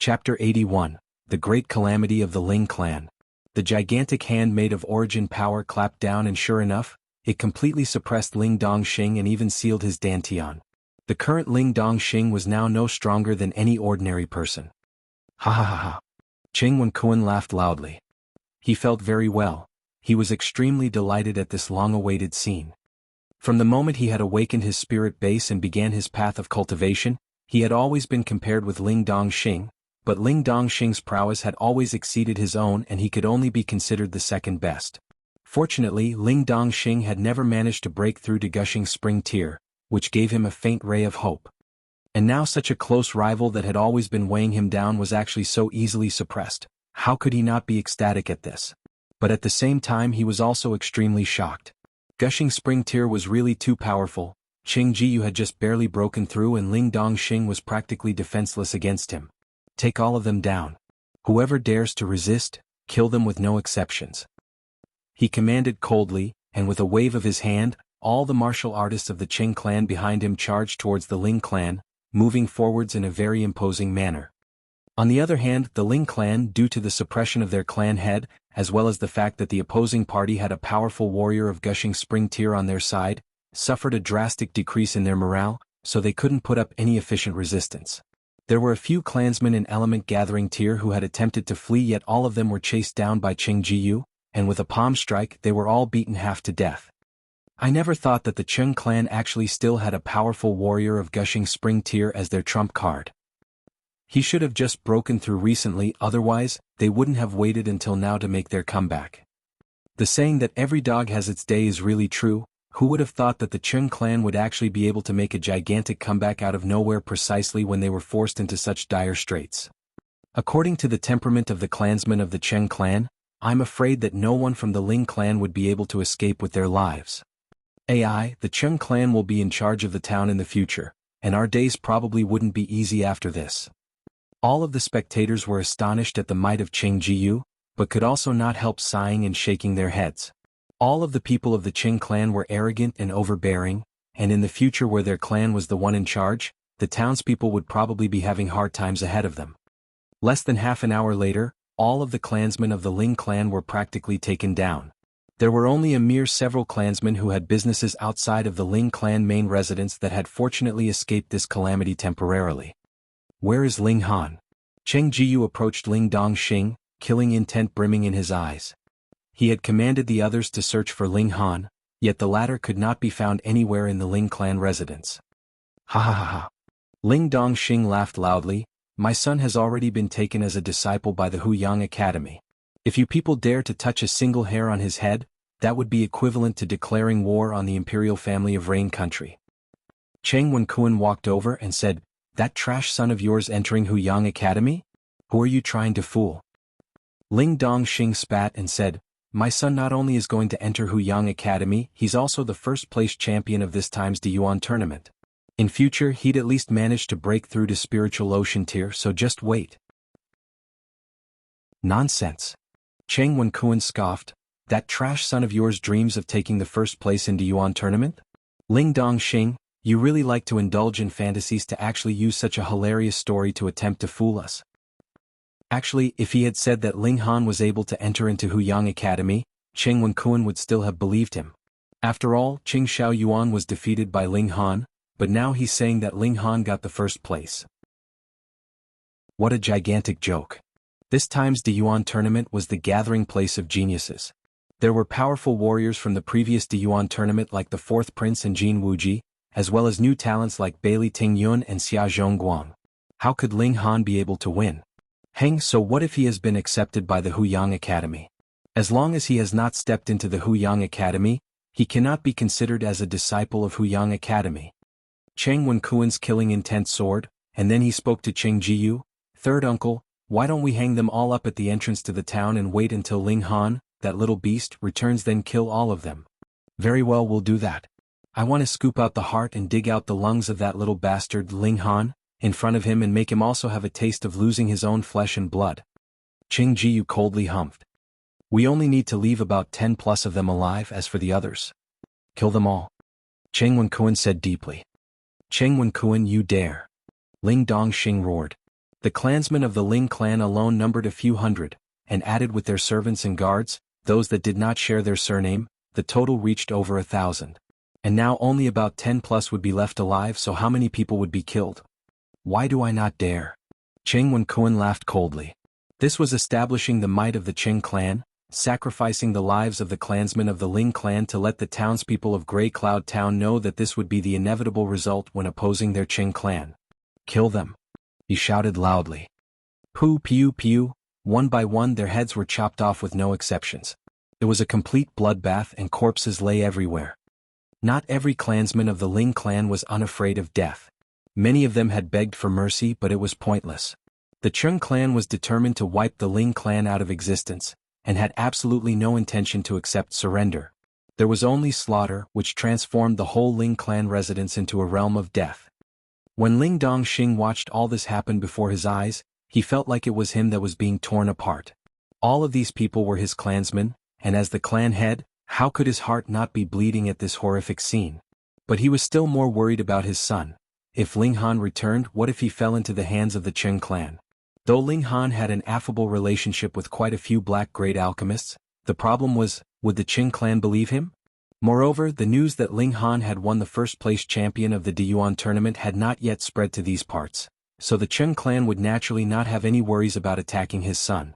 Chapter 81, The Great Calamity of the Ling Clan. The gigantic hand made of origin power clapped down, and sure enough, it completely suppressed Ling Dongxing and even sealed his dantian. The current Ling Dongxing was now no stronger than any ordinary person. Ha ha ha ha. Cheng Wenkuan laughed loudly. He felt very well. He was extremely delighted at this long-awaited scene. From the moment he had awakened his spirit base and began his path of cultivation, he had always been compared with Ling Dongxing, but Ling Dongxing's prowess had always exceeded his own and he could only be considered the second best. Fortunately, Ling Dongxing had never managed to break through to Gushing Spring Tier, which gave him a faint ray of hope. And now such a close rival that had always been weighing him down was actually so easily suppressed. How could he not be ecstatic at this? But at the same time he was also extremely shocked. Gushing Spring Tier was really too powerful. Qing Jiyu had just barely broken through and Ling Dongxing was practically defenseless against him. Take all of them down. Whoever dares to resist, kill them with no exceptions. He commanded coldly, and with a wave of his hand, all the martial artists of the Qing clan behind him charged towards the Ling clan, moving forwards in a very imposing manner. On the other hand, the Ling clan, due to the suppression of their clan head, as well as the fact that the opposing party had a powerful warrior of Gushing Spring Tier on their side, suffered a drastic decrease in their morale, so they couldn't put up any efficient resistance. There were a few clansmen in Element Gathering Tier who had attempted to flee, yet all of them were chased down by Qing Jiyu, and with a palm strike they were all beaten half to death. I never thought that the Qing clan actually still had a powerful warrior of Gushing Spring Tier as their trump card. He should have just broken through recently, otherwise, they wouldn't have waited until now to make their comeback. The saying that every dog has its day is really true. Who would have thought that the Qing clan would actually be able to make a gigantic comeback out of nowhere precisely when they were forced into such dire straits? According to the temperament of the clansmen of the Qing clan, I'm afraid that no one from the Ling clan would be able to escape with their lives. The Qing clan will be in charge of the town in the future, and our days probably wouldn't be easy after this. All of the spectators were astonished at the might of Qing Jiyu, but could also not help sighing and shaking their heads. All of the people of the Qing clan were arrogant and overbearing, and in the future where their clan was the one in charge, the townspeople would probably be having hard times ahead of them. Less than half an hour later, all of the clansmen of the Ling clan were practically taken down. There were only a mere several clansmen who had businesses outside of the Ling clan main residence that had fortunately escaped this calamity temporarily. Where is Ling Han? Qing Jiyu approached Ling Dongxing, killing intent brimming in his eyes. He had commanded the others to search for Ling Han, yet the latter could not be found anywhere in the Ling clan residence. Ha ha ha ha. Ling Dongxing laughed loudly. My son has already been taken as a disciple by the Huyang Academy. If you people dare to touch a single hair on his head, that would be equivalent to declaring war on the imperial family of Rain Country. Cheng Wenkuan walked over and said, "That trash son of yours entering Huyang Academy? Who are you trying to fool?" Ling Dongxing spat and said, "My son not only is going to enter Huyang Academy, he's also the first-place champion of this time's Diyuan tournament. In future he'd at least manage to break through to Spiritual Ocean Tier, so just wait." Nonsense. Cheng Wenkuan scoffed. That trash son of yours dreams of taking the first place in Diyuan tournament? Ling Dongxing, you really like to indulge in fantasies to actually use such a hilarious story to attempt to fool us. Actually, if he had said that Ling Han was able to enter into Huyang Academy, Cheng Wenkuan would still have believed him. After all, Qing Xiao Yuan was defeated by Ling Han, but now he's saying that Ling Han got the first place. What a gigantic joke. This time's Diyuan tournament was the gathering place of geniuses. There were powerful warriors from the previous Diyuan tournament like the Fourth Prince and Jin Wuji, as well as new talents like Bailey Tingyun and Xia Zhongguang. How could Ling Han be able to win? So what if he has been accepted by the Huyang Academy? As long as he has not stepped into the Huyang Academy, he cannot be considered as a disciple of Huyang Academy. Cheng Wenkuan's killing intent soared, and then he spoke to Qing Jiyu. "Third uncle, why don't we hang them all up at the entrance to the town and wait until Ling Han, that little beast, returns, then kill all of them?" "Very well, we'll do that. I want to scoop out the heart and dig out the lungs of that little bastard Ling Han in front of him and make him also have a taste of losing his own flesh and blood." Qing Jiyu coldly humphed. "We only need to leave about 10 plus of them alive. As for the others, kill them all." Cheng Wenkuan said deeply. "Cheng Wenkuan, you dare." Ling Dongxing roared. The clansmen of the Ling clan alone numbered a few hundred, and added with their servants and guards, those that did not share their surname, the total reached over 1,000. And now only about 10 plus would be left alive, so how many people would be killed? Why do I not dare? Cheng Wen-kun laughed coldly. This was establishing the might of the Cheng clan, sacrificing the lives of the clansmen of the Ling clan to let the townspeople of Grey Cloud Town know that this would be the inevitable result when opposing their Cheng clan. Kill them! He shouted loudly. Pew pew pew, one by one their heads were chopped off with no exceptions. It was a complete bloodbath and corpses lay everywhere. Not every clansman of the Ling clan was unafraid of death. Many of them had begged for mercy, but it was pointless. The Cheng clan was determined to wipe the Ling clan out of existence, and had absolutely no intention to accept surrender. There was only slaughter, which transformed the whole Ling clan residence into a realm of death. When Ling Dongxing watched all this happen before his eyes, he felt like it was him that was being torn apart. All of these people were his clansmen, and as the clan head, how could his heart not be bleeding at this horrific scene? But he was still more worried about his son. If Ling Han returned, what if he fell into the hands of the Cheng clan? Though Ling Han had an affable relationship with quite a few black great alchemists, the problem was, would the Cheng clan believe him? Moreover, the news that Ling Han had won the first-place champion of the Diyuan tournament had not yet spread to these parts, so the Cheng clan would naturally not have any worries about attacking his son.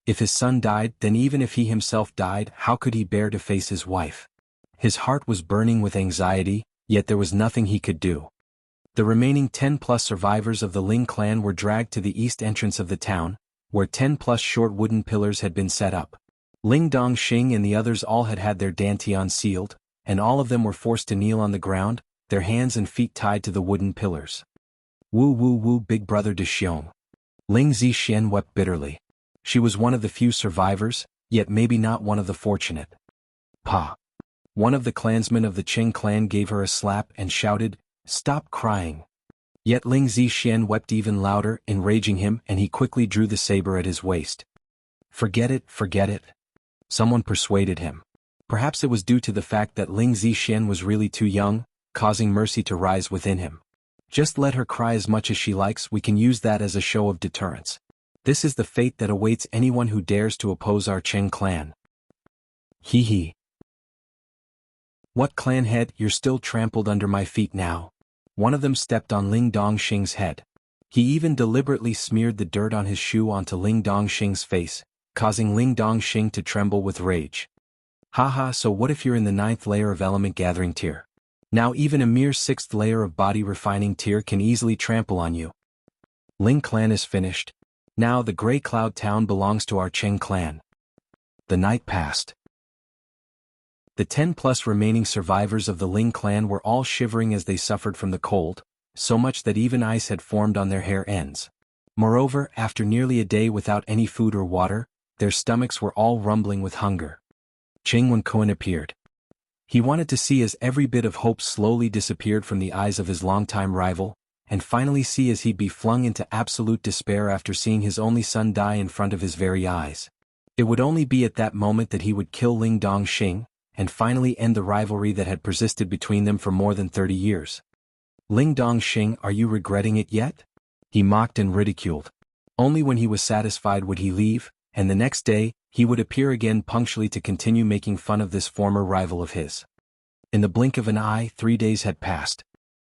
If his son died, then even if he himself died, how could he bear to face his wife? His heart was burning with anxiety, yet there was nothing he could do. The remaining 10-plus survivors of the Ling clan were dragged to the east entrance of the town, where 10-plus short wooden pillars had been set up. Ling Dongxing and the others all had their dantian sealed, and all of them were forced to kneel on the ground, their hands and feet tied to the wooden pillars. Woo woo woo, big brother de Xiong. Ling Zixuan wept bitterly. She was one of the few survivors, yet maybe not one of the fortunate. Pa! One of the clansmen of the Cheng clan gave her a slap and shouted, "Stop crying." Yet Ling Zixuan wept even louder, enraging him, and he quickly drew the saber at his waist. Forget it, forget it. Someone persuaded him. Perhaps it was due to the fact that Ling Zixuan was really too young, causing mercy to rise within him. Just let her cry as much as she likes, we can use that as a show of deterrence. This is the fate that awaits anyone who dares to oppose our Cheng clan. Hee hee. What clan head, you're still trampled under my feet now. One of them stepped on Ling Dongxing's head. He even deliberately smeared the dirt on his shoe onto Ling Dongxing's face, causing Ling Dongxing to tremble with rage. Haha, so what if you're in the 9th layer of element gathering tier? Now even a mere 6th layer of body refining tier can easily trample on you. Ling clan is finished. Now the Grey Cloud Town belongs to our Cheng clan. The night passed. The 10-plus remaining survivors of the Ling clan were all shivering as they suffered from the cold, so much that even ice had formed on their hair ends. Moreover, after nearly a day without any food or water, their stomachs were all rumbling with hunger. Cheng Wen-kun appeared. He wanted to see as every bit of hope slowly disappeared from the eyes of his longtime rival, and finally see as he'd be flung into absolute despair after seeing his only son die in front of his very eyes. It would only be at that moment that he would kill Ling Dongxing, and finally end the rivalry that had persisted between them for more than 30 years. Ling Dongxing, are you regretting it yet? He mocked and ridiculed. Only when he was satisfied would he leave, and the next day, he would appear again punctually to continue making fun of this former rival of his. In the blink of an eye, 3 days had passed.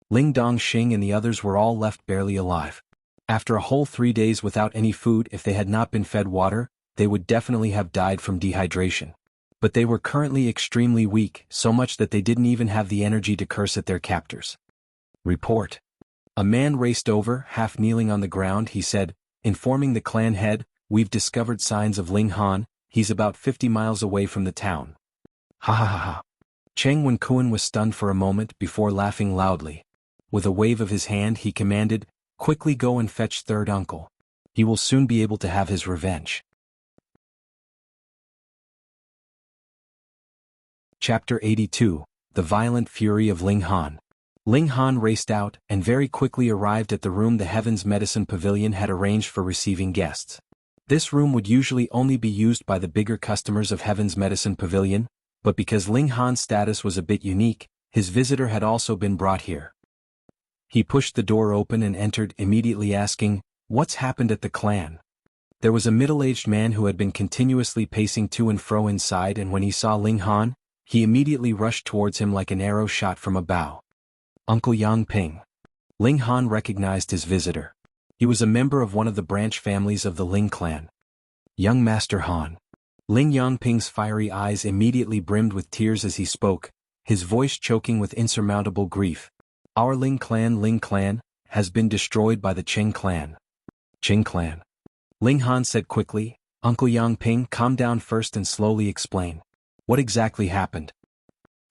Ling Dongxing and the others were all left barely alive. After a whole 3 days without any food, if they had not been fed water, they would definitely have died from dehydration. But they were currently extremely weak, so much that they didn't even have the energy to curse at their captors. Report. A man raced over, half kneeling on the ground. He said, informing the clan head, we've discovered signs of Ling Han, he's about 50 miles away from the town. Ha ha ha ha. Cheng Wen-kun was stunned for a moment before laughing loudly. With a wave of his hand he commanded, quickly go and fetch third uncle. He will soon be able to have his revenge. Chapter 82, The Violent Fury of Ling Han. Ling Han raced out, and very quickly arrived at the room the Heaven's Medicine Pavilion had arranged for receiving guests. This room would usually only be used by the bigger customers of Heaven's Medicine Pavilion, but because Ling Han's status was a bit unique, his visitor had also been brought here. He pushed the door open and entered, immediately asking, What's happened at the clan? There was a middle-aged man who had been continuously pacing to and fro inside, and when he saw Ling Han, he immediately rushed towards him like an arrow shot from a bow. Uncle Yang Ping. Ling Han recognized his visitor. He was a member of one of the branch families of the Ling clan. Young Master Han. Ling Yangping's fiery eyes immediately brimmed with tears as he spoke, his voice choking with insurmountable grief. Our Ling clan, has been destroyed by the Qing clan. Qing clan. Ling Han said quickly. Uncle Yangping, calm down first and slowly explain. What exactly happened?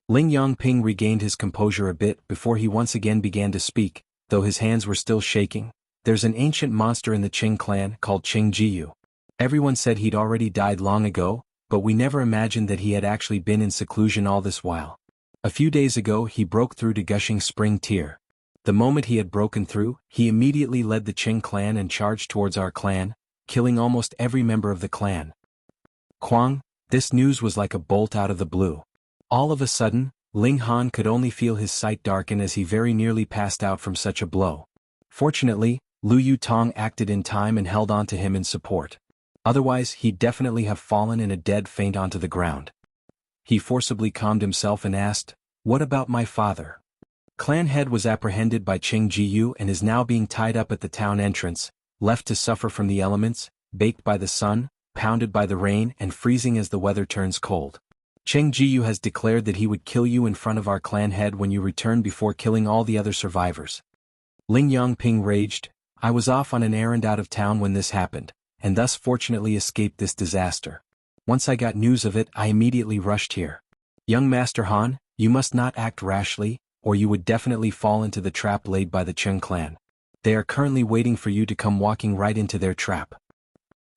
Ling Yangping regained his composure a bit before he once again began to speak, though his hands were still shaking. There's an ancient monster in the Qing clan called Qing Jiyu. Everyone said he'd already died long ago, but we never imagined that he had actually been in seclusion all this while. A few days ago he broke through to Gushing Spring Tier. The moment he had broken through, he immediately led the Qing clan and charged towards our clan, killing almost every member of the clan. Quang, this news was like a bolt out of the blue. All of a sudden, Ling Han could only feel his sight darken as he very nearly passed out from such a blow. Fortunately, Lu Yutong acted in time and held on to him in support. Otherwise he'd definitely have fallen in a dead faint onto the ground. He forcibly calmed himself and asked, "What about my father?" Clan head was apprehended by Qing Jiyu and is now being tied up at the town entrance, left to suffer from the elements, baked by the sun, pounded by the rain and freezing as the weather turns cold. Qing Jiyu has declared that he would kill you in front of our clan head when you return before killing all the other survivors. Ling Yangping raged. I was off on an errand out of town when this happened, and thus fortunately escaped this disaster. Once I got news of it, I immediately rushed here. Young Master Han, you must not act rashly, or you would definitely fall into the trap laid by the Qing clan. They are currently waiting for you to come walking right into their trap.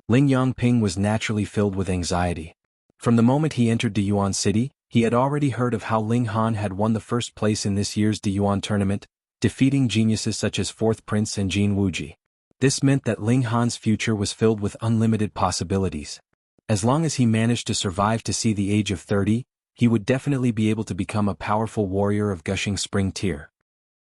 Ling Yangping was naturally filled with anxiety. From the moment he entered Diyuan City, he had already heard of how Ling Han had won the first place in this year's Diyuan tournament, defeating geniuses such as Fourth Prince and Jin Wuji. This meant that Ling Han's future was filled with unlimited possibilities. As long as he managed to survive to see the age of 30, he would definitely be able to become a powerful warrior of Gushing Spring Tier.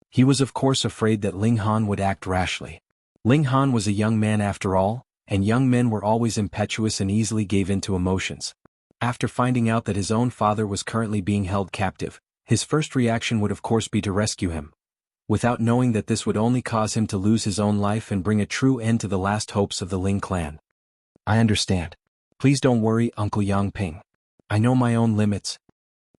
He was of course afraid that Ling Han would act rashly. Ling Han was a young man after all, and young men were always impetuous and easily gave in to emotions. After finding out that his own father was currently being held captive, his first reaction would of course be to rescue him, without knowing that this would only cause him to lose his own life and bring a true end to the last hopes of the Ling clan. I understand. Please don't worry, Uncle Yangping. I know my own limits.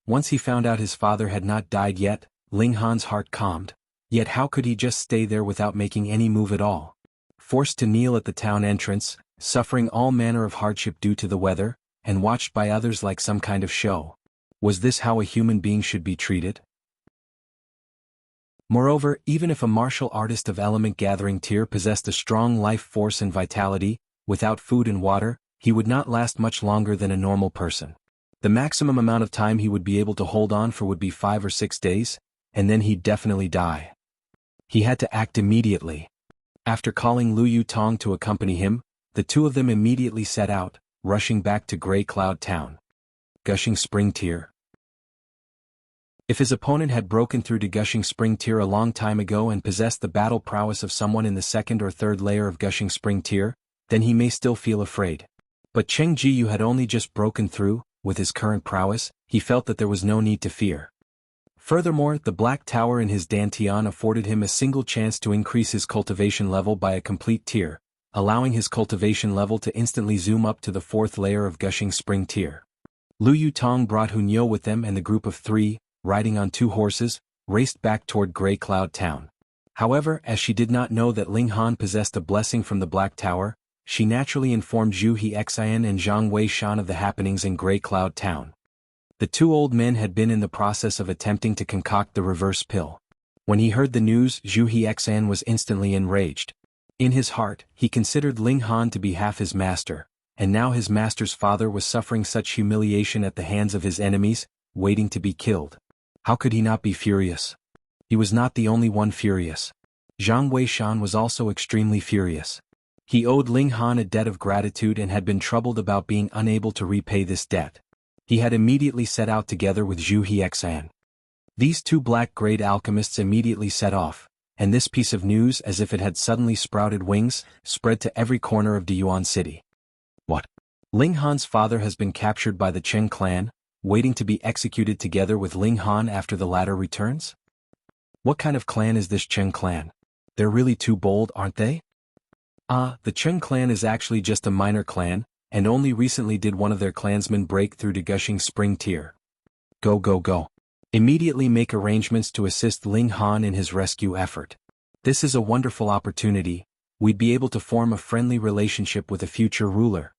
Once he found out his father had not died yet, Ling Han's heart calmed. Yet how could he just stay there without making any move at all? Forced to kneel at the town entrance, suffering all manner of hardship due to the weather, and watched by others like some kind of show. Was this how a human being should be treated? Moreover, even if a martial artist of element gathering tier possessed a strong life force and vitality, without food and water, he would not last much longer than a normal person. The maximum amount of time he would be able to hold on for would be 5 or 6 days, and then he'd definitely die. He had to act immediately. After calling Lu Yutong to accompany him, the two of them immediately set out, rushing back to Grey Cloud Town. Gushing Spring Tier. If his opponent had broken through to Gushing Spring Tier a long time ago and possessed the battle prowess of someone in the second or third layer of Gushing Spring Tier, then he may still feel afraid. But Qing Jiyu had only just broken through. With his current prowess, he felt that there was no need to fear. Furthermore, the Black Tower in his Dantian afforded him a single chance to increase his cultivation level by a complete tier, allowing his cultivation level to instantly zoom up to the 4th layer of Gushing Spring Tier. Lu Yutong brought Hunyo with them, and the group of 3, riding on 2 horses, raced back toward Grey Cloud Town. However, as she did not know that Ling Han possessed a blessing from the Black Tower, she naturally informed Zhu Hexian and Zhang Weishan of the happenings in Grey Cloud Town. The 2 old men had been in the process of attempting to concoct the reverse pill. When he heard the news, Zhu Hexian was instantly enraged. In his heart, he considered Ling Han to be half his master, and now his master's father was suffering such humiliation at the hands of his enemies, waiting to be killed. How could he not be furious? He was not the only one furious. Zhang Weishan was also extremely furious. He owed Ling Han a debt of gratitude and had been troubled about being unable to repay this debt. He had immediately set out together with Zhu Hexian. These 2 black-grade alchemists immediately set off, and this piece of news, as if it had suddenly sprouted wings, spread to every corner of Diyuan City. What? Ling Han's father has been captured by the Chen clan, waiting to be executed together with Ling Han after the latter returns? What kind of clan is this Chen clan? They're really too bold, aren't they? The Chen clan is actually just a minor clan, and only recently did one of their clansmen break through to Gushing Spring Tier. Go go go. Immediately make arrangements to assist Ling Han in his rescue effort. This is a wonderful opportunity, we'd be able to form a friendly relationship with a future ruler.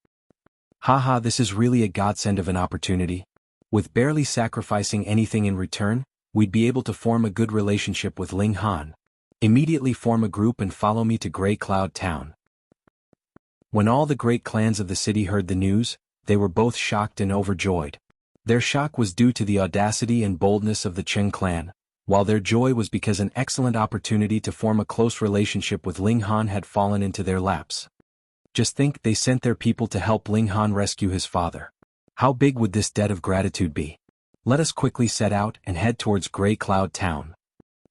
Haha, this is really a godsend of an opportunity. With barely sacrificing anything in return, we'd be able to form a good relationship with Ling Han. Immediately form a group and follow me to Grey Cloud Town. When all the great clans of the city heard the news, they were both shocked and overjoyed. Their shock was due to the audacity and boldness of the Chen clan, while their joy was because an excellent opportunity to form a close relationship with Ling Han had fallen into their laps. Just think, they sent their people to help Ling Han rescue his father. How big would this debt of gratitude be? Let us quickly set out and head towards Grey Cloud Town.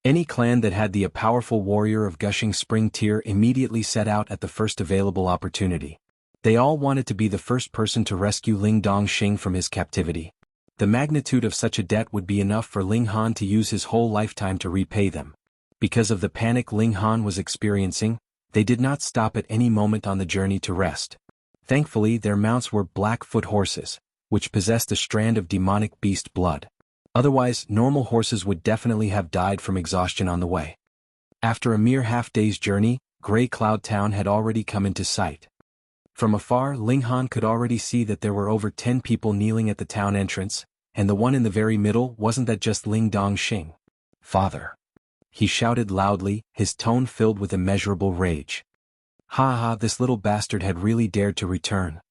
Any clan that had a powerful warrior of Gushing Spring Tier immediately set out at the first available opportunity. They all wanted to be the first person to rescue Ling Dongxing from his captivity. The magnitude of such a debt would be enough for Ling Han to use his whole lifetime to repay them. Because of the panic Ling Han was experiencing, they did not stop at any moment on the journey to rest. Thankfully, their mounts were Blackfoot horses, which possessed a strand of demonic beast blood. Otherwise, normal horses would definitely have died from exhaustion on the way. After a mere half-day's journey, Grey Cloud Town had already come into sight. From afar, Ling Han could already see that there were over 10 people kneeling at the town entrance, and the one in the very middle wasn't that just Ling Dongxing. Father! He shouted loudly, his tone filled with immeasurable rage. Ha ha, this little bastard had really dared to return.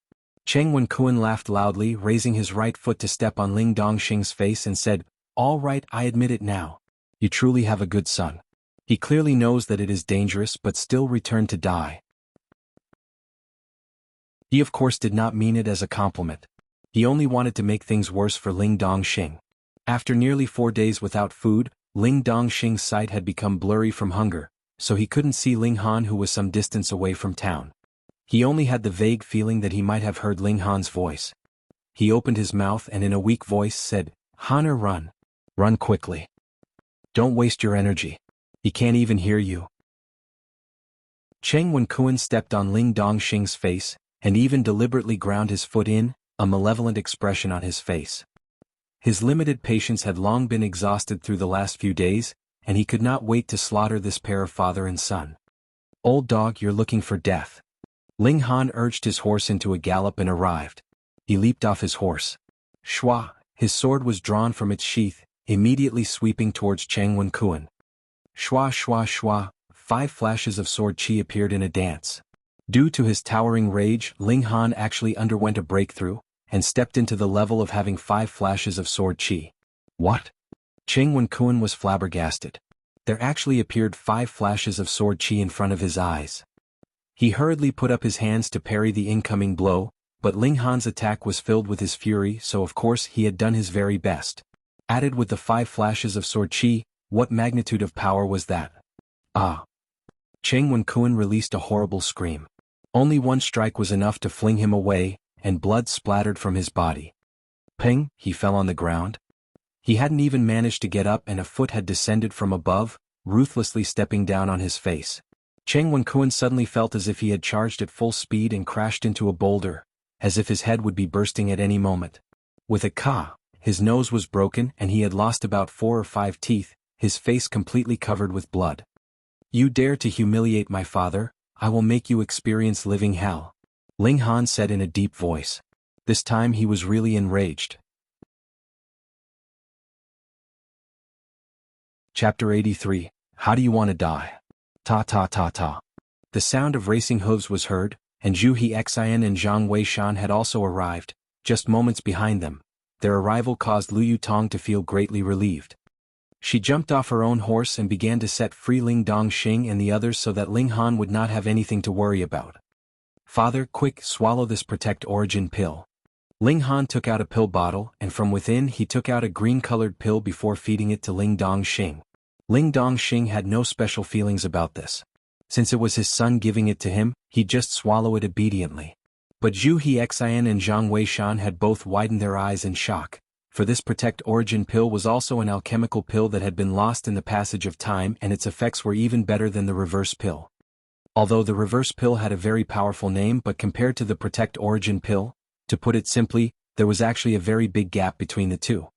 Cheng Wenkuan laughed loudly, raising his right foot to step on Ling Dongxing's face and said, "All right, I admit it now. You truly have a good son. He clearly knows that it is dangerous but still returned to die." He of course did not mean it as a compliment. He only wanted to make things worse for Ling Dongxing. After nearly 4 days without food, Ling Dongxing's sight had become blurry from hunger, so he couldn't see Ling Han, who was some distance away from town. He only had the vague feeling that he might have heard Ling Han's voice. He opened his mouth and in a weak voice said, "Hanner, run. Run quickly. Don't waste your energy. He can't even hear you." Cheng Wenkuan stepped on Ling Dongxing's face, and even deliberately ground his foot in, a malevolent expression on his face. His limited patience had long been exhausted through the last few days, and he could not wait to slaughter this pair of father and son. "Old dog, you're looking for death." Ling Han urged his horse into a gallop and arrived. He leaped off his horse. Shwa, his sword was drawn from its sheath, immediately sweeping towards Cheng Wenkuan. Shwa shwa shwa, 5 flashes of sword chi appeared in a dance. Due to his towering rage, Ling Han actually underwent a breakthrough, and stepped into the level of having 5 flashes of sword chi. What? Cheng Wenkuan was flabbergasted. There actually appeared 5 flashes of sword chi in front of his eyes. He hurriedly put up his hands to parry the incoming blow, but Ling Han's attack was filled with his fury, so of course he had done his very best. Added with the 5 flashes of sword chi, what magnitude of power was that? Ah! Cheng Wenkuan released a horrible scream. Only one strike was enough to fling him away, and blood splattered from his body. Ping, he fell on the ground. He hadn't even managed to get up and a foot had descended from above, ruthlessly stepping down on his face. Cheng Wenkuan suddenly felt as if he had charged at full speed and crashed into a boulder, as if his head would be bursting at any moment. With a ka, his nose was broken and he had lost about 4 or 5 teeth, his face completely covered with blood. "You dare to humiliate my father, I will make you experience living hell," Ling Han said in a deep voice. This time he was really enraged. Chapter 83, How Do You Want to Die? Ta ta ta ta. The sound of racing hooves was heard, and Zhu Hexian and Zhang Weishan had also arrived, just moments behind them. Their arrival caused Lu Yutong to feel greatly relieved. She jumped off her own horse and began to set free Ling Dongxing and the others so that Ling Han would not have anything to worry about. "Father, quick, swallow this Protect Origin pill." Ling Han took out a pill bottle and from within he took out a green-colored pill before feeding it to Ling Dongxing. Ling Dongxing had no special feelings about this. Since it was his son giving it to him, he'd just swallow it obediently. But Zhu Hexian and Zhang Weishan had both widened their eyes in shock, for this Protect Origin pill was also an alchemical pill that had been lost in the passage of time, and its effects were even better than the reverse pill. Although the reverse pill had a very powerful name, but compared to the Protect Origin pill, to put it simply, there was actually a very big gap between the two.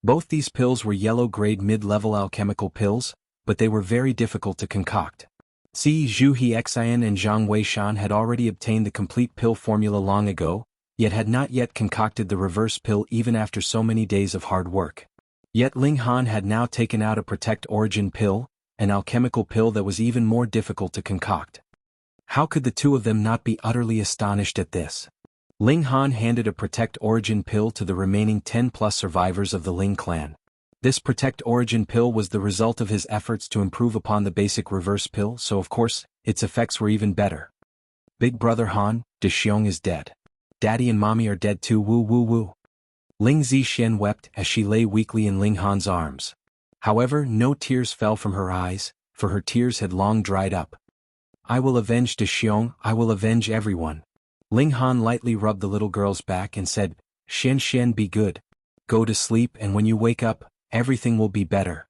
Both these pills were yellow-grade mid-level alchemical pills, but they were very difficult to concoct. Zhu Hexian and Zhang Weishan had already obtained the complete pill formula long ago, yet had not yet concocted the reverse pill even after so many days of hard work. Yet Ling Han had now taken out a Protect Origin pill, an alchemical pill that was even more difficult to concoct. How could the two of them not be utterly astonished at this? Ling Han handed a Protect Origin pill to the remaining 10+ survivors of the Ling clan. This Protect Origin pill was the result of his efforts to improve upon the basic reverse pill, so of course, its effects were even better. Big brother Han, De Xiong is dead. Daddy and mommy are dead too, woo woo woo. Ling Zixien wept as she lay weakly in Ling Han's arms. However, no tears fell from her eyes, for her tears had long dried up. I will avenge De Xiong, I will avenge everyone. Ling Han lightly rubbed the little girl's back and said, Xian be good. Go to sleep, and when you wake up, everything will be better.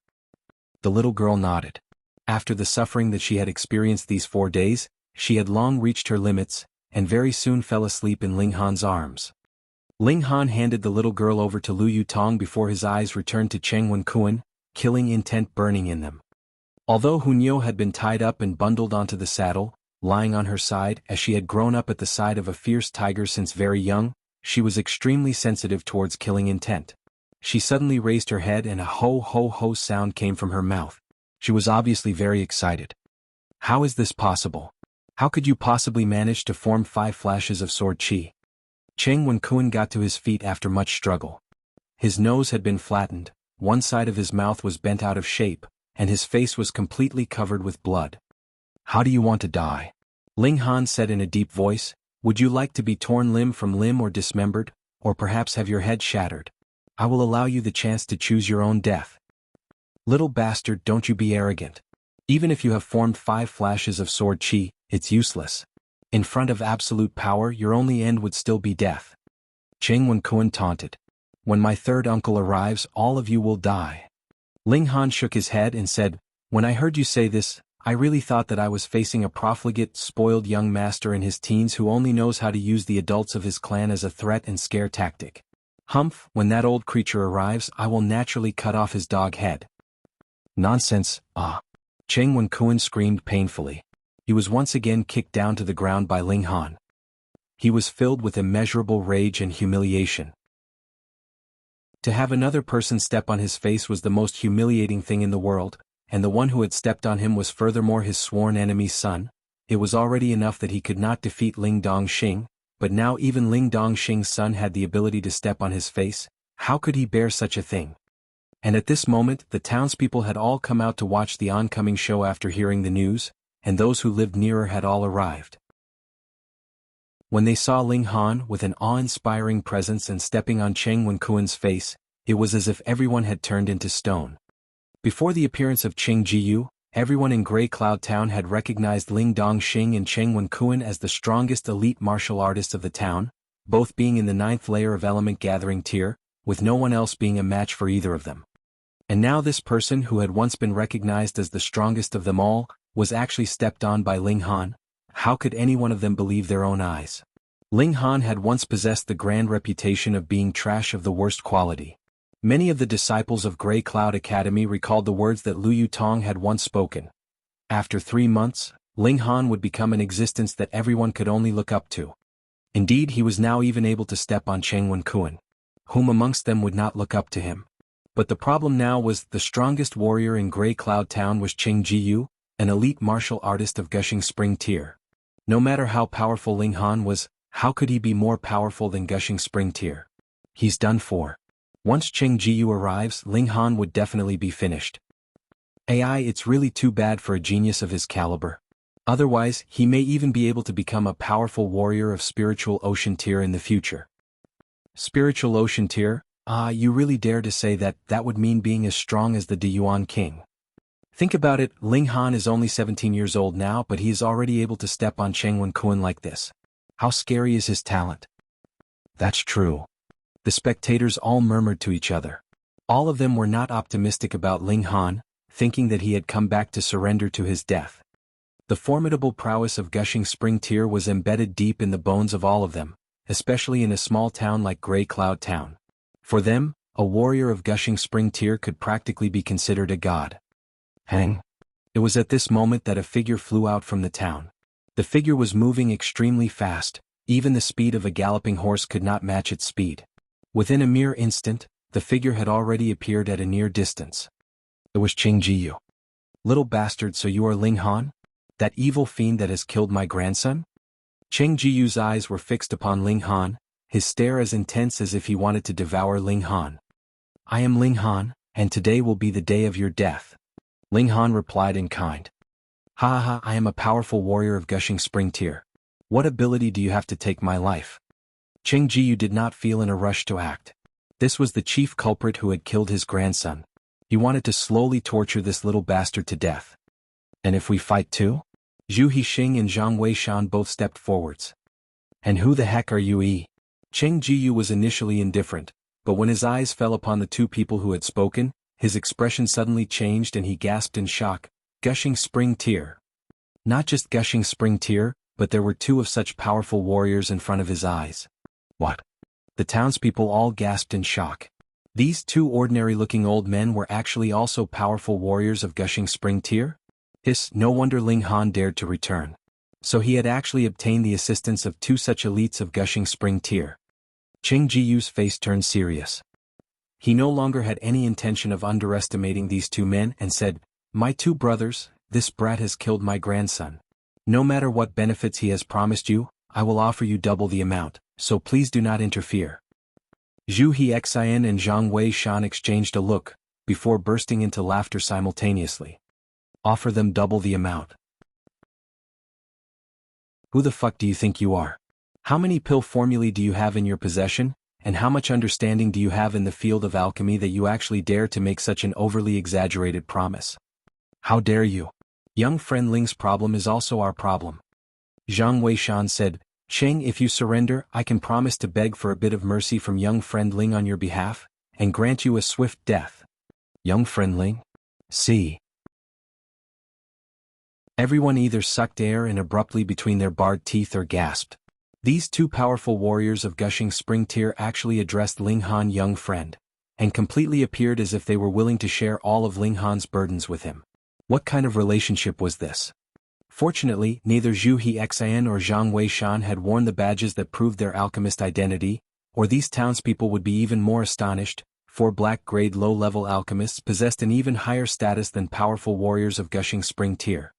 The little girl nodded. After the suffering that she had experienced these 4 days, she had long reached her limits, and very soon fell asleep in Ling Han's arms. Ling Han handed the little girl over to Lu Yutong before his eyes returned to Cheng Wenkuan, killing intent burning in them. Although Hunyo had been tied up and bundled onto the saddle, lying on her side as she had grown up at the side of a fierce tiger since very young, she was extremely sensitive towards killing intent. She suddenly raised her head and a ho-ho-ho sound came from her mouth. She was obviously very excited. How is this possible? How could you possibly manage to form 5 flashes of sword chi? Cheng Wenkuan got to his feet after much struggle. His nose had been flattened, one side of his mouth was bent out of shape, and his face was completely covered with blood. How do you want to die? Ling Han said in a deep voice, would you like to be torn limb from limb or dismembered, or perhaps have your head shattered? I will allow you the chance to choose your own death. Little bastard, don't you be arrogant. Even if you have formed 5 flashes of sword chi, it's useless. In front of absolute power, your only end would still be death. Cheng Wenkuan taunted. When my third uncle arrives, all of you will die. Ling Han shook his head and said, when I heard you say this, I really thought that I was facing a profligate, spoiled young master in his teens who only knows how to use the adults of his clan as a threat and scare tactic. Humph, when that old creature arrives, I will naturally cut off his dog head. Nonsense, ah. Cheng Wenkuan screamed painfully. He was once again kicked down to the ground by Ling Han. He was filled with immeasurable rage and humiliation. To have another person step on his face was the most humiliating thing in the world, and the one who had stepped on him was furthermore his sworn enemy's son. It was already enough that he could not defeat Ling Dongxing, but now even Ling Dongxing's son had the ability to step on his face. How could he bear such a thing? And at this moment, the townspeople had all come out to watch the oncoming show after hearing the news, and those who lived nearer had all arrived. When they saw Ling Han with an awe-inspiring presence and stepping on Cheng Wenkuan's face, it was as if everyone had turned into stone. Before the appearance of Qing Jiyu, everyone in Grey Cloud Town had recognized Ling Dongxing and Cheng Wenkuan as the strongest elite martial artists of the town, both being in the 9th layer of Element Gathering tier, with no one else being a match for either of them. And now this person who had once been recognized as the strongest of them all, was actually stepped on by Ling Han. How could any one of them believe their own eyes? Ling Han had once possessed the grand reputation of being trash of the worst quality. Many of the disciples of Grey Cloud Academy recalled the words that Lu Yutong had once spoken. After 3 months, Ling Han would become an existence that everyone could only look up to. Indeed, he was now even able to step on Cheng Wenkuan. Whom amongst them would not look up to him? But the problem now was the strongest warrior in Grey Cloud Town was Qing Jiyu, an elite martial artist of Gushing Spring tier. No matter how powerful Ling Han was, how could he be more powerful than Gushing Spring tier? He's done for. Once Qing Jiyu arrives, Ling Han would definitely be finished. It's really too bad for a genius of his caliber. Otherwise, he may even be able to become a powerful warrior of Spiritual Ocean tier in the future. Spiritual Ocean tier? You really dare to say that? That would mean being as strong as the Deyuan King. Think about it, Ling Han is only 17 years old now, but he is already able to step on Cheng Wen-kun like this. How scary is his talent? That's true. The spectators all murmured to each other. All of them were not optimistic about Ling Han, thinking that he had come back to surrender to his death. The formidable prowess of Gushing Spring Tear was embedded deep in the bones of all of them, especially in a small town like Grey Cloud Town. For them, a warrior of Gushing Spring Tear could practically be considered a god. Hang. It was at this moment that a figure flew out from the town. The figure was moving extremely fast, even the speed of a galloping horse could not match its speed. Within a mere instant, the figure had already appeared at a near distance. It was Cheng Jiyu. Little bastard, so you are Ling Han? That evil fiend that has killed my grandson? Cheng Jiyu's eyes were fixed upon Ling Han, his stare as intense as if he wanted to devour Ling Han. I am Ling Han, and today will be the day of your death. Ling Han replied in kind. Ha ha, I am a powerful warrior of Gushing Spring Tear. What ability do you have to take my life? Cheng Jiyu did not feel in a rush to act. This was the chief culprit who had killed his grandson. He wanted to slowly torture this little bastard to death. And if we fight too? Zhu Hixing and Zhang Weishan both stepped forwards. And who the heck are you? Cheng Jiyu was initially indifferent, but when his eyes fell upon the two people who had spoken, his expression suddenly changed and he gasped in shock. Gushing Spring Tear. Not just Gushing Spring Tear, but there were two of such powerful warriors in front of his eyes. What? The townspeople all gasped in shock. These two ordinary-looking old men were actually also powerful warriors of Gushing Spring Tear? No wonder Ling Han dared to return. So he had actually obtained the assistance of two such elites of Gushing Spring Tear. Cheng Jiyu's face turned serious. He no longer had any intention of underestimating these two men and said, My two brothers, this brat has killed my grandson. No matter what benefits he has promised you, I will offer you double the amount, so please do not interfere. Zhu Hixin and Zhang Weishan exchanged a look, before bursting into laughter simultaneously. Offer them double the amount. Who the fuck do you think you are? How many pill formulae do you have in your possession, and how much understanding do you have in the field of alchemy that you actually dare to make such an overly exaggerated promise? How dare you? Young friend Ling's problem is also our problem. Zhang Weishan said, Cheng, if you surrender, I can promise to beg for a bit of mercy from young friend Ling on your behalf, and grant you a swift death. Young friend Ling? See. Everyone either sucked air in abruptly between their bared teeth or gasped. These two powerful warriors of Gushing Spring Tear actually addressed Ling Han young friend, and completely appeared as if they were willing to share all of Ling Han's burdens with him. What kind of relationship was this? Fortunately, neither Zhu Hixin or Zhang Weishan had worn the badges that proved their alchemist identity, or these townspeople would be even more astonished. 4 black-grade low-level alchemists possessed an even higher status than powerful warriors of Gushing Spring Tear.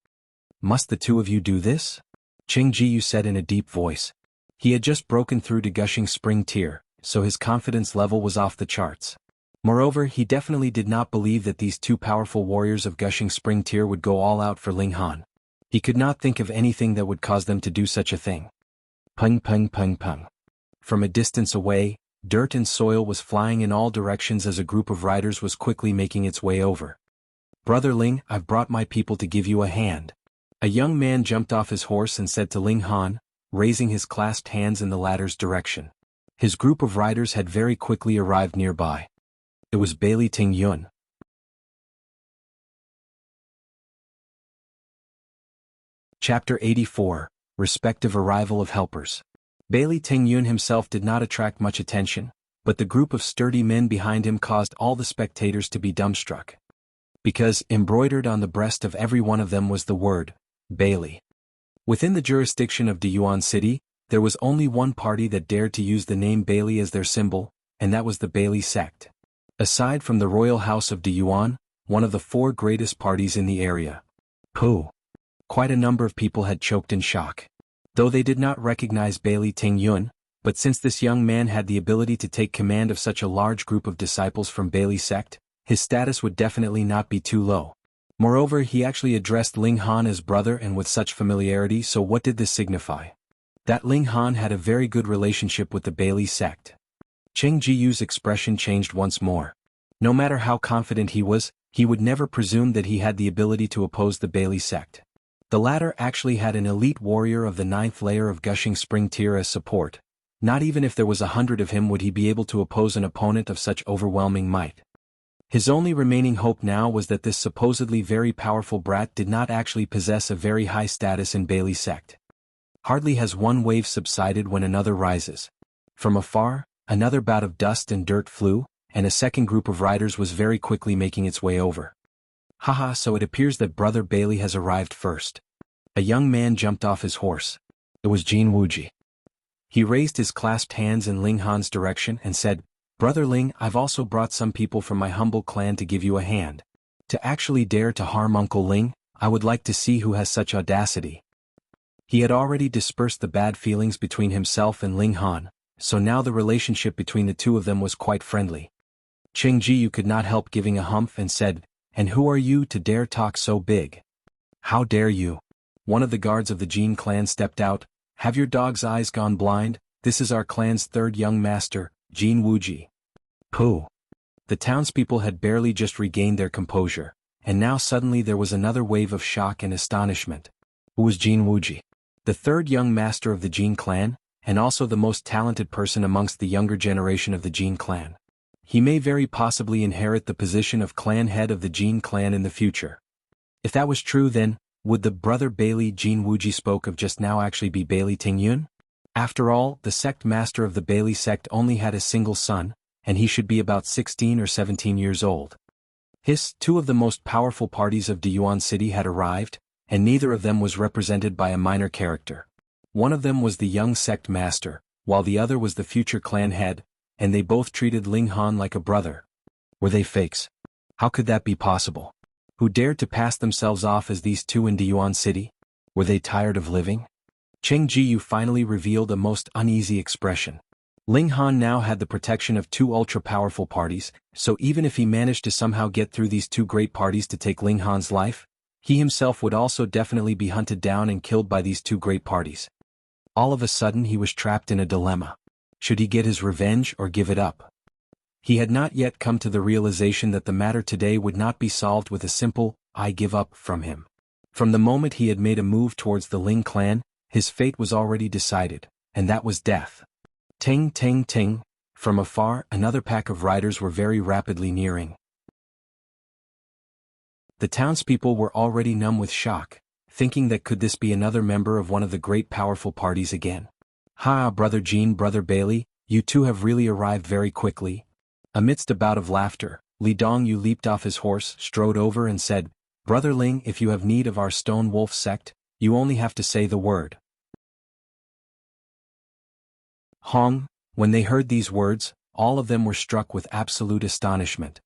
Must the two of you do this? Cheng Jiyu said in a deep voice. He had just broken through to Gushing Spring Tear, so his confidence level was off the charts. Moreover, he definitely did not believe that these two powerful warriors of Gushing Spring Tear would go all out for Ling Han. He could not think of anything that would cause them to do such a thing. Pung pung pung pung. From a distance away, dirt and soil was flying in all directions as a group of riders was quickly making its way over. Brother Ling, I've brought my people to give you a hand. A young man jumped off his horse and said to Ling Han, raising his clasped hands in the latter's direction. His group of riders had very quickly arrived nearby. It was Bailey Ting Yun. Chapter 84, Respective Arrival of Helpers. Bailey Ting Yun himself did not attract much attention, but the group of sturdy men behind him caused all the spectators to be dumbstruck. Because embroidered on the breast of every one of them was the word, Bailey. Within the jurisdiction of Deyuan City, there was only one party that dared to use the name Bailey as their symbol, and that was the Bailey sect. Aside from the royal house of Deyuan, one of the 4 greatest parties in the area. Pooh. Quite a number of people had choked in shock. Though they did not recognize Bailey Ting Yun, but since this young man had the ability to take command of such a large group of disciples from Bailey sect, his status would definitely not be too low. Moreover, he actually addressed Ling Han as brother and with such familiarity, so what did this signify? That Ling Han had a very good relationship with the Bailey sect. Cheng Jiyu's expression changed once more. No matter how confident he was, He would never presume that he had the ability to oppose the Bailey sect. The latter actually had an elite warrior of the 9th layer of Gushing Spring tier as support. Not even if there was 100 of him would he be able to oppose an opponent of such overwhelming might. His only remaining hope now was that this supposedly very powerful brat did not actually possess a very high status in Bailey sect. Hardly has one wave subsided when another rises. From afar, another bout of dust and dirt flew, and a second group of riders was very quickly making its way over. Haha, so it appears that Brother Bailey has arrived first. A young man jumped off his horse. It was Jianghu. He raised his clasped hands in Ling Han's direction and said, "Brother Ling, I've also brought some people from my humble clan to give you a hand. To actually dare to harm Uncle Ling, I would like to see who has such audacity." He had already dispersed the bad feelings between himself and Ling Han, so now the relationship between the two of them was quite friendly. Cheng Jiyu could not help giving a humph and said, "And who are you to dare talk so big? How dare you?" One of the guards of the Jin clan stepped out. "Have your dog's eyes gone blind? This is our clan's third young master, Jianghu." Pooh. The townspeople had barely just regained their composure, and now suddenly there was another wave of shock and astonishment. Who was Jianghu? The third young master of the Jin clan, and also the most talented person amongst the younger generation of the Jin clan. He may very possibly inherit the position of clan head of the Jin clan in the future. If that was true, then, would the brother Bailey Jianghu spoke of just now actually be Bailey Tingyun? After all, the sect master of the Bailey sect only had a single son, and he should be about 16 or 17 years old. Two of the most powerful parties of Diyuan City had arrived, and neither of them was represented by a minor character. One of them was the young sect master, while the other was the future clan head, and they both treated Ling Han like a brother. Were they fakes? How could that be possible? Who dared to pass themselves off as these two in Diyuan City? Were they tired of living? Cheng Jiyu finally revealed a most uneasy expression. Ling Han now had the protection of two ultra-powerful parties, so even if he managed to somehow get through these two great parties to take Ling Han's life, he himself would also definitely be hunted down and killed by these two great parties. All of a sudden he was trapped in a dilemma. Should he get his revenge or give it up? He had not yet come to the realization that the matter today would not be solved with a simple, "I give up" from him. From the moment he had made a move towards the Ling clan, his fate was already decided, and that was death. Ting ting ting, from afar another pack of riders were very rapidly nearing. The townspeople were already numb with shock, thinking that could this be another member of one of the great powerful parties again. "Ha, Brother Jean, Brother Bailey, you two have really arrived very quickly." Amidst a bout of laughter, Li Dongyu leaped off his horse, strode over and said, "Brother Ling, if you have need of our Stone Wolf sect, you only have to say the word." Hong, when they heard these words, all of them were struck with absolute astonishment.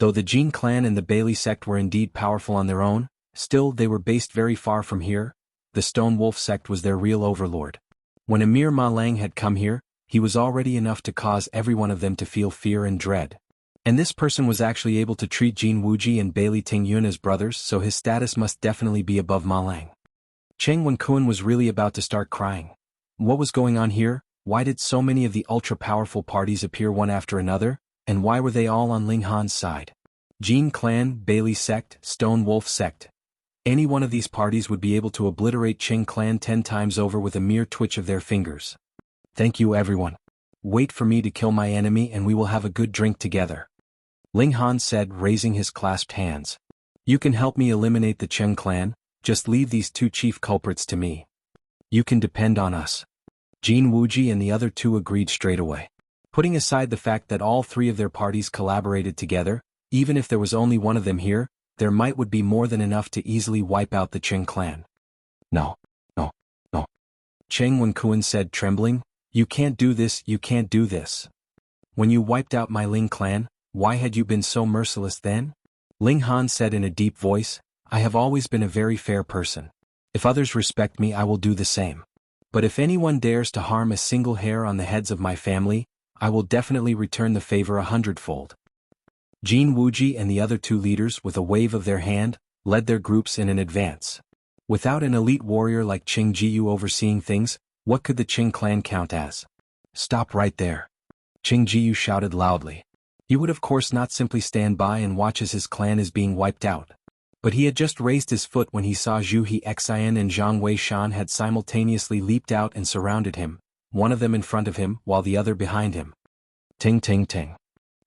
Though the Jin clan and the Bailey sect were indeed powerful on their own, still they were based very far from here. The Stone Wolf sect was their real overlord. When Emir Ma Lang had come here, he was already enough to cause every one of them to feel fear and dread. And this person was actually able to treat Jianghu and Bailey Tingyun as brothers, so his status must definitely be above Ma Lang. Cheng Wenkuan was really about to start crying. What was going on here? Why did so many of the ultra-powerful parties appear one after another, and why were they all on Ling Han's side? Jin clan, Bailey sect, Stone Wolf sect. Any one of these parties would be able to obliterate Cheng clan 10 times over with a mere twitch of their fingers. "Thank you everyone. Wait for me to kill my enemy and we will have a good drink together," Ling Han said, raising his clasped hands. "You can help me eliminate the Cheng clan, just leave these two chief culprits to me. You can depend on us." Jianghu and the other two agreed straight away. Putting aside the fact that all three of their parties collaborated together, even if there was only one of them here, their might would be more than enough to easily wipe out the Cheng clan. No. Cheng Wenkuan said, trembling, "You can't do this, you can't do this. When you wiped out my Ling clan, why had you been so merciless then?" Ling Han said in a deep voice, "I have always been a very fair person. If others respect me, I will do the same. But if anyone dares to harm a single hair on the heads of my family, I will definitely return the favor 100-fold. Jianghu and the other two leaders, with a wave of their hand, led their groups in an advance. Without an elite warrior like Cheng Jiyu overseeing things, what could the Cheng clan count as? "Stop right there!" Cheng Jiyu shouted loudly. He would of course not simply stand by and watch as his clan is being wiped out. But he had just raised his foot when he saw Zhu Hexian and Zhang Weishan had simultaneously leaped out and surrounded him, one of them in front of him while the other behind him. Ting ting ting.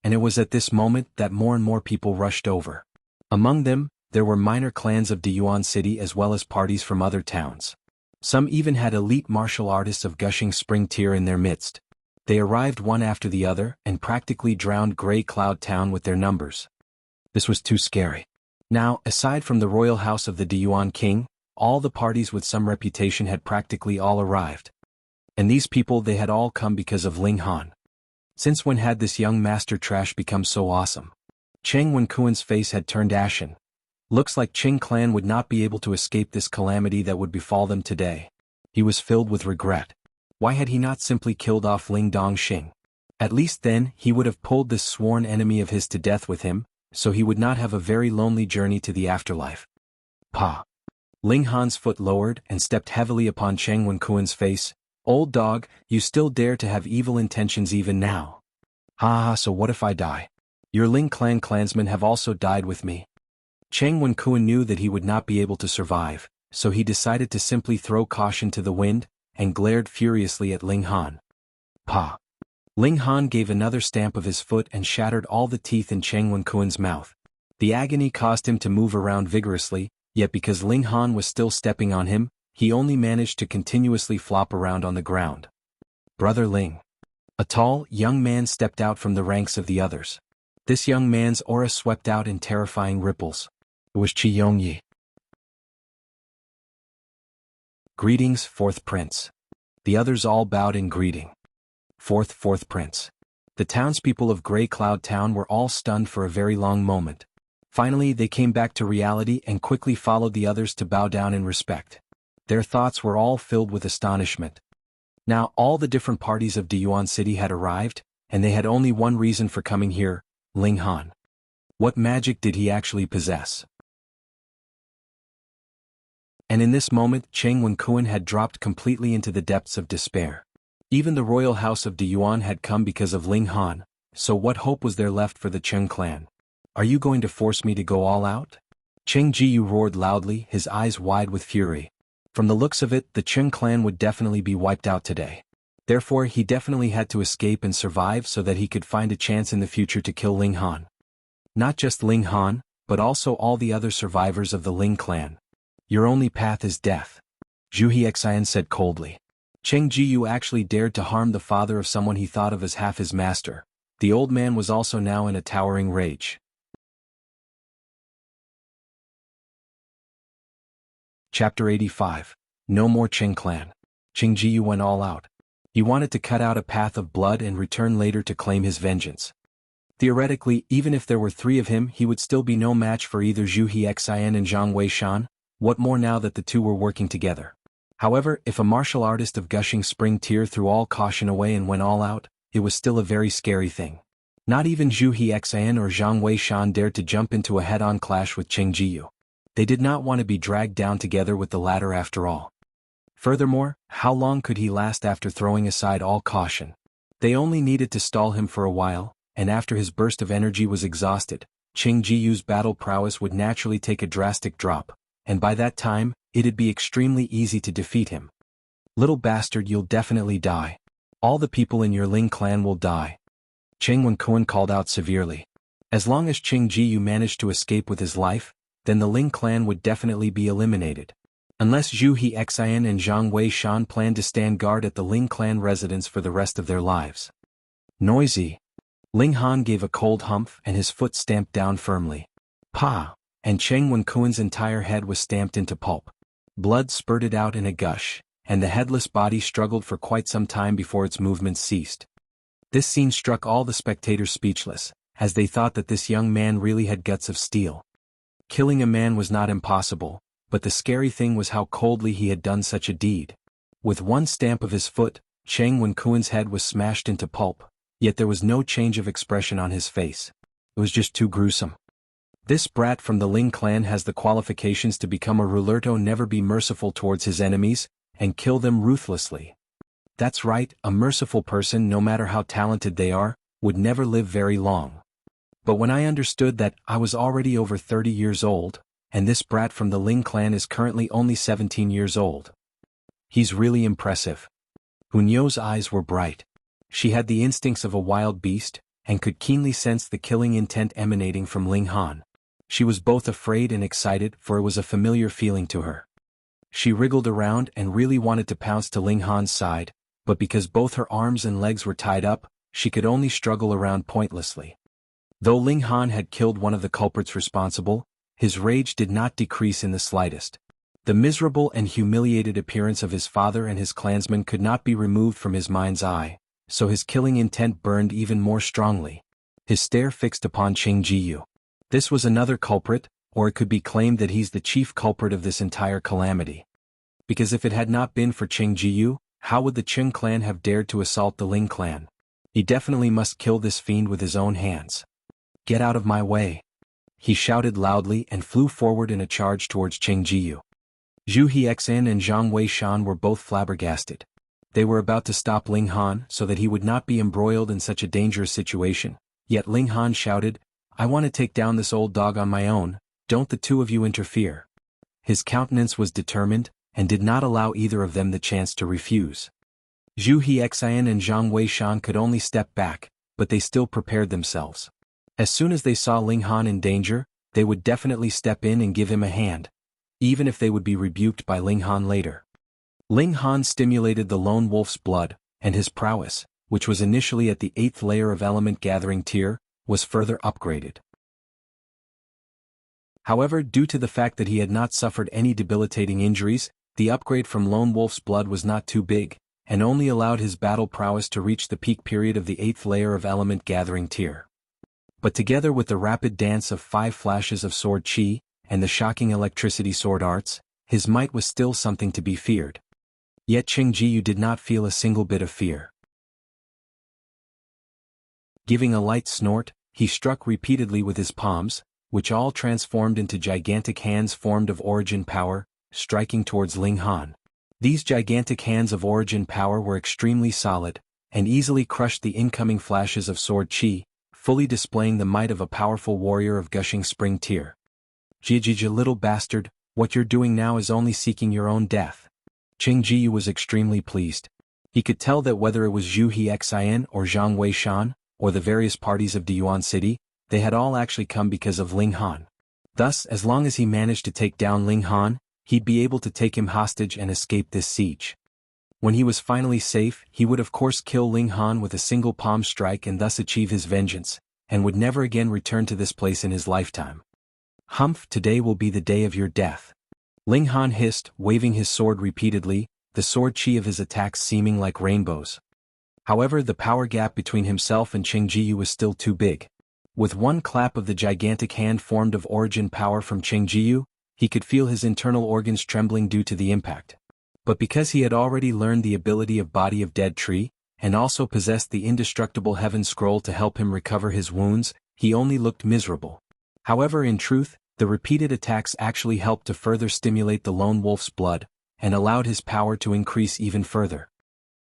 And it was at this moment that more and more people rushed over. Among them, there were minor clans of Diyuan City as well as parties from other towns. Some even had elite martial artists of Gushing Spring Tier in their midst. They arrived one after the other and practically drowned Grey Cloud Town with their numbers. This was too scary. Now, aside from the royal house of the Diyuan king, all the parties with some reputation had practically all arrived. And these people, they had all come because of Ling Han. Since when had this young master trash become so awesome? Cheng Wenkuan's face had turned ashen. Looks like Qing clan would not be able to escape this calamity that would befall them today. He was filled with regret. Why had he not simply killed off Ling Dongxing? At least then, he would have pulled this sworn enemy of his to death with him, so he would not have a very lonely journey to the afterlife. Pa! Ling Han's foot lowered and stepped heavily upon Cheng Wenkuan's face. Old dog, you still dare to have evil intentions even now. Ha ha, so what if I die? Your Ling clan clansmen have also died with me. Cheng Wenkuan knew that he would not be able to survive, so he decided to simply throw caution to the wind, and glared furiously at Ling Han. Pa! Ling Han gave another stamp of his foot and shattered all the teeth in Cheng Wenkuan's mouth. The agony caused him to move around vigorously, yet because Ling Han was still stepping on him, he only managed to continuously flop around on the ground. Brother Ling. A tall, young man stepped out from the ranks of the others. This young man's aura swept out in terrifying ripples. It was Qi Yongyi. Greetings, fourth prince. The others all bowed in greeting. Fourth prince. The townspeople of Grey Cloud Town were all stunned for a very long moment. Finally they came back to reality and quickly followed the others to bow down in respect. Their thoughts were all filled with astonishment. Now all the different parties of Diyuan City had arrived, and they had only one reason for coming here, Ling Han. What magic did he actually possess? And in this moment Cheng Wenkuan had dropped completely into the depths of despair. Even the royal house of Diyuan had come because of Ling Han, so what hope was there left for the Cheng clan? Are you going to force me to go all out? Cheng Jiyu roared loudly, his eyes wide with fury. From the looks of it, the Cheng clan would definitely be wiped out today. Therefore he definitely had to escape and survive so that he could find a chance in the future to kill Ling Han. Not just Ling Han, but also all the other survivors of the Ling clan. Your only path is death. Zhu Hexian said coldly. Cheng Jiyu actually dared to harm the father of someone he thought of as half his master. The old man was also now in a towering rage. Chapter 85. No more Cheng clan. Cheng Jiyu went all out. He wanted to cut out a path of blood and return later to claim his vengeance. Theoretically, even if there were three of him, he would still be no match for either Zhu Hexian and Zhang Weishan. What more now that the two were working together? However, if a martial artist of Gushing Spring Tier threw all caution away and went all out, it was still a very scary thing. Not even Zhu Hexian or Zhang Weishan dared to jump into a head-on clash with Cheng Jiyu. They did not want to be dragged down together with the latter after all. Furthermore, how long could he last after throwing aside all caution? They only needed to stall him for a while, and after his burst of energy was exhausted, Cheng Jiyu's battle prowess would naturally take a drastic drop, and by that time, it'd be extremely easy to defeat him. Little bastard, you'll definitely die. All the people in your Ling clan will die. Cheng Wenkuan called out severely. As long as Cheng Jiyu managed to escape with his life, then the Ling clan would definitely be eliminated. Unless Zhu Hexian and Zhang Weishan planned to stand guard at the Ling clan residence for the rest of their lives. Noisy. Ling Han gave a cold humph and his foot stamped down firmly. Pa! And Cheng Wenkuan's entire head was stamped into pulp. Blood spurted out in a gush, and the headless body struggled for quite some time before its movements ceased. This scene struck all the spectators speechless, as they thought that this young man really had guts of steel. Killing a man was not impossible, but the scary thing was how coldly he had done such a deed. With one stamp of his foot, Cheng Wenkuan's head was smashed into pulp, yet there was no change of expression on his face. It was just too gruesome. This brat from the Ling clan has the qualifications to become a rulerto, never be merciful towards his enemies, and kill them ruthlessly. That's right, a merciful person, no matter how talented they are, would never live very long. But when I understood that I was already over 30 years old, and this brat from the Ling clan is currently only 17 years old. He's really impressive. Hunyo's eyes were bright. She had the instincts of a wild beast, and could keenly sense the killing intent emanating from Ling Han. She was both afraid and excited, for it was a familiar feeling to her. She wriggled around and really wanted to pounce to Ling Han's side, but because both her arms and legs were tied up, she could only struggle around pointlessly. Though Ling Han had killed one of the culprits responsible, his rage did not decrease in the slightest. The miserable and humiliated appearance of his father and his clansmen could not be removed from his mind's eye, so his killing intent burned even more strongly. His stare fixed upon Jianghu. This was another culprit, or it could be claimed that he's the chief culprit of this entire calamity. Because if it had not been for Jianghu, how would the Qing clan have dared to assault the Ling clan? He definitely must kill this fiend with his own hands. Get out of my way! He shouted loudly and flew forward in a charge towards Jianghu. Zhu Hexin and Zhang Weishan were both flabbergasted. They were about to stop Ling Han so that he would not be embroiled in such a dangerous situation, yet Ling Han shouted, "I want to take down this old dog on my own, don't the two of you interfere." His countenance was determined, and did not allow either of them the chance to refuse. Zhu Hexin and Zhang Weishan could only step back, but they still prepared themselves. As soon as they saw Ling Han in danger, they would definitely step in and give him a hand, even if they would be rebuked by Ling Han later. Ling Han stimulated the lone wolf's blood, and his prowess, which was initially at the 8th layer of element gathering tier, was further upgraded. However, due to the fact that he had not suffered any debilitating injuries, the upgrade from lone wolf's blood was not too big, and only allowed his battle prowess to reach the peak period of the 8th layer of element gathering tier. But together with the rapid dance of 5 flashes of sword chi, and the shocking electricity sword arts, his might was still something to be feared. Yet Jianghu did not feel a single bit of fear. Giving a light snort, he struck repeatedly with his palms, which all transformed into gigantic hands formed of origin power, striking towards Ling Han. These gigantic hands of origin power were extremely solid, and easily crushed the incoming flashes of sword chi, fully displaying the might of a powerful warrior of gushing spring tier. Jianghu, little bastard, what you're doing now is only seeking your own death. Jianghu was extremely pleased. He could tell that whether it was Zhu Hexin or Zhang Weishan, or the various parties of Deyuan City, they had all actually come because of Ling Han. Thus, as long as he managed to take down Ling Han, he'd be able to take him hostage and escape this siege. When he was finally safe, he would of course kill Ling Han with a single palm strike and thus achieve his vengeance, and would never again return to this place in his lifetime. Humph, today will be the day of your death. Ling Han hissed, waving his sword repeatedly, the sword chi of his attacks seeming like rainbows. However, the power gap between himself and Jianghu was still too big. With one clap of the gigantic hand formed of origin power from Jianghu, he could feel his internal organs trembling due to the impact. But because he had already learned the ability of Body of Dead Tree, and also possessed the indestructible Heaven Scroll to help him recover his wounds, he only looked miserable. However, in truth, the repeated attacks actually helped to further stimulate the lone wolf's blood, and allowed his power to increase even further.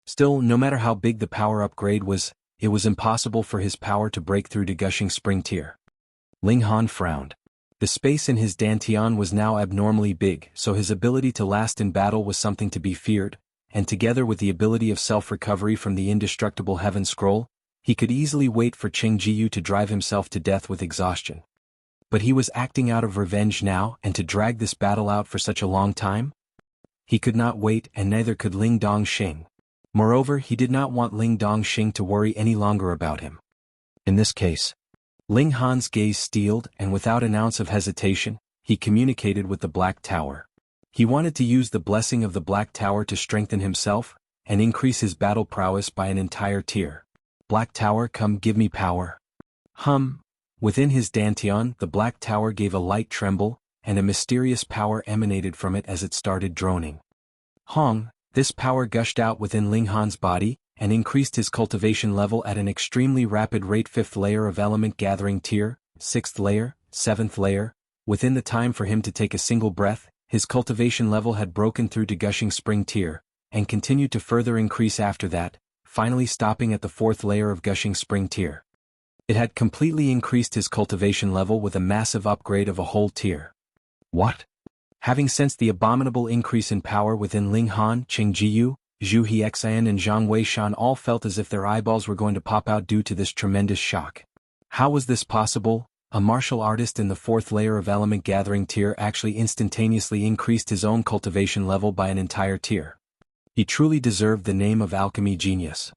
Still, no matter how big the power upgrade was, it was impossible for his power to break through to gushing spring tier. Ling Han frowned. The space in his dantian was now abnormally big, so his ability to last in battle was something to be feared, and together with the ability of self-recovery from the indestructible Heaven Scroll, he could easily wait for Jianghu to drive himself to death with exhaustion. But he was acting out of revenge now, and to drag this battle out for such a long time? He could not wait, and neither could Ling Dongxing. Moreover, he did not want Ling Dongxing to worry any longer about him. In this case, Ling Han's gaze steeled, and without an ounce of hesitation, he communicated with the Black Tower. He wanted to use the blessing of the Black Tower to strengthen himself, and increase his battle prowess by an entire tier. Black Tower, come give me power. Within his dantian, the Black Tower gave a light tremble, and a mysterious power emanated from it as it started droning. This power gushed out within Ling Han's body, and increased his cultivation level at an extremely rapid rate. 5th layer of element gathering tier, 6th layer, 7th layer. Within the time for him to take a single breath, his cultivation level had broken through to gushing spring tier, and continued to further increase after that, finally stopping at the 4th layer of gushing spring tier. It had completely increased his cultivation level with a massive upgrade of a whole tier. What? Having sensed the abominable increase in power within Ling Han, Qing Jiyu, Zhu Hexian and Zhang Weishan all felt as if their eyeballs were going to pop out due to this tremendous shock. How was this possible? A martial artist in the 4th layer of element gathering tier actually instantaneously increased his own cultivation level by an entire tier. He truly deserved the name of alchemy genius.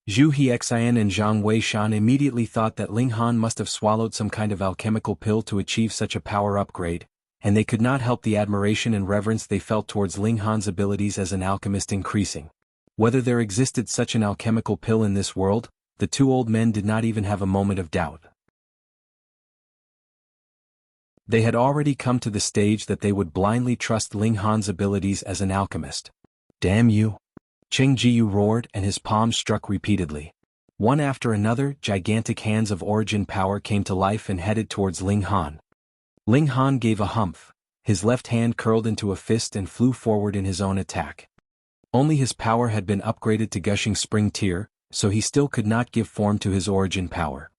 Zhu Hexian and Zhang Weishan immediately thought that Ling Han must have swallowed some kind of alchemical pill to achieve such a power upgrade, and they could not help the admiration and reverence they felt towards Ling Han's abilities as an alchemist increasing. Whether there existed such an alchemical pill in this world, the two old men did not even have a moment of doubt. They had already come to the stage that they would blindly trust Ling Han's abilities as an alchemist. Damn you! Qing Jiyu roared and his palms struck repeatedly. One after another, gigantic hands of origin power came to life and headed towards Ling Han. Ling Han gave a humph, his left hand curled into a fist and flew forward in his own attack. Only his power had been upgraded to Gushing Spring tier, so he still could not give form to his origin power.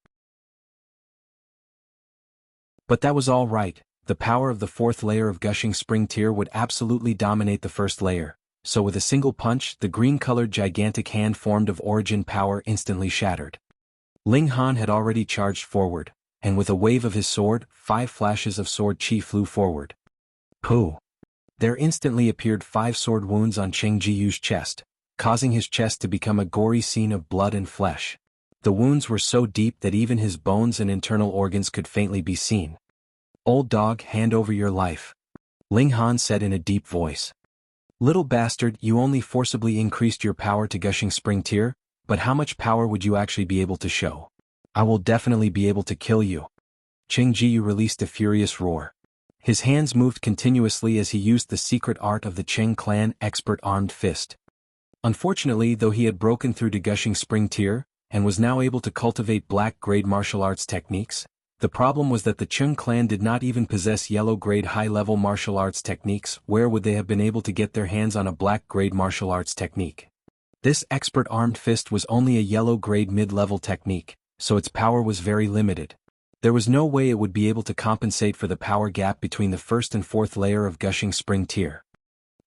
But that was all right, the power of the 4th layer of Gushing Spring tier would absolutely dominate the 1st layer, so with a single punch the green-colored gigantic hand formed of origin power instantly shattered. Ling Han had already charged forward, and with a wave of his sword, 5 flashes of sword chi flew forward. Pooh! There instantly appeared 5 sword wounds on Qing Jiyu's chest, causing his chest to become a gory scene of blood and flesh. The wounds were so deep that even his bones and internal organs could faintly be seen. Old dog, hand over your life, Ling Han said in a deep voice. Little bastard, you only forcibly increased your power to Gushing Spring tier, but how much power would you actually be able to show? I will definitely be able to kill you. Qing Jiyu released a furious roar. His hands moved continuously as he used the secret art of the Qing clan expert armed fist. Unfortunately, though he had broken through to Gushing Spring tier, and was now able to cultivate black-grade martial arts techniques, the problem was that the Qing clan did not even possess yellow-grade high-level martial arts techniques. Where would they have been able to get their hands on a black-grade martial arts technique? This expert armed fist was only a yellow-grade mid-level technique, so its power was very limited. There was no way it would be able to compensate for the power gap between the 1st and 4th layer of Gushing Spring tier.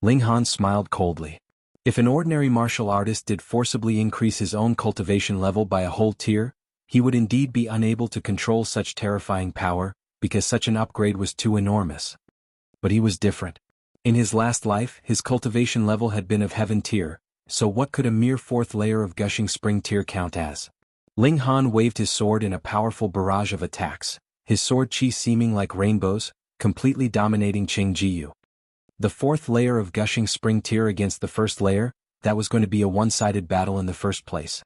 Ling Han smiled coldly. If an ordinary martial artist did forcibly increase his own cultivation level by a whole tier, he would indeed be unable to control such terrifying power, because such an upgrade was too enormous. But he was different. In his last life, his cultivation level had been of heaven tier, so what could a mere 4th layer of Gushing Spring tier count as? Ling Han waved his sword in a powerful barrage of attacks, his sword chi seeming like rainbows, completely dominating Qing Jiyu. The 4th layer of Gushing Spring tier against the 1st layer, that was going to be a one-sided battle in the first place.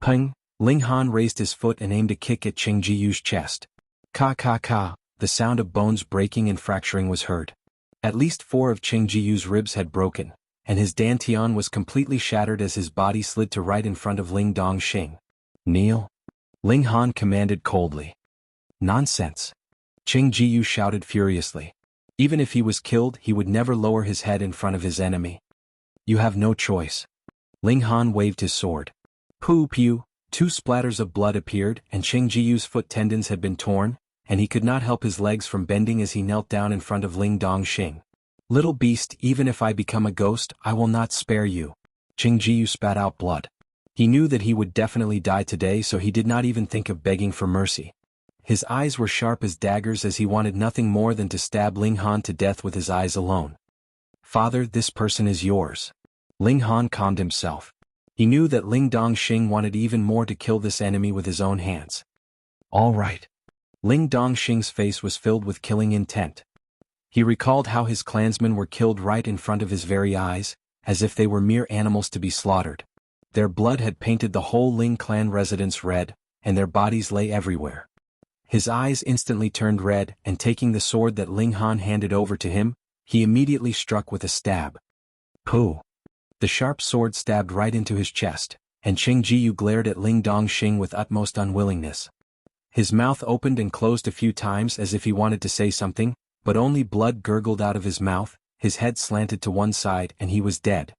Peng! Ling Han raised his foot and aimed a kick at Qing Jiyu's chest. Ka ka ka, the sound of bones breaking and fracturing was heard. At least 4 of Qing Jiyu's ribs had broken, and his dantian was completely shattered as his body slid to right in front of Ling Dongxing. Kneel! Ling Han commanded coldly. Nonsense! Qing Jiyu shouted furiously. Even if he was killed, he would never lower his head in front of his enemy. You have no choice. Ling Han waved his sword. Pooh pew! 2 splatters of blood appeared, and Qing Jiyu's foot tendons had been torn, and he could not help his legs from bending as he knelt down in front of Ling Dongxing. Little beast, even if I become a ghost, I will not spare you. Qing Jiyu spat out blood. He knew that he would definitely die today, so he did not even think of begging for mercy. His eyes were sharp as daggers as he wanted nothing more than to stab Ling Han to death with his eyes alone. Father, this person is yours. Ling Han calmed himself. He knew that Ling Dongxing wanted even more to kill this enemy with his own hands. All right. Ling Dongxing's face was filled with killing intent. He recalled how his clansmen were killed right in front of his very eyes, as if they were mere animals to be slaughtered. Their blood had painted the whole Ling clan residence red, and their bodies lay everywhere. His eyes instantly turned red, and taking the sword that Ling Han handed over to him, he immediately struck with a stab. Pooh! The sharp sword stabbed right into his chest, and Qing Jiyu glared at Ling Dongxing with utmost unwillingness. His mouth opened and closed a few times as if he wanted to say something, but only blood gurgled out of his mouth, his head slanted to one side and he was dead.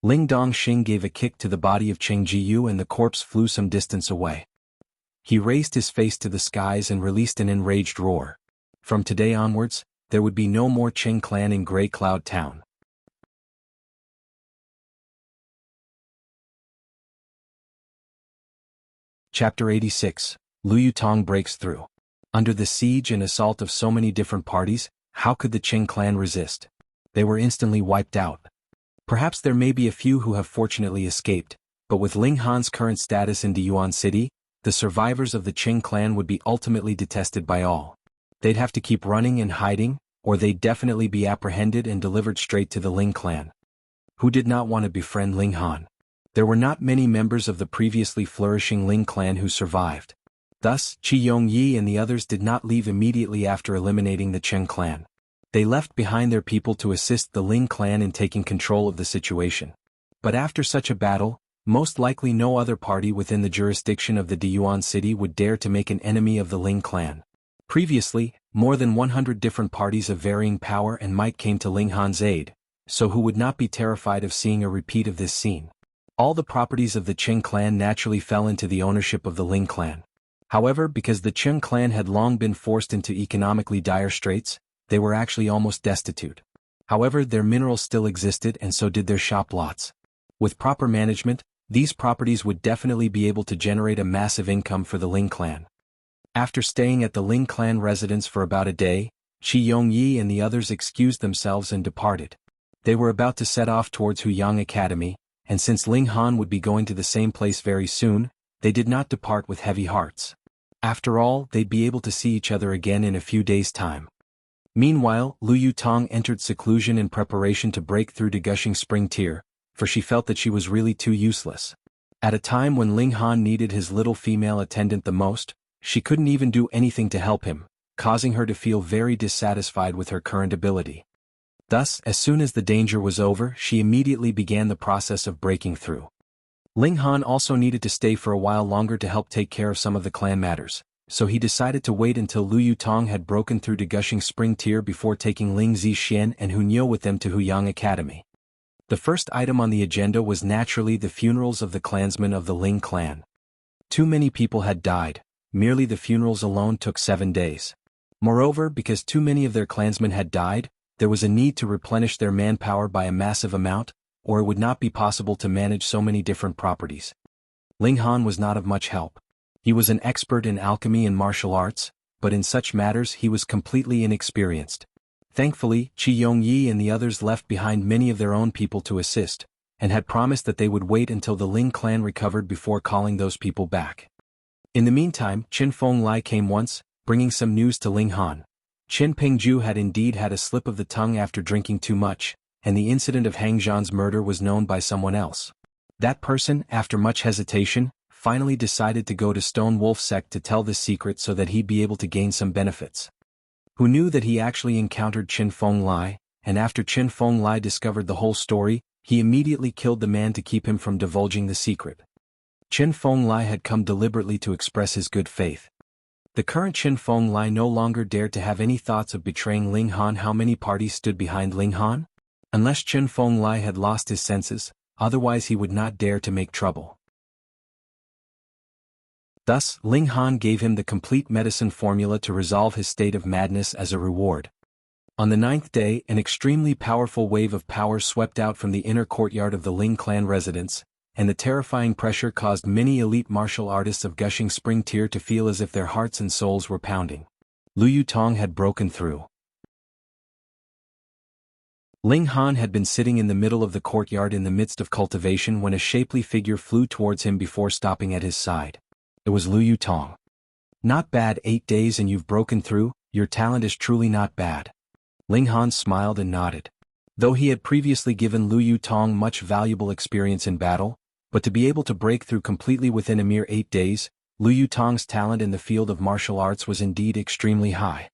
Ling Dongxing gave a kick to the body of Cheng Jiyu and the corpse flew some distance away. He raised his face to the skies and released an enraged roar. From today onwards, there would be no more Cheng clan in Grey Cloud Town. Chapter 86, Lu Yutong breaks through. Under the siege and assault of so many different parties, how could the Cheng clan resist? They were instantly wiped out. Perhaps there may be a few who have fortunately escaped, but with Ling Han's current status in Diyuan City, the survivors of the Cheng clan would be ultimately detested by all. They'd have to keep running and hiding, or they'd definitely be apprehended and delivered straight to the Ling clan. Who did not want to befriend Ling Han? There were not many members of the previously flourishing Ling clan who survived. Thus, Qi Yongyi and the others did not leave immediately after eliminating the Cheng clan. They left behind their people to assist the Ling clan in taking control of the situation. But after such a battle, most likely no other party within the jurisdiction of the Diyuan city would dare to make an enemy of the Ling clan. Previously, more than 100 different parties of varying power and might came to Ling Han's aid, so who would not be terrified of seeing a repeat of this scene? All the properties of the Cheng clan naturally fell into the ownership of the Ling clan. However, because the Cheng clan had long been forced into economically dire straits, they were actually almost destitute. However, their minerals still existed and so did their shop lots. With proper management, these properties would definitely be able to generate a massive income for the Ling clan. After staying at the Ling clan residence for about a day, Qi Yongyi and the others excused themselves and departed. They were about to set off towards Huyang Academy, and since Ling Han would be going to the same place very soon, they did not depart with heavy hearts. After all, they'd be able to see each other again in a few days' time. Meanwhile, Lu Yutong entered seclusion in preparation to break through to Gushing Spring Tier, for she felt that she was really too useless. At a time when Ling Han needed his little female attendant the most, she couldn't even do anything to help him, causing her to feel very dissatisfied with her current ability. Thus, as soon as the danger was over, she immediately began the process of breaking through. Ling Han also needed to stay for a while longer to help take care of some of the clan matters, so he decided to wait until Lu Yutong had broken through to Gushing Spring Tier before taking Ling Zixian and Hu Niu with them to Huyang Academy. The first item on the agenda was naturally the funerals of the clansmen of the Ling clan. Too many people had died, merely the funerals alone took 7 days. Moreover, because too many of their clansmen had died, there was a need to replenish their manpower by a massive amount, or it would not be possible to manage so many different properties. Ling Han was not of much help. He was an expert in alchemy and martial arts, but in such matters he was completely inexperienced. Thankfully, Qi Yongyi and the others left behind many of their own people to assist, and had promised that they would wait until the Ling clan recovered before calling those people back. In the meantime, Qin Fenglai came once, bringing some news to Ling Han. Qin Pengju had indeed had a slip of the tongue after drinking too much, and the incident of Hang Zhan's murder was known by someone else. That person, after much hesitation, finally decided to go to Stone Wolf Sect to tell this secret so that he'd be able to gain some benefits. Who knew that he actually encountered Qin Fenglai, and after Qin Fenglai discovered the whole story, he immediately killed the man to keep him from divulging the secret. Qin Fenglai had come deliberately to express his good faith. The current Qin Fenglai no longer dared to have any thoughts of betraying Ling Han. How many parties stood behind Ling Han? Unless Qin Fenglai had lost his senses, otherwise he would not dare to make trouble. Thus, Ling Han gave him the complete medicine formula to resolve his state of madness as a reward. On the 9th day, an extremely powerful wave of power swept out from the inner courtyard of the Ling clan residence, and the terrifying pressure caused many elite martial artists of Gushing Spring Tier to feel as if their hearts and souls were pounding. Lu Yutong had broken through. Ling Han had been sitting in the middle of the courtyard in the midst of cultivation when a shapely figure flew towards him before stopping at his side. It was Lu Yutong. Not bad, 8 days and you've broken through, your talent is truly not bad. Ling Han smiled and nodded. Though he had previously given Lu Yutong much valuable experience in battle, but to be able to break through completely within a mere 8 days, Lu Yutong's talent in the field of martial arts was indeed extremely high.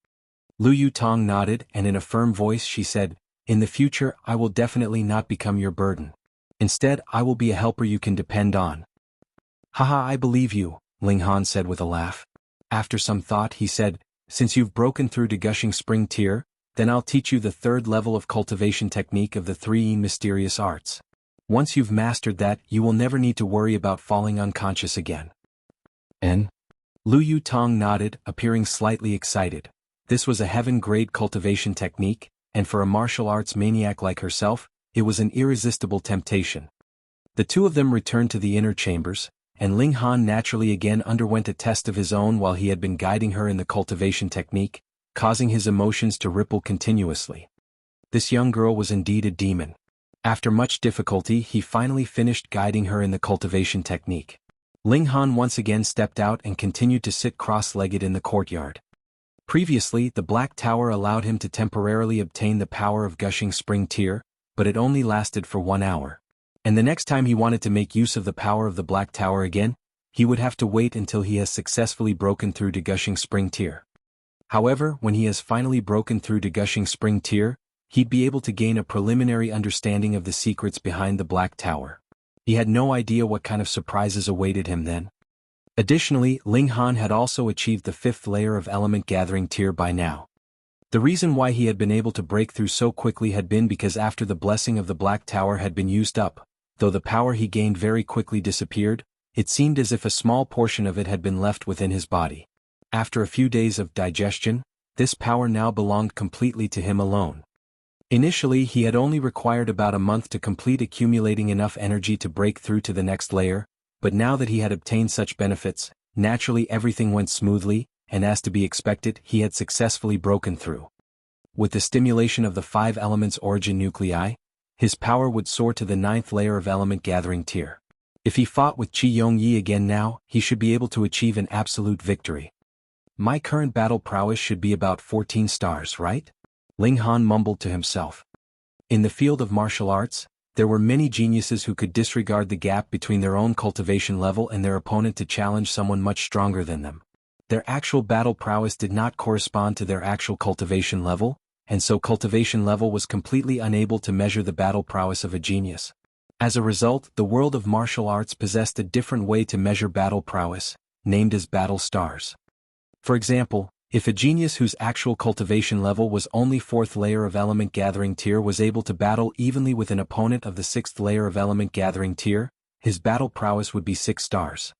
Lu Yutong nodded and in a firm voice she said, "In the future I will definitely not become your burden. Instead, I will be a helper you can depend on." "Haha, I believe you," Ling Han said with a laugh. After some thought he said, "Since you've broken through to Gushing Spring Tier, then I'll teach you the 3rd level of cultivation technique of the 3 mysterious arts. Once you've mastered that, you will never need to worry about falling unconscious again. And Lu Yutong nodded, appearing slightly excited. This was a heaven-grade cultivation technique, and for a martial arts maniac like herself, it was an irresistible temptation. The two of them returned to the inner chambers, and Ling Han naturally again underwent a test of his own while he had been guiding her in the cultivation technique, causing his emotions to ripple continuously. This young girl was indeed a demon. After much difficulty, he finally finished guiding her in the cultivation technique. Ling Han once again stepped out and continued to sit cross-legged in the courtyard. Previously, the Black Tower allowed him to temporarily obtain the power of Gushing Spring Tear, but it only lasted for 1 hour. And the next time he wanted to make use of the power of the Black Tower again, he would have to wait until he has successfully broken through to Gushing Spring Tear. However, when he has finally broken through to Gushing Spring Tear, he'd be able to gain a preliminary understanding of the secrets behind the Black Tower. He had no idea what kind of surprises awaited him then. Additionally, Ling Han had also achieved the 5th layer of Element Gathering Tier by now. The reason why he had been able to break through so quickly had been because after the blessing of the Black Tower had been used up, though the power he gained very quickly disappeared, it seemed as if a small portion of it had been left within his body. After a few days of digestion, this power now belonged completely to him alone. Initially, he had only required about a month to complete accumulating enough energy to break through to the next layer, but now that he had obtained such benefits, naturally everything went smoothly, and as to be expected, he had successfully broken through. With the stimulation of the 5 elements origin nuclei, his power would soar to the 9th layer of Element Gathering Tier. If he fought with Qi Yongyi again now, he should be able to achieve an absolute victory. My current battle prowess should be about 14 stars, right? Ling Han mumbled to himself. In the field of martial arts, there were many geniuses who could disregard the gap between their own cultivation level and their opponent to challenge someone much stronger than them. Their actual battle prowess did not correspond to their actual cultivation level, and so cultivation level was completely unable to measure the battle prowess of a genius. As a result, the world of martial arts possessed a different way to measure battle prowess, named as battle stars. For example, if a genius whose actual cultivation level was only 4th layer of Element Gathering Tier was able to battle evenly with an opponent of the 6th layer of Element Gathering Tier, his battle prowess would be 6 stars.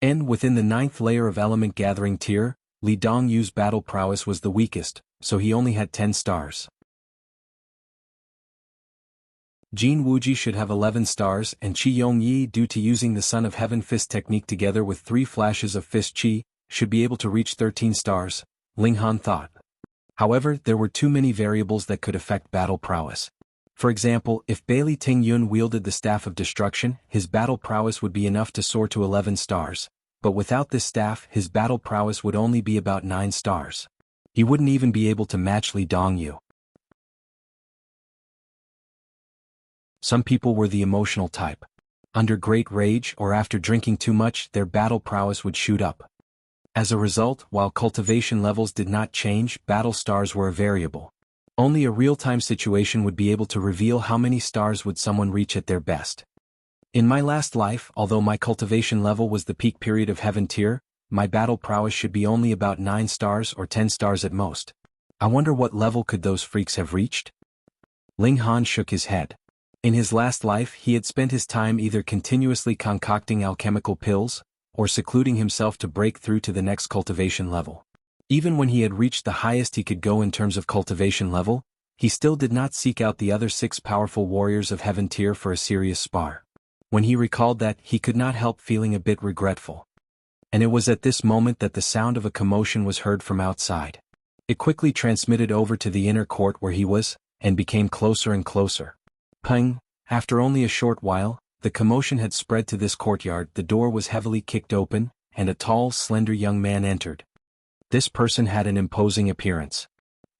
And within the 9th layer of Element Gathering Tier, Li Dongyu's battle prowess was the weakest, so he only had 10 stars. Jin Wuji should have 11 stars, and Qi Yongyi, due to using the Son of Heaven Fist technique together with 3 flashes of Fist Qi, should be able to reach 13 stars, Ling Han thought. However, there were too many variables that could affect battle prowess. For example, if Bailey Ting Yun wielded the Staff of Destruction, his battle prowess would be enough to soar to 11 stars, but without this staff, his battle prowess would only be about 9 stars. He wouldn't even be able to match Li Dongyu. Some people were the emotional type. Under great rage or after drinking too much, their battle prowess would shoot up. As a result, while cultivation levels did not change, battle stars were a variable. Only a real-time situation would be able to reveal how many stars would someone reach at their best. In my last life, although my cultivation level was the peak period of Heaven Tier, my battle prowess should be only about 9 stars or 10 stars at most. I wonder what level could those freaks have reached? Ling Han shook his head. In his last life, he had spent his time either continuously concocting alchemical pills, or secluding himself to break through to the next cultivation level. Even when he had reached the highest he could go in terms of cultivation level, he still did not seek out the other 6 powerful warriors of Heaven Tier for a serious spar. When he recalled that, he could not help feeling a bit regretful. And it was at this moment that the sound of a commotion was heard from outside. It quickly transmitted over to the inner court where he was, and became closer and closer. Ping! After only a short while, the commotion had spread to this courtyard. The door was heavily kicked open, and a tall, slender young man entered. This person had an imposing appearance.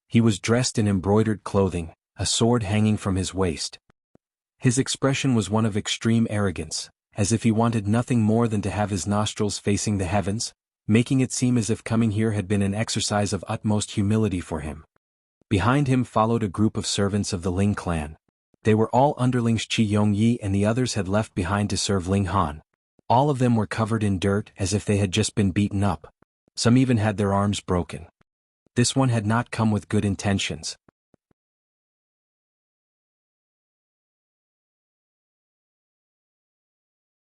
He was dressed in embroidered clothing, a sword hanging from his waist. His expression was one of extreme arrogance, as if he wanted nothing more than to have his nostrils facing the heavens, making it seem as if coming here had been an exercise of utmost humility for him. Behind him followed a group of servants of the Ling clan. They were all underlings. Qi Yongyi and the others had left behind to serve Ling Han. All of them were covered in dirt as if they had just been beaten up. Some even had their arms broken. This one had not come with good intentions.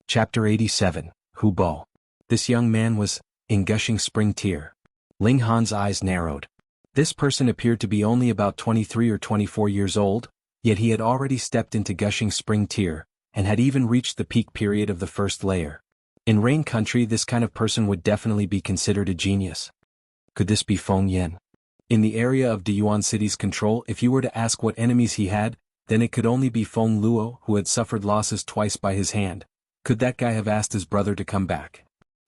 Chapter 87, Hu Bo. This young man was, in gushing spring tear. Ling Han's eyes narrowed. This person appeared to be only about 23 or 24 years old, yet he had already stepped into gushing spring tear, and had even reached the peak period of the first layer. In Rain Country, this kind of person would definitely be considered a genius. Could this be Feng Yan? In the area of Diyuan City's control, if you were to ask what enemies he had, then it could only be Feng Luo, who had suffered losses twice by his hand. Could that guy have asked his brother to come back?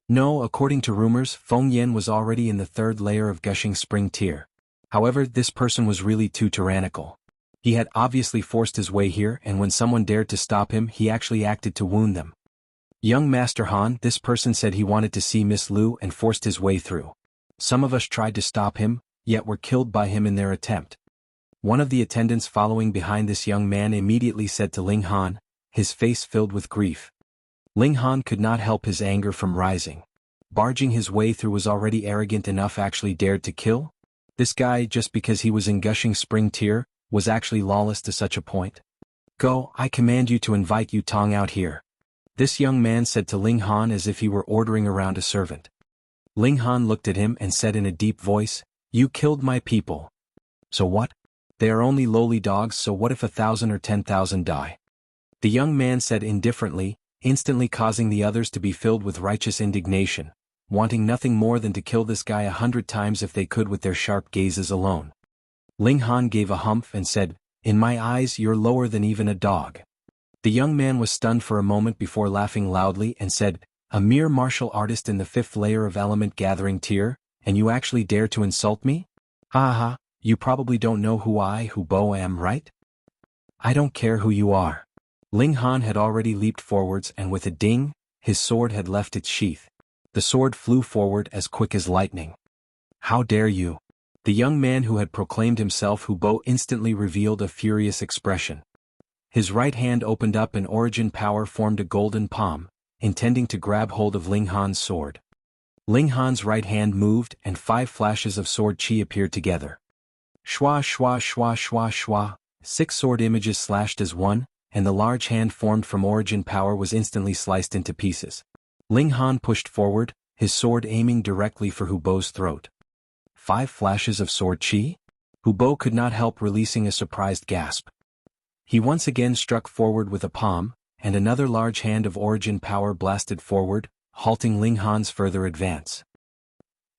No, according to rumors, Feng Yan was already in the third layer of gushing spring tear. However, this person was really too tyrannical. He had obviously forced his way here, and when someone dared to stop him, he actually acted to wound them. Young Master Han, this person said he wanted to see Miss Lu and forced his way through. Some of us tried to stop him, yet were killed by him in their attempt. One of the attendants following behind this young man immediately said to Ling Han, his face filled with grief. Ling Han could not help his anger from rising. Barging his way through was already arrogant enough, actually dared to kill? This guy, just because he was in gushing spring tear, was actually lawless to such a point? Go, I command you to invite Yu Tong out here. This young man said to Ling Han as if he were ordering around a servant. Ling Han looked at him and said in a deep voice, "You killed my people. So what? They are only lowly dogs, so what if 1,000 or 10,000 die?" The young man said indifferently, instantly causing the others to be filled with righteous indignation, wanting nothing more than to kill this guy 100 times if they could with their sharp gazes alone. Ling Han gave a humph and said, "In my eyes you're lower than even a dog." The young man was stunned for a moment before laughing loudly and said, "A mere martial artist in the 5th layer of element gathering tier, and you actually dare to insult me? Ha ha, you probably don't know who Bo am, right? I don't care who you are." Ling Han had already leaped forwards, and with a ding, his sword had left its sheath. The sword flew forward as quick as lightning. "How dare you?" The young man who had proclaimed himself Hu Bo instantly revealed a furious expression. His right hand opened up and origin power formed a golden palm, intending to grab hold of Ling Han's sword. Ling Han's right hand moved and 5 flashes of sword chi appeared together. Shwa shwa shwa shwa shwa, 6 sword images slashed as one, and the large hand formed from origin power was instantly sliced into pieces. Ling Han pushed forward, his sword aiming directly for Hu Bo's throat. 5 flashes of sword chi? Hu Bo could not help releasing a surprised gasp. He once again struck forward with a palm, and another large hand of origin power blasted forward, halting Ling Han's further advance.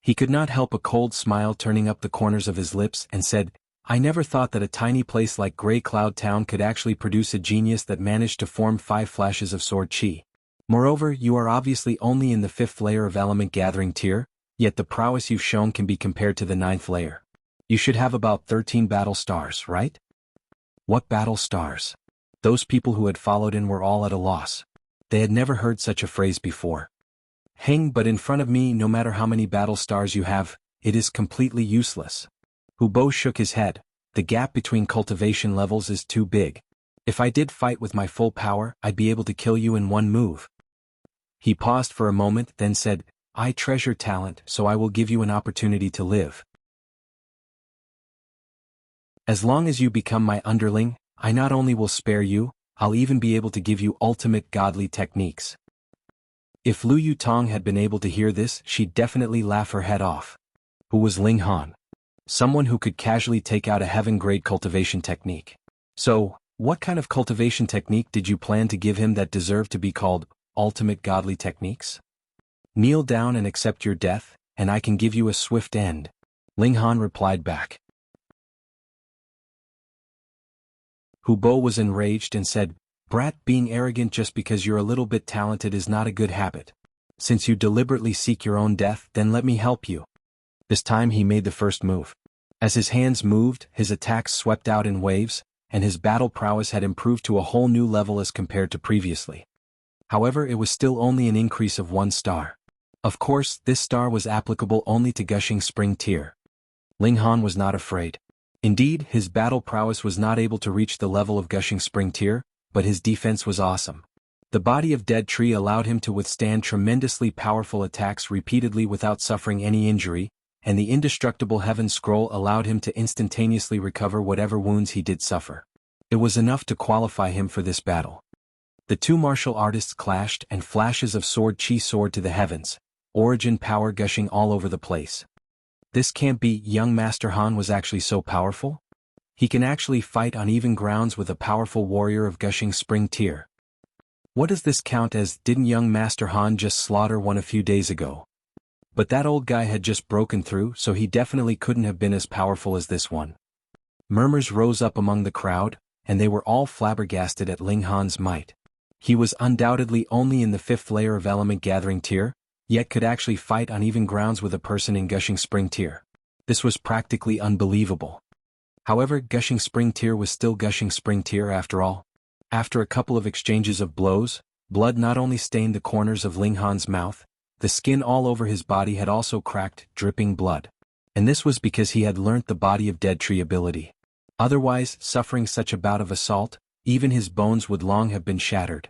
He could not help a cold smile turning up the corners of his lips and said, "I never thought that a tiny place like Grey Cloud Town could actually produce a genius that managed to form 5 flashes of sword chi. Moreover, you are obviously only in the 5th layer of element gathering tier, yet the prowess you've shown can be compared to the 9th layer. You should have about 13 battle stars, right?" What battle stars? Those people who had followed in were all at a loss. They had never heard such a phrase before. "Hang, but in front of me, no matter how many battle stars you have, it is completely useless." Hu Bo shook his head. "The gap between cultivation levels is too big. If I did fight with my full power, I'd be able to kill you in one move." He paused for a moment, then said, "I treasure talent, so I will give you an opportunity to live. As long as you become my underling, I not only will spare you, I'll even be able to give you ultimate godly techniques." If Lu Yutong had been able to hear this, she'd definitely laugh her head off. Who was Ling Han? Someone who could casually take out a heaven-grade cultivation technique. So, what kind of cultivation technique did you plan to give him that deserved to be called ultimate godly techniques? Kneel down and accept your death, and I can give you a swift end. Ling Han replied back. Hu Bo was enraged and said, "Brat, being arrogant just because you're a little bit talented is not a good habit. Since you deliberately seek your own death, then let me help you." This time he made the first move. As his hands moved, his attacks swept out in waves, and his battle prowess had improved to a whole new level as compared to previously. However, it was still only an increase of 1 star. Of course, this star was applicable only to gushing spring tier. Ling Han was not afraid. Indeed, his battle prowess was not able to reach the level of gushing spring tier, but his defense was awesome. The body of Dead Tree allowed him to withstand tremendously powerful attacks repeatedly without suffering any injury, and the indestructible Heaven Scroll allowed him to instantaneously recover whatever wounds he did suffer. It was enough to qualify him for this battle. The two martial artists clashed and flashes of sword chi soared to the heavens, origin power gushing all over the place. This can't be. Young Master Han was actually so powerful? He can actually fight on even grounds with a powerful warrior of gushing spring tier. What does this count as? Didn't young Master Han just slaughter one a few days ago? But that old guy had just broken through, so he definitely couldn't have been as powerful as this one. Murmurs rose up among the crowd, and they were all flabbergasted at Ling Han's might. He was undoubtedly only in the 5th layer of element gathering tier, yet could actually fight on even grounds with a person in gushing spring tier. This was practically unbelievable. However, gushing spring tier was still gushing spring tier after all. After a couple of exchanges of blows, blood not only stained the corners of Ling Han's mouth, the skin all over his body had also cracked, dripping blood. And this was because he had learnt the body of dead tree ability. Otherwise, suffering such a bout of assault, even his bones would long have been shattered.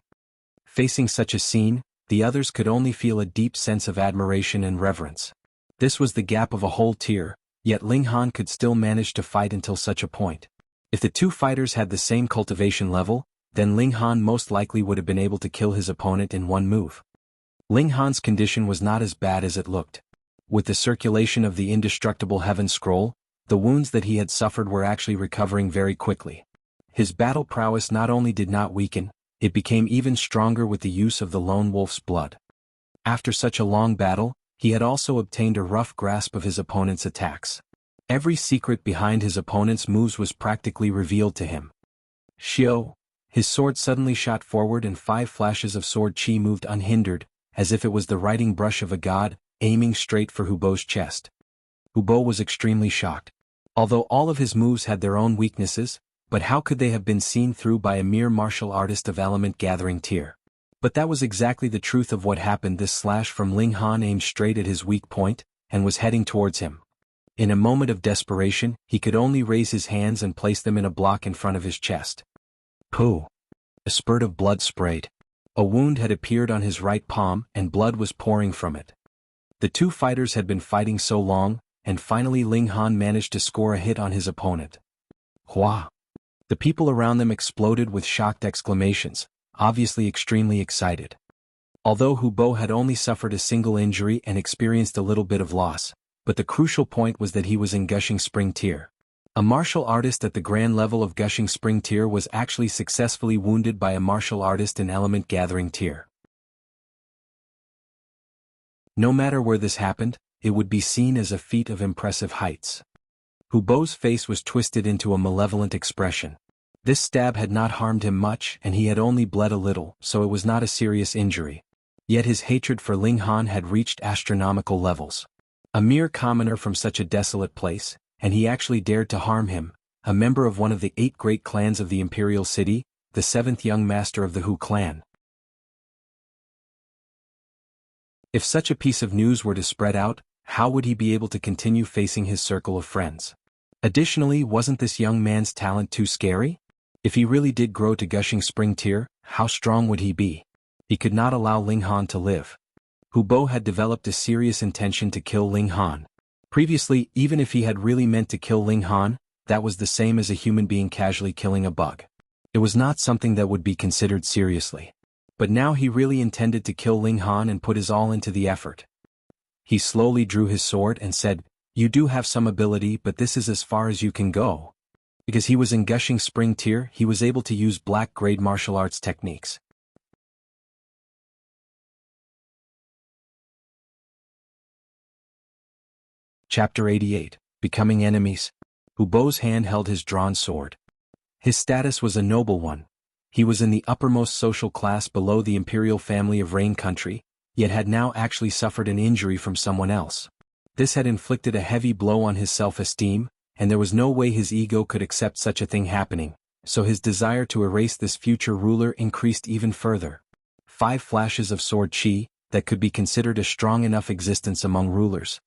Facing such a scene, the others could only feel a deep sense of admiration and reverence. This was the gap of a whole tier, yet Ling Han could still manage to fight until such a point. If the two fighters had the same cultivation level, then Ling Han most likely would have been able to kill his opponent in one move. Ling Han's condition was not as bad as it looked. With the circulation of the indestructible heaven scroll, the wounds that he had suffered were actually recovering very quickly. His battle prowess not only did not weaken, it became even stronger with the use of the lone wolf's blood. After such a long battle, he had also obtained a rough grasp of his opponent's attacks. Every secret behind his opponent's moves was practically revealed to him. Xiao! His sword suddenly shot forward and 5 flashes of sword chi moved unhindered, as if it was the writing brush of a god, aiming straight for Hubo's chest. Hubo was extremely shocked. Although all of his moves had their own weaknesses, but how could they have been seen through by a mere martial artist of element gathering tier? But that was exactly the truth of what happened. This slash from Ling Han aimed straight at his weak point, and was heading towards him. In a moment of desperation, he could only raise his hands and place them in a block in front of his chest. Pooh! A spurt of blood sprayed. A wound had appeared on his right palm, and blood was pouring from it. The two fighters had been fighting so long, and finally Ling Han managed to score a hit on his opponent. Hua! The people around them exploded with shocked exclamations, obviously extremely excited. Although Hubo had only suffered a single injury and experienced a little bit of loss, but the crucial point was that he was in gushing spring tier. A martial artist at the grand level of gushing spring tier was actually successfully wounded by a martial artist in element gathering tier. No matter where this happened, it would be seen as a feat of impressive heights. Hubo's face was twisted into a malevolent expression. This stab had not harmed him much and he had only bled a little, so it was not a serious injury. Yet his hatred for Ling Han had reached astronomical levels. A mere commoner from such a desolate place, and he actually dared to harm him, a member of one of the 8 great clans of the Imperial City, the 7th young master of the Hu clan. If such a piece of news were to spread out, how would he be able to continue facing his circle of friends? Additionally, wasn't this young man's talent too scary? If he really did grow to gushing spring tier, how strong would he be? He could not allow Ling Han to live. Hubo had developed a serious intention to kill Ling Han. Previously, even if he had really meant to kill Ling Han, that was the same as a human being casually killing a bug. It was not something that would be considered seriously. But now he really intended to kill Ling Han and put his all into the effort. He slowly drew his sword and said, "You do have some ability, but this is as far as you can go." Because he was in gushing spring tier, he was able to use black-grade martial arts techniques. Chapter 88, Becoming Enemies. Hubo's hand held his drawn sword. His status was a noble one. He was in the uppermost social class below the imperial family of Rain Country, yet had now actually suffered an injury from someone else. This had inflicted a heavy blow on his self-esteem, and there was no way his ego could accept such a thing happening, so his desire to erase this future ruler increased even further. 5 flashes of sword chi, that could be considered a strong enough existence among rulers.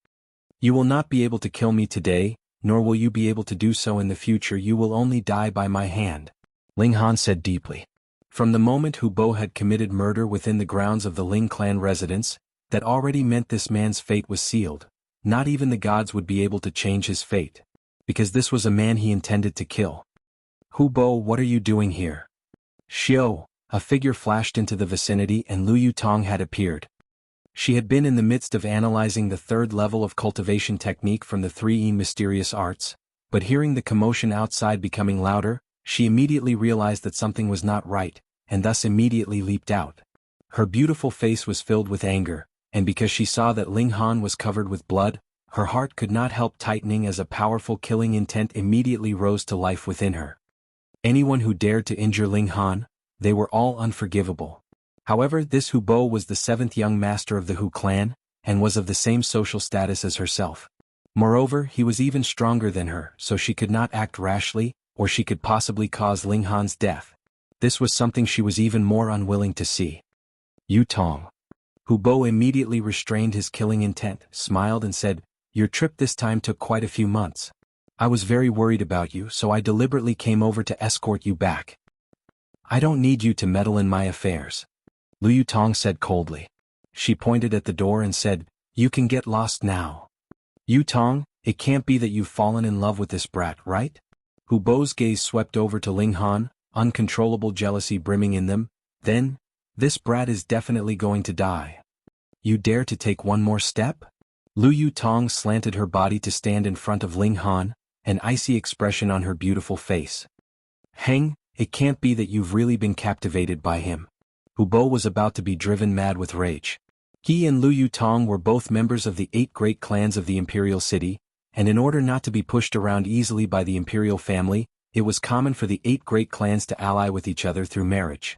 You will not be able to kill me today, nor will you be able to do so in the future. You will only die by my hand, Ling Han said deeply. From the moment Hubo had committed murder within the grounds of the Ling clan residence, that already meant this man's fate was sealed. Not even the gods would be able to change his fate. Because this was a man he intended to kill. Hubo, what are you doing here? Xiao, a figure flashed into the vicinity and Lu Yutong had appeared. She had been in the midst of analyzing the third level of cultivation technique from the 3E mysterious arts, but hearing the commotion outside becoming louder, she immediately realized that something was not right, and thus immediately leaped out. Her beautiful face was filled with anger, and because she saw that Ling Han was covered with blood, her heart could not help tightening as a powerful killing intent immediately rose to life within her. Anyone who dared to injure Ling Han, they were all unforgivable. However, this Hu Bo was the seventh young master of the Hu clan, and was of the same social status as herself. Moreover, he was even stronger than her, so she could not act rashly, or she could possibly cause Ling Han's death. This was something she was even more unwilling to see. Yutong. Hu Bo immediately restrained his killing intent, smiled and said, "Your trip this time took quite a few months. I was very worried about you, so I deliberately came over to escort you back. I don't need you to meddle in my affairs," Lu Yutong said coldly. She pointed at the door and said, "You can get lost now." "Yutong, it can't be that you've fallen in love with this brat, right?" Hu Bo's gaze swept over to Ling Han, uncontrollable jealousy brimming in them. "Then, this brat is definitely going to die. You dare to take one more step?" Lu Yutong slanted her body to stand in front of Ling Han, an icy expression on her beautiful face. "Heng, it can't be that you've really been captivated by him." Hu Bo was about to be driven mad with rage. He and Lu Yutong were both members of the 8 great clans of the imperial city, and in order not to be pushed around easily by the imperial family, it was common for the 8 great clans to ally with each other through marriage.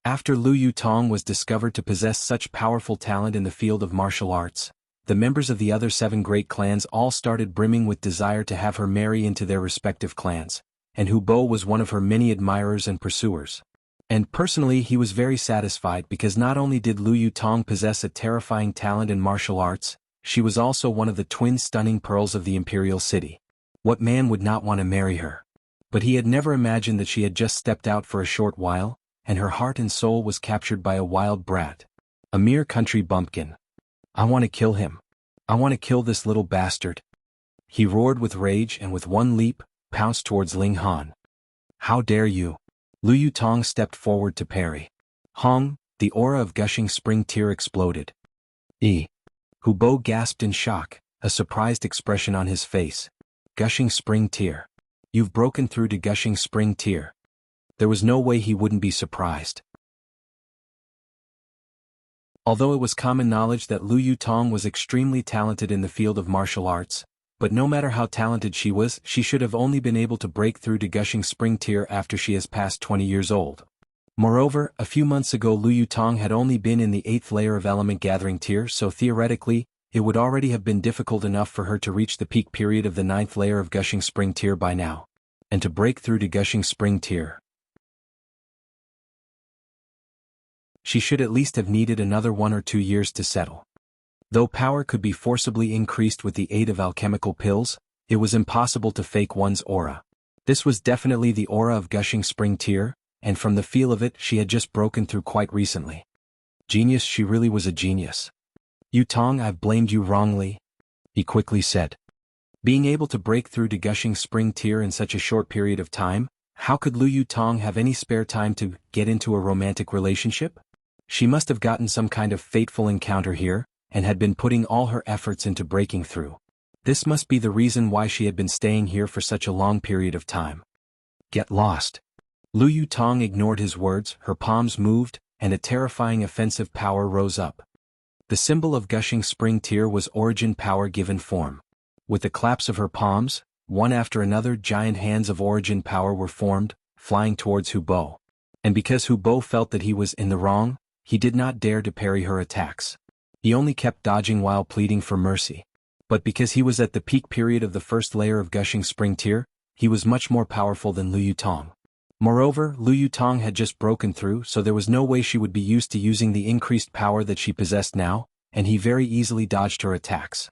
After Lu Yutong was discovered to possess such powerful talent in the field of martial arts, the members of the other 7 great clans all started brimming with desire to have her marry into their respective clans, and Hu Bo was one of her many admirers and pursuers. And personally he was very satisfied because not only did Lu Yutong possess a terrifying talent in martial arts, she was also one of the twin stunning pearls of the imperial city. What man would not want to marry her? But he had never imagined that she had just stepped out for a short while, and her heart and soul was captured by a wild brat. A mere country bumpkin. "I want to kill him. I want to kill this little bastard." He roared with rage and with one leap, pounced towards Ling Han. "How dare you!" Lu Yutong stepped forward to parry. Hong, the aura of gushing spring tear exploded. Hu Bo gasped in shock, a surprised expression on his face. "Gushing spring tear. You've broken through to gushing spring tear." There was no way he wouldn't be surprised. Although it was common knowledge that Lu Yutong was extremely talented in the field of martial arts, but no matter how talented she was, she should have only been able to break through to gushing spring tear after she has passed 20 years old. Moreover, a few months ago Lu Yutong had only been in the 8th layer of element gathering tier, so theoretically, it would already have been difficult enough for her to reach the peak period of the 9th layer of gushing spring tear by now. And to break through to gushing spring tear, she should at least have needed another 1 or 2 years to settle. Though power could be forcibly increased with the aid of alchemical pills, it was impossible to fake one's aura. This was definitely the aura of gushing spring tear, and from the feel of it she had just broken through quite recently. Genius, she really was a genius. "Yutong, I've blamed you wrongly," he quickly said. Being able to break through to gushing spring tear in such a short period of time, how could Lu Yutong have any spare time to get into a romantic relationship? She must have gotten some kind of fateful encounter here, and had been putting all her efforts into breaking through. This must be the reason why she had been staying here for such a long period of time. "Get lost." Lu Yutong ignored his words, her palms moved, and a terrifying offensive power rose up. The symbol of gushing spring tear was origin power given form. With the claps of her palms, one after another giant hands of origin power were formed, flying towards Hu Bo. And because Hu Bo felt that he was in the wrong, he did not dare to parry her attacks. He only kept dodging while pleading for mercy. But because he was at the peak period of the 1st layer of gushing spring tear, he was much more powerful than Lu Yutong. Moreover, Lu Yutong had just broken through, so there was no way she would be used to using the increased power that she possessed now, and he very easily dodged her attacks.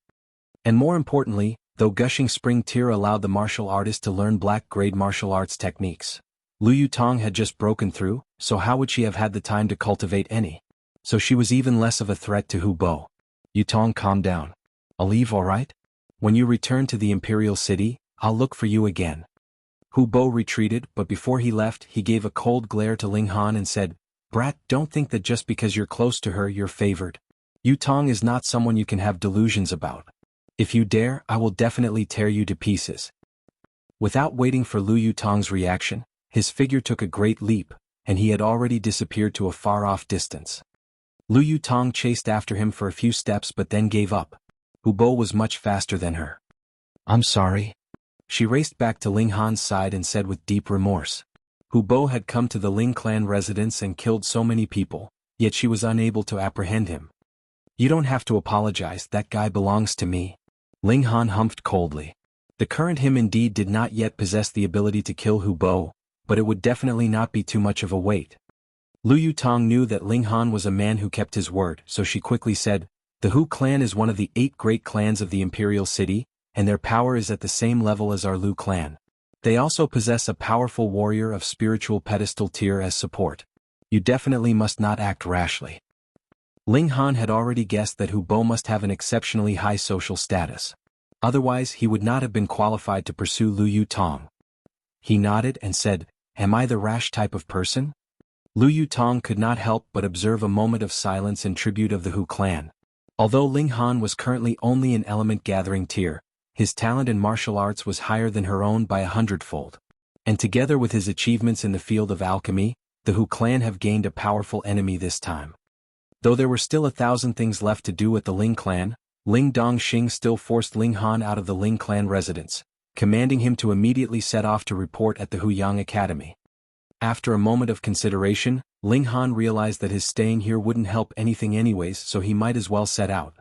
And more importantly, though gushing spring tear allowed the martial artist to learn black-grade martial arts techniques, Lu Yutong had just broken through, so how would she have had the time to cultivate any? So she was even less of a threat to Hu Bo. "Yutong, calm down. I'll leave, alright? When you return to the imperial city, I'll look for you again." Hu Bo retreated, but before he left he gave a cold glare to Ling Han and said, Brat, don't think that just because you're close to her you're favored. Yu Tong is not someone you can have delusions about. If you dare, I will definitely tear you to pieces. Without waiting for Lu Yutong's reaction, his figure took a great leap, and he had already disappeared to a far-off distance. Lu Yutong chased after him for a few steps but then gave up. Hu Bo was much faster than her. I'm sorry. She raced back to Ling Han's side and said with deep remorse. Hu Bo had come to the Ling clan residence and killed so many people, yet she was unable to apprehend him. You don't have to apologize, that guy belongs to me. Ling Han humphed coldly. The current him indeed did not yet possess the ability to kill Hu Bo, but it would definitely not be too much of a wait. Lu Yutong knew that Ling Han was a man who kept his word, so she quickly said, the Hu clan is one of the 8 great clans of the imperial city, and their power is at the same level as our Lu clan. They also possess a powerful warrior of spiritual pedestal tier as support. You definitely must not act rashly. Ling Han had already guessed that Hu Bo must have an exceptionally high social status. Otherwise he would not have been qualified to pursue Lu Yutong. He nodded and said, am I the rash type of person? Lu Yutong could not help but observe a moment of silence in tribute of the Hu clan. Although Ling Han was currently only an element gathering tier, his talent in martial arts was higher than her own by 100-fold. And together with his achievements in the field of alchemy, the Hu clan have gained a powerful enemy this time. Though there were still 1,000 things left to do at the Ling clan, Ling Dongxing still forced Ling Han out of the Ling clan residence, commanding him to immediately set off to report at the Huyang Academy. After a moment of consideration, Ling Han realized that his staying here wouldn't help anything anyways, so he might as well set out.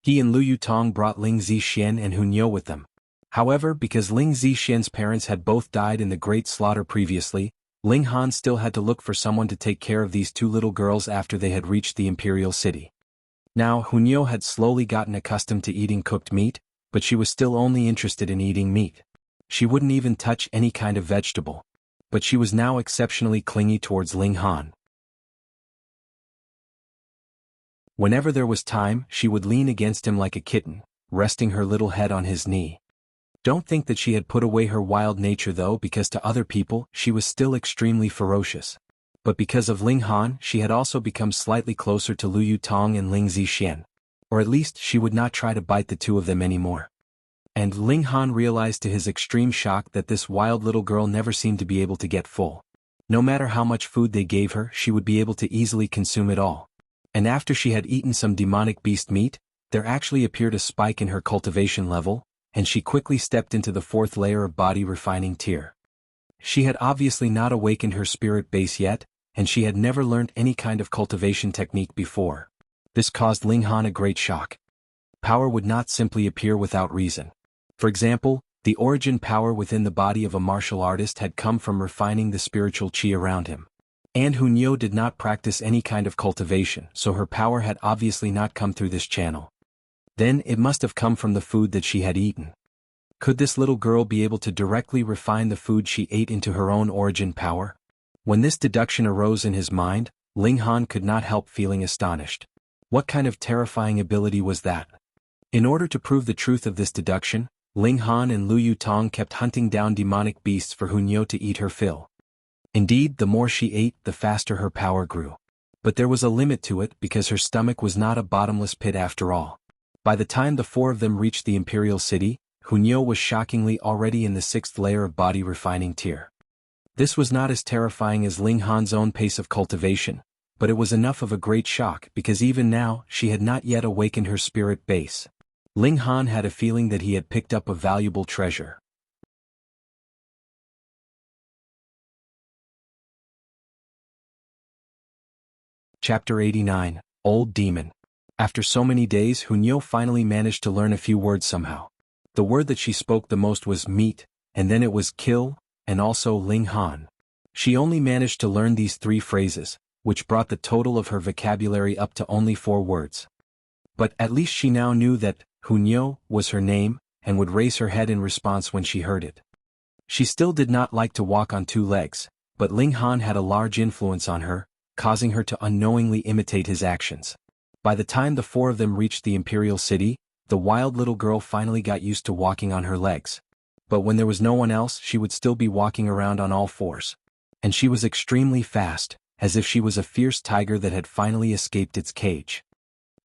He and Lu Yutong brought Ling Zixian and Hunyo with them. However, because Ling Zixian's parents had both died in the Great Slaughter previously, Ling Han still had to look for someone to take care of these 2 little girls after they had reached the imperial city. Now, Hunyo had slowly gotten accustomed to eating cooked meat, but she was still only interested in eating meat. She wouldn't even touch any kind of vegetable. But she was now exceptionally clingy towards Ling Han. Whenever there was time, she would lean against him like a kitten, resting her little head on his knee. Don't think that she had put away her wild nature though, because to other people she was still extremely ferocious. But because of Ling Han she had also become slightly closer to Lu Yutong and Ling Zixian. Or at least she would not try to bite the 2 of them anymore. And Ling Han realized to his extreme shock that this wild little girl never seemed to be able to get full. No matter how much food they gave her, she would be able to easily consume it all. And after she had eaten some demonic beast meat, there actually appeared a spike in her cultivation level, and she quickly stepped into the 4th layer of body refining tier. She had obviously not awakened her spirit base yet, and she had never learned any kind of cultivation technique before. This caused Ling Han a great shock. Power would not simply appear without reason. For example, the origin power within the body of a martial artist had come from refining the spiritual qi around him. And Hunyo did not practice any kind of cultivation, so her power had obviously not come through this channel. Then it must have come from the food that she had eaten. Could this little girl be able to directly refine the food she ate into her own origin power? When this deduction arose in his mind, Ling Han could not help feeling astonished. What kind of terrifying ability was that? In order to prove the truth of this deduction, Ling Han and Lu Yutong kept hunting down demonic beasts for Hunyo to eat her fill. Indeed, the more she ate, the faster her power grew. But there was a limit to it because her stomach was not a bottomless pit after all. By the time the 4 of them reached the imperial city, Hunyo was shockingly already in the 6th layer of body refining tier. This was not as terrifying as Ling Han's own pace of cultivation, but it was enough of a great shock because even now she had not yet awakened her spirit base. Ling Han had a feeling that he had picked up a valuable treasure. Chapter 89, Old Demon. After so many days, Hunyo finally managed to learn a few words somehow. The word that she spoke the most was meat, and then it was kill, and also Ling Han. She only managed to learn these 3 phrases, which brought the total of her vocabulary up to only 4 words. But at least she now knew that Hunyo was her name, and would raise her head in response when she heard it. She still did not like to walk on 2 legs, but Ling Han had a large influence on her, causing her to unknowingly imitate his actions. By the time the 4 of them reached the imperial city, the wild little girl finally got used to walking on her legs. But when there was no one else, she would still be walking around on all 4s. And she was extremely fast, as if she was a fierce tiger that had finally escaped its cage.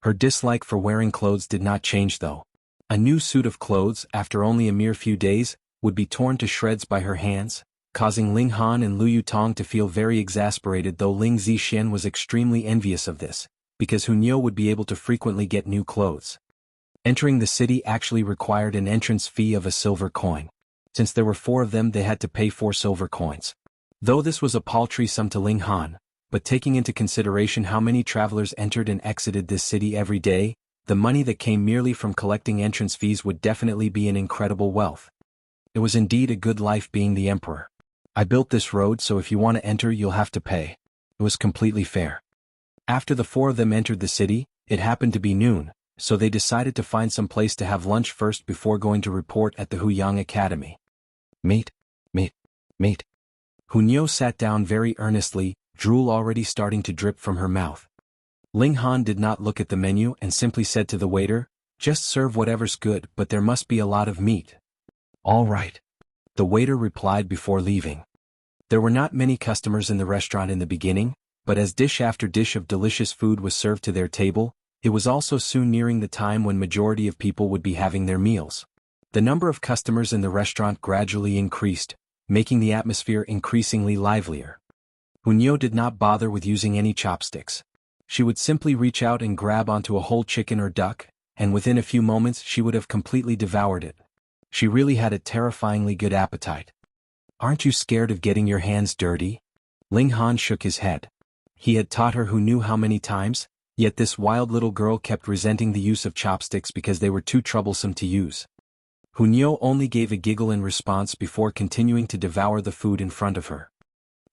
Her dislike for wearing clothes did not change though. A new suit of clothes, after only a mere few days, would be torn to shreds by her hands, causing Ling Han and Lu Yutong to feel very exasperated, though Ling Zixian was extremely envious of this, because Hunyou would be able to frequently get new clothes. Entering the city actually required an entrance fee of a silver coin. Since there were 4 of them, they had to pay 4 silver coins. Though this was a paltry sum to Ling Han, but taking into consideration how many travelers entered and exited this city every day, the money that came merely from collecting entrance fees would definitely be an incredible wealth. It was indeed a good life being the emperor. I built this road, so if you want to enter you'll have to pay. It was completely fair. After the 4 of them entered the city, it happened to be noon, so they decided to find some place to have lunch first before going to report at the Huyang Academy. Mate. Hunyou sat down very earnestly, drool already starting to drip from her mouth. Ling Han did not look at the menu and simply said to the waiter, "Just serve whatever's good, but there must be a lot of meat." "All right," the waiter replied before leaving. There were not many customers in the restaurant in the beginning, but as dish after dish of delicious food was served to their table, it was also soon nearing the time when majority of people would be having their meals. The number of customers in the restaurant gradually increased, making the atmosphere increasingly livelier. Hunyou did not bother with using any chopsticks. She would simply reach out and grab onto a whole chicken or duck, and within a few moments she would have completely devoured it. She really had a terrifyingly good appetite. "Aren't you scared of getting your hands dirty?" Ling Han shook his head. He had taught her who knew how many times, yet this wild little girl kept resenting the use of chopsticks because they were too troublesome to use. Hunyou only gave a giggle in response before continuing to devour the food in front of her.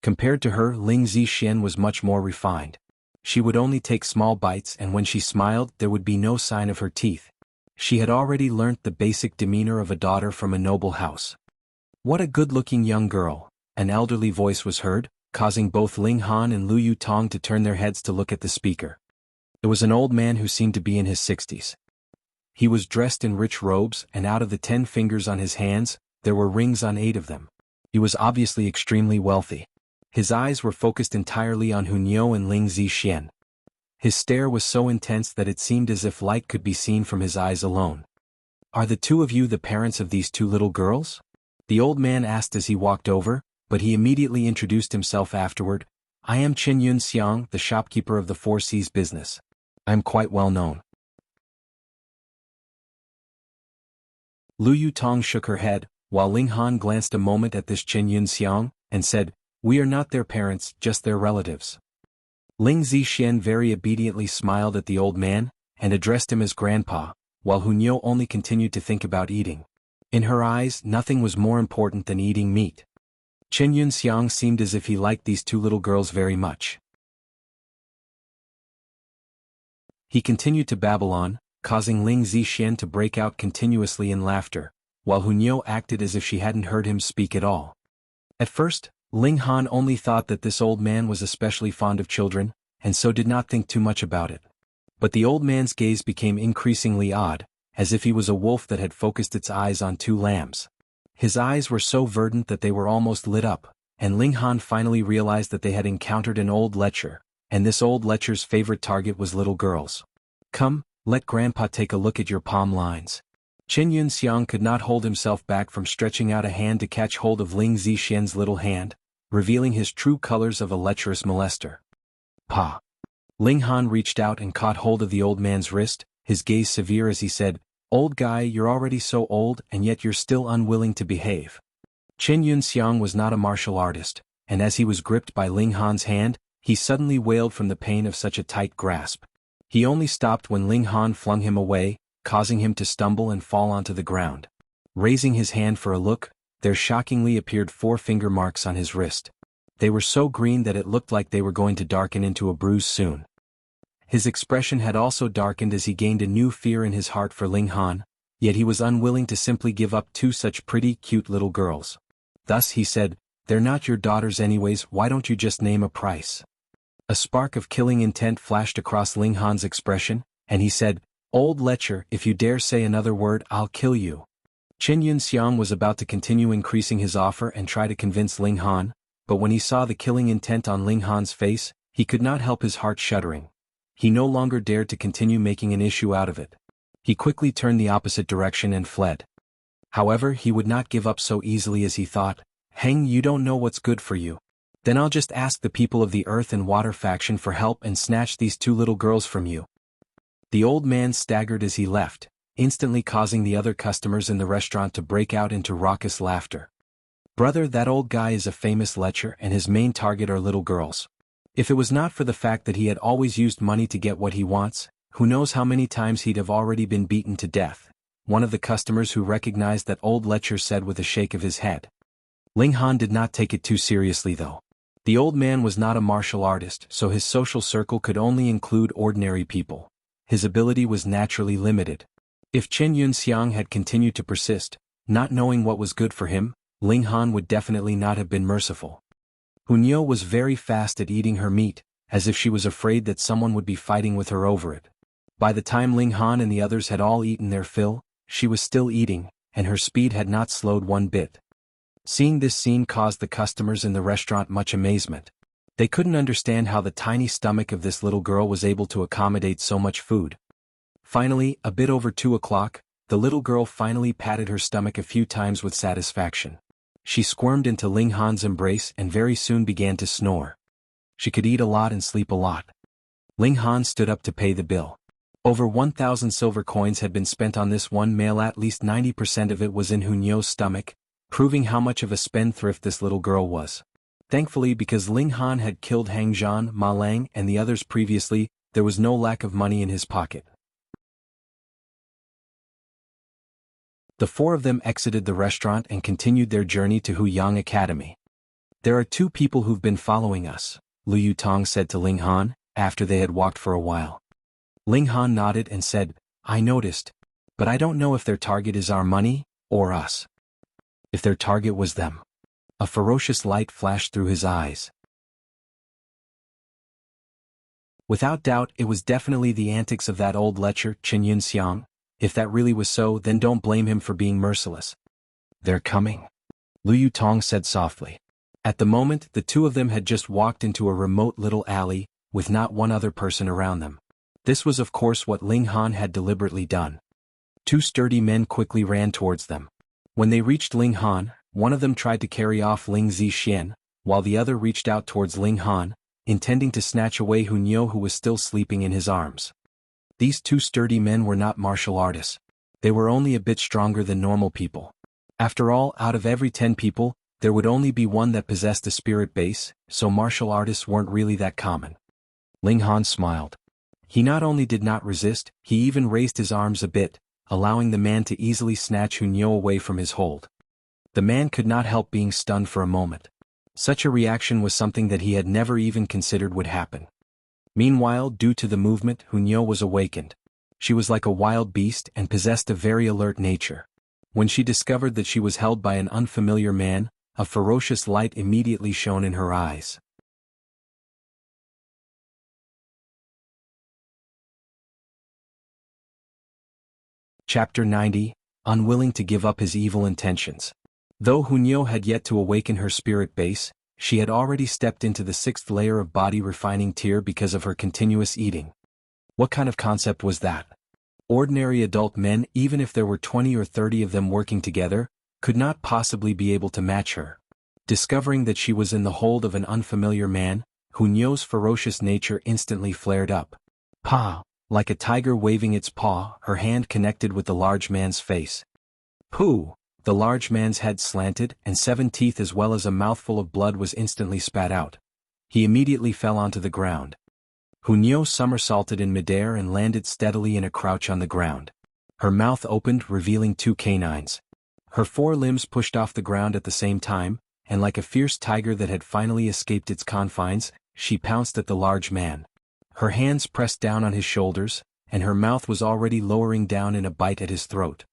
Compared to her, Ling Zixian was much more refined. She would only take small bites, and when she smiled there would be no sign of her teeth. She had already learnt the basic demeanor of a daughter from a noble house. "What a good-looking young girl," an elderly voice was heard, causing both Ling Han and Lu Yutong to turn their heads to look at the speaker. It was an old man who seemed to be in his 60s. He was dressed in rich robes, and out of the 10 fingers on his hands, there were rings on 8 of them. He was obviously extremely wealthy. His eyes were focused entirely on Hunyou and Ling Zixian. His stare was so intense that it seemed as if light could be seen from his eyes alone. "Are the 2 of you the parents of these 2 little girls?" the old man asked as he walked over, but he immediately introduced himself afterward. "I am Qin Yunxiang, the shopkeeper of the Four Seas business. I am quite well known." Lu Yutong shook her head, while Ling Han glanced a moment at this Qin Yunxiang, and said, "We are not their parents, just their relatives." Ling Zixian very obediently smiled at the old man, and addressed him as grandpa, while Hunyou only continued to think about eating. In her eyes, nothing was more important than eating meat. Qin Yunxiang seemed as if he liked these 2 little girls very much. He continued to babble on, causing Ling Zixian to break out continuously in laughter, while Hunyou acted as if she hadn't heard him speak at all. At first, Ling Han only thought that this old man was especially fond of children, and so did not think too much about it. But the old man's gaze became increasingly odd, as if he was a wolf that had focused its eyes on 2 lambs. His eyes were so verdant that they were almost lit up, and Ling Han finally realized that they had encountered an old lecher, and this old lecher's favorite target was little girls. "Come, let Grandpa take a look at your palm lines." Qin Yunxiang could not hold himself back from stretching out a hand to catch hold of Ling Zixian's little hand, revealing his true colors of a lecherous molester. "Pa!" Ling Han reached out and caught hold of the old man's wrist, his gaze severe as he said, "Old guy, you're already so old and yet you're still unwilling to behave." Qin Yunxiang was not a martial artist, and as he was gripped by Ling Han's hand, he suddenly wailed from the pain of such a tight grasp. He only stopped when Ling Han flung him away, causing him to stumble and fall onto the ground. Raising his hand for a look, there shockingly appeared 4 finger marks on his wrist. They were so green that it looked like they were going to darken into a bruise soon. His expression had also darkened as he gained a new fear in his heart for Ling Han, yet he was unwilling to simply give up 2 such pretty, cute little girls. Thus he said, "They're not your daughters anyways, why don't you just name a price?" A spark of killing intent flashed across Ling Han's expression, and he said, "Old lecher, if you dare say another word, I'll kill you." Qin Yunxiang was about to continue increasing his offer and try to convince Ling Han, but when he saw the killing intent on Ling Han's face, he could not help his heart shuddering. He no longer dared to continue making an issue out of it. He quickly turned the opposite direction and fled. However, he would not give up so easily as he thought. Hang, you don't know what's good for you. Then I'll just ask the people of the Earth and Water faction for help and snatch these two little girls from you. The old man staggered as he left, instantly causing the other customers in the restaurant to break out into raucous laughter. Brother, that old guy is a famous lecher and his main target are little girls. If it was not for the fact that he had always used money to get what he wants, who knows how many times he'd have already been beaten to death, one of the customers who recognized that old lecher said with a shake of his head. Ling Han did not take it too seriously though. The old man was not a martial artist, so his social circle could only include ordinary people. His ability was naturally limited. If Chen Yunxiang had continued to persist, not knowing what was good for him, Ling Han would definitely not have been merciful. Hunyo was very fast at eating her meat, as if she was afraid that someone would be fighting with her over it. By the time Ling Han and the others had all eaten their fill, she was still eating, and her speed had not slowed one bit. Seeing this scene caused the customers in the restaurant much amazement. They couldn't understand how the tiny stomach of this little girl was able to accommodate so much food. Finally, a bit over 2 o'clock, the little girl finally patted her stomach a few times with satisfaction. She squirmed into Ling Han's embrace and very soon began to snore. She could eat a lot and sleep a lot. Ling Han stood up to pay the bill. Over 1,000 silver coins had been spent on this one meal, at least 90% of it was in Hunyo's stomach, proving how much of a spendthrift this little girl was. Thankfully, because Ling Han had killed Hang Zhan, Ma Lang and the others previously, there was no lack of money in his pocket. The four of them exited the restaurant and continued their journey to Huyang Academy. There are two people who've been following us, Lu Yutong said to Ling Han, after they had walked for a while. Ling Han nodded and said, I noticed, but I don't know if their target is our money, or us. If their target was them. A ferocious light flashed through his eyes. Without doubt, it was definitely the antics of that old lecher, Chen Yunxiang. If that really was so, then don't blame him for being merciless. They're coming, Lu Yutong said softly. At the moment, the two of them had just walked into a remote little alley, with not one other person around them. This was of course what Ling Han had deliberately done. Two sturdy men quickly ran towards them. When they reached Ling Han, one of them tried to carry off Ling Zixian, while the other reached out towards Ling Han, intending to snatch away Hunyo, who was still sleeping in his arms. These two sturdy men were not martial artists. They were only a bit stronger than normal people. After all, out of every 10 people, there would only be one that possessed a spirit base, so martial artists weren't really that common. Ling Han smiled. He not only did not resist, he even raised his arms a bit, allowing the man to easily snatch Hunyo away from his hold. The man could not help being stunned for a moment. Such a reaction was something that he had never even considered would happen. Meanwhile, due to the movement, Hunyo was awakened. She was like a wild beast and possessed a very alert nature. When she discovered that she was held by an unfamiliar man, a ferocious light immediately shone in her eyes. Chapter 90, Unwilling to give up his evil intentions. Though Hunyo had yet to awaken her spirit base, she had already stepped into the 6th layer of body refining tier because of her continuous eating. What kind of concept was that? Ordinary adult men, even if there were 20 or 30 of them working together, could not possibly be able to match her. Discovering that she was in the hold of an unfamiliar man, Hunyo's ferocious nature instantly flared up. Pa! Like a tiger waving its paw, her hand connected with the large man's face. Pooh! The large man's head slanted, and 7 teeth as well as a mouthful of blood was instantly spat out. He immediately fell onto the ground. Hunyo somersaulted in midair and landed steadily in a crouch on the ground. Her mouth opened, revealing 2 canines. Her 4 limbs pushed off the ground at the same time, and like a fierce tiger that had finally escaped its confines, she pounced at the large man. Her hands pressed down on his shoulders, and her mouth was already lowering down in a bite at his throat.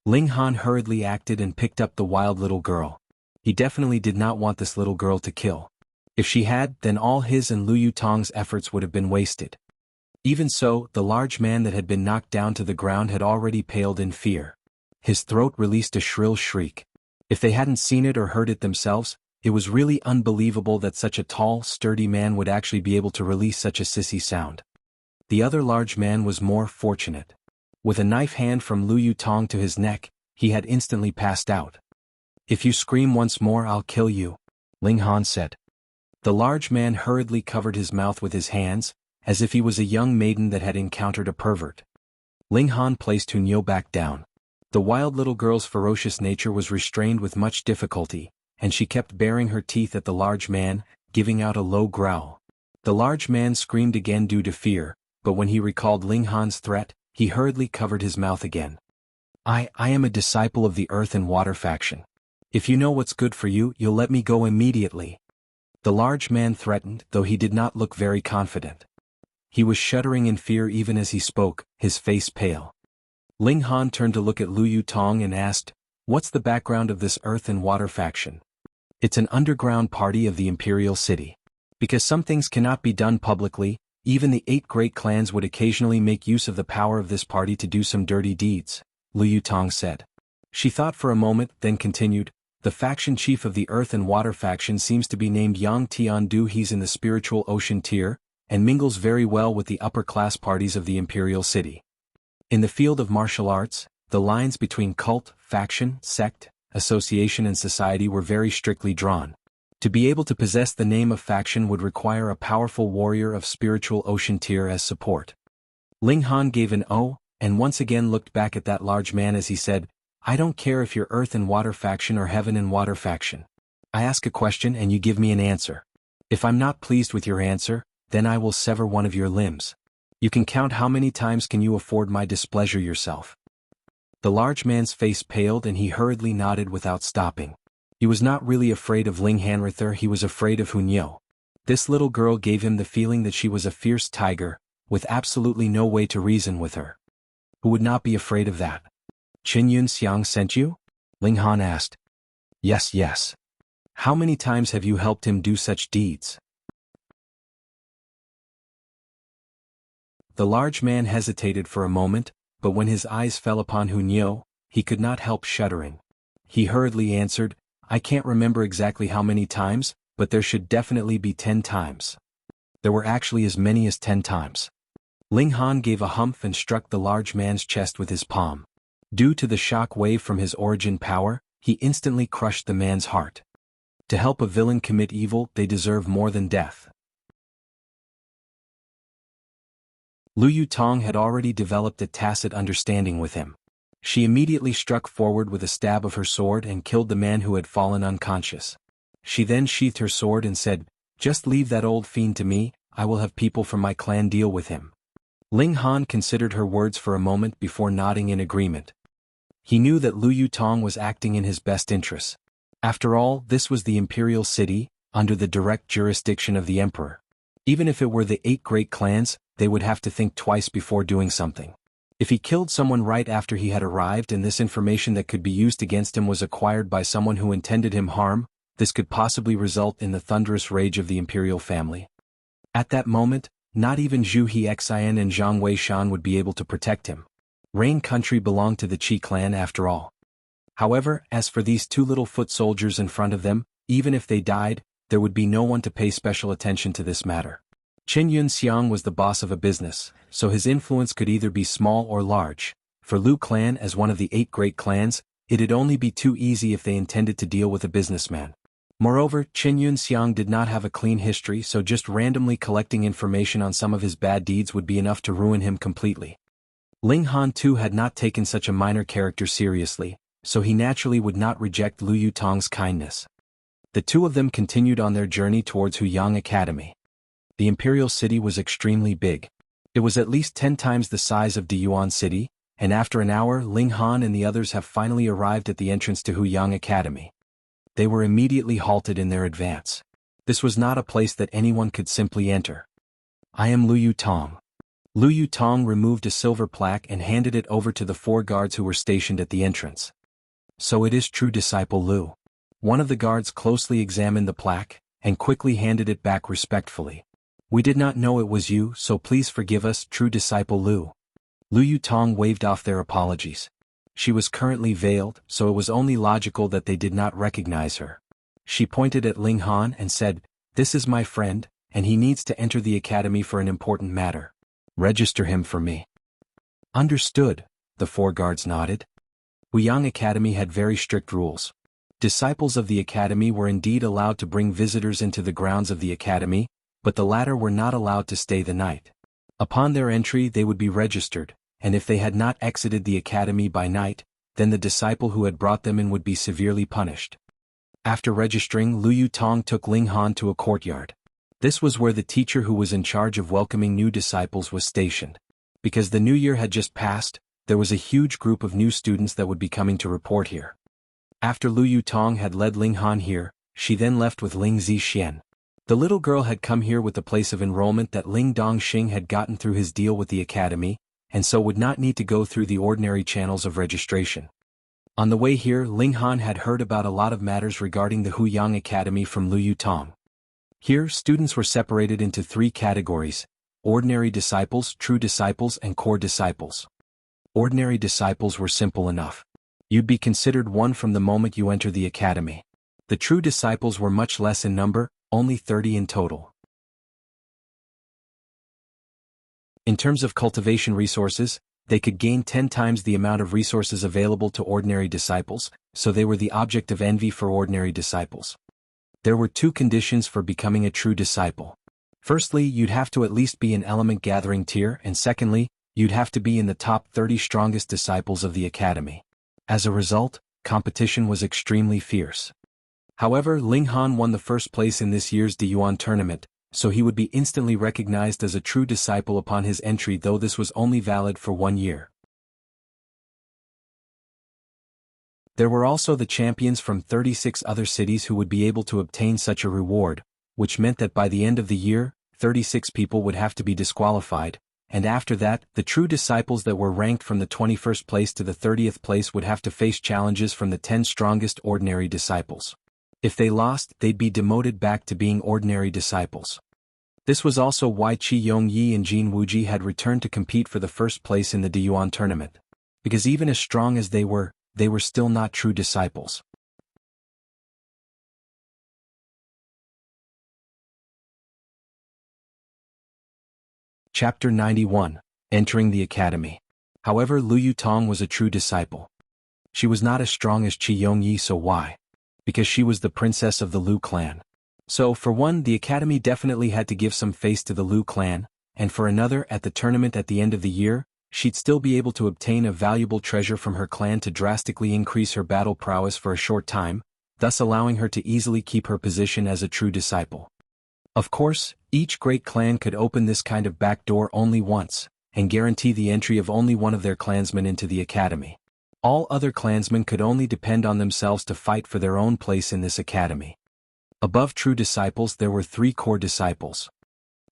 Ling Han hurriedly acted and picked up the wild little girl. He definitely did not want this little girl to kill. If she had, then all his and Lu Yutong's efforts would have been wasted. Even so, the large man that had been knocked down to the ground had already paled in fear. His throat released a shrill shriek. If they hadn't seen it or heard it themselves, It was really unbelievable that such a tall, sturdy man would actually be able to release such a sissy sound. The other large man was more fortunate. With a knife hand from Lu Yutong to his neck, he had instantly passed out. "If you scream once more, I'll kill you," Ling Han said. The large man hurriedly covered his mouth with his hands, as if he was a young maiden that had encountered a pervert. Ling Han placed Hunyo back down. The wild little girl's ferocious nature was restrained with much difficulty, and she kept baring her teeth at the large man, giving out a low growl. The large man screamed again due to fear, but when he recalled Ling Han's threat, he hurriedly covered his mouth again. I am a disciple of the Earth and Water faction. If you know what's good for you, you'll let me go immediately." The large man threatened, though he did not look very confident. He was shuddering in fear even as he spoke, his face pale. Ling Han turned to look at Lu Yutong and asked, "What's the background of this Earth and Water faction?" "It's an underground party of the Imperial City. Because some things cannot be done publicly, even the 8 great clans would occasionally make use of the power of this party to do some dirty deeds," Lu Yutong said. She thought for a moment, then continued, "The faction chief of the Earth and Water faction seems to be named Yang Tiandu. He's in the spiritual ocean tier, and mingles very well with the upper-class parties of the Imperial City. In the field of martial arts, the lines between cult, faction, sect, association and society were very strictly drawn. To be able to possess the name of faction would require a powerful warrior of spiritual ocean tier as support." Ling Han gave an "oh," and once again looked back at that large man as he said, "I don't care if you're Earth and Water faction or Heaven and Water faction. I ask a question and you give me an answer. If I'm not pleased with your answer, then I will sever one of your limbs. You can count how many times can you afford my displeasure yourself." The large man's face paled and he hurriedly nodded without stopping. He was not really afraid of Ling Hanrither, he was afraid of Hunyo. This little girl gave him the feeling that she was a fierce tiger, with absolutely no way to reason with her. Who would not be afraid of that? "Qin Yun Xiang sent you?" Ling Han asked. Yes. "How many times have you helped him do such deeds?" The large man hesitated for a moment, but when his eyes fell upon Hunyo, he could not help shuddering. He hurriedly answered, "I can't remember exactly how many times, but there should definitely be 10 times. There were actually as many as 10 times. Ling Han gave a humph and struck the large man's chest with his palm. Due to the shock wave from his origin power, he instantly crushed the man's heart. To help a villain commit evil, they deserve more than death. Lu Yutong had already developed a tacit understanding with him. She immediately struck forward with a stab of her sword and killed the man who had fallen unconscious. She then sheathed her sword and said, "Just leave that old fiend to me, I will have people from my clan deal with him." Ling Han considered her words for a moment before nodding in agreement. He knew that Lu Yutong was acting in his best interests. After all, this was the Imperial City, under the direct jurisdiction of the Emperor. Even if it were the 8 great clans, they would have to think twice before doing something. If he killed someone right after he had arrived and this information that could be used against him was acquired by someone who intended him harm, this could possibly result in the thunderous rage of the imperial family. At that moment, not even Zhu Hexian and Zhang Weishan would be able to protect him. Rain country belonged to the Qi clan after all. However, as for these 2 little foot soldiers in front of them, even if they died, there would be no one to pay special attention to this matter. Qin Yun Xiang was the boss of a business, so his influence could either be small or large. For Lu clan as one of the 8 great clans, it'd only be too easy if they intended to deal with a businessman. Moreover, Qin Yun Xiang did not have a clean history, so just randomly collecting information on some of his bad deeds would be enough to ruin him completely. Ling Han too had not taken such a minor character seriously, so he naturally would not reject Lu Yutong's kindness. The 2 of them continued on their journey towards Huyang Academy. The Imperial City was extremely big. It was at least 10 times the size of Diyuan City, and after an hour Ling Han and the others have finally arrived at the entrance to Huyang Academy. They were immediately halted in their advance. This was not a place that anyone could simply enter. "I am Lu Yutong." Lu Yutong removed a silver plaque and handed it over to the 4 guards who were stationed at the entrance. "So it is true disciple Lu." One of the guards closely examined the plaque, and quickly handed it back respectfully. "We did not know it was you, so please forgive us, true disciple Lu." Lu Yutong waved off their apologies. She was currently veiled, so it was only logical that they did not recognize her. She pointed at Ling Han and said, "This is my friend, and he needs to enter the academy for an important matter. Register him for me." "Understood," the 4 guards nodded. Wuyang Academy had very strict rules. Disciples of the academy were indeed allowed to bring visitors into the grounds of the academy, but the latter were not allowed to stay the night. Upon their entry they would be registered, and if they had not exited the academy by night, then the disciple who had brought them in would be severely punished. After registering, Lu Yutong took Ling Han to a courtyard. This was where the teacher who was in charge of welcoming new disciples was stationed. Because the new year had just passed, there was a huge group of new students that would be coming to report here. After Lu Yutong had led Ling Han here, she then left with Ling Zixian. The little girl had come here with the place of enrollment that Ling Dongxing had gotten through his deal with the academy, and so would not need to go through the ordinary channels of registration. On the way here, Ling Han had heard about a lot of matters regarding the Huyang Academy from Lu Yutong. Here, students were separated into 3 categories: ordinary disciples, true disciples, and core disciples. Ordinary disciples were simple enough. You'd be considered one from the moment you enter the academy. The true disciples were much less in number, only 30 in total. In terms of cultivation resources, they could gain 10 times the amount of resources available to ordinary disciples, so they were the object of envy for ordinary disciples. There were 2 conditions for becoming a true disciple. Firstly, you'd have to at least be in element gathering tier, and secondly, you'd have to be in the top 30 strongest disciples of the academy. As a result, competition was extremely fierce. However, Ling Han won the first place in this year's Diyuan tournament, so he would be instantly recognized as a true disciple upon his entry, though this was only valid for 1 year. There were also the champions from 36 other cities who would be able to obtain such a reward, which meant that by the end of the year, 36 people would have to be disqualified, and after that, the true disciples that were ranked from the 21st place to the 30th place would have to face challenges from the 10 strongest ordinary disciples. If they lost, they'd be demoted back to being ordinary disciples. This was also why Qi Yongyi and Jin Wuji had returned to compete for the first place in the Diyuan tournament. Because even as strong as they were still not true disciples. Chapter 91. Entering the Academy. However, Lu Yutong was a true disciple. She was not as strong as Qi Yongyi, so why? Because she was the princess of the Lu clan. So, for one, the academy definitely had to give some face to the Lu clan, and for another, at the tournament at the end of the year, she'd still be able to obtain a valuable treasure from her clan to drastically increase her battle prowess for a short time, thus allowing her to easily keep her position as a true disciple. Of course, each great clan could open this kind of back door only once, and guarantee the entry of only one of their clansmen into the academy. All other clansmen could only depend on themselves to fight for their own place in this academy. Above true disciples there were 3 core disciples.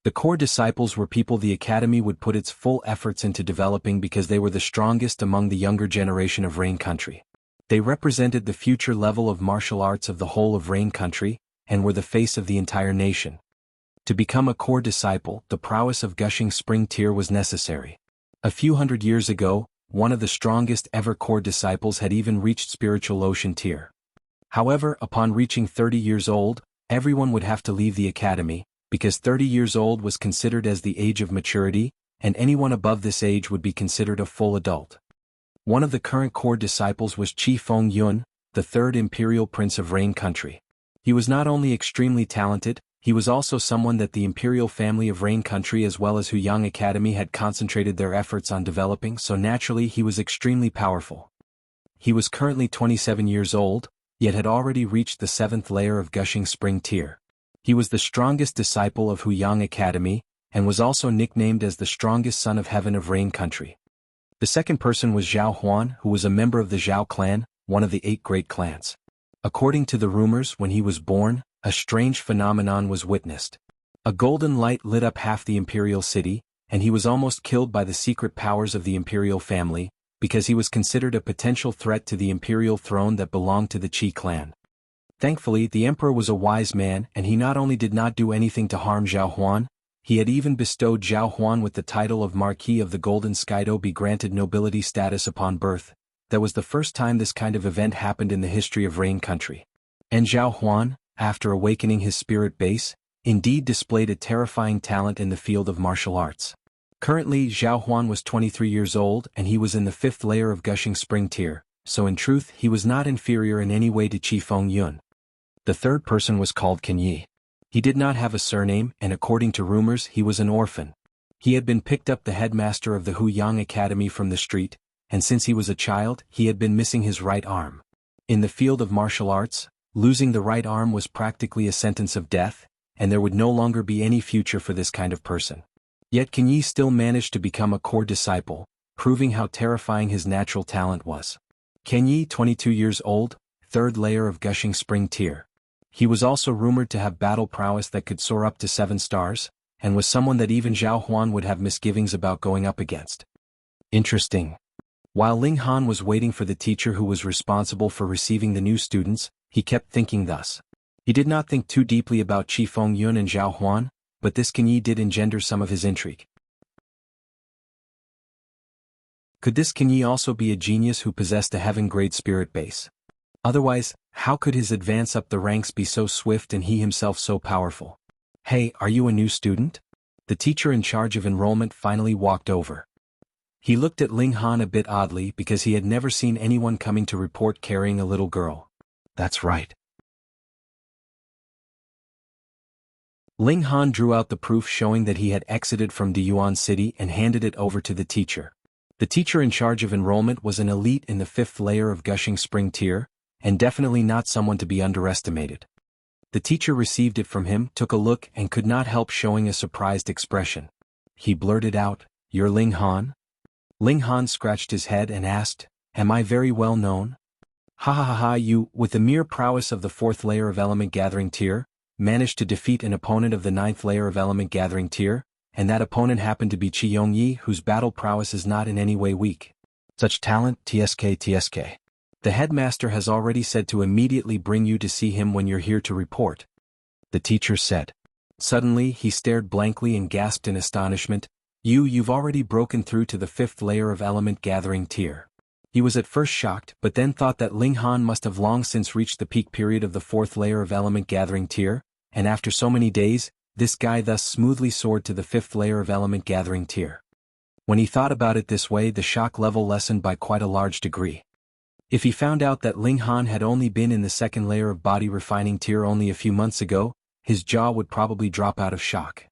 The core disciples were people the academy would put its full efforts into developing because they were the strongest among the younger generation of Rain Country. They represented the future level of martial arts of the whole of Rain Country, and were the face of the entire nation. To become a core disciple, the prowess of Gushing Spring Tier was necessary. A few hundred years ago, one of the strongest ever core disciples had even reached Spiritual Ocean Tier. However, upon reaching 30 years old, everyone would have to leave the academy, because 30 years old was considered as the age of maturity, and anyone above this age would be considered a full adult. One of the current core disciples was Qi Feng Yun, the 3rd Imperial Prince of Rain Country. He was not only extremely talented, he was also someone that the Imperial family of Rain Country as well as Huyang Academy had concentrated their efforts on developing, so naturally he was extremely powerful. He was currently 27 years old, yet had already reached the 7th layer of Gushing Spring Tier. He was the strongest disciple of Huyang Academy, and was also nicknamed as the strongest son of heaven of Rain Country. The second person was Zhao Huan, who was a member of the Zhao clan, one of the 8 great clans. According to the rumors, when he was born, a strange phenomenon was witnessed. A golden light lit up half the imperial city, and he was almost killed by the secret powers of the imperial family, because he was considered a potential threat to the imperial throne that belonged to the Qi clan. Thankfully, the emperor was a wise man, and he not only did not do anything to harm Zhao Huan, he had even bestowed Zhao Huan with the title of Marquis of the Golden Skydo, be granted nobility status upon birth. That was the first time this kind of event happened in the history of Rain Country. And Zhao Huan, after awakening his spirit base, indeed displayed a terrifying talent in the field of martial arts. Currently, Zhao Huan was 23 years old and he was in the 5th layer of Gushing Spring tier, so in truth he was not inferior in any way to Qi Feng Yun. The third person was called Qin Yi. He did not have a surname and according to rumors he was an orphan. He had been picked up the headmaster of the Huyang Academy from the street, and since he was a child he had been missing his right arm. In the field of martial arts, losing the right arm was practically a sentence of death, and there would no longer be any future for this kind of person. Yet Qin Yi still managed to become a core disciple, proving how terrifying his natural talent was. Qin Yi, 22 years old, 3rd layer of Gushing Spring tier. He was also rumored to have battle prowess that could soar up to 7 stars, and was someone that even Zhao Huan would have misgivings about going up against. Interesting. While Ling Han was waiting for the teacher who was responsible for receiving the new students, he kept thinking thus. He did not think too deeply about Qi Feng Yun and Zhao Huan, but this Qin Yi did engender some of his intrigue. Could this Qin Yi also be a genius who possessed a heaven-grade spirit base? Otherwise, how could his advance up the ranks be so swift and he himself so powerful? Hey, are you a new student? The teacher in charge of enrollment finally walked over. He looked at Ling Han a bit oddly because he had never seen anyone coming to report carrying a little girl. That's right. Ling Han drew out the proof showing that he had exited from Diyuan City and handed it over to the teacher. The teacher in charge of enrollment was an elite in the 5th layer of Gushing Spring tier, and definitely not someone to be underestimated. The teacher received it from him, took a look and could not help showing a surprised expression. He blurted out, "You're Ling Han?" Ling Han scratched his head and asked, "Am I very well known?" Ha ha ha ha, you, with the mere prowess of the 4th layer of Element Gathering tier, managed to defeat an opponent of the 9th layer of Element Gathering tier, and that opponent happened to be Qi Yongyi, whose battle prowess is not in any way weak. Such talent, TSK. The headmaster has already said to immediately bring you to see him when you're here to report. The teacher said. Suddenly he stared blankly and gasped in astonishment, You've already broken through to the 5th layer of Element Gathering tier. He was at first shocked but then thought that Ling Han must have long since reached the peak period of the 4th layer of Element Gathering tier, and after so many days, this guy thus smoothly soared to the 5th layer of Element Gathering tier. When he thought about it this way, the shock level lessened by quite a large degree. If he found out that Ling Han had only been in the 2nd layer of Body Refining tier only a few months ago, his jaw would probably drop out of shock.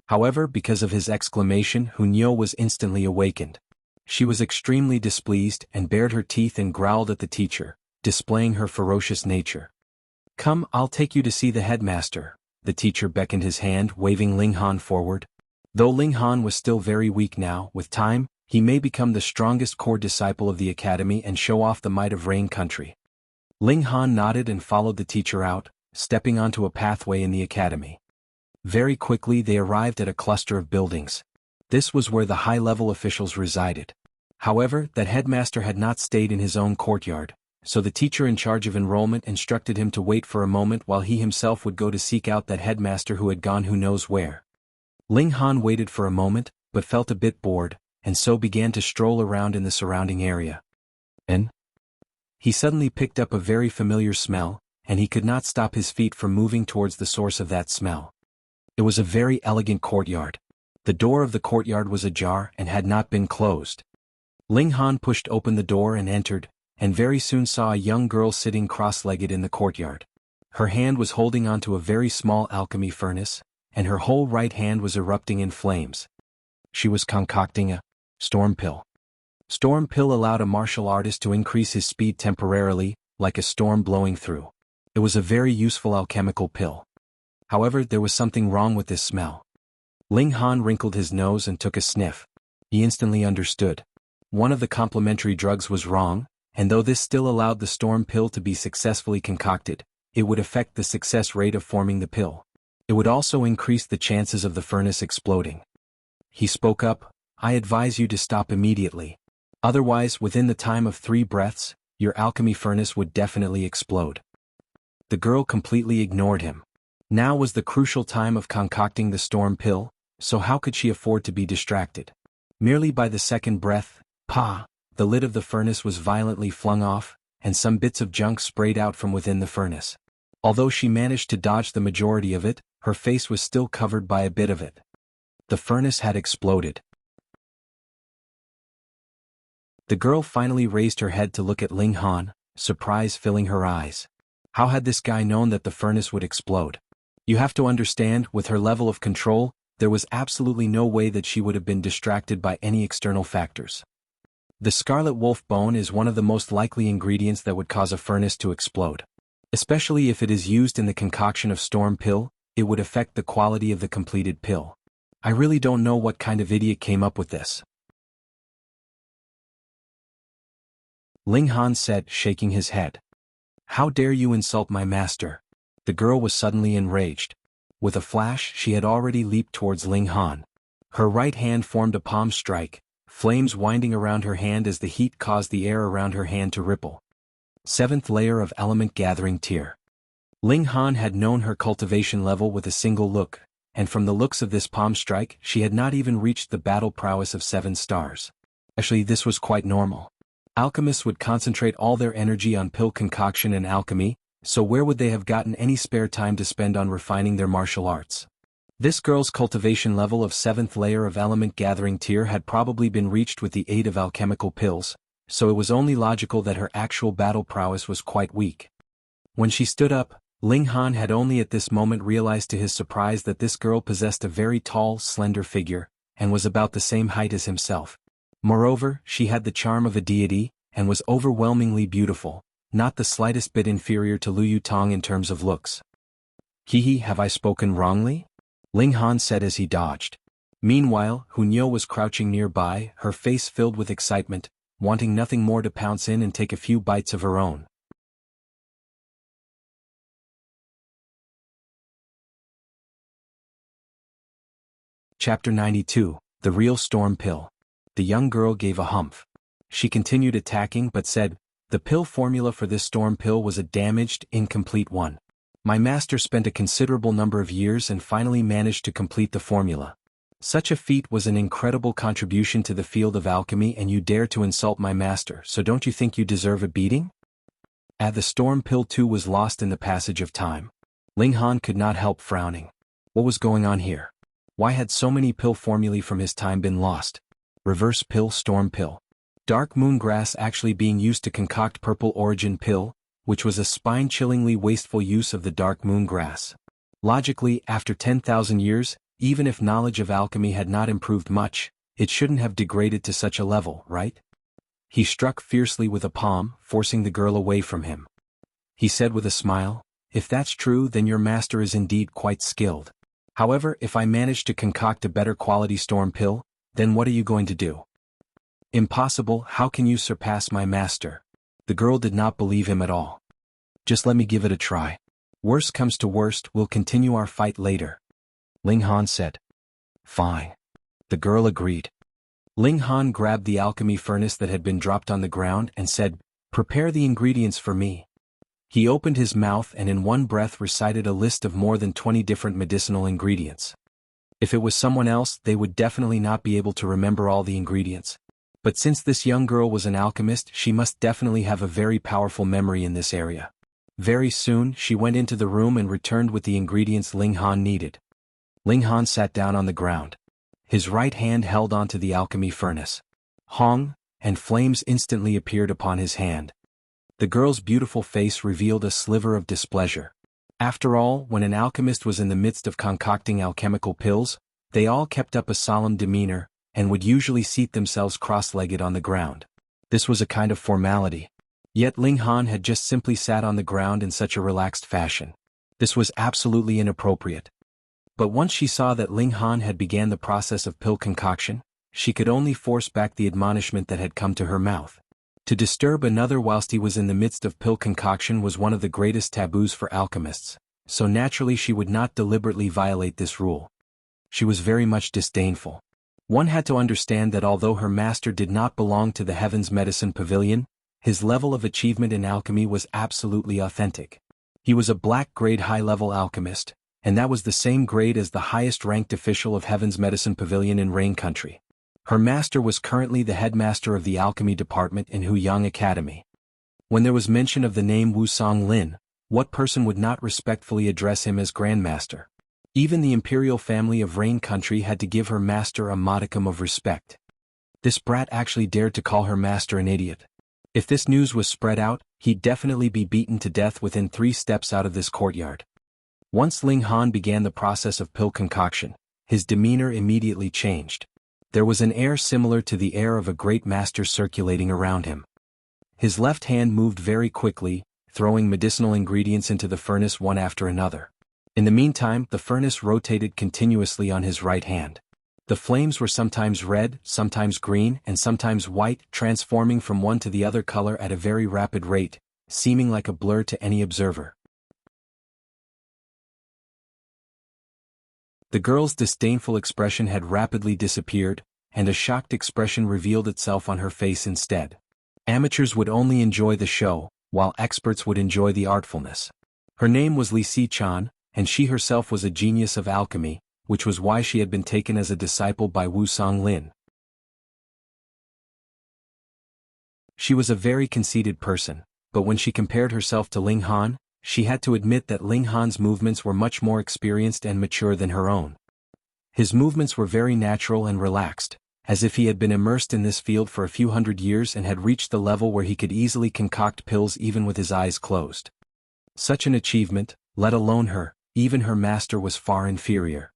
However, because of his exclamation, Hunyo was instantly awakened. She was extremely displeased and bared her teeth and growled at the teacher, displaying her ferocious nature. Come, I'll take you to see the headmaster. The teacher beckoned his hand, waving Ling Han forward. Though Ling Han was still very weak now, with time, he may become the strongest core disciple of the academy and show off the might of Rain Country. Ling Han nodded and followed the teacher out, stepping onto a pathway in the academy. Very quickly they arrived at a cluster of buildings. This was where the high-level officials resided. However, that headmaster had not stayed in his own courtyard, so the teacher in charge of enrollment instructed him to wait for a moment while he himself would go to seek out that headmaster who had gone who knows where. Ling Han waited for a moment, but felt a bit bored, and so began to stroll around in the surrounding area. And he suddenly picked up a very familiar smell, and he could not stop his feet from moving towards the source of that smell. It was a very elegant courtyard. The door of the courtyard was ajar and had not been closed. Ling Han pushed open the door and entered, and very soon saw a young girl sitting cross-legged in the courtyard. Her hand was holding onto a very small alchemy furnace, and her whole right hand was erupting in flames. She was concocting a storm pill. Storm pill allowed a martial artist to increase his speed temporarily, like a storm blowing through. It was a very useful alchemical pill. However, there was something wrong with this smell. Ling Han wrinkled his nose and took a sniff. He instantly understood. One of the complementary drugs was wrong, and though this still allowed the storm pill to be successfully concocted, it would affect the success rate of forming the pill. It would also increase the chances of the furnace exploding. He spoke up, I advise you to stop immediately. Otherwise, within the time of 3 breaths, your alchemy furnace would definitely explode. The girl completely ignored him. Now was the crucial time of concocting the storm pill, so how could she afford to be distracted? Merely by the second breath, the lid of the furnace was violently flung off, and some bits of junk sprayed out from within the furnace. Although she managed to dodge the majority of it, her face was still covered by a bit of it. The furnace had exploded. The girl finally raised her head to look at Ling Han, surprise filling her eyes. How had this guy known that the furnace would explode? You have to understand, with her level of control, there was absolutely no way that she would have been distracted by any external factors. The scarlet wolf bone is one of the most likely ingredients that would cause a furnace to explode. Especially if it is used in the concoction of storm pill, it would affect the quality of the completed pill. I really don't know what kind of idiot came up with this. Ling Han said, shaking his head. How dare you insult my master? The girl was suddenly enraged. With a flash, she had already leaped towards Ling Han. Her right hand formed a palm strike, flames winding around her hand as the heat caused the air around her hand to ripple. 7th layer of element gathering tier. Ling Han had known her cultivation level with a single look, and from the looks of this palm strike, she had not even reached the battle prowess of 7 stars. Actually, this was quite normal. Alchemists would concentrate all their energy on pill concoction and alchemy, so where would they have gotten any spare time to spend on refining their martial arts? This girl's cultivation level of 7th layer of element gathering tier had probably been reached with the aid of alchemical pills, so it was only logical that her actual battle prowess was quite weak. When she stood up, Ling Han had only at this moment realized to his surprise that this girl possessed a very tall, slender figure, and was about the same height as himself. Moreover, she had the charm of a deity, and was overwhelmingly beautiful, not the slightest bit inferior to Liu Yutong in terms of looks. Hihi, have I spoken wrongly? Ling Han said as he dodged. Meanwhile, Hunyo was crouching nearby, her face filled with excitement, wanting nothing more to pounce in and take a few bites of her own. Chapter 92, The Real Storm Pill. The young girl gave a humph. She continued attacking but said, the pill formula for this storm pill was a damaged, incomplete one. My master spent a considerable number of years and finally managed to complete the formula. Such a feat was an incredible contribution to the field of alchemy, and you dare to insult my master, so don't you think you deserve a beating? The storm pill too was lost in the passage of time. Ling Han could not help frowning. What was going on here? Why had so many pill formulae from his time been lost? Reverse pill, storm pill. Dark moon grass actually being used to concoct purple origin pill, which was a spine-chillingly wasteful use of the dark moon grass. Logically, after 10,000 years, even if knowledge of alchemy had not improved much, it shouldn't have degraded to such a level, right? He struck fiercely with a palm, forcing the girl away from him. He said with a smile, if that's true, then your master is indeed quite skilled. However, if I manage to concoct a better quality storm pill, then what are you going to do? Impossible, how can you surpass my master? The girl did not believe him at all. Just let me give it a try. Worst comes to worst, we'll continue our fight later. Ling Han said. Fine. The girl agreed. Ling Han grabbed the alchemy furnace that had been dropped on the ground and said, prepare the ingredients for me. He opened his mouth and in one breath recited a list of more than 20 different medicinal ingredients. If it was someone else, they would definitely not be able to remember all the ingredients. But since this young girl was an alchemist, she must definitely have a very powerful memory in this area. Very soon, she went into the room and returned with the ingredients Ling Han needed. Ling Han sat down on the ground. His right hand held onto the alchemy furnace. Hong, and flames instantly appeared upon his hand. The girl's beautiful face revealed a sliver of displeasure. After all, when an alchemist was in the midst of concocting alchemical pills, they all kept up a solemn demeanor, and would usually seat themselves cross-legged on the ground. This was a kind of formality. Yet Ling Han had just simply sat on the ground in such a relaxed fashion. This was absolutely inappropriate. But once she saw that Ling Han had began the process of pill concoction, she could only force back the admonishment that had come to her mouth. To disturb another whilst he was in the midst of pill concoction was one of the greatest taboos for alchemists, so naturally she would not deliberately violate this rule. She was very much disdainful. One had to understand that although her master did not belong to the Heaven's Medicine Pavilion, his level of achievement in alchemy was absolutely authentic. He was a black-grade high-level alchemist, and that was the same grade as the highest-ranked official of Heaven's Medicine Pavilion in Rain Country. Her master was currently the headmaster of the alchemy department in Huyang Academy. When there was mention of the name Wusong Lin, What person would not respectfully address him as Grandmaster? Even the imperial family of Rain Country had to give her master a modicum of respect. This brat actually dared to call her master an idiot. If this news was spread out, he'd definitely be beaten to death within 3 steps out of this courtyard. Once Ling Han began the process of pill concoction, his demeanor immediately changed. There was an air similar to the air of a great master circulating around him. His left hand moved very quickly, throwing medicinal ingredients into the furnace one after another. In the meantime, the furnace rotated continuously on his right hand. The flames were sometimes red, sometimes green, and sometimes white, transforming from one to the other color at a very rapid rate, seeming like a blur to any observer. The girl's disdainful expression had rapidly disappeared, and a shocked expression revealed itself on her face instead. Amateurs would only enjoy the show, while experts would enjoy the artfulness. Her name was Li Si-chan, and she herself was a genius of alchemy, which was why she had been taken as a disciple by Wu Songlin. She was a very conceited person, but when she compared herself to Ling Han, she had to admit that Ling Han's movements were much more experienced and mature than her own. His movements were very natural and relaxed, as if he had been immersed in this field for a few hundred years and had reached the level where he could easily concoct pills even with his eyes closed. Such an achievement, let alone her, even her master was far inferior.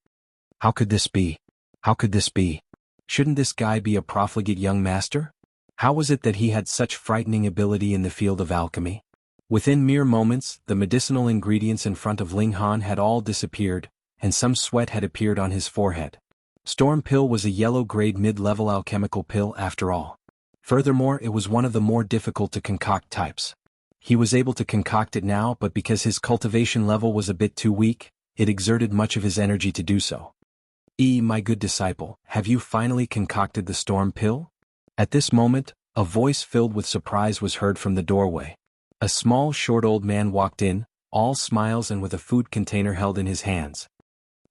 How could this be? How could this be? Shouldn't this guy be a profligate young master? How was it that he had such frightening ability in the field of alchemy? Within mere moments, the medicinal ingredients in front of Ling Han had all disappeared, and some sweat had appeared on his forehead. Storm Pill was a yellow-grade mid-level alchemical pill after all. Furthermore, it was one of the more difficult to concoct types. He was able to concoct it now, but because his cultivation level was a bit too weak, it exerted much of his energy to do so. My good disciple, have you finally concocted the Storm Pill? At this moment, a voice filled with surprise was heard from the doorway. A small, short old man walked in, all smiles and with a food container held in his hands.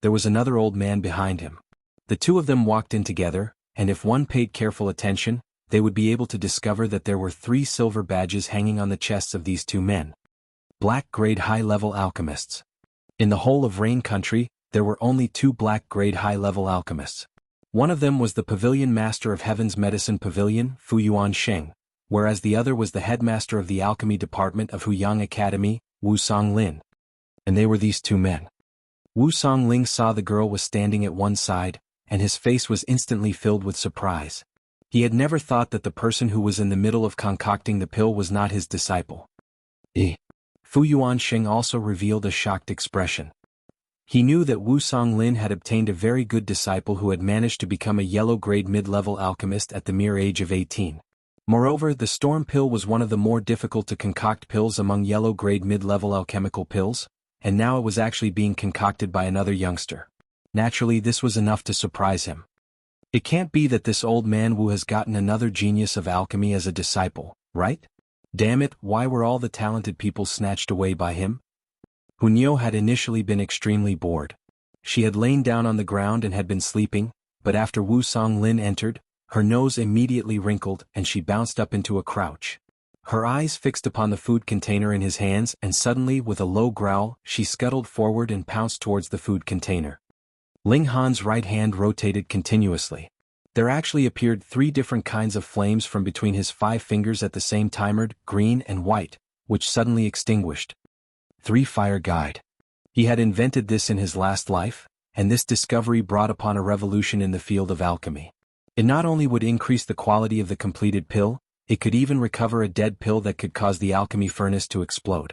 There was another old man behind him. The two of them walked in together, and if one paid careful attention, they would be able to discover that there were 3 silver badges hanging on the chests of these 2 men. Black-grade high-level alchemists. In the whole of Rain Country, there were only 2 black-grade high-level alchemists. One of them was the Pavilion Master of Heaven's Medicine Pavilion, Fu Yuan Sheng, whereas the other was the headmaster of the Alchemy Department of Huyang Academy, Wu Songlin. And they were these 2 men. Wu Songlin saw the girl was standing at one side, and his face was instantly filled with surprise. He had never thought that the person who was in the middle of concocting the pill was not his disciple. Fu Yuan Sheng also revealed a shocked expression. He knew that Wu Songlin had obtained a very good disciple who had managed to become a yellow-grade mid-level alchemist at the mere age of 18. Moreover, the Storm Pill was one of the more difficult to concoct pills among yellow-grade mid-level alchemical pills, and now it was actually being concocted by another youngster. Naturally, this was enough to surprise him. It can't be that this old man Wu has gotten another genius of alchemy as a disciple, right? Damn it, why were all the talented people snatched away by him? Hunyo had initially been extremely bored. She had lain down on the ground and had been sleeping, but after Wu Songlin entered, her nose immediately wrinkled and she bounced up into a crouch. Her eyes fixed upon the food container in his hands, and suddenly, with a low growl, she scuttled forward and pounced towards the food container. Ling Han's right hand rotated continuously. There actually appeared 3 different kinds of flames from between his 5 fingers at the same time, green and white, which suddenly extinguished. 3-fire guide. He had invented this in his last life, and this discovery brought upon a revolution in the field of alchemy. It not only would increase the quality of the completed pill, it could even recover a dead pill that could cause the alchemy furnace to explode.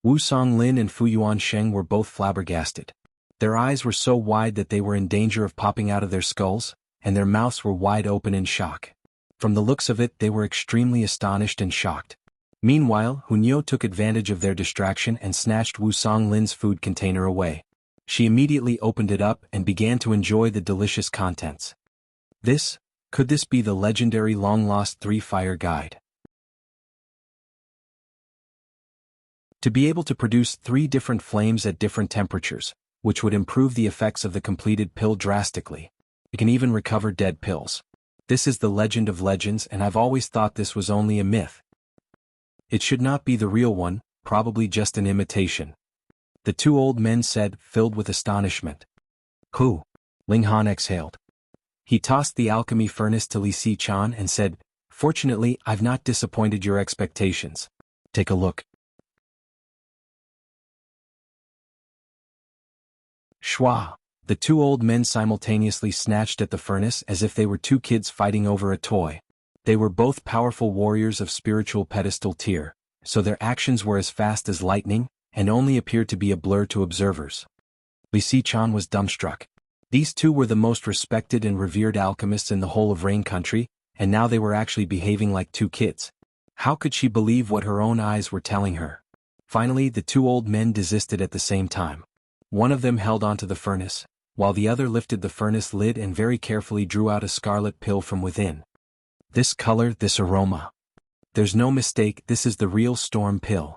Wu Songlin and Fu Yuan Sheng were both flabbergasted. Their eyes were so wide that they were in danger of popping out of their skulls, and their mouths were wide open in shock. From the looks of it, they were extremely astonished and shocked. Meanwhile, Hunyo took advantage of their distraction and snatched Wu Songlin's food container away. She immediately opened it up and began to enjoy the delicious contents. Could this be the legendary long-lost 3-fire guide? To be able to produce 3 different flames at different temperatures, which would improve the effects of the completed pill drastically. It can even recover dead pills. This is the legend of legends, and I've always thought this was only a myth. It should not be the real one, probably just an imitation. The two old men said, filled with astonishment. Who? Ling Han exhaled. He tossed the alchemy furnace to Li Si-chan and said, Fortunately, I've not disappointed your expectations. Take a look. Shwa! The two old men simultaneously snatched at the furnace as if they were two kids fighting over a toy. They were both powerful warriors of spiritual pedestal tier, so their actions were as fast as lightning, and only appeared to be a blur to observers. Li Si-chan was dumbstruck. These two were the most respected and revered alchemists in the whole of Rain Country, and now they were actually behaving like two kids. How could she believe what her own eyes were telling her? Finally, the two old men desisted at the same time. One of them held onto the furnace, while the other lifted the furnace lid and very carefully drew out a scarlet pill from within. This color, this aroma. There's no mistake, this is the real storm pill.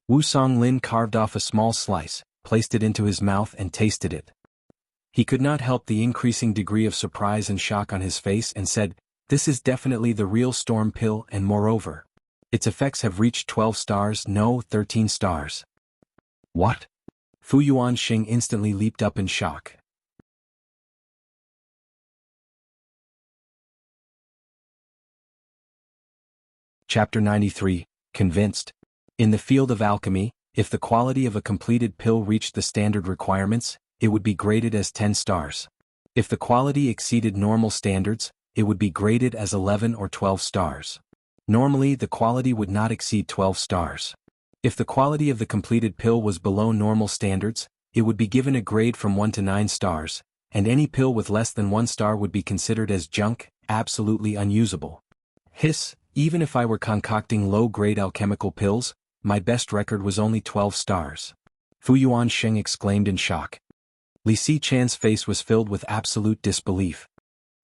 Wu Songlin carved off a small slice, placed it into his mouth and tasted it. He could not help the increasing degree of surprise and shock on his face and said, This is definitely the real storm pill, and moreover, its effects have reached 12 stars, no, 13 stars. What? Fu Yuanxing instantly leaped up in shock. Chapter 93, Convinced. In the field of alchemy, if the quality of a completed pill reached the standard requirements, it would be graded as 10 stars. If the quality exceeded normal standards, it would be graded as 11 or 12 stars. Normally, the quality would not exceed 12 stars. If the quality of the completed pill was below normal standards, it would be given a grade from 1 to 9 stars, and any pill with less than 1 star would be considered as junk, absolutely unusable. Hiss, even if I were concocting low-grade alchemical pills, my best record was only 12 stars. Fu Yuanxing exclaimed in shock. Li Si-chan's face was filled with absolute disbelief.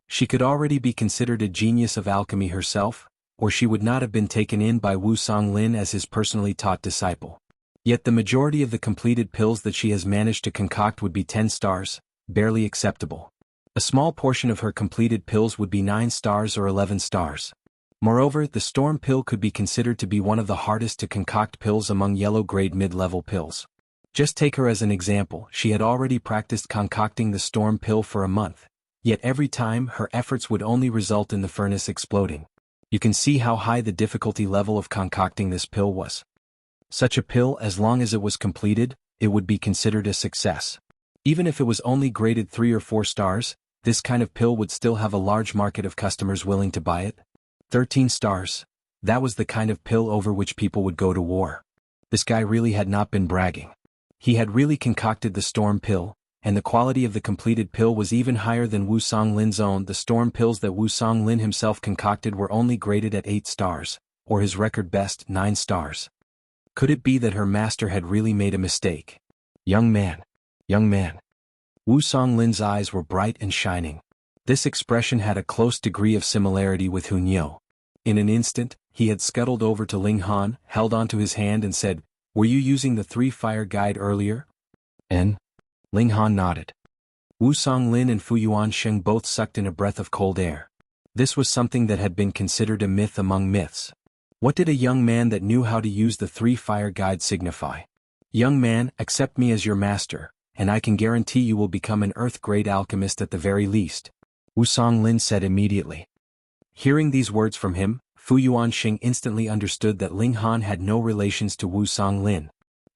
She could already be considered a genius of alchemy herself, or she would not have been taken in by Wu Songlin as his personally taught disciple. Yet the majority of the completed pills that she has managed to concoct would be 10 stars, barely acceptable. A small portion of her completed pills would be 9 stars or 11 stars. Moreover, the storm pill could be considered to be one of the hardest to concoct pills among yellow-grade mid-level pills. Just take her as an example, she had already practiced concocting the storm pill for a month, yet every time her efforts would only result in the furnace exploding. You can see how high the difficulty level of concocting this pill was. Such a pill, as long as it was completed, it would be considered a success. Even if it was only graded 3 or 4 stars, this kind of pill would still have a large market of customers willing to buy it. 13 stars. That was the kind of pill over which people would go to war. This guy really had not been bragging. He had really concocted the storm pill, and the quality of the completed pill was even higher than Wu Songlin's own. The storm pills that Wu Songlin himself concocted were only graded at 8 stars, or his record best, 9 stars. Could it be that her master had really made a mistake? Young man. Young man. Wu Songlin's eyes were bright and shining. This expression had a close degree of similarity with Hunyo. In an instant, he had scuttled over to Ling Han, held onto his hand and said, Were you using the 3-fire guide earlier? N. Ling Han nodded. Wu Songlin and Fu Yuanxing both sucked in a breath of cold air. This was something that had been considered a myth among myths. What did a young man that knew how to use the 3-fire guide signify? Young man, accept me as your master, and I can guarantee you will become an earth-grade alchemist at the very least. Wu Songlin said immediately. Hearing these words from him, Fu Yuanxing instantly understood that Ling Han had no relations to Wu Songlin.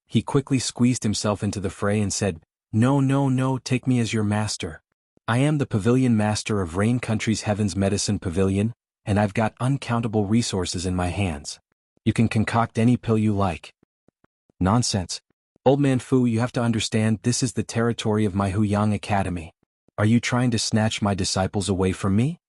He quickly squeezed himself into the fray and said, No, no, no, take me as your master. I am the pavilion master of Rain Country's Heaven's Medicine Pavilion, and I've got uncountable resources in my hands. You can concoct any pill you like. Nonsense. Old man Fu, you have to understand this is the territory of my Huyang Academy. Are you trying to snatch my disciples away from me?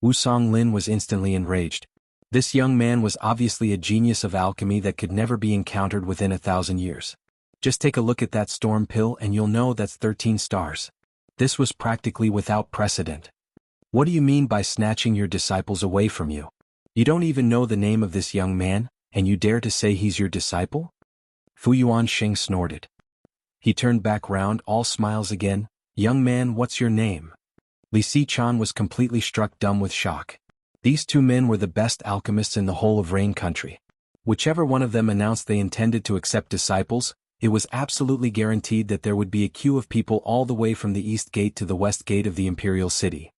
Wu Songlin was instantly enraged. This young man was obviously a genius of alchemy that could never be encountered within 1,000 years. Just take a look at that storm pill and you'll know that's 13 stars. This was practically without precedent. What do you mean by snatching your disciples away from you? You don't even know the name of this young man, and you dare to say he's your disciple? Fu Yuanxing snorted. He turned back round, all smiles again. Young man, what's your name? Li Si-chan was completely struck dumb with shock. These two men were the best alchemists in the whole of Rain Country. Whichever one of them announced they intended to accept disciples, it was absolutely guaranteed that there would be a queue of people all the way from the east gate to the west gate of the imperial city.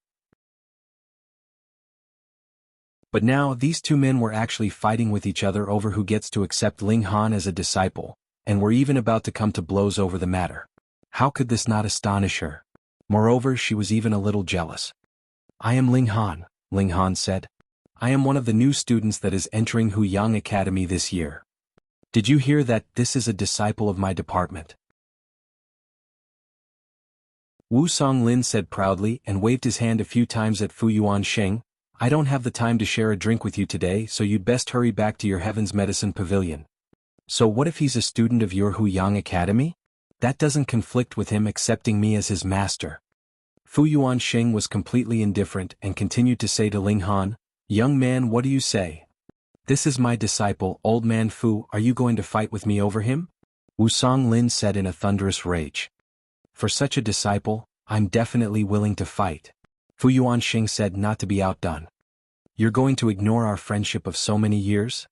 But now these two men were actually fighting with each other over who gets to accept Ling Han as a disciple, and were even about to come to blows over the matter. How could this not astonish her? Moreover, she was even a little jealous. "I am Ling Han said. "I am one of the new students that is entering Huyang Academy this year. Did you hear that? This is a disciple of my department." Wu Songlin said proudly and waved his hand a few times at Fu Yuansheng. "I don't have the time to share a drink with you today, so you'd best hurry back to your Heaven's Medicine Pavilion." "So what if he's a student of your Huyang Academy? That doesn't conflict with him accepting me as his master." Fu Yuansheng was completely indifferent and continued to say to Ling Han, "Young man, what do you say? This is my disciple, old man Fu. Are you going to fight with me over him?" Wu Songlin said in a thunderous rage. "For such a disciple, I'm definitely willing to fight." Fu Yuansheng said, not to be outdone. "You're going to ignore our friendship of so many years?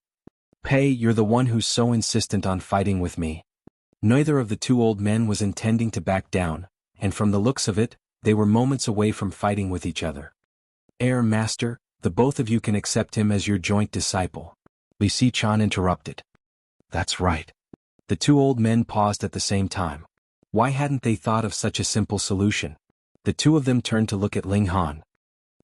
Pei, you're the one who's so insistent on fighting with me." Neither of the two old men was intending to back down, and from the looks of it, they were moments away from fighting with each other. Master, the both of you can accept him as your joint disciple." Li Si-chan interrupted. "That's right." The two old men paused at the same time. Why hadn't they thought of such a simple solution? The two of them turned to look at Ling Han.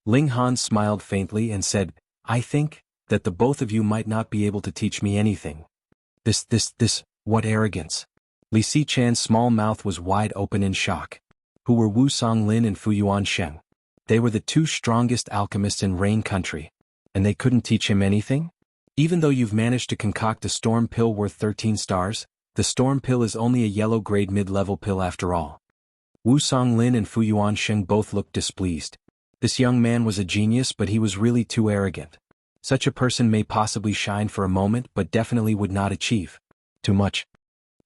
Ling Han smiled faintly and said, "I think that the both of you might not be able to teach me anything." What arrogance. Li Si-chan's small mouth was wide open in shock. Who were Wu Songlin and Fu Yuansheng? They were the two strongest alchemists in Rain Country. And they couldn't teach him anything? Even though you've managed to concoct a storm pill worth 13 stars, the storm pill is only a yellow-grade mid-level pill after all. Wu Songlin and Fu Yuansheng both looked displeased. This young man was a genius, but he was really too arrogant. Such a person may possibly shine for a moment but definitely would not achieve too much.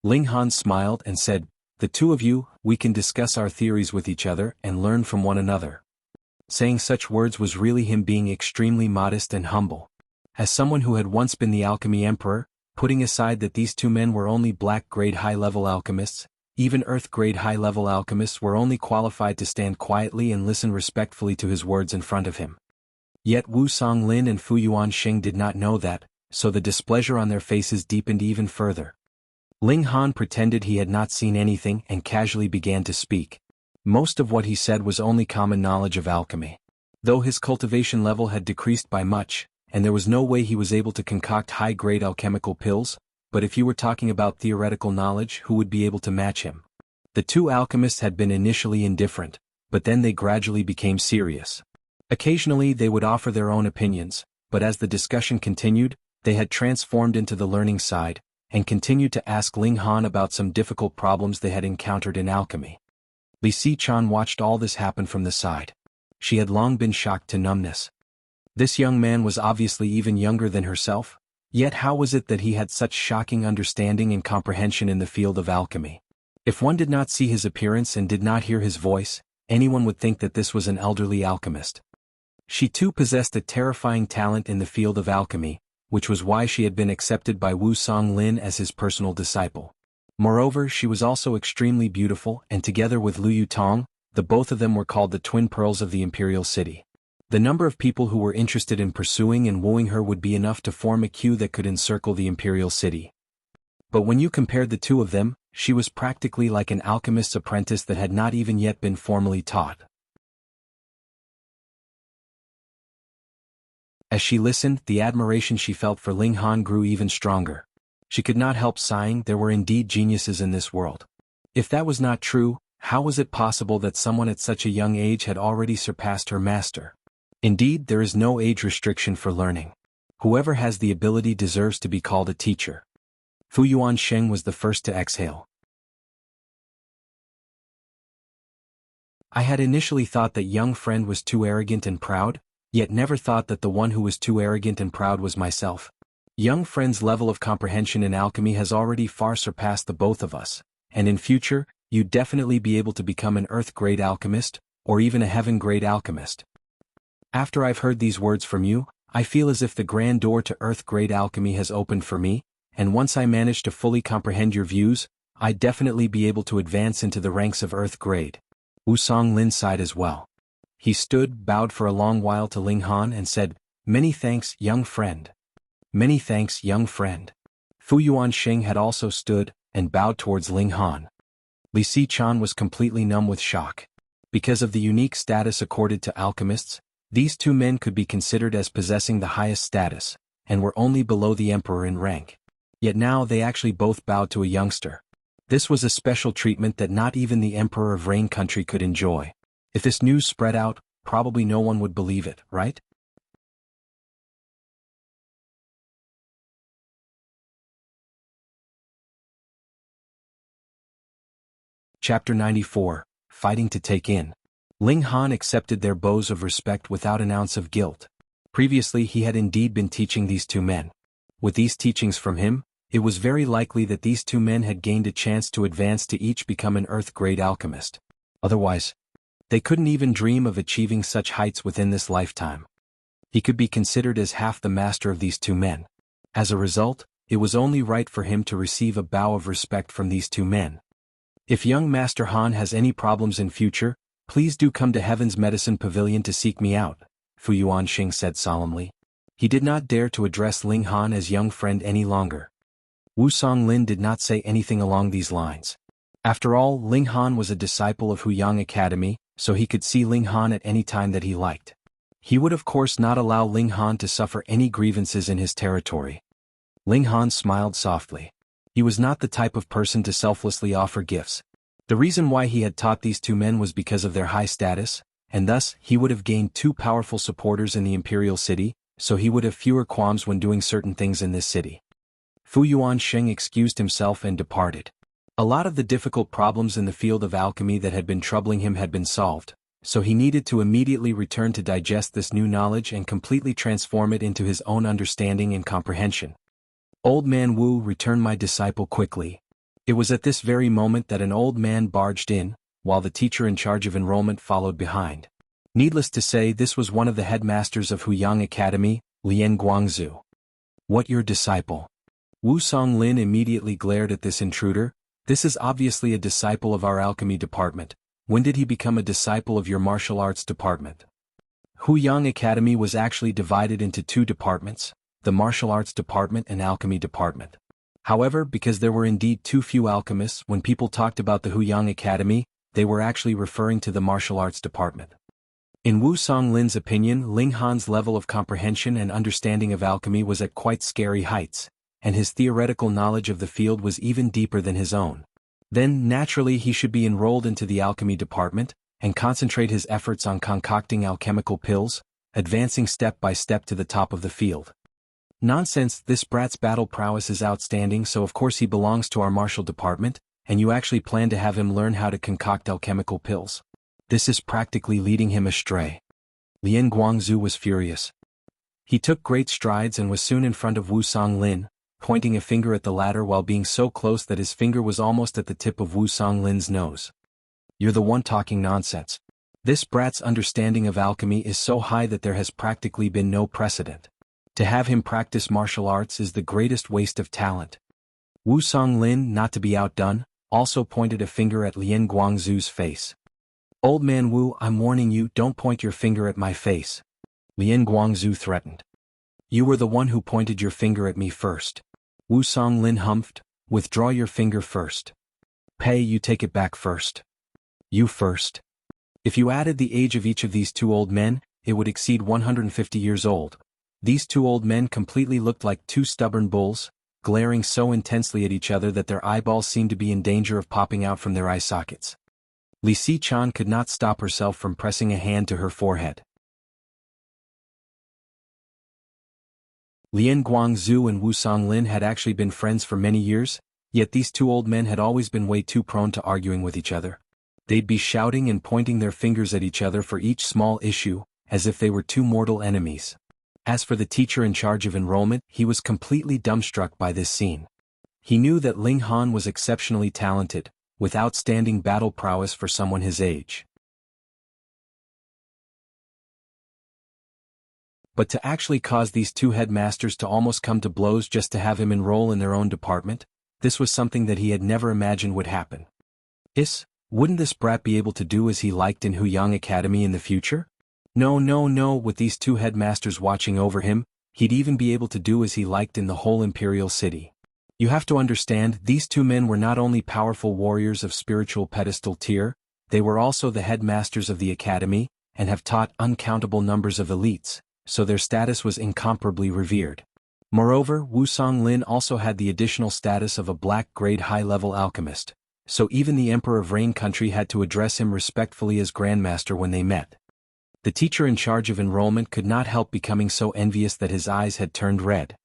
Ling Han smiled and said, "The two of you, we can discuss our theories with each other and learn from one another." Saying such words was really him being extremely modest and humble. As someone who had once been the alchemy emperor, putting aside that these two men were only black-grade high-level alchemists, even earth-grade high-level alchemists were only qualified to stand quietly and listen respectfully to his words in front of him. Yet Wu Songlin and Fu Yuansheng did not know that, so the displeasure on their faces deepened even further. Ling Han pretended he had not seen anything and casually began to speak. Most of what he said was only common knowledge of alchemy. Though his cultivation level had decreased by much, and there was no way he was able to concoct high-grade alchemical pills, but if you were talking about theoretical knowledge, who would be able to match him? The two alchemists had been initially indifferent, but then they gradually became serious. Occasionally they would offer their own opinions, but as the discussion continued, they had transformed into the learning side, and continued to ask Ling Han about some difficult problems they had encountered in alchemy. Li Si-chan watched all this happen from the side. She had long been shocked to numbness. This young man was obviously even younger than herself, yet how was it that he had such shocking understanding and comprehension in the field of alchemy? If one did not see his appearance and did not hear his voice, anyone would think that this was an elderly alchemist. She too possessed a terrifying talent in the field of alchemy, which was why she had been accepted by Wu Songlin as his personal disciple. Moreover, she was also extremely beautiful, and together with Liu Yutong, the both of them were called the twin pearls of the imperial city. The number of people who were interested in pursuing and wooing her would be enough to form a queue that could encircle the imperial city. But when you compared the two of them, she was practically like an alchemist's apprentice that had not even yet been formally taught. As she listened, the admiration she felt for Ling Han grew even stronger. She could not help sighing. There were indeed geniuses in this world. If that was not true, how was it possible that someone at such a young age had already surpassed her master? Indeed, there is no age restriction for learning. Whoever has the ability deserves to be called a teacher. Fu Yuansheng was the first to exhale. I had initially thought that young friend was too arrogant and proud, yet never thought that the one who was too arrogant and proud was myself. Young friend's level of comprehension in alchemy has already far surpassed the both of us, and in future, you'd definitely be able to become an earth-grade alchemist, or even a heaven-grade alchemist. After I've heard these words from you, I feel as if the grand door to earth-grade alchemy has opened for me, and once I manage to fully comprehend your views, I'd definitely be able to advance into the ranks of earth grade. Wu Songlin sighed as well. He stood, bowed for a long while to Ling Han and said, "Many thanks, young friend. Many thanks, young friend." Fu Yuanxing had also stood, and bowed towards Ling Han. Li Si-chan was completely numb with shock. Because of the unique status accorded to alchemists, these two men could be considered as possessing the highest status, and were only below the emperor in rank. Yet now they actually both bowed to a youngster. This was a special treatment that not even the emperor of Rain Country could enjoy. If this news spread out, probably no one would believe it, right? Chapter 94, Fighting to Take In. Ling Han accepted their bows of respect without an ounce of guilt. Previously he had indeed been teaching these two men. With these teachings from him, it was very likely that these two men had gained a chance to advance to each become an earth-grade alchemist. Otherwise, they couldn't even dream of achieving such heights within this lifetime. He could be considered as half the master of these two men. As a result, it was only right for him to receive a bow of respect from these two men. If young Master Han has any problems in future, please do come to Heaven's Medicine Pavilion to seek me out, Fu Yuanxing said solemnly. He did not dare to address Ling Han as young friend any longer. Wu Songlin did not say anything along these lines. After all, Ling Han was a disciple of Huyang Academy, so he could see Ling Han at any time that he liked. He would of course not allow Ling Han to suffer any grievances in his territory. Ling Han smiled softly. He was not the type of person to selflessly offer gifts. The reason why he had taught these two men was because of their high status, and thus he would have gained two powerful supporters in the imperial city, so he would have fewer qualms when doing certain things in this city. Fu Yuanxing excused himself and departed. A lot of the difficult problems in the field of alchemy that had been troubling him had been solved, so he needed to immediately return to digest this new knowledge and completely transform it into his own understanding and comprehension. "Old man Wu, return my disciple quickly." It was at this very moment that an old man barged in, while the teacher in charge of enrollment followed behind. Needless to say, this was one of the headmasters of Huyang Academy, Lian Guangzhu. "What, your disciple?" Wu Songlin immediately glared at this intruder. "This is obviously a disciple of our alchemy department. When did he become a disciple of your martial arts department?" Huyang Academy was actually divided into two departments, the martial arts department and alchemy department. However, because there were indeed too few alchemists, when people talked about the Huyang Academy, they were actually referring to the martial arts department. In Wu Songlin's opinion, Ling Han's level of comprehension and understanding of alchemy was at quite scary heights, and his theoretical knowledge of the field was even deeper than his own. Then, naturally, he should be enrolled into the alchemy department, and concentrate his efforts on concocting alchemical pills, advancing step by step to the top of the field. "Nonsense, this brat's battle prowess is outstanding, so of course he belongs to our martial department, and you actually plan to have him learn how to concoct alchemical pills. This is practically leading him astray." Lian Guangzhu was furious. He took great strides and was soon in front of Wu Songlin, pointing a finger at the latter while being so close that his finger was almost at the tip of Wu Songlin's nose. "You're the one talking nonsense. This brat's understanding of alchemy is so high that there has practically been no precedent. To have him practice martial arts is the greatest waste of talent." Wu Songlin, not to be outdone, also pointed a finger at Lian Guangzhu's face. "Old man Wu, I'm warning you, don't point your finger at my face," Lian Guangzhu threatened. "You were the one who pointed your finger at me first." Wu Songlin humphed. "Withdraw your finger first." "Pei, you take it back first." "You first." If you added the age of each of these two old men, it would exceed 150 years old. These two old men completely looked like two stubborn bulls, glaring so intensely at each other that their eyeballs seemed to be in danger of popping out from their eye sockets. Li Si-chan could not stop herself from pressing a hand to her forehead. Lian Guangzhu and Wu Songlin had actually been friends for many years, yet these two old men had always been way too prone to arguing with each other. They'd be shouting and pointing their fingers at each other for each small issue, as if they were two mortal enemies. As for the teacher in charge of enrollment, he was completely dumbstruck by this scene. He knew that Ling Han was exceptionally talented, with outstanding battle prowess for someone his age. But to actually cause these two headmasters to almost come to blows just to have him enroll in their own department, this was something that he had never imagined would happen. Wouldn't this brat be able to do as he liked in Huyang Academy in the future? No, with these two headmasters watching over him, he'd even be able to do as he liked in the whole imperial city. You have to understand, these two men were not only powerful warriors of spiritual pedestal tier, they were also the headmasters of the academy, and have taught uncountable numbers of elites, so their status was incomparably revered. Moreover, Wu Songlin also had the additional status of a black-grade high-level alchemist, so even the Emperor of Rain Country had to address him respectfully as Grandmaster when they met. The teacher in charge of enrollment could not help becoming so envious that his eyes had turned red.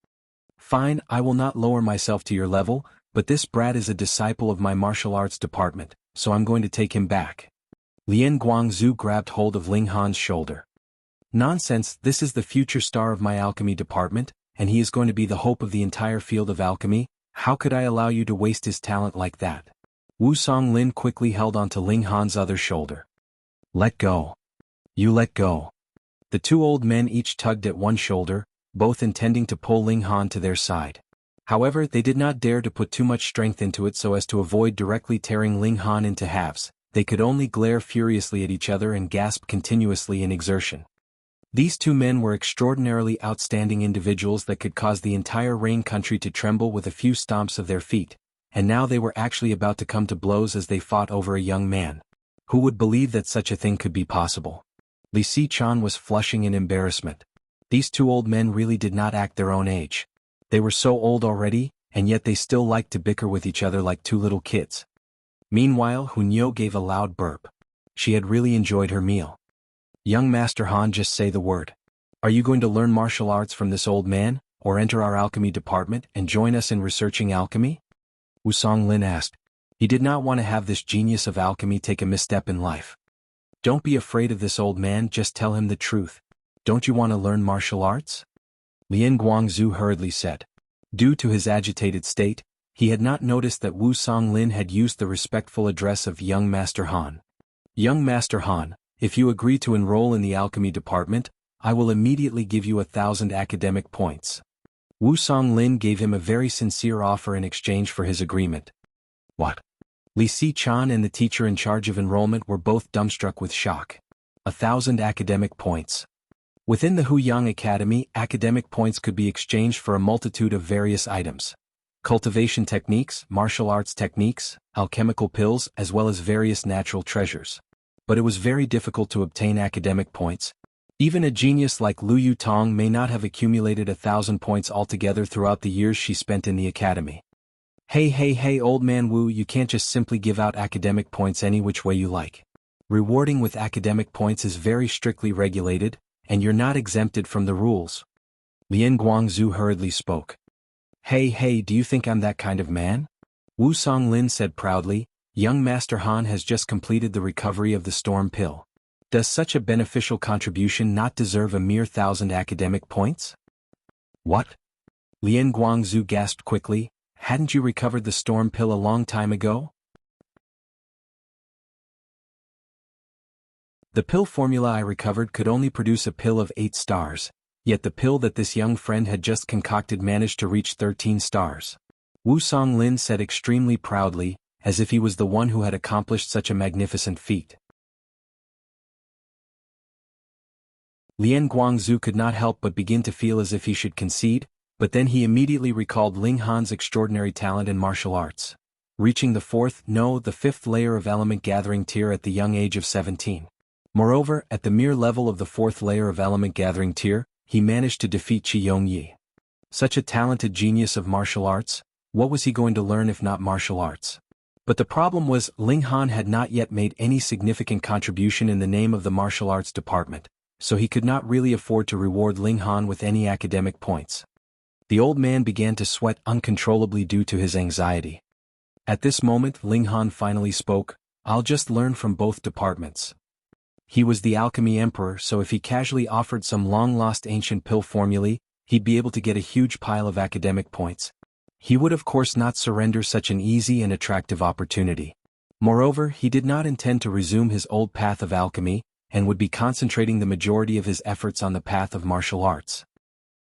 Fine, I will not lower myself to your level, but this brat is a disciple of my martial arts department, so I'm going to take him back. Lian Guangzhu grabbed hold of Ling Han's shoulder. Nonsense, this is the future star of my alchemy department, and he is going to be the hope of the entire field of alchemy. How could I allow you to waste his talent like that? Wu Songlin quickly held onto Ling Han's other shoulder. Let go. You let go. The two old men each tugged at one shoulder, both intending to pull Ling Han to their side. However, they did not dare to put too much strength into it so as to avoid directly tearing Ling Han into halves. They could only glare furiously at each other and gasp continuously in exertion. These two men were extraordinarily outstanding individuals that could cause the entire Rain Country to tremble with a few stomps of their feet, and now they were actually about to come to blows as they fought over a young man. Who would believe that such a thing could be possible? Li Si-chan was flushing in embarrassment. These two old men really did not act their own age. They were so old already, and yet they still liked to bicker with each other like two little kids. Meanwhile, Hunyo gave a loud burp. She had really enjoyed her meal. Young Master Han, just say the word. Are you going to learn martial arts from this old man, or enter our alchemy department and join us in researching alchemy? Wu Songlin asked. He did not want to have this genius of alchemy take a misstep in life. Don't be afraid of this old man, just tell him the truth. Don't you want to learn martial arts? Lian Guangzhu hurriedly said. Due to his agitated state, he had not noticed that Wu Songlin had used the respectful address of Young Master Han. Young Master Han, if you agree to enroll in the alchemy department, I will immediately give you 1,000 academic points. Wu Songlin gave him a very sincere offer in exchange for his agreement. What? Li Si-chan and the teacher in charge of enrollment were both dumbstruck with shock. 1,000 academic points. Within the Huyang Academy, academic points could be exchanged for a multitude of various items. Cultivation techniques, martial arts techniques, alchemical pills, as well as various natural treasures. But it was very difficult to obtain academic points. Even a genius like Lu Yutong may not have accumulated 1,000 points altogether throughout the years she spent in the academy. Hey, old man Wu, you can't just simply give out academic points any which way you like. Rewarding with academic points is very strictly regulated, and you're not exempted from the rules. Lian Guangzhu hurriedly spoke. Hey, do you think I'm that kind of man? Wu Songlin said proudly. Young Master Han has just completed the recovery of the storm pill. Does such a beneficial contribution not deserve a mere 1,000 academic points? What? Lian Guangzhu gasped quickly. Hadn't you recovered the storm pill a long time ago? The pill formula I recovered could only produce a pill of 8 stars, yet the pill that this young friend had just concocted managed to reach 13 stars. Wu Songlin said extremely proudly, as if he was the one who had accomplished such a magnificent feat. Lian Guangzhu could not help but begin to feel as if he should concede, but then he immediately recalled Ling Han's extraordinary talent in martial arts, reaching the fifth layer of element gathering tier at the young age of 17. Moreover, at the mere level of the 4th layer of element gathering tier, he managed to defeat Qi Yongyi. Such a talented genius of martial arts, what was he going to learn if not martial arts? But the problem was, Ling Han had not yet made any significant contribution in the name of the martial arts department, so he could not really afford to reward Ling Han with any academic points. The old man began to sweat uncontrollably due to his anxiety. At this moment, Ling Han finally spoke. I'll just learn from both departments. He was the alchemy emperor, so if he casually offered some long-lost ancient pill formulae, he'd be able to get a huge pile of academic points. He would of course not surrender such an easy and attractive opportunity. Moreover, he did not intend to resume his old path of alchemy, and would be concentrating the majority of his efforts on the path of martial arts.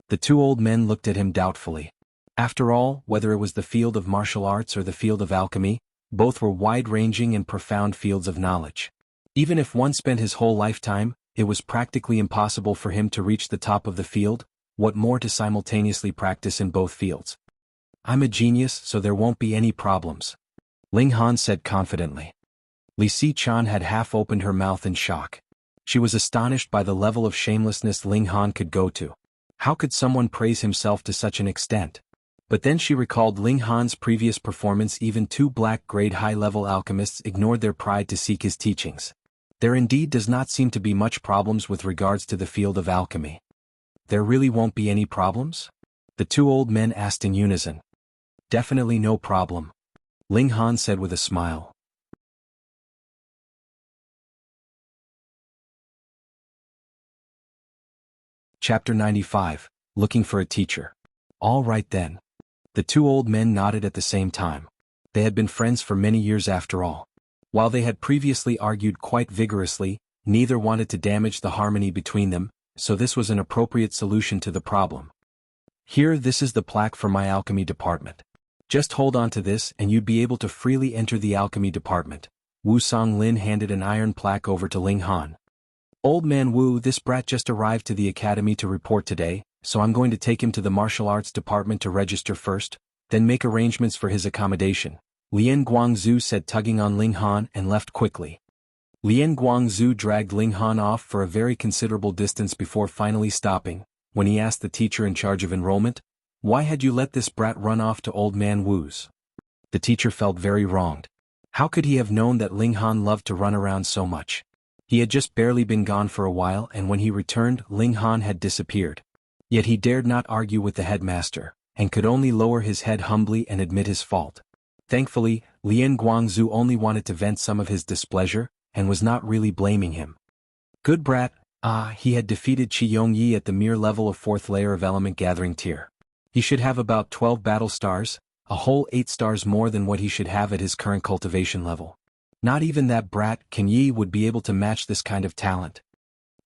The two old men looked at him doubtfully. After all, whether it was the field of martial arts or the field of alchemy, both were wide-ranging and profound fields of knowledge. Even if one spent his whole lifetime, it was practically impossible for him to reach the top of the field, what more to simultaneously practice in both fields. "I'm a genius, so there won't be any problems," Ling Han said confidently. Li Si-chan had half opened her mouth in shock. She was astonished by the level of shamelessness Ling Han could go to. How could someone praise himself to such an extent? But then she recalled Ling Han's previous performance. Even two black-grade high-level alchemists ignored their pride to seek his teachings. There indeed does not seem to be much problems with regards to the field of alchemy. "There really won't be any problems?" the two old men asked in unison. "Definitely no problem," Ling Han said with a smile. Chapter 95, Looking for a Teacher. All right then. The two old men nodded at the same time. They had been friends for many years after all. While they had previously argued quite vigorously, neither wanted to damage the harmony between them, so this was an appropriate solution to the problem. "Here, this is the plaque for my alchemy department. Just hold on to this and you'd be able to freely enter the alchemy department." Wu Songlin handed an iron plaque over to Ling Han. "Old man Wu, this brat just arrived to the academy to report today, so I'm going to take him to the martial arts department to register first, then make arrangements for his accommodation," Lian Guangzhu said, tugging on Ling Han, and left quickly. Lian Guangzhu dragged Ling Han off for a very considerable distance before finally stopping. When he asked the teacher in charge of enrollment, "Why had you let this brat run off to old man Wu's?" The teacher felt very wronged. How could he have known that Ling Han loved to run around so much? He had just barely been gone for a while, and when he returned, Ling Han had disappeared. Yet he dared not argue with the headmaster, and could only lower his head humbly and admit his fault. Thankfully, Lian Guangzhu only wanted to vent some of his displeasure, and was not really blaming him. Good brat. He had defeated Qi Yongyi at the mere level of 4th layer of element gathering tier. He should have about 12 battle stars, a whole 8 stars more than what he should have at his current cultivation level. Not even that brat, Qin Yi, would be able to match this kind of talent.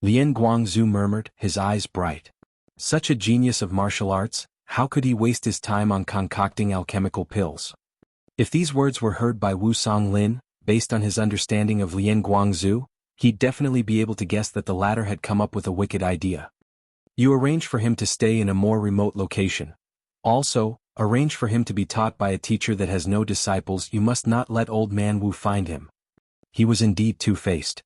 Lian Guangzhu murmured, his eyes bright. Such a genius of martial arts, how could he waste his time on concocting alchemical pills? If these words were heard by Wu Songlin, based on his understanding of Lian Guangzhu, he'd definitely be able to guess that the latter had come up with a wicked idea. You arrange for him to stay in a more remote location. Also, arrange for him to be taught by a teacher that has no disciples. You must not let old man Wu find him. He was indeed two-faced.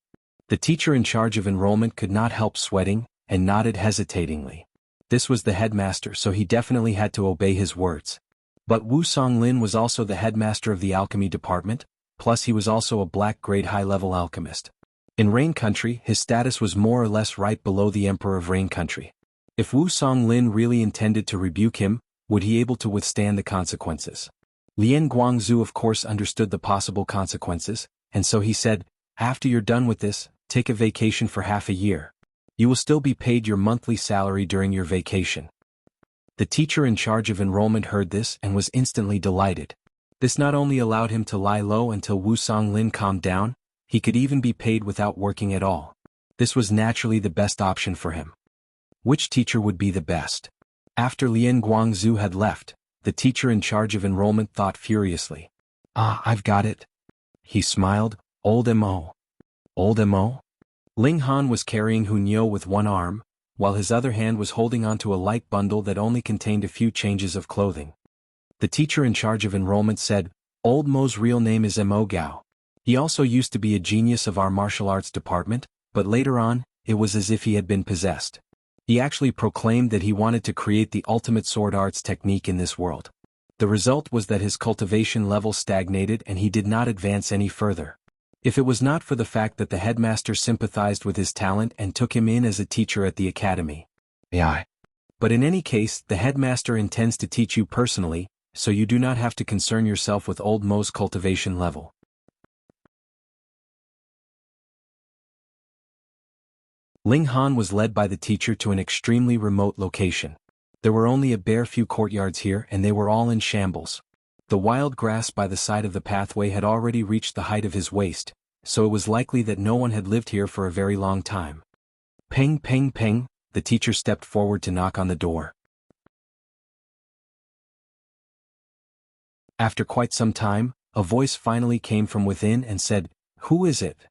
The teacher in charge of enrollment could not help sweating, and nodded hesitatingly. This was the headmaster, so he definitely had to obey his words. But Wu Songlin was also the headmaster of the alchemy department, plus he was also a black-grade high-level alchemist. In Rain Country, his status was more or less right below the Emperor of Rain Country. If Wu Songlin really intended to rebuke him, would he be able to withstand the consequences? Lian Guangzhu of course understood the possible consequences, and so he said, "After you're done with this, take a vacation for half a year. You will still be paid your monthly salary during your vacation." The teacher in charge of enrollment heard this and was instantly delighted. This not only allowed him to lie low until Wu Songlin calmed down, he could even be paid without working at all. This was naturally the best option for him. Which teacher would be the best? After Lian Guangzhu had left, the teacher in charge of enrollment thought furiously. I've got it. He smiled, Old Mo. Old Mo? Ling Han was carrying Hunyo with one arm, while his other hand was holding onto a light bundle that only contained a few changes of clothing. The teacher in charge of enrollment said, "Old Mo's real name is Mo Gao. He also used to be a genius of our martial arts department, but later on, it was as if he had been possessed. He actually proclaimed that he wanted to create the ultimate sword arts technique in this world. The result was that his cultivation level stagnated and he did not advance any further. If it was not for the fact that the headmaster sympathized with his talent and took him in as a teacher at the academy. Yeah. But in any case, the headmaster intends to teach you personally, so you do not have to concern yourself with Old Mo's cultivation level." Ling Han was led by the teacher to an extremely remote location. There were only a bare few courtyards here and they were all in shambles. The wild grass by the side of the pathway had already reached the height of his waist, so it was likely that no one had lived here for a very long time. Ping, ping, ping, the teacher stepped forward to knock on the door. After quite some time, a voice finally came from within and said, "Who is it?"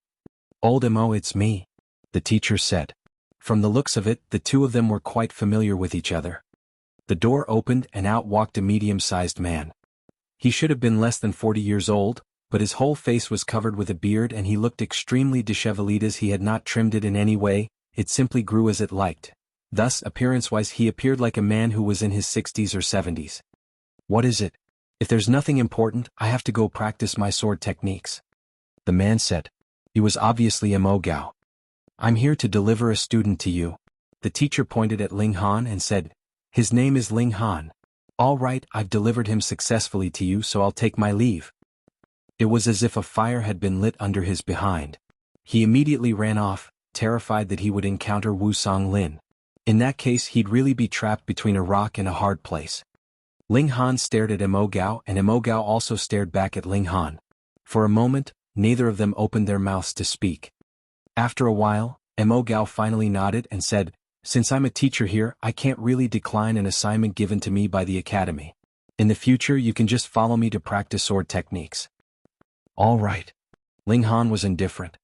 "Old Mo, it's me," the teacher said. From the looks of it, the two of them were quite familiar with each other. The door opened and out walked a medium-sized man. He should have been less than 40 years old, but his whole face was covered with a beard and he looked extremely disheveled as he had not trimmed it in any way, it simply grew as it liked. Thus, appearance-wise he appeared like a man who was in his 60s or 70s. "What is it? If there's nothing important, I have to go practice my sword techniques," the man said. He was obviously a Mogao. "I'm here to deliver a student to you." The teacher pointed at Ling Han and said, "His name is Ling Han. All right, I've delivered him successfully to you, so I'll take my leave." It was as if a fire had been lit under his behind. He immediately ran off, terrified that he would encounter Wu Songlin. In that case he'd really be trapped between a rock and a hard place. Ling Han stared at Emogao and Emogao also stared back at Ling Han. For a moment, neither of them opened their mouths to speak. After a while, Emogao finally nodded and said, "Since I'm a teacher here, I can't really decline an assignment given to me by the academy. In the future you can just follow me to practice sword techniques." "All right." Ling Han was indifferent.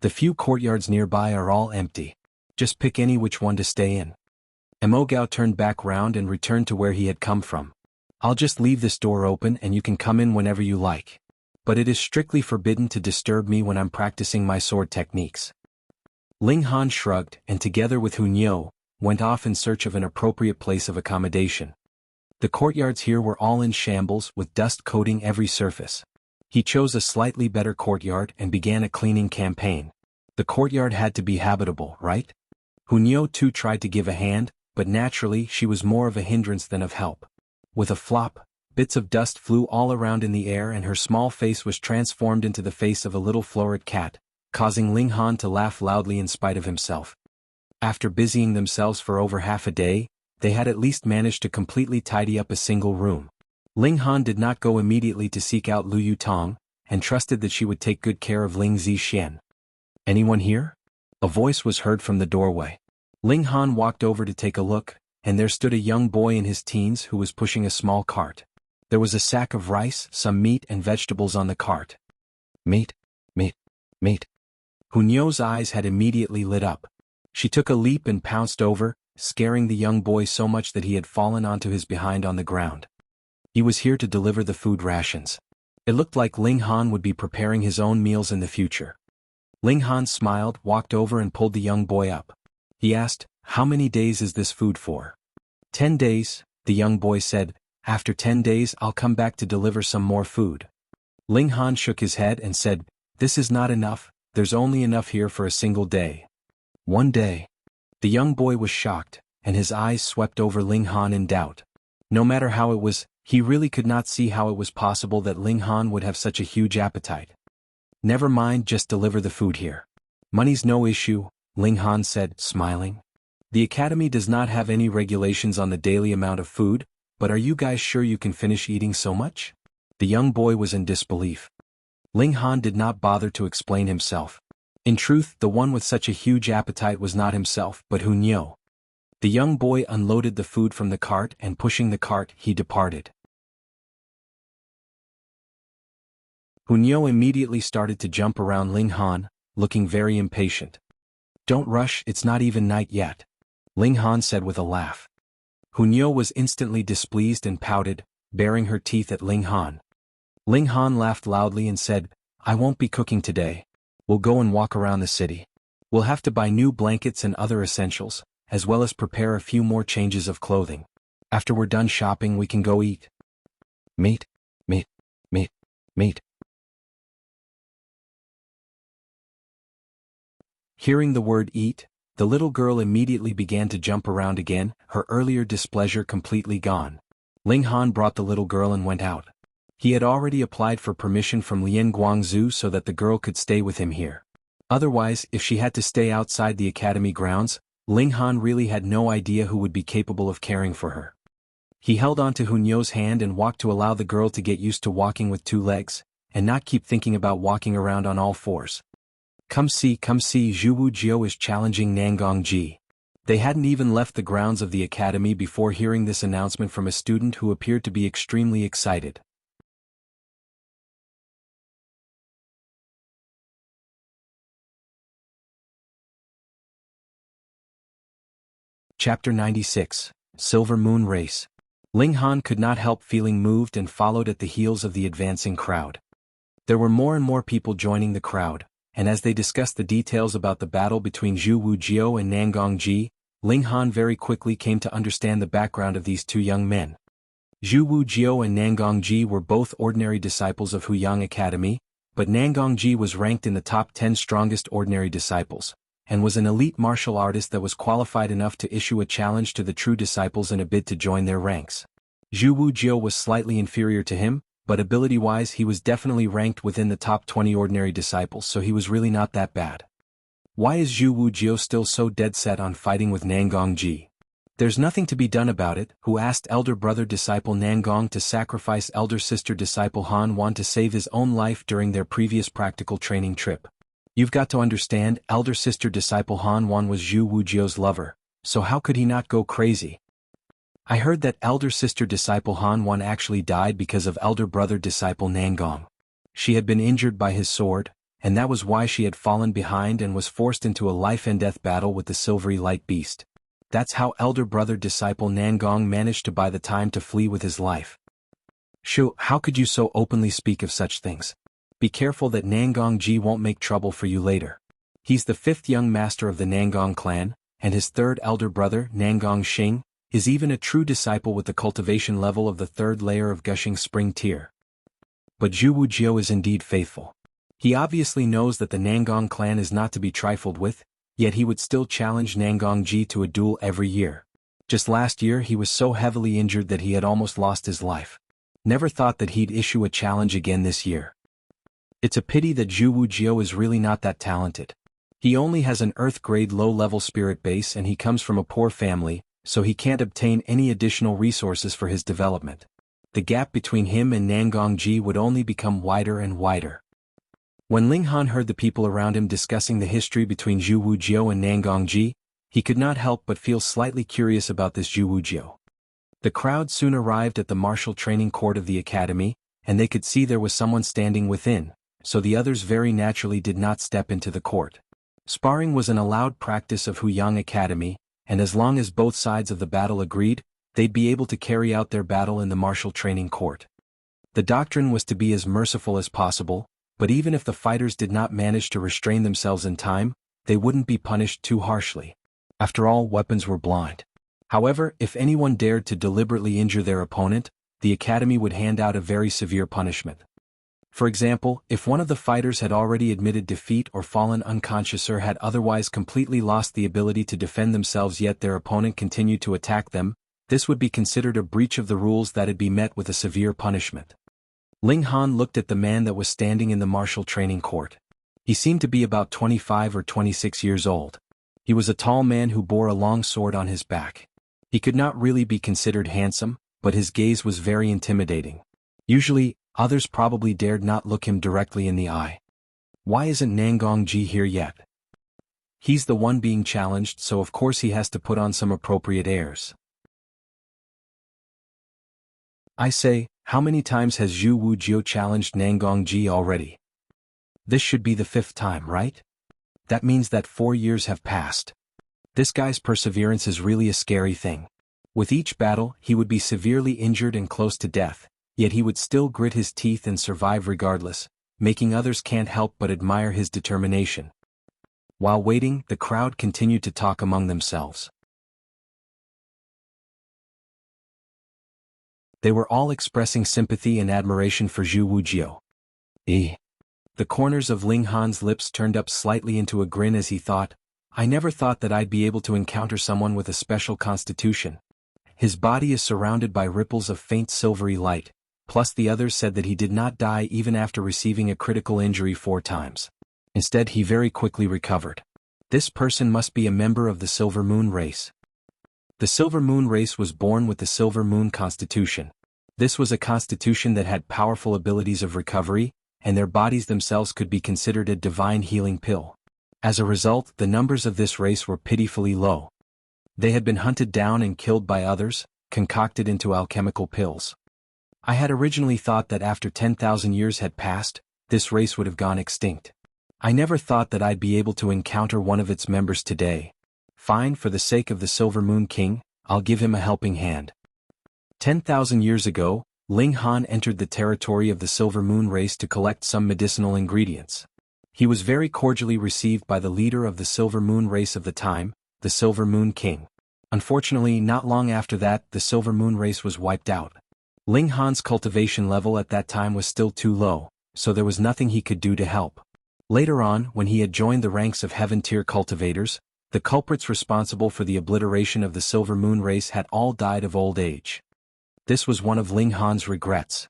"The few courtyards nearby are all empty. Just pick any which one to stay in." Emogao turned back round and returned to where he had come from. "I'll just leave this door open and you can come in whenever you like. But it is strictly forbidden to disturb me when I'm practicing my sword techniques." Ling Han shrugged and together with Hunyou, went off in search of an appropriate place of accommodation. The courtyards here were all in shambles with dust coating every surface. He chose a slightly better courtyard and began a cleaning campaign. The courtyard had to be habitable, right? Hunyou too tried to give a hand, but naturally she was more of a hindrance than of help. With a flop, bits of dust flew all around in the air and her small face was transformed into the face of a little florid cat, causing Ling Han to laugh loudly in spite of himself. After busying themselves for over half a day, they had at least managed to completely tidy up a single room. Ling Han did not go immediately to seek out Lu Yutong, and trusted that she would take good care of Ling Zixian. "Anyone here?" A voice was heard from the doorway. Ling Han walked over to take a look, and there stood a young boy in his teens who was pushing a small cart. There was a sack of rice, some meat and vegetables on the cart. "Meat, meat, meat." Hunyou's eyes had immediately lit up. She took a leap and pounced over, scaring the young boy so much that he had fallen onto his behind on the ground. He was here to deliver the food rations. It looked like Ling Han would be preparing his own meals in the future. Ling Han smiled, walked over and pulled the young boy up. He asked, "How many days is this food for?" 10 days, the young boy said. "After 10 days I'll come back to deliver some more food." Ling Han shook his head and said, "This is not enough, there's only enough here for a single day." 1 day. The young boy was shocked, and his eyes swept over Ling Han in doubt. No matter how it was, he really could not see how it was possible that Ling Han would have such a huge appetite. "Never mind, just deliver the food here. Money's no issue," Ling Han said, smiling. "The academy does not have any regulations on the daily amount of food, but are you guys sure you can finish eating so much?" The young boy was in disbelief. Ling Han did not bother to explain himself. In truth, the one with such a huge appetite was not himself, but Hunyou. The young boy unloaded the food from the cart and pushing the cart, he departed. Hunyou immediately started to jump around Ling Han, looking very impatient. "Don't rush, it's not even night yet," Ling Han said with a laugh. Hunyou was instantly displeased and pouted, baring her teeth at Ling Han. Ling Han laughed loudly and said, "I won't be cooking today. We'll go and walk around the city. We'll have to buy new blankets and other essentials, as well as prepare a few more changes of clothing. After we're done shopping we can go eat." "Meat, meat, meat, meat." Hearing the word eat, the little girl immediately began to jump around again, her earlier displeasure completely gone. Ling Han brought the little girl and went out. He had already applied for permission from Lian Guangzhou so that the girl could stay with him here. Otherwise, if she had to stay outside the academy grounds, Ling Han really had no idea who would be capable of caring for her. He held on to Hunyou's hand and walked to allow the girl to get used to walking with 2 legs, and not keep thinking about walking around on all fours. Come see, Zhu Wujiu is challenging Nangong Ji. They hadn't even left the grounds of the academy before hearing this announcement from a student who appeared to be extremely excited. Chapter 96, Silver Moon Race. Ling Han could not help feeling moved and followed at the heels of the advancing crowd. There were more and more people joining the crowd, and as they discussed the details about the battle between Zhu Wujiu and Nangong Ji, Ling Han very quickly came to understand the background of these two young men. Zhu Wujiu and Nangong Ji were both ordinary disciples of Huyang Academy, but Nangong Ji was ranked in the top 10 strongest ordinary disciples, and was an elite martial artist that was qualified enough to issue a challenge to the true disciples in a bid to join their ranks. Zhu Wujiu was slightly inferior to him, but ability-wise he was definitely ranked within the top 20 ordinary disciples, so he was really not that bad. Why is Zhu Wujiu still so dead set on fighting with Nangong Ji? There's nothing to be done about it. Who asked elder brother disciple Nangong to sacrifice elder sister disciple Han Wan to save his own life during their previous practical training trip? You've got to understand, elder sister disciple Han Wan was Zhu Wujiu's lover, so how could he not go crazy? I heard that elder sister disciple Han Wan actually died because of elder brother disciple Nangong. She had been injured by his sword, and that was why she had fallen behind and was forced into a life-and-death battle with the silvery light beast. That's how elder brother disciple Nangong managed to buy the time to flee with his life. Shu, how could you so openly speak of such things? Be careful that Nangong Ji won't make trouble for you later. He's the 5th young master of the Nangong clan, and his 3rd elder brother, Nangong Xing, is even a true disciple with the cultivation level of the 3rd layer of gushing spring tier. But Zhu Wujiu is indeed faithful. He obviously knows that the Nangong clan is not to be trifled with, yet he would still challenge Nangong Ji to a duel every year. Just last year he was so heavily injured that he had almost lost his life. Never thought that he'd issue a challenge again this year. It's a pity that Zhu Wujiu is really not that talented. He only has an Earth-grade low-level spirit base and he comes from a poor family, so he can't obtain any additional resources for his development. The gap between him and Nangong Ji would only become wider and wider. When Ling Han heard the people around him discussing the history between Zhu Wujiu and Nangong Ji, he could not help but feel slightly curious about this Zhu Wujiu. The crowd soon arrived at the martial training court of the academy, and they could see there was someone standing within, so the others very naturally did not step into the court. Sparring was an allowed practice of Huyang Academy, and as long as both sides of the battle agreed, they'd be able to carry out their battle in the martial training court. The doctrine was to be as merciful as possible, but even if the fighters did not manage to restrain themselves in time, they wouldn't be punished too harshly. After all, weapons were blind. However, if anyone dared to deliberately injure their opponent, the academy would hand out a very severe punishment. For example, if one of the fighters had already admitted defeat or fallen unconscious or had otherwise completely lost the ability to defend themselves yet their opponent continued to attack them, this would be considered a breach of the rules that'd be met with a severe punishment. Ling Han looked at the man that was standing in the martial training court. He seemed to be about 25 or 26 years old. He was a tall man who bore a long sword on his back. He could not really be considered handsome, but his gaze was very intimidating. Usually, others probably dared not look him directly in the eye. Why isn't Nangong Ji here yet? He's the one being challenged, so of course he has to put on some appropriate airs. I say, how many times has Zhu Wujiu challenged Nangong Ji already? This should be the 5th time, right? That means that 4 years have passed. This guy's perseverance is really a scary thing. With each battle, he would be severely injured and close to death, yet he would still grit his teeth and survive regardless, making others can't help but admire his determination. While waiting, the crowd continued to talk among themselves. They were all expressing sympathy and admiration for Zhu Wujiu. The corners of Ling Han's lips turned up slightly into a grin as he thought, I never thought that I'd be able to encounter someone with a special constitution. His body is surrounded by ripples of faint silvery light, plus the others said that he did not die even after receiving a critical injury 4 times. Instead, he very quickly recovered. This person must be a member of the Silver Moon race. The Silver Moon race was born with the Silver Moon Constitution. This was a constitution that had powerful abilities of recovery, and their bodies themselves could be considered a divine healing pill. As a result, the numbers of this race were pitifully low. They had been hunted down and killed by others, concocted into alchemical pills. I had originally thought that after 10,000 years had passed, this race would have gone extinct. I never thought that I'd be able to encounter one of its members today. Fine, for the sake of the Silver Moon King, I'll give him a helping hand. 10,000 years ago, Ling Han entered the territory of the Silver Moon race to collect some medicinal ingredients. He was very cordially received by the leader of the Silver Moon race of the time, the Silver Moon King. Unfortunately, not long after that, the Silver Moon race was wiped out. Ling Han's cultivation level at that time was still too low, so there was nothing he could do to help. Later on, when he had joined the ranks of Heaven-tier cultivators, the culprits responsible for the obliteration of the Silver Moon race had all died of old age. This was one of Ling Han's regrets.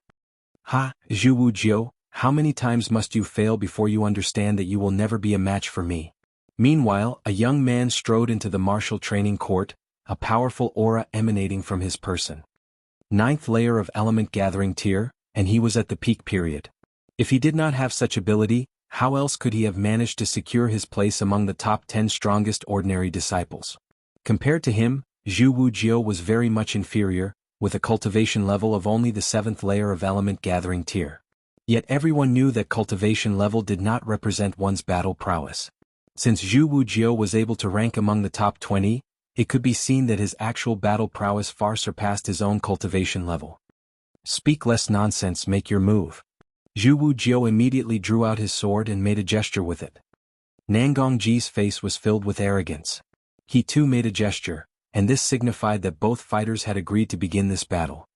Ha, Zhu Wujiu, how many times must you fail before you understand that you will never be a match for me? Meanwhile, a young man strode into the martial training court, a powerful aura emanating from his person. 9th layer of element gathering tier, and he was at the peak period. If he did not have such ability, how else could he have managed to secure his place among the top 10 strongest ordinary disciples? Compared to him, Zhu Wujiu was very much inferior, with a cultivation level of only the 7th layer of element gathering tier. Yet everyone knew that cultivation level did not represent one's battle prowess. Since Zhu Wujiu was able to rank among the top 20, it could be seen that his actual battle prowess far surpassed his own cultivation level. Speak less nonsense, make your move. Zhu Wujiu immediately drew out his sword and made a gesture with it. Nangongji's face was filled with arrogance. He too made a gesture, and this signified that both fighters had agreed to begin this battle.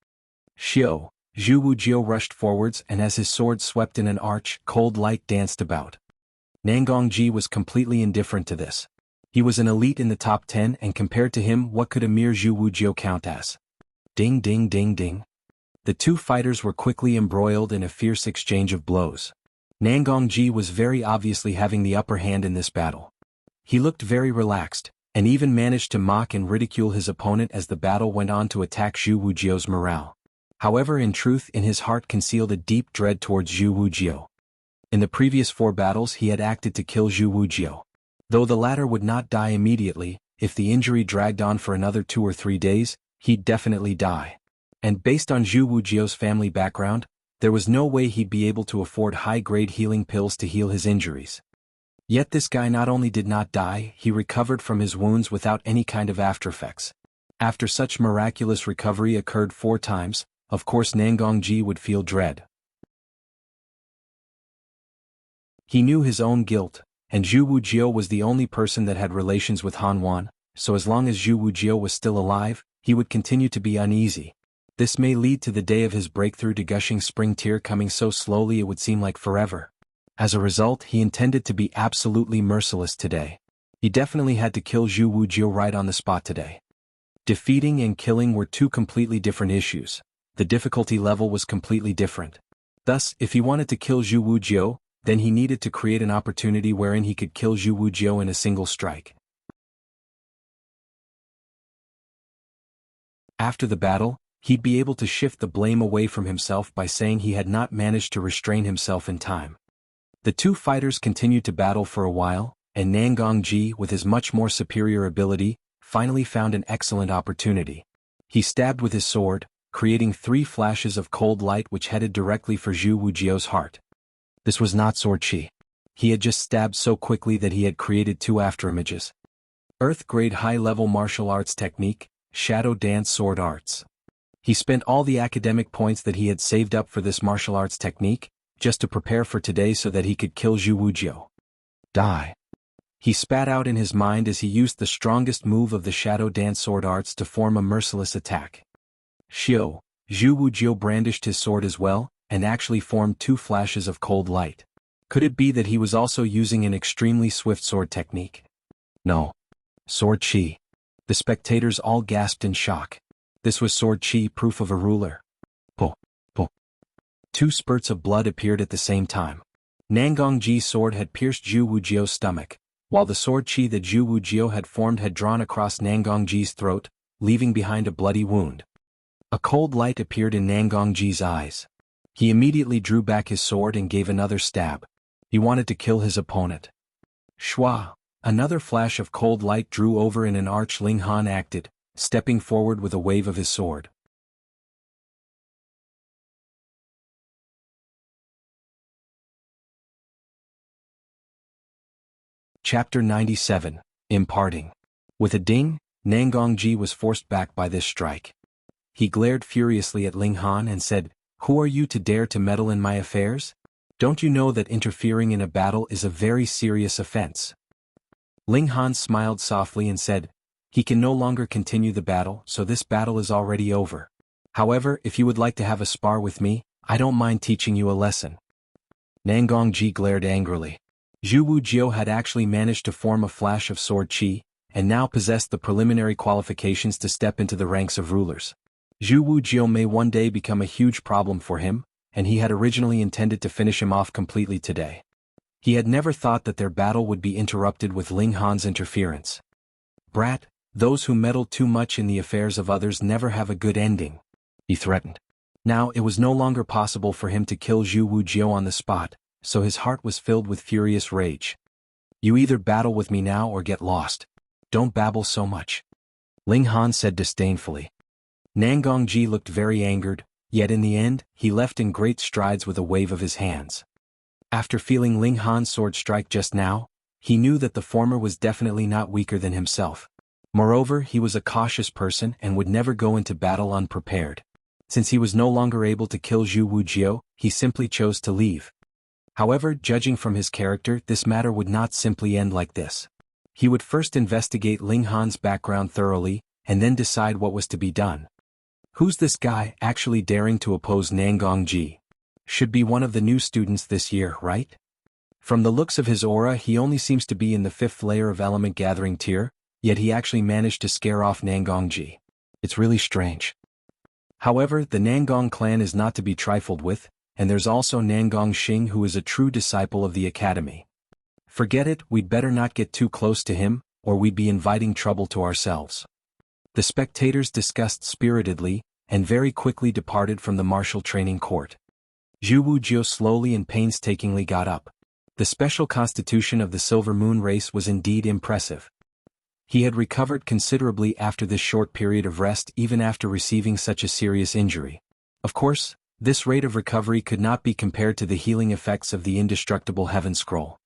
Zhu Wujiu rushed forwards, and as his sword swept in an arch, cold light danced about. Nangongji was completely indifferent to this. He was an elite in the top 10, and compared to him, what could a mere Zhu Wujiu count as? Ding ding ding ding. The two fighters were quickly embroiled in a fierce exchange of blows. Nangongji was very obviously having the upper hand in this battle. He looked very relaxed, and even managed to mock and ridicule his opponent as the battle went on to attack Zhu Wujiu's morale. However, in truth, in his heart concealed a deep dread towards Zhu Wujiu. In the previous 4 battles he had acted to kill Zhu Wujiu. Though the latter would not die immediately, if the injury dragged on for another 2 or 3 days, he'd definitely die. And based on Zhu Wujiu's family background, there was no way he'd be able to afford high-grade healing pills to heal his injuries. Yet this guy not only did not die, he recovered from his wounds without any kind of aftereffects. After such miraculous recovery occurred 4 times, of course Nangongji would feel dread. He knew his own guilt, and Zhu Wujiu was the only person that had relations with Han Wan, so as long as Zhu Wujiu was still alive, he would continue to be uneasy. This may lead to the day of his breakthrough to gushing spring tear coming so slowly it would seem like forever. As a result, he intended to be absolutely merciless today. He definitely had to kill Zhu Wujiu right on the spot today. Defeating and killing were 2 completely different issues. The difficulty level was completely different. Thus, if he wanted to kill Zhu Wujiu, then he needed to create an opportunity wherein he could kill Zhu Wujiu in a single strike. After the battle, he'd be able to shift the blame away from himself by saying he had not managed to restrain himself in time. The 2 fighters continued to battle for a while, and Nangongji, with his much more superior ability, finally found an excellent opportunity. He stabbed with his sword, creating 3 flashes of cold light which headed directly for Zhu Wujiu's heart. This was not sword chi. He had just stabbed so quickly that he had created 2 afterimages. Earth-grade high-level martial arts technique, Shadow Dance Sword Arts. He spent all the academic points that he had saved up for this martial arts technique, just to prepare for today so that he could kill Zhu Wujiu. Die. He spat out in his mind as he used the strongest move of the Shadow Dance Sword Arts to form a merciless attack. Zhu Wujiu brandished his sword as well, and actually formed 2 flashes of cold light. Could it be that he was also using an extremely swift sword technique? No. Sword chi. The spectators all gasped in shock. This was sword chi, proof of a ruler. Po. 2 spurts of blood appeared at the same time. Nangongji's sword had pierced Zhu Wujiu's stomach, while the sword chi that Zhu Wujiu had formed had drawn across Nangongji's throat, leaving behind a bloody wound. A cold light appeared in Nangongji's eyes. He immediately drew back his sword and gave another stab. He wanted to kill his opponent. Shwa! Another flash of cold light drew over in an arch. Ling Han acted, stepping forward with a wave of his sword. Chapter 97, Imparting. With a ding, Nangongji was forced back by this strike. He glared furiously at Ling Han and said, "Who are you to dare to meddle in my affairs? Don't you know that interfering in a battle is a very serious offense?" Ling Han smiled softly and said, "He can no longer continue the battle, so this battle is already over. However, if you would like to have a spar with me, I don't mind teaching you a lesson." Nangongji glared angrily. Zhu Wujiao had actually managed to form a flash of sword qi, and now possessed the preliminary qualifications to step into the ranks of rulers. Zhu Wujiao may one day become a huge problem for him, and he had originally intended to finish him off completely today. He had never thought that their battle would be interrupted with Ling Han's interference. "Brat, those who meddle too much in the affairs of others never have a good ending," he threatened. Now it was no longer possible for him to kill Zhu Wujiao on the spot, so his heart was filled with furious rage. "You either battle with me now or get lost. Don't babble so much," Ling Han said disdainfully. Nangongji looked very angered, yet in the end, he left in great strides with a wave of his hands. After feeling Ling Han's sword strike just now, he knew that the former was definitely not weaker than himself. Moreover, he was a cautious person and would never go into battle unprepared. Since he was no longer able to kill Zhu Wujiao, he simply chose to leave. However, judging from his character, this matter would not simply end like this. He would first investigate Ling Han's background thoroughly, and then decide what was to be done. Who's this guy actually daring to oppose Nangongji? Should be one of the new students this year, right? From the looks of his aura, he only seems to be in the 5th layer of element gathering tier, yet he actually managed to scare off Nangongji. It's really strange. However, the Nangong clan is not to be trifled with, and there's also Nangong Xing, who is a true disciple of the academy. Forget it, we'd better not get too close to him, or we'd be inviting trouble to ourselves. The spectators discussed spiritedly, and very quickly departed from the martial training court. Zhu Wujiao slowly and painstakingly got up. The special constitution of the Silver Moon race was indeed impressive. He had recovered considerably after this short period of rest, even after receiving such a serious injury. Of course, this rate of recovery could not be compared to the healing effects of the indestructible Heaven Scroll.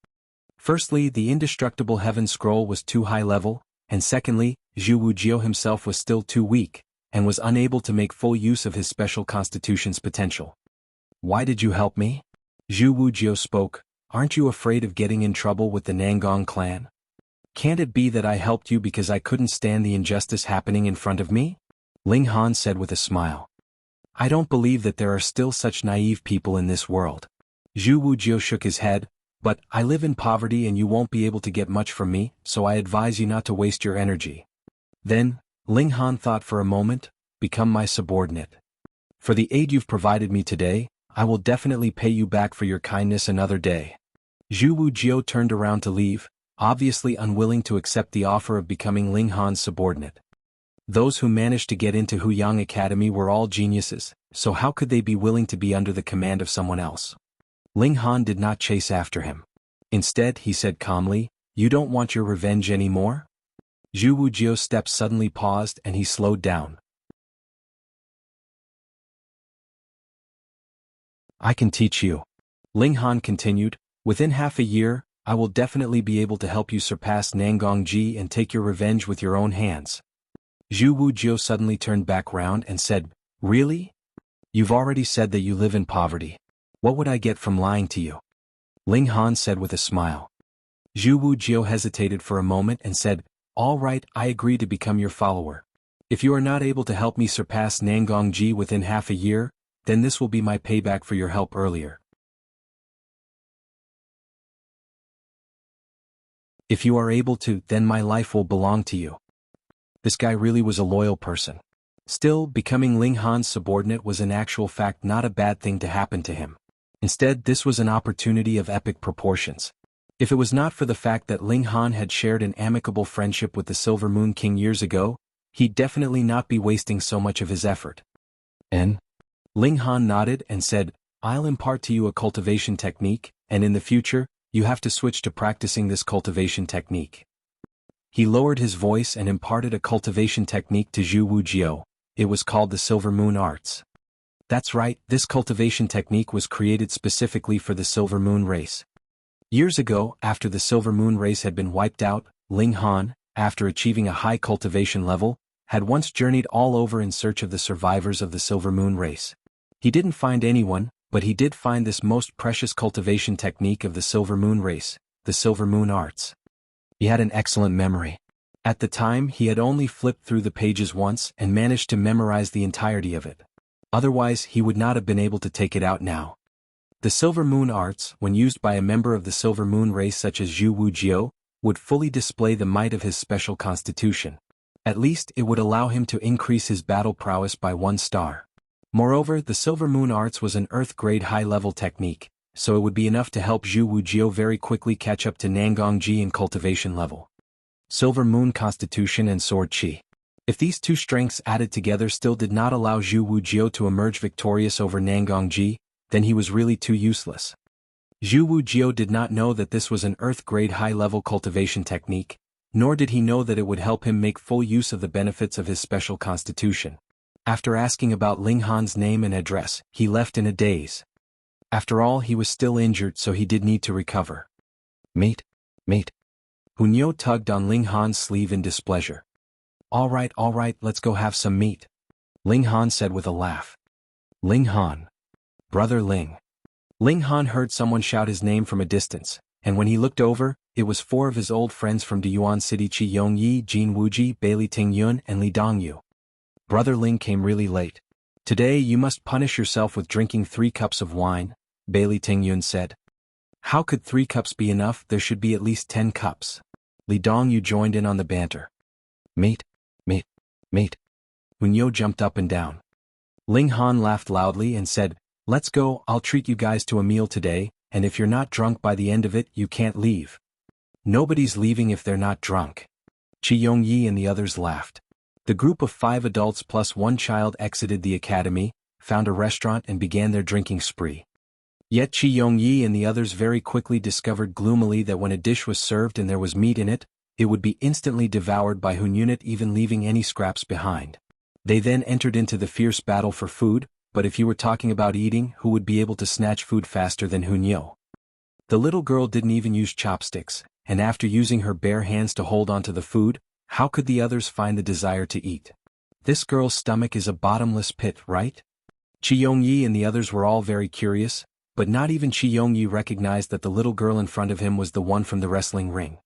Firstly, the indestructible Heaven Scroll was too high level, and secondly, Zhu Wujiao himself was still too weak, and was unable to make full use of his special constitution's potential. "Why did you help me?" Zhu Wujiao spoke. "Aren't you afraid of getting in trouble with the Nangong clan? Can't it be that I helped you because I couldn't stand the injustice happening in front of me?" Ling Han said with a smile. "I don't believe that there are still such naive people in this world." Zhu Wujiao shook his head. "But I live in poverty and you won't be able to get much from me, so I advise you not to waste your energy." Then, Ling Han thought for a moment, "Become my subordinate. For the aid you've provided me today, I will definitely pay you back for your kindness another day." Zhu Wujiao turned around to leave, obviously unwilling to accept the offer of becoming Ling Han's subordinate. Those who managed to get into Huyang Academy were all geniuses, so how could they be willing to be under the command of someone else? Ling Han did not chase after him. Instead, he said calmly, "You don't want your revenge anymore?" Zhu Wujiao's steps suddenly paused and he slowed down. "I can teach you," Ling Han continued. "Within half a year, I will definitely be able to help you surpass Nangongji and take your revenge with your own hands." Zhu Wujiao suddenly turned back round and said, "Really? You've already said that you live in poverty. What would I get from lying to you?" Ling Han said with a smile. Zhu Wujiao hesitated for a moment and said, "All right, I agree to become your follower. If you are not able to help me surpass Nangongji within half a year, then this will be my payback for your help earlier. If you are able to, then my life will belong to you." This guy really was a loyal person. Still, becoming Ling Han's subordinate was in actual fact not a bad thing to happen to him. Instead, this was an opportunity of epic proportions. If it was not for the fact that Ling Han had shared an amicable friendship with the Silver Moon King years ago, he'd definitely not be wasting so much of his effort. And? Ling Han nodded and said, I'll impart to you a cultivation technique, and in the future, you have to switch to practicing this cultivation technique. He lowered his voice and imparted a cultivation technique to Zhu Wujiao. It was called the Silver Moon Arts. That's right, this cultivation technique was created specifically for the Silver Moon race. Years ago, after the Silver Moon race had been wiped out, Ling Han, after achieving a high cultivation level, had once journeyed all over in search of the survivors of the Silver Moon race. He didn't find anyone, but he did find this most precious cultivation technique of the Silver Moon race, the Silver Moon Arts. He had an excellent memory. At the time, he had only flipped through the pages once and managed to memorize the entirety of it. Otherwise, he would not have been able to take it out now. The Silver Moon Arts, when used by a member of the Silver Moon race such as Zhu Wujiao, would fully display the might of his special constitution. At least, it would allow him to increase his battle prowess by 1 star. Moreover, the Silver Moon Arts was an Earth-grade high-level technique, so it would be enough to help Zhu Wujiao very quickly catch up to Nangongji in cultivation level. Silver Moon Constitution and Sword Qi. If these two strengths added together still did not allow Zhu Wujiao to emerge victorious over Nangongji, then he was really too useless. Zhu Wujiao did not know that this was an Earth-grade high-level cultivation technique, nor did he know that it would help him make full use of the benefits of his special constitution. After asking about Ling Han's name and address, he left in a daze. After all, he was still injured, so he did need to recover. Mate. Hunyo tugged on Ling Han's sleeve in displeasure. All right, let's go have some meat, Ling Han said with a laugh. Ling Han. Brother Ling. Ling Han heard someone shout his name from a distance, and when he looked over, it was 4 of his old friends from Diyuan City: Qi Yongyi, Jin Wuji, Bailey Tingyun, and Li Dongyu. Brother Ling came really late. Today you must punish yourself with drinking 3 cups of wine, Bailey Tingyun said. How could 3 cups be enough? There should be at least 10 cups. Li Dongyu joined in on the banter. Mate. Hunyo jumped up and down. Ling Han laughed loudly and said, let's go, I'll treat you guys to a meal today, and if you're not drunk by the end of it, you can't leave. Nobody's leaving if they're not drunk. Qi Yongyi and the others laughed. The group of 5 adults plus 1 child exited the academy, found a restaurant and began their drinking spree. Yet Qi Yongyi and the others very quickly discovered gloomily that when a dish was served and there was meat in it, it would be instantly devoured by Hunyunit, even leaving any scraps behind. They then entered into the fierce battle for food, but if you were talking about eating, who would be able to snatch food faster than Hunyo? The little girl didn't even use chopsticks, and after using her bare hands to hold onto the food, how could the others find the desire to eat? This girl's stomach is a bottomless pit, right? Qi Yongyi and the others were all very curious, but not even Qi Yongyi recognized that the little girl in front of him was the one from the wrestling ring.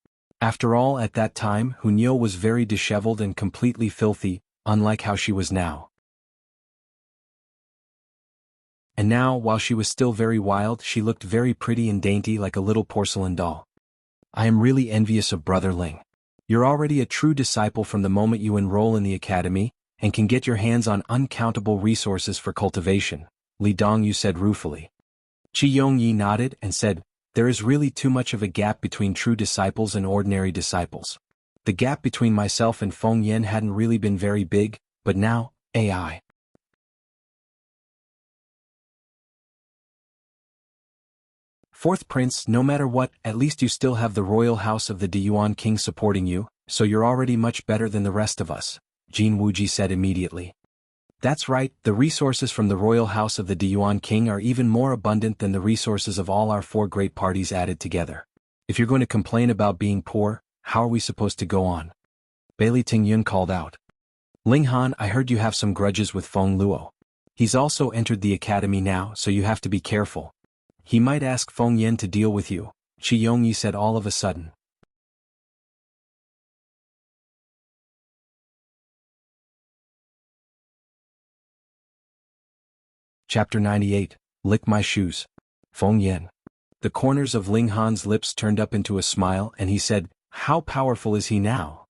After all, at that time, Hunyo was very disheveled and completely filthy, unlike how she was now. And now, while she was still very wild, she looked very pretty and dainty like a little porcelain doll. I am really envious of Brother Ling. You're already a true disciple from the moment you enroll in the academy, and can get your hands on uncountable resources for cultivation, Li Dongyu said ruefully. Qi Yongyi nodded and said, there is really too much of a gap between true disciples and ordinary disciples. The gap between myself and Feng Yan hadn't really been very big, but now, AI. Fourth Prince, no matter what, at least you still have the royal house of the Diyuan King supporting you, so you're already much better than the rest of us, Jin Wuji said immediately. That's right, the resources from the royal house of the Diyuan King are even more abundant than the resources of all our 4 great parties added together. If you're going to complain about being poor, how are we supposed to go on? Bailey Tingyun called out. Ling Han, I heard you have some grudges with Feng Luo. He's also entered the academy now, so you have to be careful. He might ask Feng Yan to deal with you, Qi Yongyi said all of a sudden. Chapter 98, Lick My Shoes. Feng Yan. The corners of Ling Han's lips turned up into a smile and he said, how powerful is he now?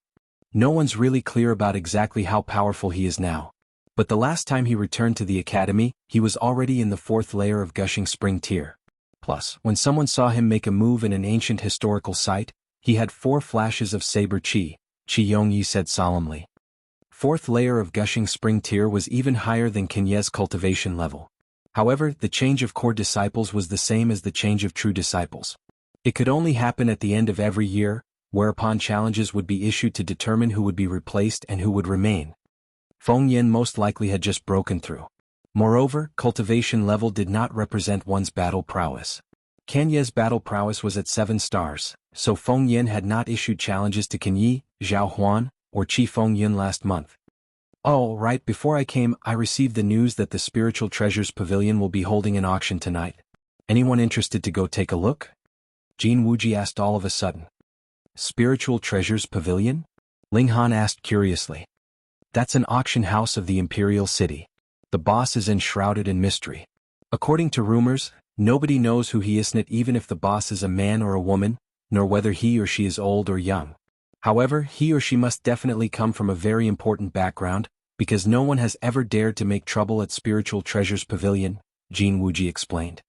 No one's really clear about exactly how powerful he is now. But the last time he returned to the academy, he was already in the 4th layer of Gushing Spring tier. Plus, when someone saw him make a move in an ancient historical site, he had 4 flashes of saber qi, Qi Yongyi said solemnly. 4th layer of Gushing Spring tier was even higher than Kenye's cultivation level. However, the change of core disciples was the same as the change of true disciples. It could only happen at the end of every year, whereupon challenges would be issued to determine who would be replaced and who would remain. Feng Yin most likely had just broken through. Moreover, cultivation level did not represent one's battle prowess. Kanye's battle prowess was at 7 stars, so Feng Yin had not issued challenges to Kanyi, Zhao Huan, or Qi Feng Yin last month. Oh, right before I came, I received the news that the Spiritual Treasures Pavilion will be holding an auction tonight. Anyone interested to go take a look? Wuxia asked all of a sudden. Spiritual Treasures Pavilion? Ling Han asked curiously. That's an auction house of the Imperial City. The boss is enshrouded in mystery. According to rumors, nobody knows who he is, not even if the boss is a man or a woman, nor whether he or she is old or young. However, he or she must definitely come from a very important background, because no one has ever dared to make trouble at Spiritual Treasures Pavilion, Wuxia explained.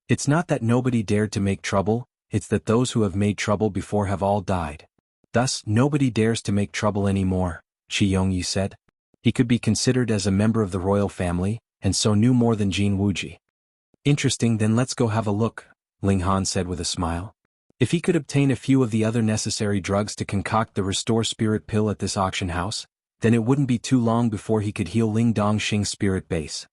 It's not that nobody dared to make trouble, it's that those who have made trouble before have all died. Thus, nobody dares to make trouble anymore, Qi Yongyi said. He could be considered as a member of the royal family, and so knew more than Wuxia. Interesting, then let's go have a look, Ling Han said with a smile. If he could obtain a few of the other necessary drugs to concoct the Restore Spirit Pill at this auction house, then it wouldn't be too long before he could heal Ling Dongxing's spirit base.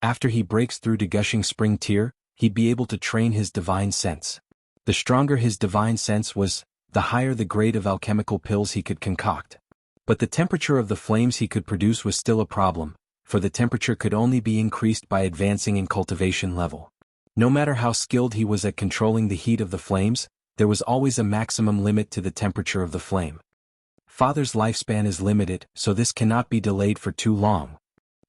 After he breaks through to Gushing Spring Tier, he'd be able to train his divine sense. The stronger his divine sense was, the higher the grade of alchemical pills he could concoct. But the temperature of the flames he could produce was still a problem, for the temperature could only be increased by advancing in cultivation level. No matter how skilled he was at controlling the heat of the flames, there was always a maximum limit to the temperature of the flame. Father's lifespan is limited, so this cannot be delayed for too long,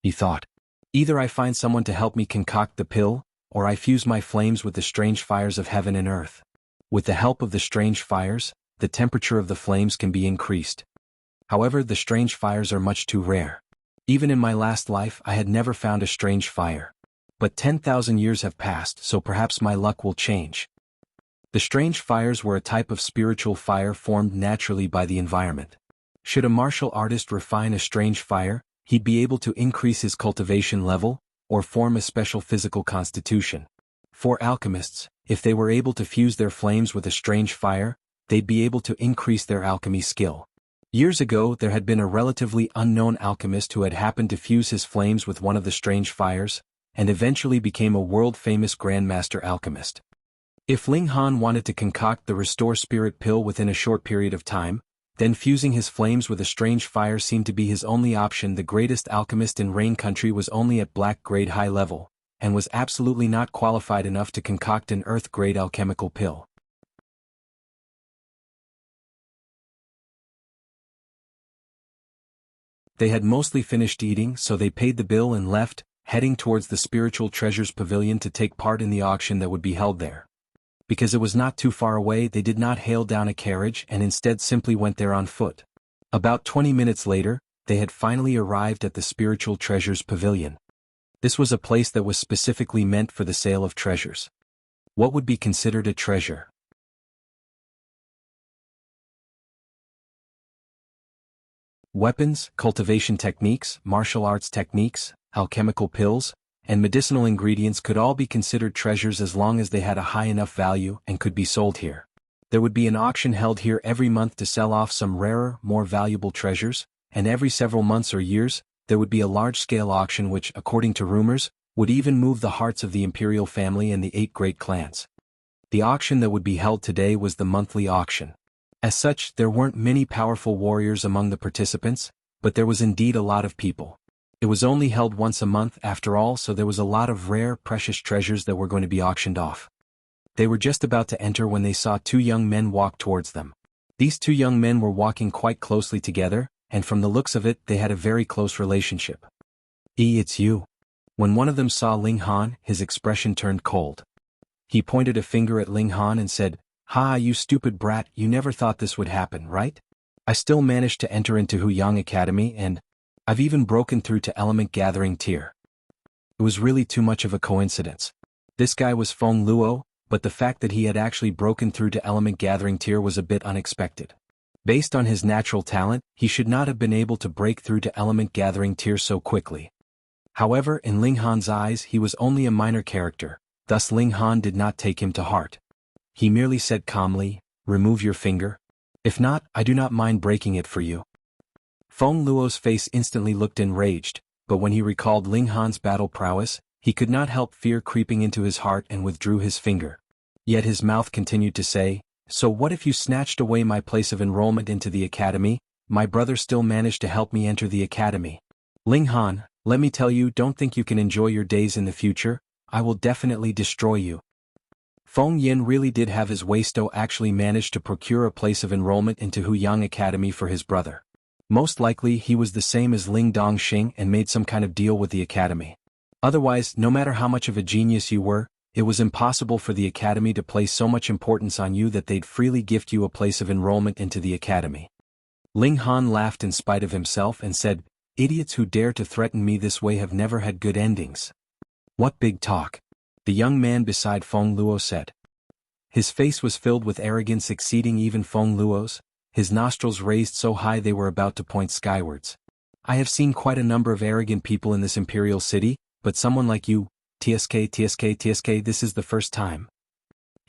he thought. Either I find someone to help me concoct the pill, or I fuse my flames with the strange fires of heaven and earth. With the help of the strange fires, the temperature of the flames can be increased. However, the strange fires are much too rare. Even in my last life I had never found a strange fire. But 10,000 years have passed, so perhaps my luck will change. The strange fires were a type of spiritual fire formed naturally by the environment. Should a martial artist refine a strange fire, he'd be able to increase his cultivation level, or form a special physical constitution. For alchemists, if they were able to fuse their flames with a strange fire, they'd be able to increase their alchemy skill. Years ago there had been a relatively unknown alchemist who had happened to fuse his flames with one of the strange fires, and eventually became a world-famous grandmaster alchemist. If Ling Han wanted to concoct the Restore Spirit Pill within a short period of time, then fusing his flames with a strange fire seemed to be his only option. The greatest alchemist in Rain Country was only at Black Grade high level, and was absolutely not qualified enough to concoct an Earth Grade alchemical pill. They had mostly finished eating, so they paid the bill and left, heading towards the Spiritual Treasures Pavilion to take part in the auction that would be held there. Because it was not too far away, they did not hail down a carriage and instead simply went there on foot. About 20 minutes later, they had finally arrived at the Spiritual Treasures Pavilion. This was a place that was specifically meant for the sale of treasures. What would be considered a treasure? Weapons, cultivation techniques, martial arts techniques, alchemical pills, and medicinal ingredients could all be considered treasures as long as they had a high enough value and could be sold here. There would be an auction held here every month to sell off some rarer, more valuable treasures, and every several months or years, there would be a large-scale auction which, according to rumors, would even move the hearts of the imperial family and the 8 great clans. The auction that would be held today was the monthly auction. As such, there weren't many powerful warriors among the participants, but there was indeed a lot of people. It was only held once a month after all, so there was a lot of rare, precious treasures that were going to be auctioned off. They were just about to enter when they saw 2 young men walk towards them. These 2 young men were walking quite closely together, and from the looks of it, they had a very close relationship. It's you." When one of them saw Ling Han, his expression turned cold. He pointed a finger at Ling Han and said, "Ha, you stupid brat, you never thought this would happen, right? I still managed to enter into Huyang Academy and I've even broken through to Element Gathering Tier." It was really too much of a coincidence. This guy was Feng Luo, but the fact that he had actually broken through to Element Gathering Tier was a bit unexpected. Based on his natural talent, he should not have been able to break through to Element Gathering Tier so quickly. However, in Ling Han's eyes he was only a minor character, thus Ling Han did not take him to heart. He merely said calmly, "Remove your finger. If not, I do not mind breaking it for you." Feng Luo's face instantly looked enraged, but when he recalled Ling Han's battle prowess, he could not help fear creeping into his heart and withdrew his finger. Yet his mouth continued to say, "So what if you snatched away my place of enrollment into the academy? My brother still managed to help me enter the academy. Ling Han, let me tell you, don't think you can enjoy your days in the future. I will definitely destroy you." Feng Yin really did have his Weisto actually managed to procure a place of enrollment into Huyang Academy for his brother. Most likely he was the same as Ling Dongxing and made some kind of deal with the academy. Otherwise, no matter how much of a genius you were, it was impossible for the academy to place so much importance on you that they'd freely gift you a place of enrollment into the academy. Ling Han laughed in spite of himself and said, "Idiots who dare to threaten me this way have never had good endings." "What big talk?" the young man beside Feng Luo said. His face was filled with arrogance exceeding even Feng Luo's, his nostrils raised so high they were about to point skywards. "I have seen quite a number of arrogant people in this imperial city, but someone like you, TSK, this is the first time."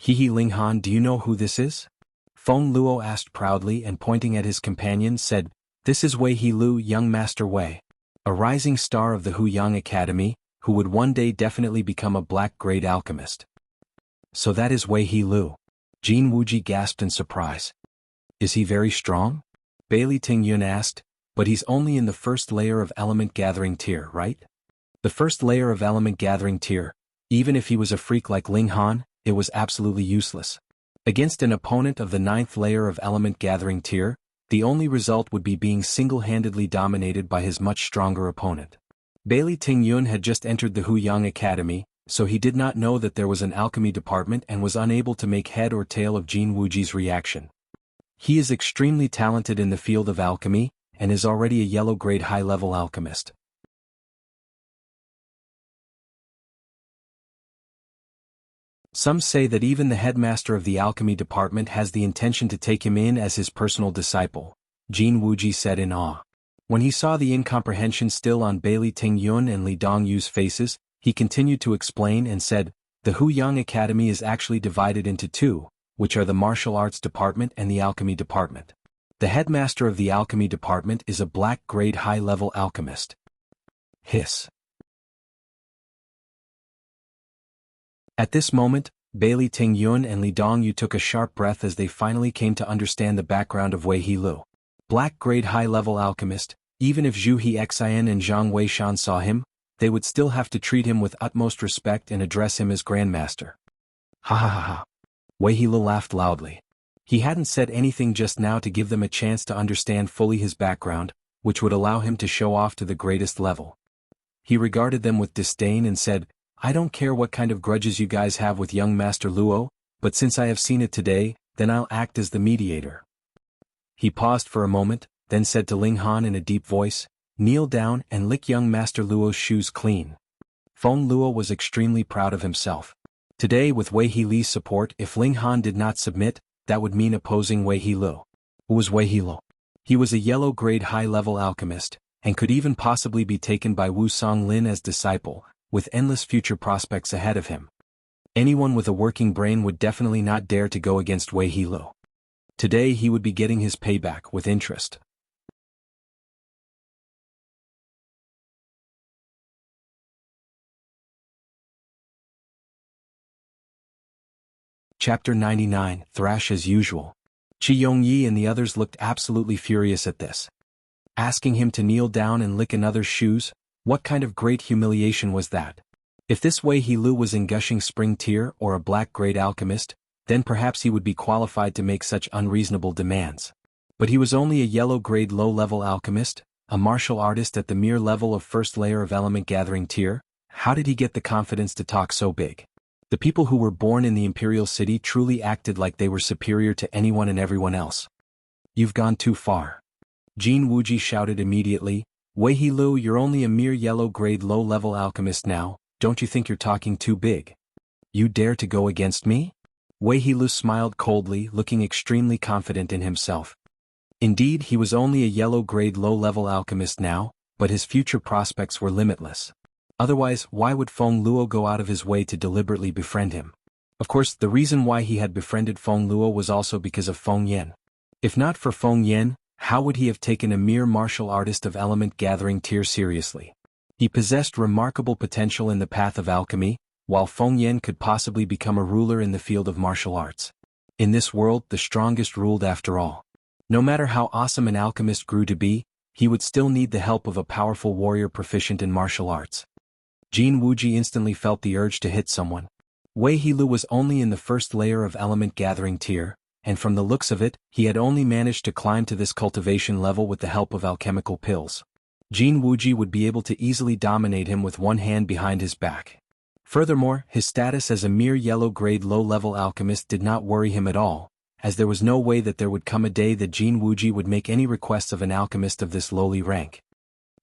"Hehe Ling Han, do you know who this is?" Feng Luo asked proudly and pointing at his companion said, "This is Wei He Lu, young Master Wei. A rising star of the Huyang Academy, who would one day definitely become a black-grade alchemist." "So that is Wei He Lu." Jin Wuji gasped in surprise. "Is he very strong?" Bailey Tingyun asked, "But he's only in the first layer of element gathering tier, right?" The first layer of element gathering tier, even if he was a freak like Ling Han, it was absolutely useless. Against an opponent of the 9th layer of element gathering tier, the only result would be being single-handedly dominated by his much stronger opponent. Bailey Tingyun had just entered the Huyang Academy, so he did not know that there was an alchemy department and was unable to make head or tail of Jin Wuji's reaction. He is extremely talented in the field of alchemy, and is already a yellow-grade high-level alchemist. Some say that even the headmaster of the alchemy department has the intention to take him in as his personal disciple, Jin Wuji said in awe. When he saw the incomprehension still on Bailey Tingyun and Li Dongyu's faces, he continued to explain and said, "The Huyang Academy is actually divided into two, which are the martial arts department and the alchemy department. The headmaster of the alchemy department is a black-grade high-level alchemist." Hiss. At this moment, Bailey Tingyun and Li Dongyu took a sharp breath as they finally came to understand the background of Wei He Lu. Black-grade high-level alchemist, even if Zhu He Xian and Zhang Weishan saw him, they would still have to treat him with utmost respect and address him as Grandmaster. Ha ha ha ha. Wei He Lu laughed loudly. He hadn't said anything just now to give them a chance to understand fully his background, which would allow him to show off to the greatest level. He regarded them with disdain and said, "I don't care what kind of grudges you guys have with young Master Luo, but since I have seen it today, then I'll act as the mediator." He paused for a moment, then said to Ling Han in a deep voice, "Kneel down and lick young Master Luo's shoes clean." Feng Luo was extremely proud of himself. Today with Wei He Li's support, if Ling Han did not submit, that would mean opposing Wei He Lu. Who was Wei He Lu? He was a yellow-grade high-level alchemist, and could even possibly be taken by Wu Songlin as disciple, with endless future prospects ahead of him. Anyone with a working brain would definitely not dare to go against Wei He Lu. Today he would be getting his payback with interest. Chapter 99, Thrash as usual. Qi Yongyi and the others looked absolutely furious at this. Asking him to kneel down and lick another's shoes, what kind of great humiliation was that? If this Wei He Lu was in Gushing Spring Tier or a black-grade alchemist, then perhaps he would be qualified to make such unreasonable demands. But he was only a yellow-grade low-level alchemist, a martial artist at the mere level of first layer of element gathering tier. How did he get the confidence to talk so big? The people who were born in the Imperial City truly acted like they were superior to anyone and everyone else. "You've gone too far." Jin Wuji shouted immediately, "Wei He Lu, you're only a mere yellow-grade low-level alchemist now, don't you think you're talking too big? You dare to go against me?" Wei He Lu smiled coldly, looking extremely confident in himself. Indeed, he was only a yellow-grade low-level alchemist now, but his future prospects were limitless. Otherwise, why would Feng Luo go out of his way to deliberately befriend him? Of course, the reason why he had befriended Feng Luo was also because of Feng Yan. If not for Feng Yan, how would he have taken a mere martial artist of element gathering tier seriously? He possessed remarkable potential in the path of alchemy, while Feng Yan could possibly become a ruler in the field of martial arts. In this world, the strongest ruled after all. No matter how awesome an alchemist grew to be, he would still need the help of a powerful warrior proficient in martial arts. Jin Wuji instantly felt the urge to hit someone. Wei Heelu was only in the first layer of element gathering tier, and from the looks of it, he had only managed to climb to this cultivation level with the help of alchemical pills. Jin Wuji would be able to easily dominate him with one hand behind his back. Furthermore, his status as a mere yellow-grade low-level alchemist did not worry him at all, as there was no way that there would come a day that Jin Wuji would make any requests of an alchemist of this lowly rank.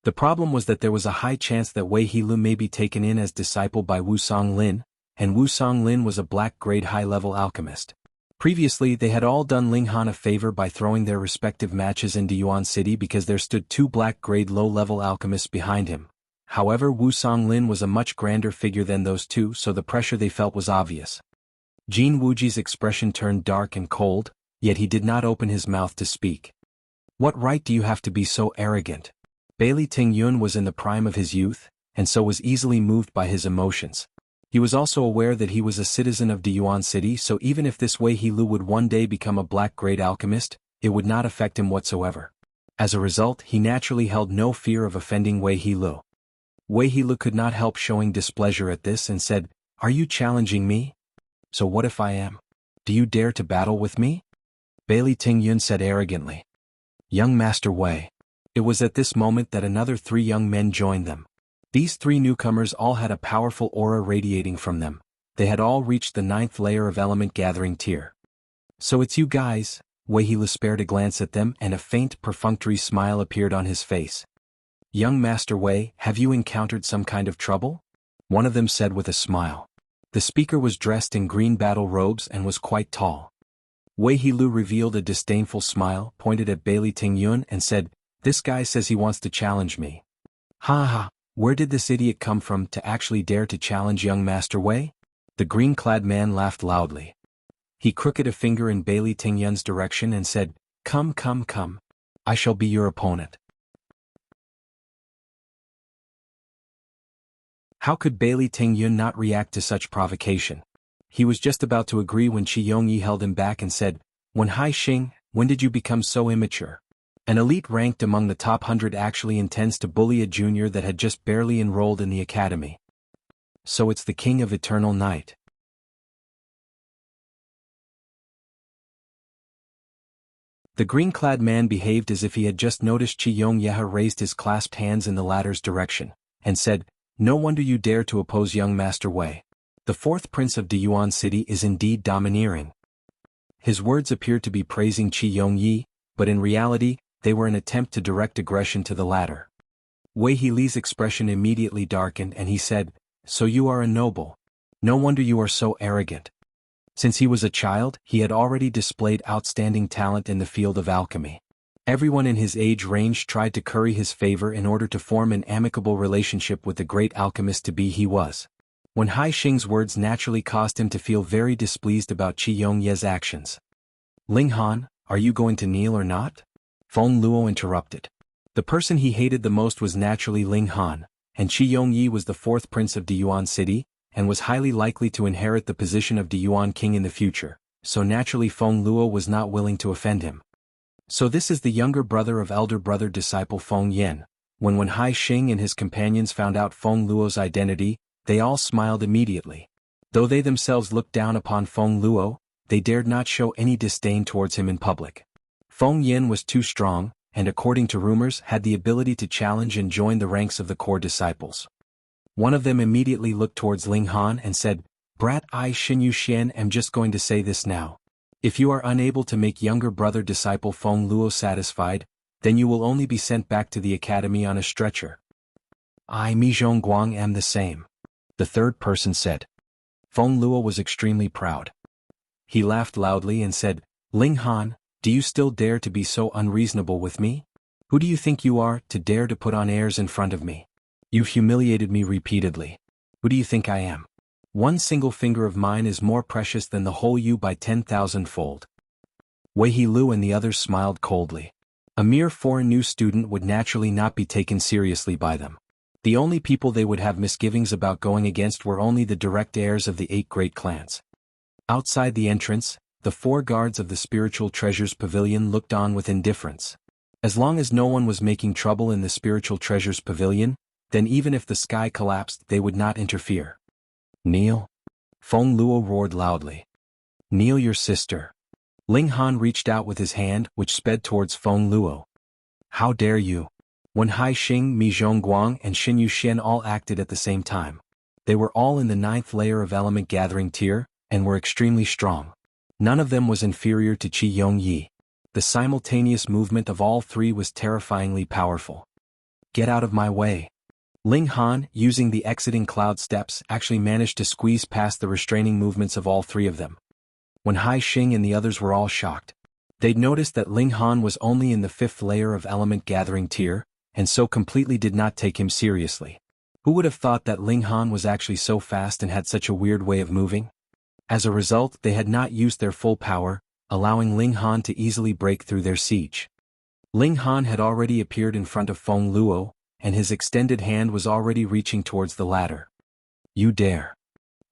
The problem was that there was a high chance that Wei Heelu may be taken in as disciple by Wu Songlin, and Wu Songlin was a black-grade high-level alchemist. Previously, they had all done Ling Han a favor by throwing their respective matches into Yuan City because there stood two black-grade low-level alchemists behind him. However, Wu Songlin was a much grander figure than those two, so the pressure they felt was obvious. Jin Wuji's expression turned dark and cold, yet he did not open his mouth to speak. What right do you have to be so arrogant? Bailey Tingyun was in the prime of his youth, and so was easily moved by his emotions. He was also aware that he was a citizen of Yuan City, so even if this Wei Heelu would one day become a black-grade alchemist, it would not affect him whatsoever. As a result, he naturally held no fear of offending Wei Heelu. Wei Heelu could not help showing displeasure at this and said, "Are you challenging me? So what if I am? Do you dare to battle with me?" Bailey Tingyun said arrogantly. "Young Master Wei." It was at this moment that another three young men joined them. These three newcomers all had a powerful aura radiating from them. They had all reached the 9th layer of element gathering tier. "So it's you guys," Wei Heelu spared a glance at them and a faint perfunctory smile appeared on his face. "Young Master Wei, have you encountered some kind of trouble?" one of them said with a smile. The speaker was dressed in green battle robes and was quite tall. Wei Heelu revealed a disdainful smile, pointed at Bailey Tingyun and said, "This guy says he wants to challenge me. Ha ha, where did this idiot come from to actually dare to challenge young Master Wei?" The green-clad man laughed loudly. He crooked a finger in Bailey Tingyun's direction and said, Come. I shall be your opponent." How could Bailey Tingyun not react to such provocation? He was just about to agree when Qi Yongyi held him back and said, "When Hai Xing, when did you become so immature? An elite ranked among the top 100 actually intends to bully a junior that had just barely enrolled in the academy. So it's the King of Eternal Night." The green-clad man behaved as if he had just noticed Qi Yongye raised his clasped hands in the latter's direction, and said, "No wonder you dare to oppose young Master Wei. The 4th prince of Yuan City is indeed domineering." His words appeared to be praising Qi Yongyi, but in reality, they were an attempt to direct aggression to the latter. Wei Heel's expression immediately darkened and he said, "So you are a noble. No wonder you are so arrogant." Since he was a child, he had already displayed outstanding talent in the field of alchemy. Everyone in his age range tried to curry his favor in order to form an amicable relationship with the great alchemist to be he was. When Hai Xing's words naturally caused him to feel very displeased about Qi Yongye's actions. "Ling Han, are you going to kneel or not?" Feng Luo interrupted. The person he hated the most was naturally Ling Han, and Qi Yongyi was the 4th prince of Yuan City, and was highly likely to inherit the position of Yuan king in the future, so naturally Feng Luo was not willing to offend him. "So this is the younger brother of elder brother disciple Feng Yan." When Hai Xing and his companions found out Feng Luo's identity, they all smiled immediately. Though they themselves looked down upon Feng Luo, they dared not show any disdain towards him in public. Feng Yan was too strong, and according to rumors had the ability to challenge and join the ranks of the core disciples. One of them immediately looked towards Ling Han and said, "Brat I Xinyu Xian am just going to say this now. If you are unable to make younger brother disciple Feng Luo satisfied, then you will only be sent back to the academy on a stretcher." "I Mi Zhongguang am the same," the third person said. Feng Luo was extremely proud. He laughed loudly and said, "Ling Han, do you still dare to be so unreasonable with me? Who do you think you are to dare to put on airs in front of me? You've humiliated me repeatedly. Who do you think I am? One single finger of mine is more precious than the whole you by 10,000-fold. Wei He Lu and the others smiled coldly. A mere foreign new student would naturally not be taken seriously by them. The only people they would have misgivings about going against were only the direct heirs of the 8 great clans. Outside the entrance, the 4 guards of the Spiritual Treasures Pavilion looked on with indifference. As long as no one was making trouble in the Spiritual Treasures Pavilion, then even if the sky collapsed they would not interfere. Kneel? Feng Luo roared loudly. Kneel your sister. Ling Han reached out with his hand, which sped towards Feng Luo. How dare you? When Hai Xing, Mi Zhongguang and Xin Yuxian all acted at the same time. They were all in the 9th layer of element gathering tier, and were extremely strong. None of them was inferior to Qi Yongyi. The simultaneous movement of all 3 was terrifyingly powerful. Get out of my way. Ling Han, using the exiting cloud steps, actually managed to squeeze past the restraining movements of all 3 of them. When Hai Xing and the others were all shocked. They'd noticed that Ling Han was only in the 5th layer of element gathering tier, and so completely did not take him seriously. Who would have thought that Ling Han was actually so fast and had such a weird way of moving? As a result, they had not used their full power, allowing Ling Han to easily break through their siege. Ling Han had already appeared in front of Feng Luo, and his extended hand was already reaching towards the ladder. You dare.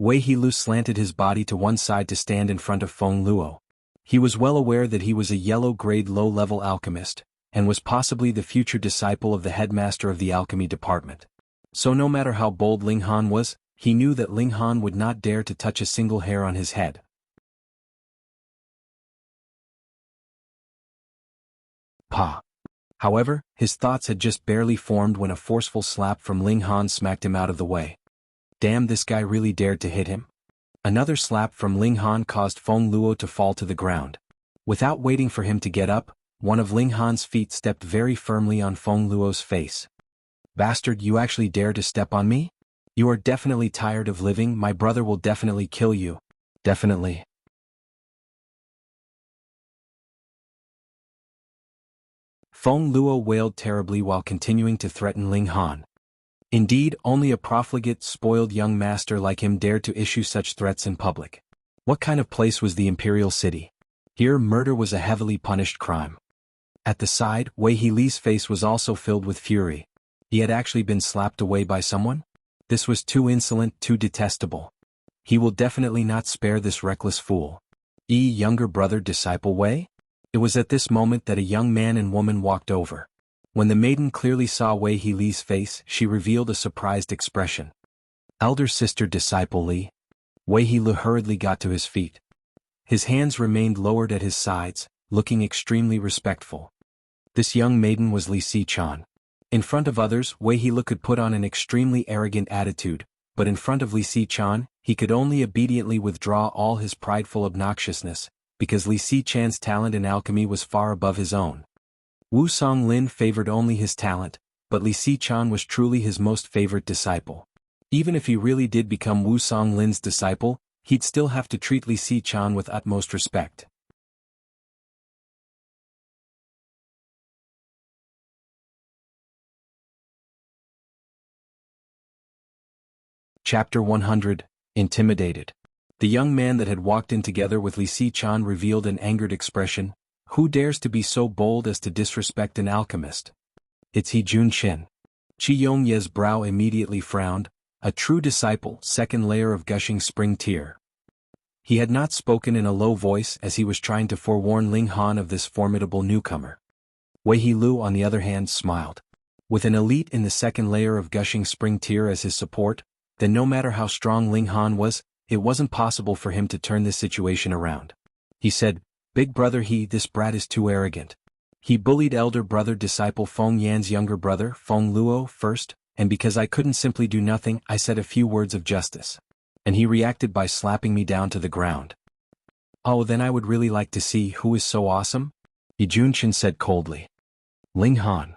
Wei He Lu slanted his body to one side to stand in front of Feng Luo. He was well aware that he was a yellow-grade low-level alchemist, and was possibly the future disciple of the headmaster of the alchemy department. So no matter how bold Ling Han was, he knew that Ling Han would not dare to touch a single hair on his head. Pa. However, his thoughts had just barely formed when a forceful slap from Ling Han smacked him out of the way. Damn, this guy really dared to hit him. Another slap from Ling Han caused Feng Luo to fall to the ground. Without waiting for him to get up, one of Ling Han's feet stepped very firmly on Feng Luo's face. Bastard, you actually dare to step on me? You are definitely tired of living. My brother will definitely kill you. Definitely. Feng Luo wailed terribly while continuing to threaten Ling Han. Indeed, only a profligate, spoiled young master like him dared to issue such threats in public. What kind of place was the imperial city? Here, murder was a heavily punished crime. At the side, Wei He Li's face was also filled with fury. He had actually been slapped away by someone? This was too insolent, too detestable. He will definitely not spare this reckless fool. Younger brother disciple Wei? It was at this moment that a young man and woman walked over. When the maiden clearly saw Wei He Li's face, she revealed a surprised expression. Elder sister disciple Li. Wei He Lu hurriedly got to his feet. His hands remained lowered at his sides, looking extremely respectful. This young maiden was Li Si-chan. In front of others, Wei He Lu could put on an extremely arrogant attitude, but in front of Li Si-chan, he could only obediently withdraw all his prideful obnoxiousness, because Li Si-chan's talent in alchemy was far above his own. Wu Songlin favored only his talent, but Li Si-chan was truly his most favorite disciple. Even if he really did become Wu Songlin's disciple, he'd still have to treat Li Si-chan with utmost respect. Chapter 100, Intimidated. The young man that had walked in together with Li Si-chan revealed an angered expression. Who dares to be so bold as to disrespect an alchemist? It's He Junshin. Qi Yongye's brow immediately frowned, a true disciple, 2nd layer of gushing spring tear. He had not spoken in a low voice as he was trying to forewarn Ling Han of this formidable newcomer. Wei He Lu on the other hand smiled. With an elite in the 2nd layer of gushing spring tear as his support, then no matter how strong Ling Han was, it wasn't possible for him to turn this situation around. He said, Big brother, this brat is too arrogant. He bullied elder brother disciple Feng Yan's younger brother, Feng Luo, first, and because I couldn't simply do nothing, I said a few words of justice. And he reacted by slapping me down to the ground. Oh, then I would really like to see who is so awesome? Yi Junshin said coldly. Ling Han.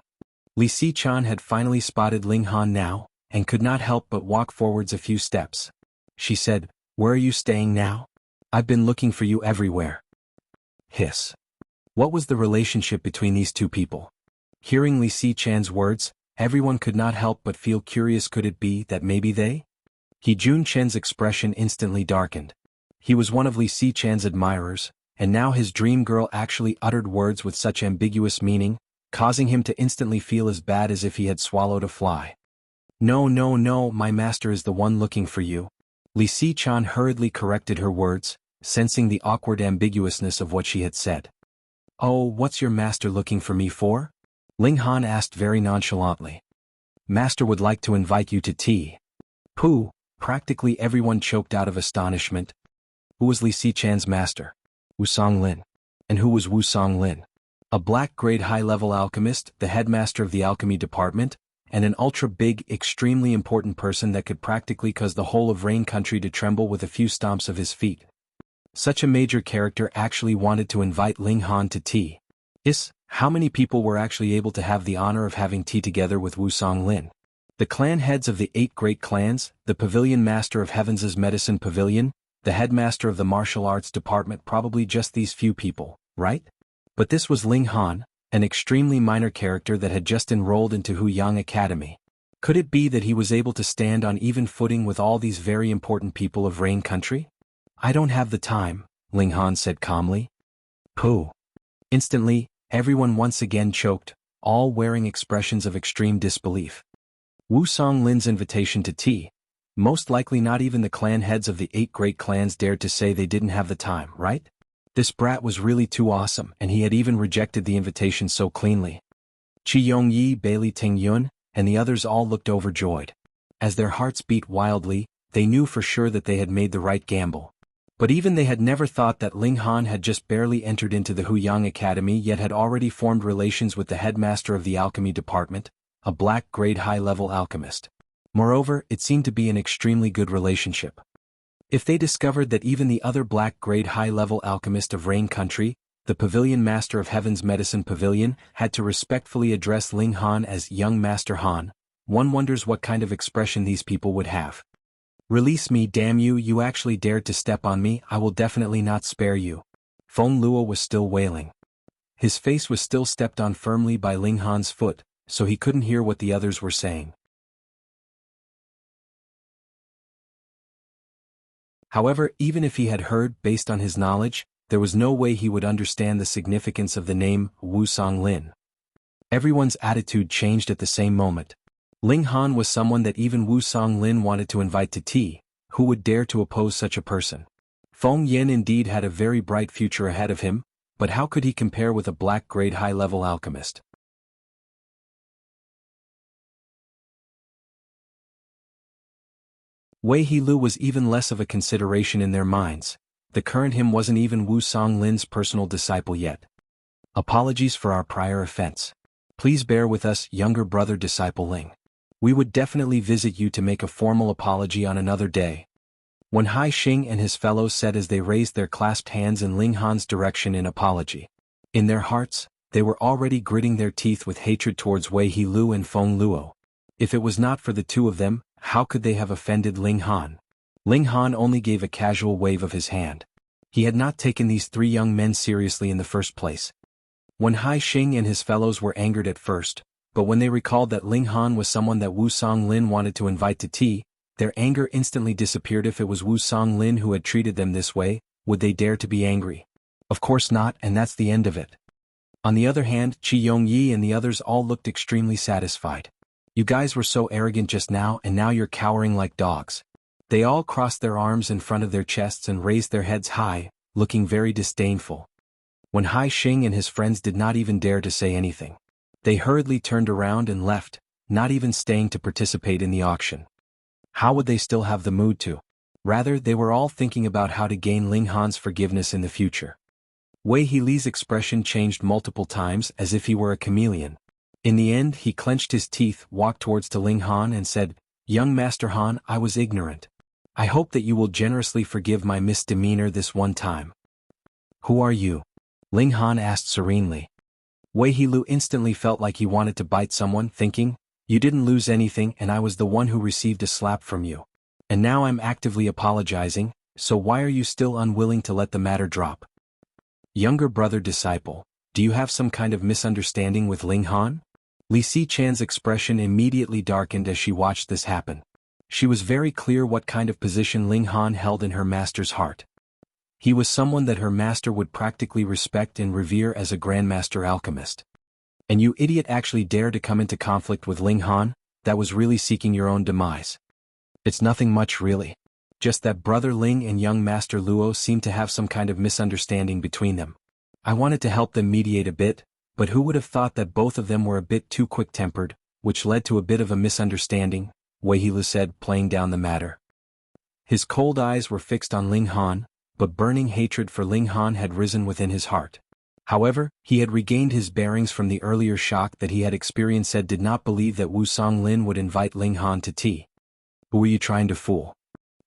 Li Si-chan had finally spotted Ling Han now, and could not help but walk forwards a few steps. She said, Where are you staying now? I've been looking for you everywhere. Hiss. What was the relationship between these two people? Hearing Li Si-chan's words, everyone could not help but feel curious. Could it be that maybe they? He Jun Chen's expression instantly darkened. He was one of Li Si Chan's admirers, and now his dream girl actually uttered words with such ambiguous meaning, causing him to instantly feel as bad as if he had swallowed a fly. No, no, no, my master is the one looking for you. Li Si Chan hurriedly corrected her words, sensing the awkward ambiguousness of what she had said. Oh, what's your master looking for me for? Ling Han asked very nonchalantly. Master would like to invite you to tea. Pooh, practically everyone choked out of astonishment. Who was Li Si Chan's master? Wu Songlin. And who was Wu Songlin? A black-grade high-level alchemist, the headmaster of the alchemy department, and an ultra-big, extremely important person that could practically cause the whole of Rain Country to tremble with a few stomps of his feet. Such a major character actually wanted to invite Ling Han to tea. How many people were actually able to have the honor of having tea together with Wu Songlin? The clan heads of the 8 great clans, the pavilion master of Heaven's medicine pavilion, the headmaster of the martial arts department, probably just these few people, right? But this was Ling Han, an extremely minor character that had just enrolled into Huyang Academy. Could it be that he was able to stand on even footing with all these very important people of Rain Country? I don't have the time, Ling Han said calmly. Pooh. Instantly, everyone once again choked, all wearing expressions of extreme disbelief. Wu Songlin's invitation to tea. Most likely not even the clan heads of the 8 great clans dared to say they didn't have the time, right? This brat was really too awesome, and he had even rejected the invitation so cleanly. Qi Yongyi, Bailey Tingyun, and the others all looked overjoyed. As their hearts beat wildly, they knew for sure that they had made the right gamble. But even they had never thought that Ling Han had just barely entered into the Huyang Academy yet had already formed relations with the headmaster of the alchemy department, a black-grade high-level alchemist. Moreover, it seemed to be an extremely good relationship. If they discovered that even the other black-grade high-level alchemist of Rain Country, the pavilion master of Heaven's Medicine Pavilion, had to respectfully address Ling Han as Young Master Han, one wonders what kind of expression these people would have. Release me, damn you, you actually dared to step on me, I will definitely not spare you. Feng Luo was still wailing. His face was still stepped on firmly by Ling Han's foot, so he couldn't hear what the others were saying. However, even if he had heard, based on his knowledge, there was no way he would understand the significance of the name Wu Songlin. Everyone's attitude changed at the same moment. Ling Han was someone that even Wu Songlin wanted to invite to tea. Who would dare to oppose such a person? Feng Yen indeed had a very bright future ahead of him, but how could he compare with a black-grade high-level alchemist? Wei He-lu was even less of a consideration in their minds. The current him wasn't even Wu Songlin's personal disciple yet. Apologies for our prior offense. Please bear with us, younger brother disciple Ling. We would definitely visit you to make a formal apology on another day. When Hai Xing and his fellows said as they raised their clasped hands in Ling Han's direction in apology. In their hearts, they were already gritting their teeth with hatred towards Wei He-lu and Feng Luo. If it was not for the two of them, how could they have offended Ling Han? Ling Han only gave a casual wave of his hand. He had not taken these 3 young men seriously in the first place. When Hai Xing and his fellows were angered at first, but when they recalled that Ling Han was someone that Wu Songlin wanted to invite to tea, their anger instantly disappeared. If it was Wu Songlin who had treated them this way, would they dare to be angry? Of course not, and that's the end of it. On the other hand, Qi Yongyi and the others all looked extremely satisfied. You guys were so arrogant just now, and now you're cowering like dogs. They all crossed their arms in front of their chests and raised their heads high, looking very disdainful. When Hai Xing and his friends did not even dare to say anything. They hurriedly turned around and left, not even staying to participate in the auction. How would they still have the mood to? Rather, they were all thinking about how to gain Ling Han's forgiveness in the future. Wei He-li's expression changed multiple times as if he were a chameleon. In the end, he clenched his teeth, walked towards to Ling Han and said, Young Master Han, I was ignorant. I hope that you will generously forgive my misdemeanor this one time. Who are you? Ling Han asked serenely. Wei He-lu instantly felt like he wanted to bite someone, thinking, you didn't lose anything and I was the one who received a slap from you. And now I'm actively apologizing, so why are you still unwilling to let the matter drop? Younger brother disciple, do you have some kind of misunderstanding with Ling Han? Li Si-chan's expression immediately darkened as she watched this happen. She was very clear what kind of position Ling Han held in her master's heart. He was someone that her master would practically respect and revere as a grandmaster alchemist. And you idiot actually dare to come into conflict with Ling Han? That was really seeking your own demise. It's nothing much really. Just that Brother Ling and young Master Luo seemed to have some kind of misunderstanding between them. I wanted to help them mediate a bit, but who would have thought that both of them were a bit too quick-tempered, which led to a bit of a misunderstanding, Wei He said, playing down the matter. His cold eyes were fixed on Ling Han, but burning hatred for Ling Han had risen within his heart. However, he had regained his bearings from the earlier shock that he had experienced and did not believe that Wu Songlin would invite Ling Han to tea. Who were you trying to fool?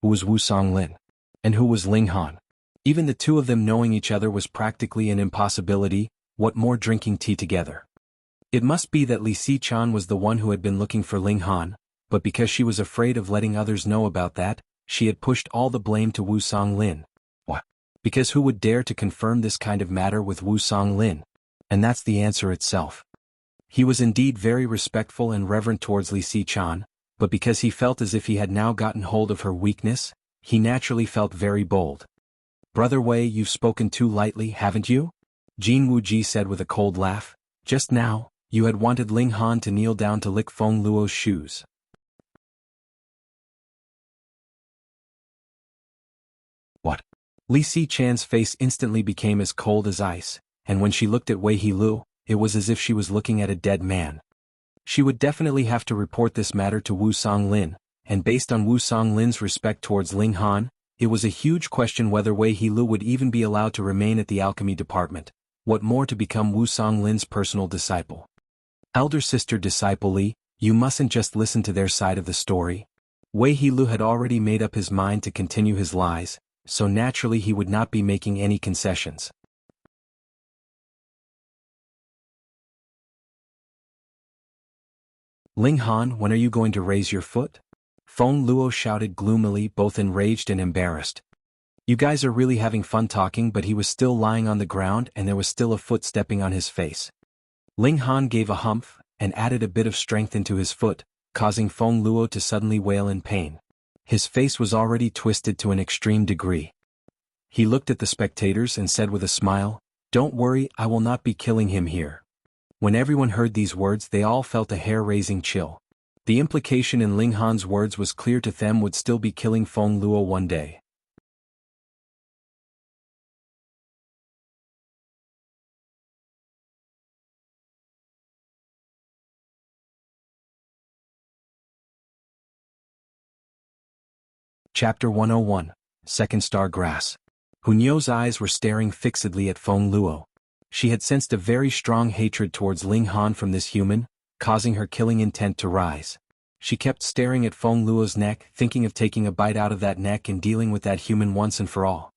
Who was Wu Songlin? And who was Ling Han? Even the two of them knowing each other was practically an impossibility, what more drinking tea together. It must be that Li Si-chan was the one who had been looking for Ling Han, but because she was afraid of letting others know about that, she had pushed all the blame to Wu Songlin. What? Because who would dare to confirm this kind of matter with Wu Songlin? And that's the answer itself. He was indeed very respectful and reverent towards Li Si-chan, but because he felt as if he had now gotten hold of her weakness, he naturally felt very bold. Brother Wei, you've spoken too lightly, haven't you? Jianghu Ji said with a cold laugh. Just now, you had wanted Ling Han to kneel down to lick Feng Luo's shoes. What? Li Si-chan's face instantly became as cold as ice, and when she looked at Wei He, it was as if she was looking at a dead man. She would definitely have to report this matter to Wu Songlin, and based on Wu Songlin's respect towards Ling Han, it was a huge question whether Wei He would even be allowed to remain at the alchemy department, what more to become Wu Songlin's personal disciple. Elder sister disciple Li, you mustn't just listen to their side of the story. Wei He had already made up his mind to continue his lies, so naturally he would not be making any concessions. Ling Han, when are you going to raise your foot? Feng Luo shouted gloomily, both enraged and embarrassed. You guys are really having fun talking, but he was still lying on the ground and there was still a foot stepping on his face. Ling Han gave a humph, and added a bit of strength into his foot, causing Feng Luo to suddenly wail in pain. His face was already twisted to an extreme degree. He looked at the spectators and said with a smile, "Don't worry, I will not be killing him here." When everyone heard these words they all felt a hair-raising chill. The implication in Ling Han's words was clear to them: would still be killing Feng Luo one day. Chapter 101, Second Star Grass. Hunyou's eyes were staring fixedly at Feng Luo. She had sensed a very strong hatred towards Ling Han from this human, causing her killing intent to rise. She kept staring at Feng Luo's neck, thinking of taking a bite out of that neck and dealing with that human once and for all.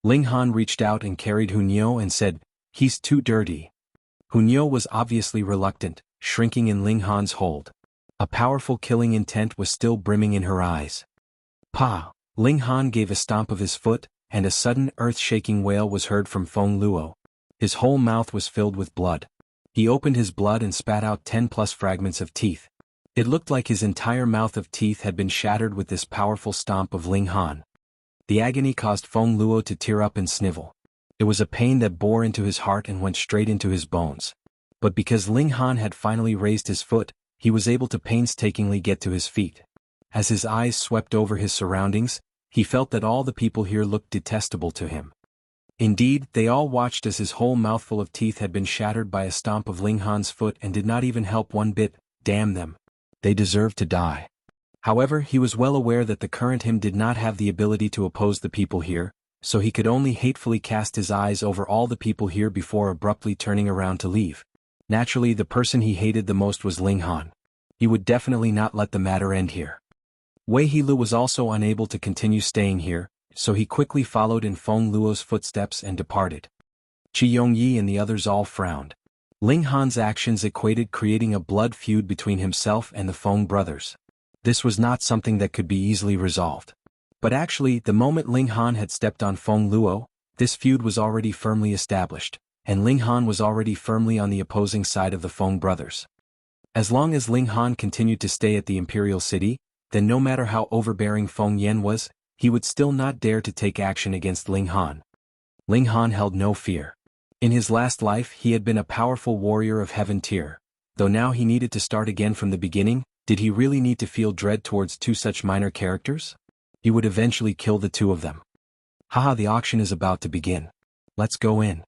Ling Han reached out and carried Hunyou and said, "He's too dirty." Hunyou was obviously reluctant, shrinking in Ling Han's hold. A powerful killing intent was still brimming in her eyes. "Pa!" Ling Han gave a stomp of his foot, and a sudden earth-shaking wail was heard from Feng Luo. His whole mouth was filled with blood. He opened his blood and spat out 10+ fragments of teeth. It looked like his entire mouth of teeth had been shattered with this powerful stomp of Ling Han. The agony caused Feng Luo to tear up and snivel. It was a pain that bore into his heart and went straight into his bones. But because Ling Han had finally raised his foot, he was able to painstakingly get to his feet. As his eyes swept over his surroundings, he felt that all the people here looked detestable to him. Indeed, they all watched as his whole mouthful of teeth had been shattered by a stomp of Ling Han's foot and did not even help one bit. Damn them. They deserved to die. However, he was well aware that the current him did not have the ability to oppose the people here, so he could only hatefully cast his eyes over all the people here before abruptly turning around to leave. Naturally, the person he hated the most was Ling Han. He would definitely not let the matter end here. Wei He was also unable to continue staying here, so he quickly followed in Feng Luo's footsteps and departed. Qi Yongyi and the others all frowned. Ling Han's actions equated creating a blood feud between himself and the Feng brothers. This was not something that could be easily resolved. But actually, the moment Ling Han had stepped on Feng Luo, this feud was already firmly established, and Ling Han was already firmly on the opposing side of the Feng brothers. As long as Ling Han continued to stay at the imperial city, then no matter how overbearing Feng Yan was, he would still not dare to take action against Ling Han. Ling Han held no fear. In his last life he had been a powerful warrior of heaven tier. Though now he needed to start again from the beginning, did he really need to feel dread towards two such minor characters? He would eventually kill the two of them. Haha, the auction is about to begin. Let's go in.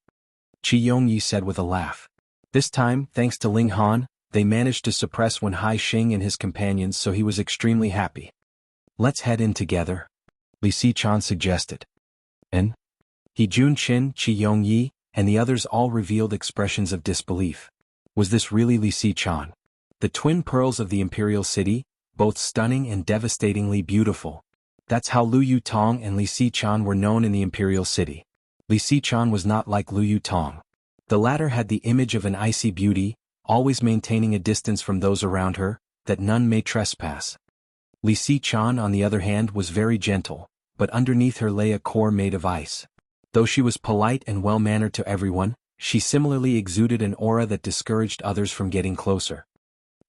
Qi Yongyi said with a laugh. This time, thanks to Ling Han, they managed to suppress Wen Hai Xing and his companions, so he was extremely happy. Let's head in together, Li Si-chan suggested. And? He Jun Qin, Qi Yongyi, and the others all revealed expressions of disbelief. Was this really Li Si-chan? The twin pearls of the imperial city, both stunning and devastatingly beautiful. That's how Lu Yutong and Li Si-chan were known in the imperial city. Li Si-chan was not like Lu Yutong. The latter had the image of an icy beauty, always maintaining a distance from those around her, that none may trespass. Li Si-chan, on the other hand, was very gentle, but underneath her lay a core made of ice. Though she was polite and well-mannered to everyone, she similarly exuded an aura that discouraged others from getting closer.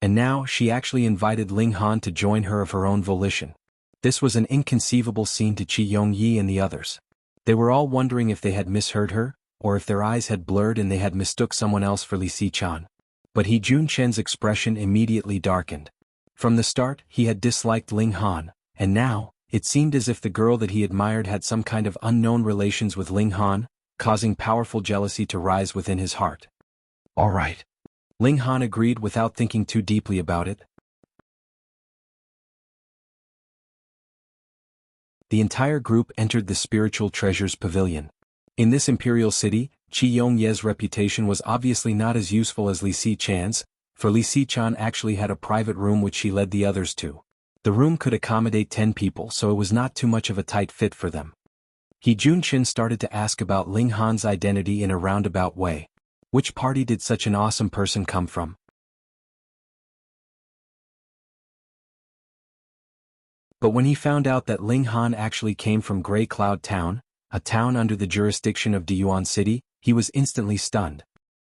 And now she actually invited Ling Han to join her of her own volition. This was an inconceivable scene to Qi Yongyi and the others. They were all wondering if they had misheard her, or if their eyes had blurred and they had mistook someone else for Li Si-chan. But He Jun Chen's expression immediately darkened. From the start, he had disliked Ling Han, and now, it seemed as if the girl that he admired had some kind of unknown relations with Ling Han, causing powerful jealousy to rise within his heart. All right. Ling Han agreed without thinking too deeply about it. The entire group entered the Spiritual Treasures Pavilion. In this imperial city, Qi Yongye's reputation was obviously not as useful as Li Si-chan's, for Li Si-chan actually had a private room which she led the others to. The room could accommodate 10 people, so it was not too much of a tight fit for them. He Jun Qin started to ask about Ling Han's identity in a roundabout way. Which party did such an awesome person come from? But when he found out that Ling Han actually came from Grey Cloud Town, a town under the jurisdiction of Diyuan City, he was instantly stunned.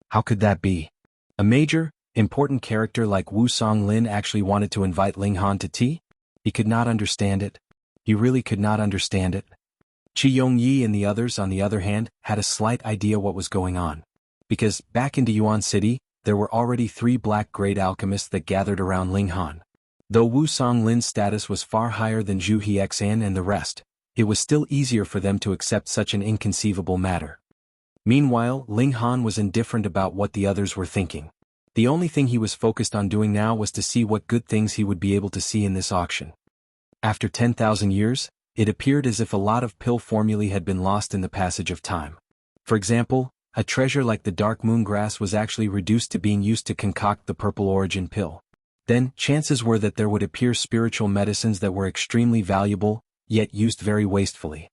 How could that be? A major, important character like Wu Songlin actually wanted to invite Ling Han to tea? He could not understand it. He really could not understand it. Qi Yongyi and the others, on the other hand, had a slight idea what was going on. Because, back in Diyuan City, there were already 3 black-grade alchemists that gathered around Ling Han. Though Wu Songlin's status was far higher than Zhu Hiexan and the rest, it was still easier for them to accept such an inconceivable matter. Meanwhile, Ling Han was indifferent about what the others were thinking. The only thing he was focused on doing now was to see what good things he would be able to see in this auction. After 10,000 years, it appeared as if a lot of pill formulae had been lost in the passage of time. For example, a treasure like the dark moon grass was actually reduced to being used to concoct the purple origin pill. Then, chances were that there would appear spiritual medicines that were extremely valuable, yet used very wastefully.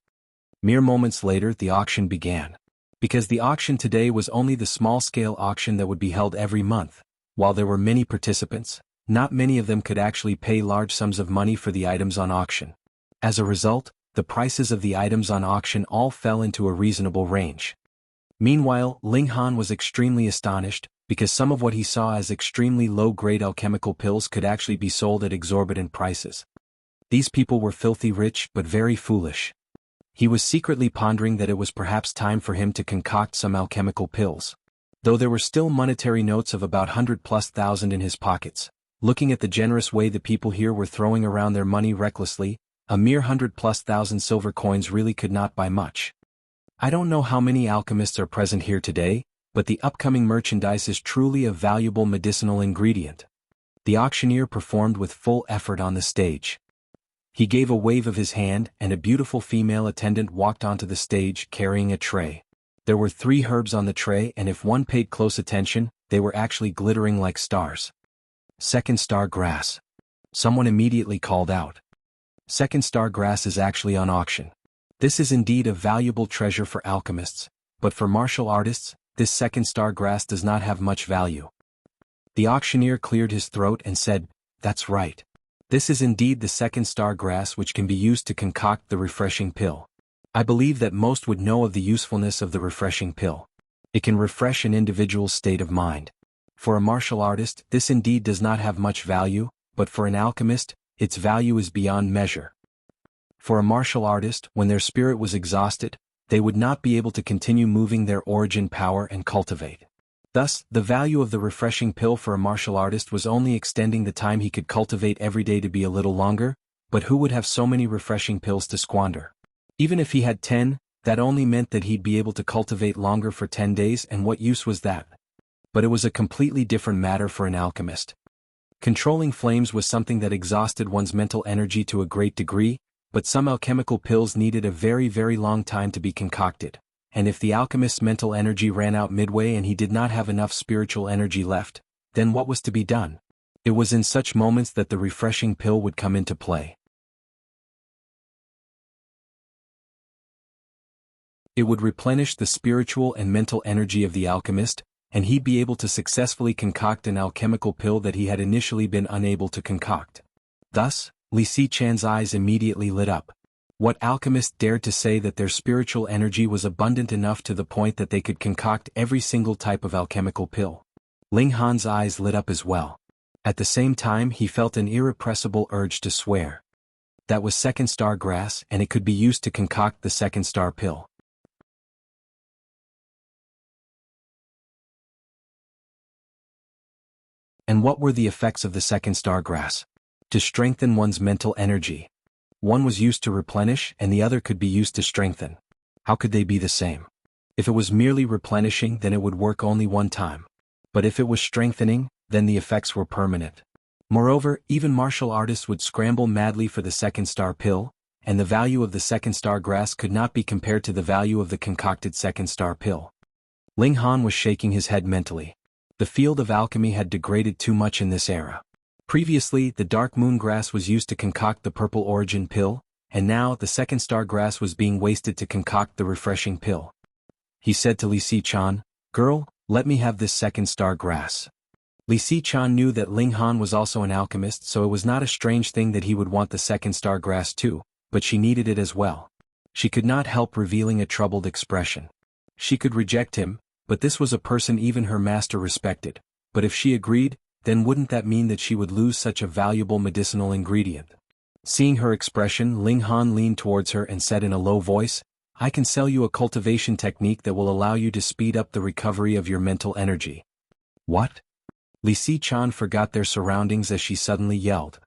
Mere moments later, the auction began. Because the auction today was only the small-scale auction that would be held every month, while there were many participants, not many of them could actually pay large sums of money for the items on auction. As a result, the prices of the items on auction all fell into a reasonable range. Meanwhile, Ling Han was extremely astonished, because some of what he saw as extremely low-grade alchemical pills could actually be sold at exorbitant prices. These people were filthy rich but very foolish. He was secretly pondering that it was perhaps time for him to concoct some alchemical pills. Though there were still monetary notes of about 100,000+ in his pockets, looking at the generous way the people here were throwing around their money recklessly, a mere 100,000+ silver coins really could not buy much. I don't know how many alchemists are present here today, but the upcoming merchandise is truly a valuable medicinal ingredient. The auctioneer performed with full effort on the stage. He gave a wave of his hand, and a beautiful female attendant walked onto the stage carrying a tray. There were 3 herbs on the tray, and if one paid close attention, they were actually glittering like stars. Second star grass. Someone immediately called out. Second star grass is actually on auction. This is indeed a valuable treasure for alchemists, but for martial artists, this second star grass does not have much value. The auctioneer cleared his throat and said, "That's right. This is indeed the second star grass which can be used to concoct the refreshing pill. I believe that most would know of the usefulness of the refreshing pill. It can refresh an individual's state of mind. For a martial artist, this indeed does not have much value, but for an alchemist, its value is beyond measure. For a martial artist, when their spirit was exhausted, they would not be able to continue moving their origin power and cultivate. Thus, the value of the refreshing pill for a martial artist was only extending the time he could cultivate every day to be a little longer, but who would have so many refreshing pills to squander? Even if he had 10, that only meant that he'd be able to cultivate longer for 10 days, and what use was that? But it was a completely different matter for an alchemist. Controlling flames was something that exhausted one's mental energy to a great degree, but some alchemical pills needed a very, very long time to be concocted, and if the alchemist's mental energy ran out midway and he did not have enough spiritual energy left, then what was to be done? It was in such moments that the refreshing pill would come into play. It would replenish the spiritual and mental energy of the alchemist, and he'd be able to successfully concoct an alchemical pill that he had initially been unable to concoct. Thus, Li Xichan's eyes immediately lit up. What alchemist dared to say that their spiritual energy was abundant enough to the point that they could concoct every single type of alchemical pill? Ling Han's eyes lit up as well. At the same time, he felt an irrepressible urge to swear. That was second star grass, and it could be used to concoct the second star pill. And what were the effects of the second star grass? To strengthen one's mental energy. One was used to replenish and the other could be used to strengthen. How could they be the same? If it was merely replenishing, then it would work only one time. But if it was strengthening, then the effects were permanent. Moreover, even martial artists would scramble madly for the second star pill, and the value of the second star grass could not be compared to the value of the concocted second star pill. Ling Han was shaking his head mentally. The field of alchemy had degraded too much in this era. Previously, the dark moon grass was used to concoct the purple origin pill, and now the second star grass was being wasted to concoct the refreshing pill. He said to Li Xichan, "Girl, let me have this second star grass." Li Xichan knew that Ling Han was also an alchemist, so it was not a strange thing that he would want the second star grass too, but she needed it as well. She could not help revealing a troubled expression. She could reject him, but this was a person even her master respected. But if she agreed, then wouldn't that mean that she would lose such a valuable medicinal ingredient? Seeing her expression, Ling Han leaned towards her and said in a low voice, "I can sell you a cultivation technique that will allow you to speed up the recovery of your mental energy." What? Li Xichan forgot their surroundings as she suddenly yelled.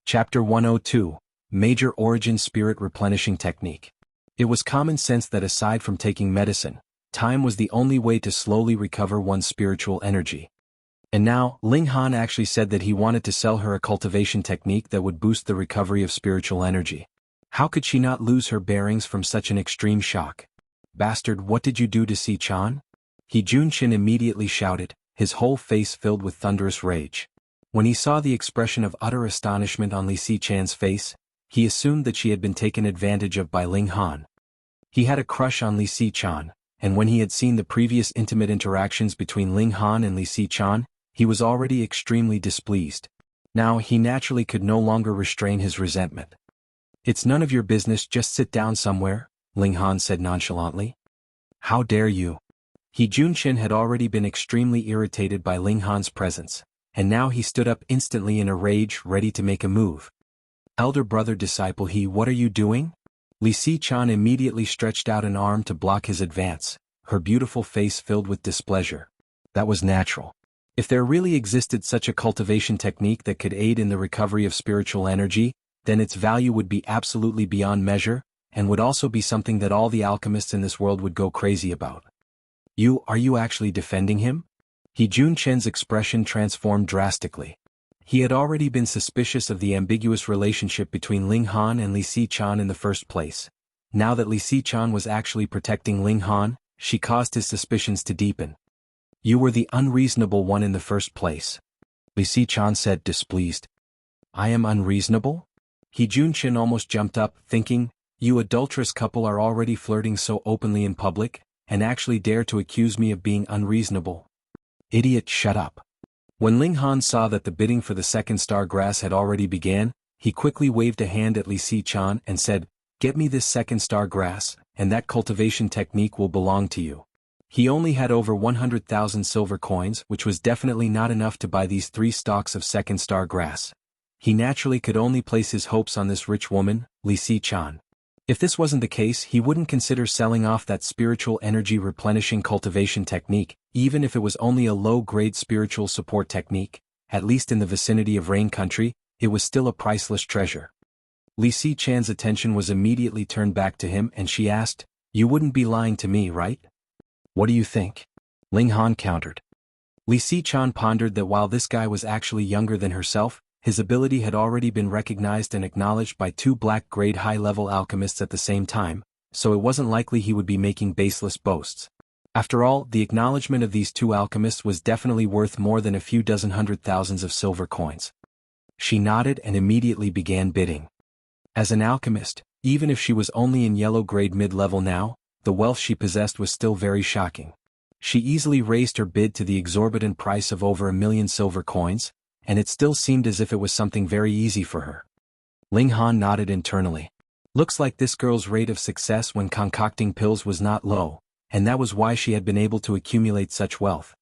Chapter 102, Major Origin Spirit Replenishing Technique. It was common sense that aside from taking medicine, time was the only way to slowly recover one's spiritual energy. And now, Ling Han actually said that he wanted to sell her a cultivation technique that would boost the recovery of spiritual energy. How could she not lose her bearings from such an extreme shock? "Bastard, what did you do to Xichan?" He Junshin immediately shouted, his whole face filled with thunderous rage. When he saw the expression of utter astonishment on Li Xichan's face, he assumed that she had been taken advantage of by Ling Han. He had a crush on Li Xichan, and when he had seen the previous intimate interactions between Ling Han and Li Xichan, he was already extremely displeased. Now he naturally could no longer restrain his resentment. "It's none of your business, just sit down somewhere," Ling Han said nonchalantly. "How dare you?" He Junshin had already been extremely irritated by Ling Han's presence, and now he stood up instantly in a rage, ready to make a move. "Elder brother disciple he, what are you doing?" Li Xichan immediately stretched out an arm to block his advance, her beautiful face filled with displeasure. That was natural. If there really existed such a cultivation technique that could aid in the recovery of spiritual energy, then its value would be absolutely beyond measure, and would also be something that all the alchemists in this world would go crazy about. Are you actually defending him?" He Junshin's expression transformed drastically. He had already been suspicious of the ambiguous relationship between Ling Han and Li Xichan in the first place. Now that Li Xichan was actually protecting Ling Han, she caused his suspicions to deepen. "You were the unreasonable one in the first place," Li Xichan said, displeased. "I am unreasonable?" He Junshin almost jumped up, thinking, "You adulterous couple are already flirting so openly in public, and actually dare to accuse me of being unreasonable. Idiot, shut up." When Ling Han saw that the bidding for the second star grass had already began, he quickly waved a hand at Li Si-chan and said, "Get me this second star grass, and that cultivation technique will belong to you." He only had over 100,000 silver coins, which was definitely not enough to buy these 3 stalks of second star grass. He naturally could only place his hopes on this rich woman, Li Si-chan. If this wasn't the case, he wouldn't consider selling off that spiritual energy replenishing cultivation technique, even if it was only a low-grade spiritual support technique. At least in the vicinity of Rain Country, it was still a priceless treasure. Li Si-chan's attention was immediately turned back to him and she asked, "You wouldn't be lying to me, right?" "What do you think?" Ling Han countered. Li Si-chan pondered that while this guy was actually younger than herself, his ability had already been recognized and acknowledged by 2 black-grade high-level alchemists at the same time, so it wasn't likely he would be making baseless boasts. After all, the acknowledgement of these 2 alchemists was definitely worth more than a few dozen hundred thousands of silver coins. She nodded and immediately began bidding. As an alchemist, even if she was only in yellow-grade mid-level now, the wealth she possessed was still very shocking. She easily raised her bid to the exorbitant price of over 1,000,000 silver coins, and it still seemed as if it was something very easy for her. Ling Han nodded internally. Looks like this girl's rate of success when concocting pills was not low, and that was why she had been able to accumulate such wealth.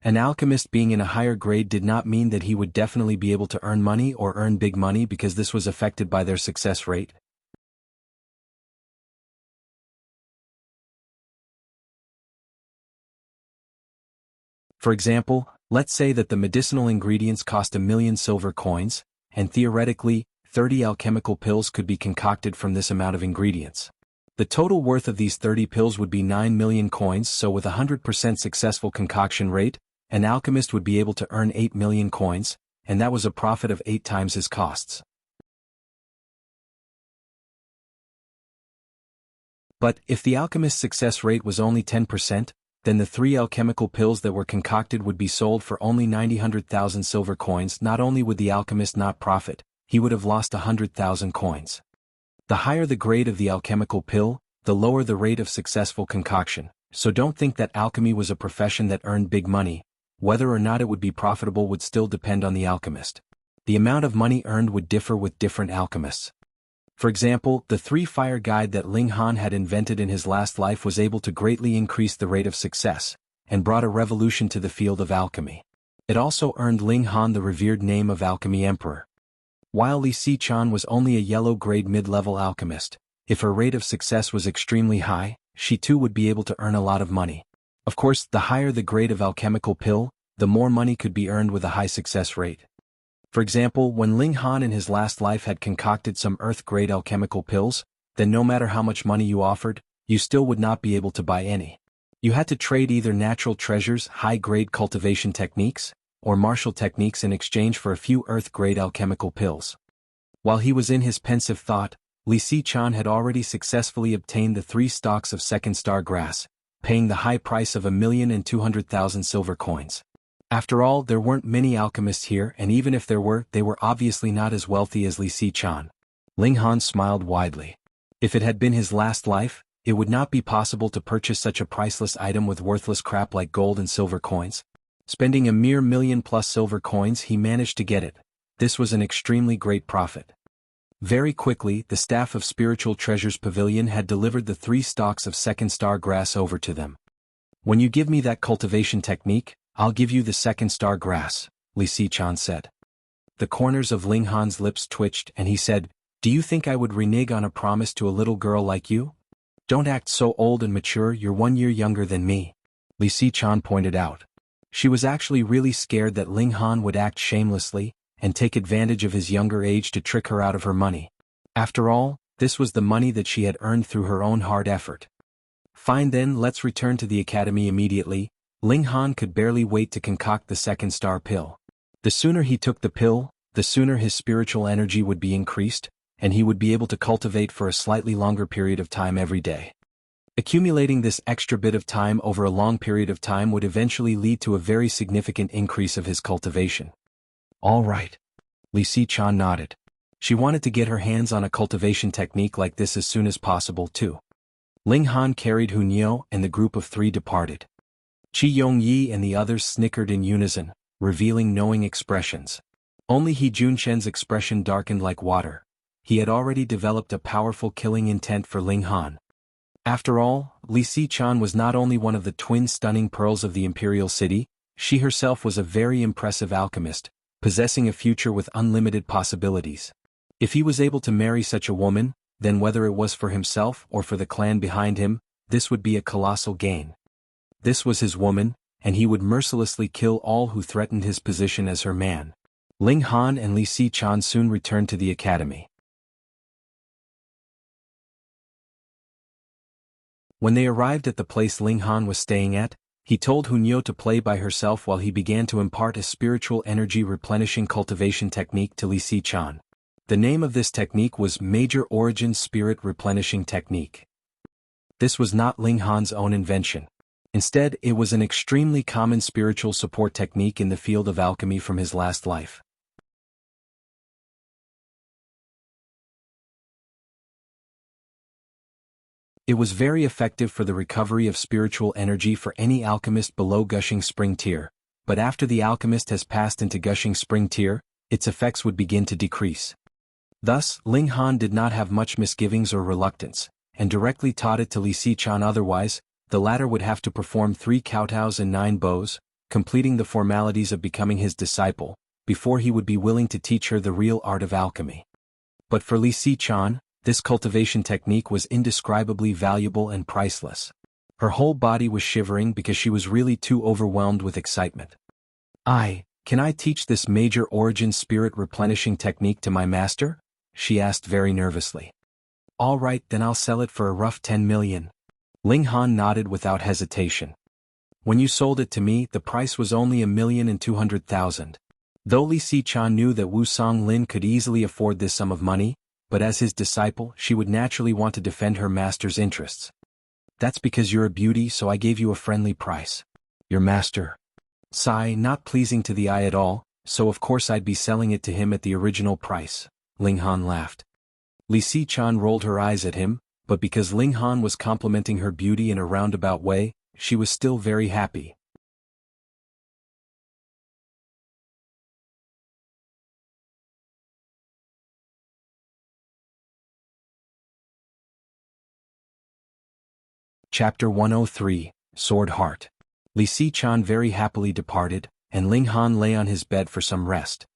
An alchemist being in a higher grade did not mean that he would definitely be able to earn money or earn big money because this was affected by their success rate. For example, let's say that the medicinal ingredients cost 1,000,000 silver coins, and theoretically, 30 alchemical pills could be concocted from this amount of ingredients. The total worth of these 30 pills would be 9,000,000 coins, so with a 100% successful concoction rate, an alchemist would be able to earn 8,000,000 coins, and that was a profit of 8 times his costs. But if the alchemist's success rate was only 10%, then the 3 alchemical pills that were concocted would be sold for only 900,000 silver coins. Not only would the alchemist not profit, he would have lost 100,000 coins. The higher the grade of the alchemical pill, the lower the rate of successful concoction, so don't think that alchemy was a profession that earned big money. Whether or not it would be profitable would still depend on the alchemist. The amount of money earned would differ with different alchemists. For example, the 3-fire guide that Ling Han had invented in his last life was able to greatly increase the rate of success, and brought a revolution to the field of alchemy. It also earned Ling Han the revered name of Alchemy Emperor. While Li Si-chan was only a yellow-grade mid-level alchemist, if her rate of success was extremely high, she too would be able to earn a lot of money. Of course, the higher the grade of alchemical pill, the more money could be earned with a high success rate. For example, when Ling Han in his last life had concocted some earth-grade alchemical pills, then no matter how much money you offered, you still would not be able to buy any. You had to trade either natural treasures, high-grade cultivation techniques, or martial techniques in exchange for a few earth-grade alchemical pills. While he was in his pensive thought, Li Si-chan had already successfully obtained the 3 stalks of second star grass, paying the high price of 1,200,000 silver coins. After all, there weren't many alchemists here, and even if there were, they were obviously not as wealthy as Li Si-chan. Ling Han smiled widely. If it had been his last life, it would not be possible to purchase such a priceless item with worthless crap like gold and silver coins. Spending a mere 1,000,000+ silver coins, he managed to get it. This was an extremely great profit. Very quickly, the staff of Spiritual Treasures Pavilion had delivered the 3 stalks of second star grass over to them. "When you give me that cultivation technique, I'll give you the second star grass," Li Si-chan said. The corners of Ling Han's lips twitched and he said, "Do you think I would renege on a promise to a little girl like you? Don't act so old and mature, you're 1 year younger than me," Li Si-chan pointed out. She was actually really scared that Ling Han would act shamelessly and take advantage of his younger age to trick her out of her money. After all, this was the money that she had earned through her own hard effort. "Fine then, let's return to the academy immediately." Ling Han could barely wait to concoct the second star pill. The sooner he took the pill, the sooner his spiritual energy would be increased, and he would be able to cultivate for a slightly longer period of time every day. Accumulating this extra bit of time over a long period of time would eventually lead to a very significant increase of his cultivation. All right. Li Si-chan nodded. She wanted to get her hands on a cultivation technique like this as soon as possible too. Ling Han carried Hunyeo and the group of 3 departed. Chi Yong-yi and the others snickered in unison, revealing knowing expressions. Only He Junshen's expression darkened like water. He had already developed a powerful killing intent for Ling Han. After all, Li Si-chan was not only one of the twin stunning pearls of the imperial city, she herself was a very impressive alchemist, possessing a future with unlimited possibilities. If he was able to marry such a woman, then whether it was for himself or for the clan behind him, this would be a colossal gain. This was his woman, and he would mercilessly kill all who threatened his position as her man. Ling Han and Li Si-chan soon returned to the academy. When they arrived at the place Ling Han was staying at, he told Hunyo to play by herself while he began to impart a spiritual energy replenishing cultivation technique to Li Si-chan. The name of this technique was Major Origin Spirit Replenishing Technique. This was not Ling Han's own invention. Instead, it was an extremely common spiritual support technique in the field of alchemy from his last life. It was very effective for the recovery of spiritual energy for any alchemist below Gushing Spring tier, but after the alchemist has passed into Gushing Spring tier, its effects would begin to decrease. Thus, Ling Han did not have much misgivings or reluctance, and directly taught it to Li Si-chan. Otherwise, the latter would have to perform 3 kowtows and 9 bows, completing the formalities of becoming his disciple, before he would be willing to teach her the real art of alchemy. But for Li Si-chan, this cultivation technique was indescribably valuable and priceless. Her whole body was shivering because she was really too overwhelmed with excitement. Can I teach this major origin spirit replenishing technique to my master? She asked very nervously. All right, then I'll sell it for a rough 10 million. Ling Han nodded without hesitation. When you sold it to me, the price was only 1,200,000. Though Li Si-chan knew that Wu Song Lin could easily afford this sum of money, but as his disciple, she would naturally want to defend her master's interests. That's because you're a beauty, so I gave you a friendly price. Your master? Sigh, not pleasing to the eye at all, so of course I'd be selling it to him at the original price. Ling Han laughed. Li Si-chan rolled her eyes at him, but because Ling Han was complimenting her beauty in a roundabout way, she was still very happy. Chapter 103, Sword Heart. Li Si-chan very happily departed, and Ling Han lay on his bed for some rest.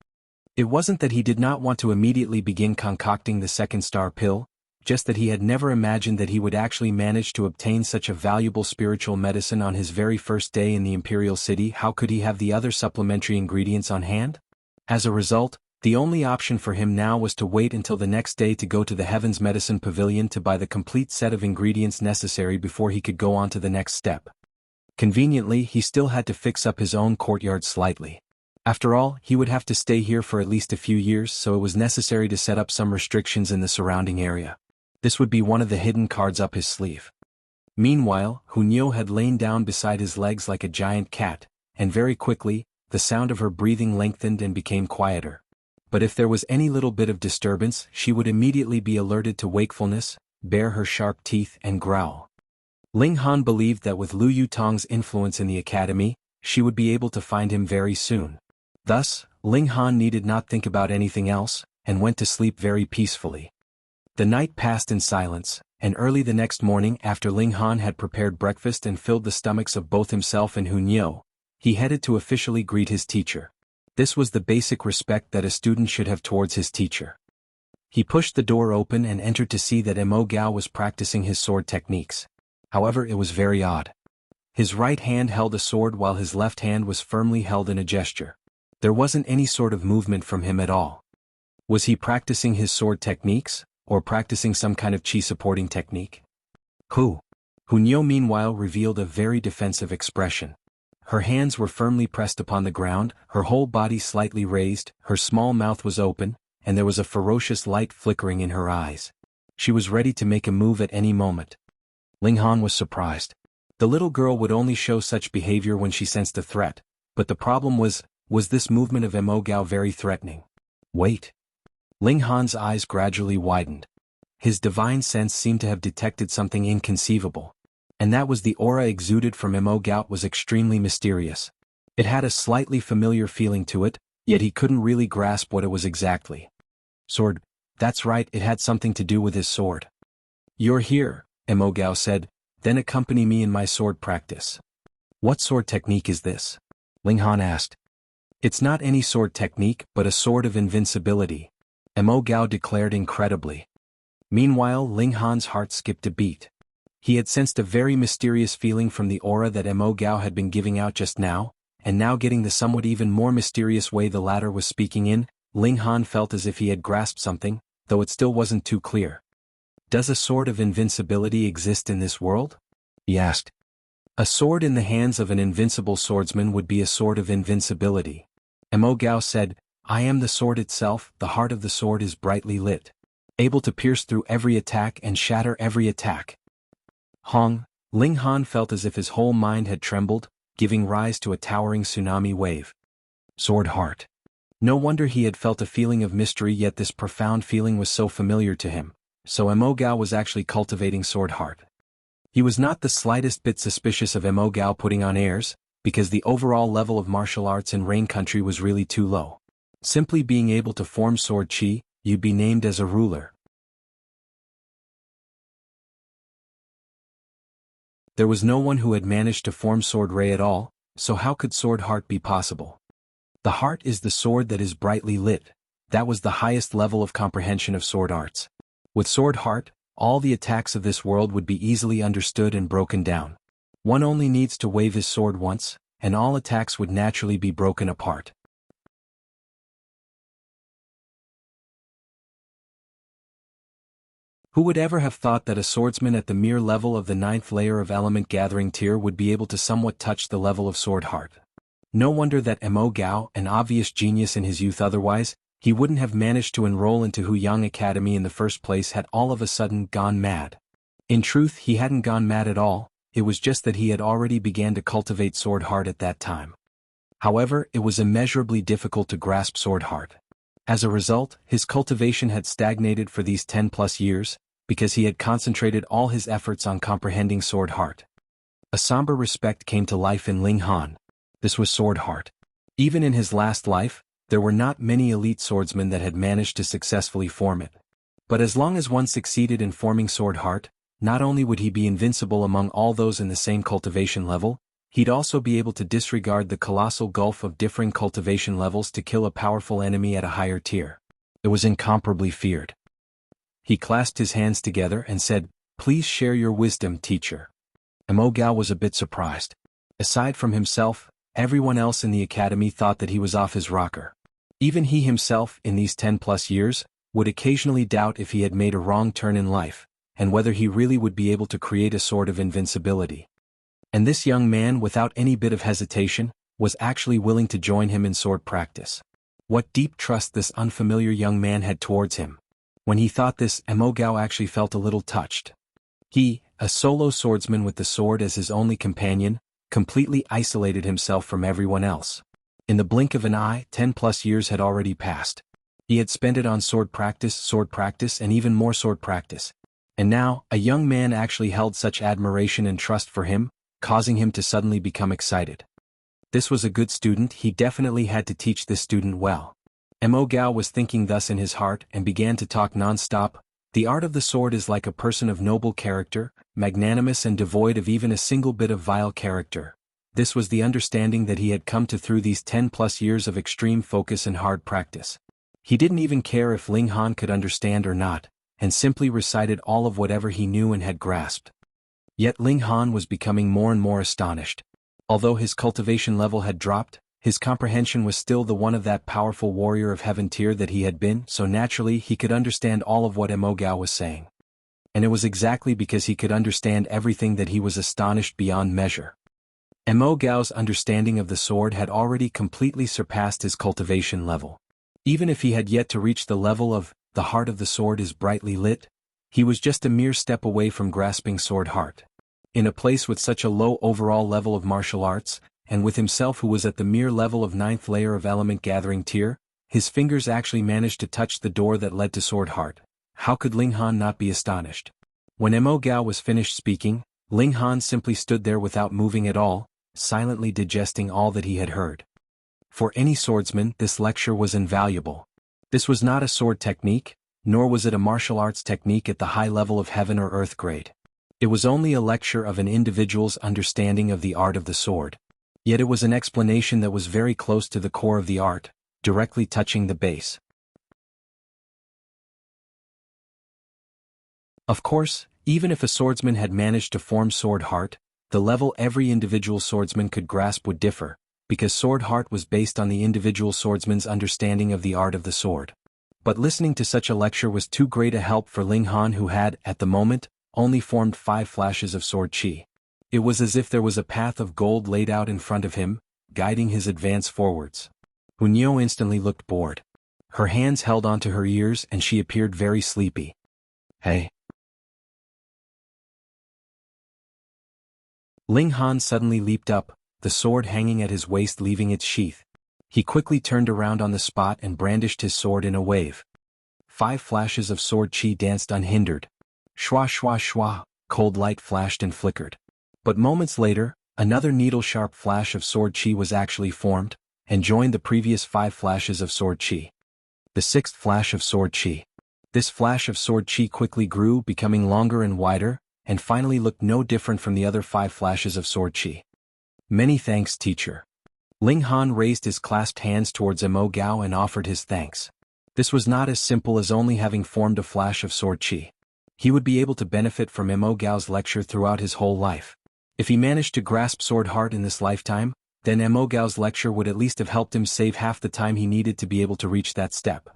It wasn't that he did not want to immediately begin concocting the second star pill, just that he had never imagined that he would actually manage to obtain such a valuable spiritual medicine on his very first day in the Imperial City. How could he have the other supplementary ingredients on hand? As a result, the only option for him now was to wait until the next day to go to the Heaven's Medicine Pavilion to buy the complete set of ingredients necessary before he could go on to the next step. Conveniently, he still had to fix up his own courtyard slightly. After all, he would have to stay here for at least a few years, so it was necessary to set up some restrictions in the surrounding area. This would be one of the hidden cards up his sleeve. Meanwhile, Hunyo had lain down beside his legs like a giant cat, and very quickly, the sound of her breathing lengthened and became quieter. But if there was any little bit of disturbance, she would immediately be alerted to wakefulness, bare her sharp teeth and growl. Ling Han believed that with Lu Yutong's influence in the academy, she would be able to find him very soon. Thus, Ling Han needed not think about anything else, and went to sleep very peacefully. The night passed in silence, and early the next morning after Ling Han had prepared breakfast and filled the stomachs of both himself and Hunyo, he headed to officially greet his teacher. This was the basic respect that a student should have towards his teacher. He pushed the door open and entered to see that Mo Gao was practicing his sword techniques. However, it was very odd. His right hand held a sword while his left hand was firmly held in a gesture. There wasn't any sort of movement from him at all. Was he practicing his sword techniques, or practicing some kind of chi supporting technique? Hunyo meanwhile revealed a very defensive expression. Her hands were firmly pressed upon the ground, her whole body slightly raised, her small mouth was open, and there was a ferocious light flickering in her eyes. She was ready to make a move at any moment. Ling Han was surprised. The little girl would only show such behavior when she sensed a threat, but the problem was this movement of Mo Gao very threatening? Wait. Ling Han's eyes gradually widened. His divine sense seemed to have detected something inconceivable. And that was the aura exuded from Mo Gao was extremely mysterious. It had a slightly familiar feeling to it, yet he couldn't really grasp what it was exactly. Sword. That's right, it had something to do with his sword. You're here, Emogao said, then accompany me in my sword practice. What sword technique is this? Ling Han asked. It's not any sword technique but a sword of invincibility, Emogao declared incredibly. Meanwhile, Ling Han's heart skipped a beat. He had sensed a very mysterious feeling from the aura that Emogao had been giving out just now, and now getting the somewhat even more mysterious way the latter was speaking in, Ling Han felt as if he had grasped something, though it still wasn't too clear. Does a sword of invincibility exist in this world? He asked. A sword in the hands of an invincible swordsman would be a sword of invincibility. Emogao said, I am the sword itself, the heart of the sword is brightly lit, able to pierce through every attack and shatter every attack. Ling Han felt as if his whole mind had trembled, giving rise to a towering tsunami wave. Sword heart. No wonder he had felt a feeling of mystery, yet this profound feeling was so familiar to him, so Emogao was actually cultivating sword heart. He was not the slightest bit suspicious of Emogao putting on airs, because the overall level of martial arts in Rain Country was really too low. Simply being able to form sword chi, you'd be named as a ruler. There was no one who had managed to form sword ray at all, so how could sword heart be possible? The heart is the sword that is brightly lit. That was the highest level of comprehension of sword arts. With sword heart, all the attacks of this world would be easily understood and broken down. One only needs to wave his sword once, and all attacks would naturally be broken apart. Who would ever have thought that a swordsman at the mere level of the 9th layer of element gathering tier would be able to somewhat touch the level of sword heart? No wonder that Emogao, an obvious genius in his youth otherwise, he wouldn't have managed to enroll into Huyang Academy in the first place, had all of a sudden gone mad. In truth, he hadn't gone mad at all, it was just that he had already began to cultivate sword heart at that time. However, it was immeasurably difficult to grasp sword heart. As a result, his cultivation had stagnated for these 10+ years, because he had concentrated all his efforts on comprehending sword heart. A somber respect came to life in Ling Han. This was sword heart. Even in his last life, there were not many elite swordsmen that had managed to successfully form it. But as long as one succeeded in forming sword heart, not only would he be invincible among all those in the same cultivation level, he'd also be able to disregard the colossal gulf of differing cultivation levels to kill a powerful enemy at a higher tier. It was incomparably feared. He clasped his hands together and said, Please share your wisdom, teacher. Emogao was a bit surprised. Aside from himself, everyone else in the academy thought that he was off his rocker. Even he himself, in these 10+ years, would occasionally doubt if he had made a wrong turn in life, and whether he really would be able to create a sword of invincibility. And this young man, without any bit of hesitation, was actually willing to join him in sword practice. What deep trust this unfamiliar young man had towards him. When he thought this, Emogao actually felt a little touched. He, a solo swordsman with the sword as his only companion, completely isolated himself from everyone else. In the blink of an eye, 10+ years had already passed. He had spent it on sword practice, and even more sword practice. And now, a young man actually held such admiration and trust for him, causing him to suddenly become excited. This was a good student, he definitely had to teach this student well. Emogao was thinking thus in his heart and began to talk non-stop. The art of the sword is like a person of noble character, magnanimous and devoid of even a single bit of vile character. This was the understanding that he had come to through these 10+ years of extreme focus and hard practice. He didn't even care if Ling Han could understand or not, and simply recited all of whatever he knew and had grasped. Yet Ling Han was becoming more and more astonished. Although his cultivation level had dropped, his comprehension was still the one of that powerful warrior of heaven tier that he had been, so naturally he could understand all of what Emogao was saying. And it was exactly because he could understand everything that he was astonished beyond measure. Emogao's understanding of the sword had already completely surpassed his cultivation level. Even if he had yet to reach the level of, the heart of the sword is brightly lit, he was just a mere step away from grasping sword heart. In a place with such a low overall level of martial arts, and with himself who was at the mere level of 9th layer of element gathering tier, his fingers actually managed to touch the door that led to sword heart. How could Ling Han not be astonished? When Emogao was finished speaking, Ling Han simply stood there without moving at all, silently digesting all that he had heard. For any swordsman, this lecture was invaluable. This was not a sword technique, nor was it a martial arts technique at the high level of heaven or earth grade. It was only a lecture of an individual's understanding of the art of the sword. Yet it was an explanation that was very close to the core of the art, directly touching the base. Of course, even if a swordsman had managed to form sword heart, the level every individual swordsman could grasp would differ, because sword heart was based on the individual swordsman's understanding of the art of the sword. But listening to such a lecture was too great a help for Ling Han, who had, at the moment, only formed 5 flashes of sword chi. It was as if there was a path of gold laid out in front of him, guiding his advance forwards. Hunyo instantly looked bored. Her hands held onto her ears and she appeared very sleepy. Hey. Ling Han suddenly leaped up, the sword hanging at his waist leaving its sheath. He quickly turned around on the spot and brandished his sword in a wave. 5 flashes of sword chi danced unhindered. Shwa shwa shwa, cold light flashed and flickered. But moments later, another needle-sharp flash of sword chi was actually formed, and joined the previous 5 flashes of sword chi. The 6th flash of sword chi. This flash of sword chi quickly grew, becoming longer and wider, and finally looked no different from the other 5 flashes of sword chi. Many thanks, teacher. Ling Han raised his clasped hands towards Mo Gao and offered his thanks. This was not as simple as only having formed a flash of sword chi. He would be able to benefit from Mo Gao's lecture throughout his whole life. If he managed to grasp sword heart in this lifetime, then Mo Gao's lecture would at least have helped him save half the time he needed to be able to reach that step.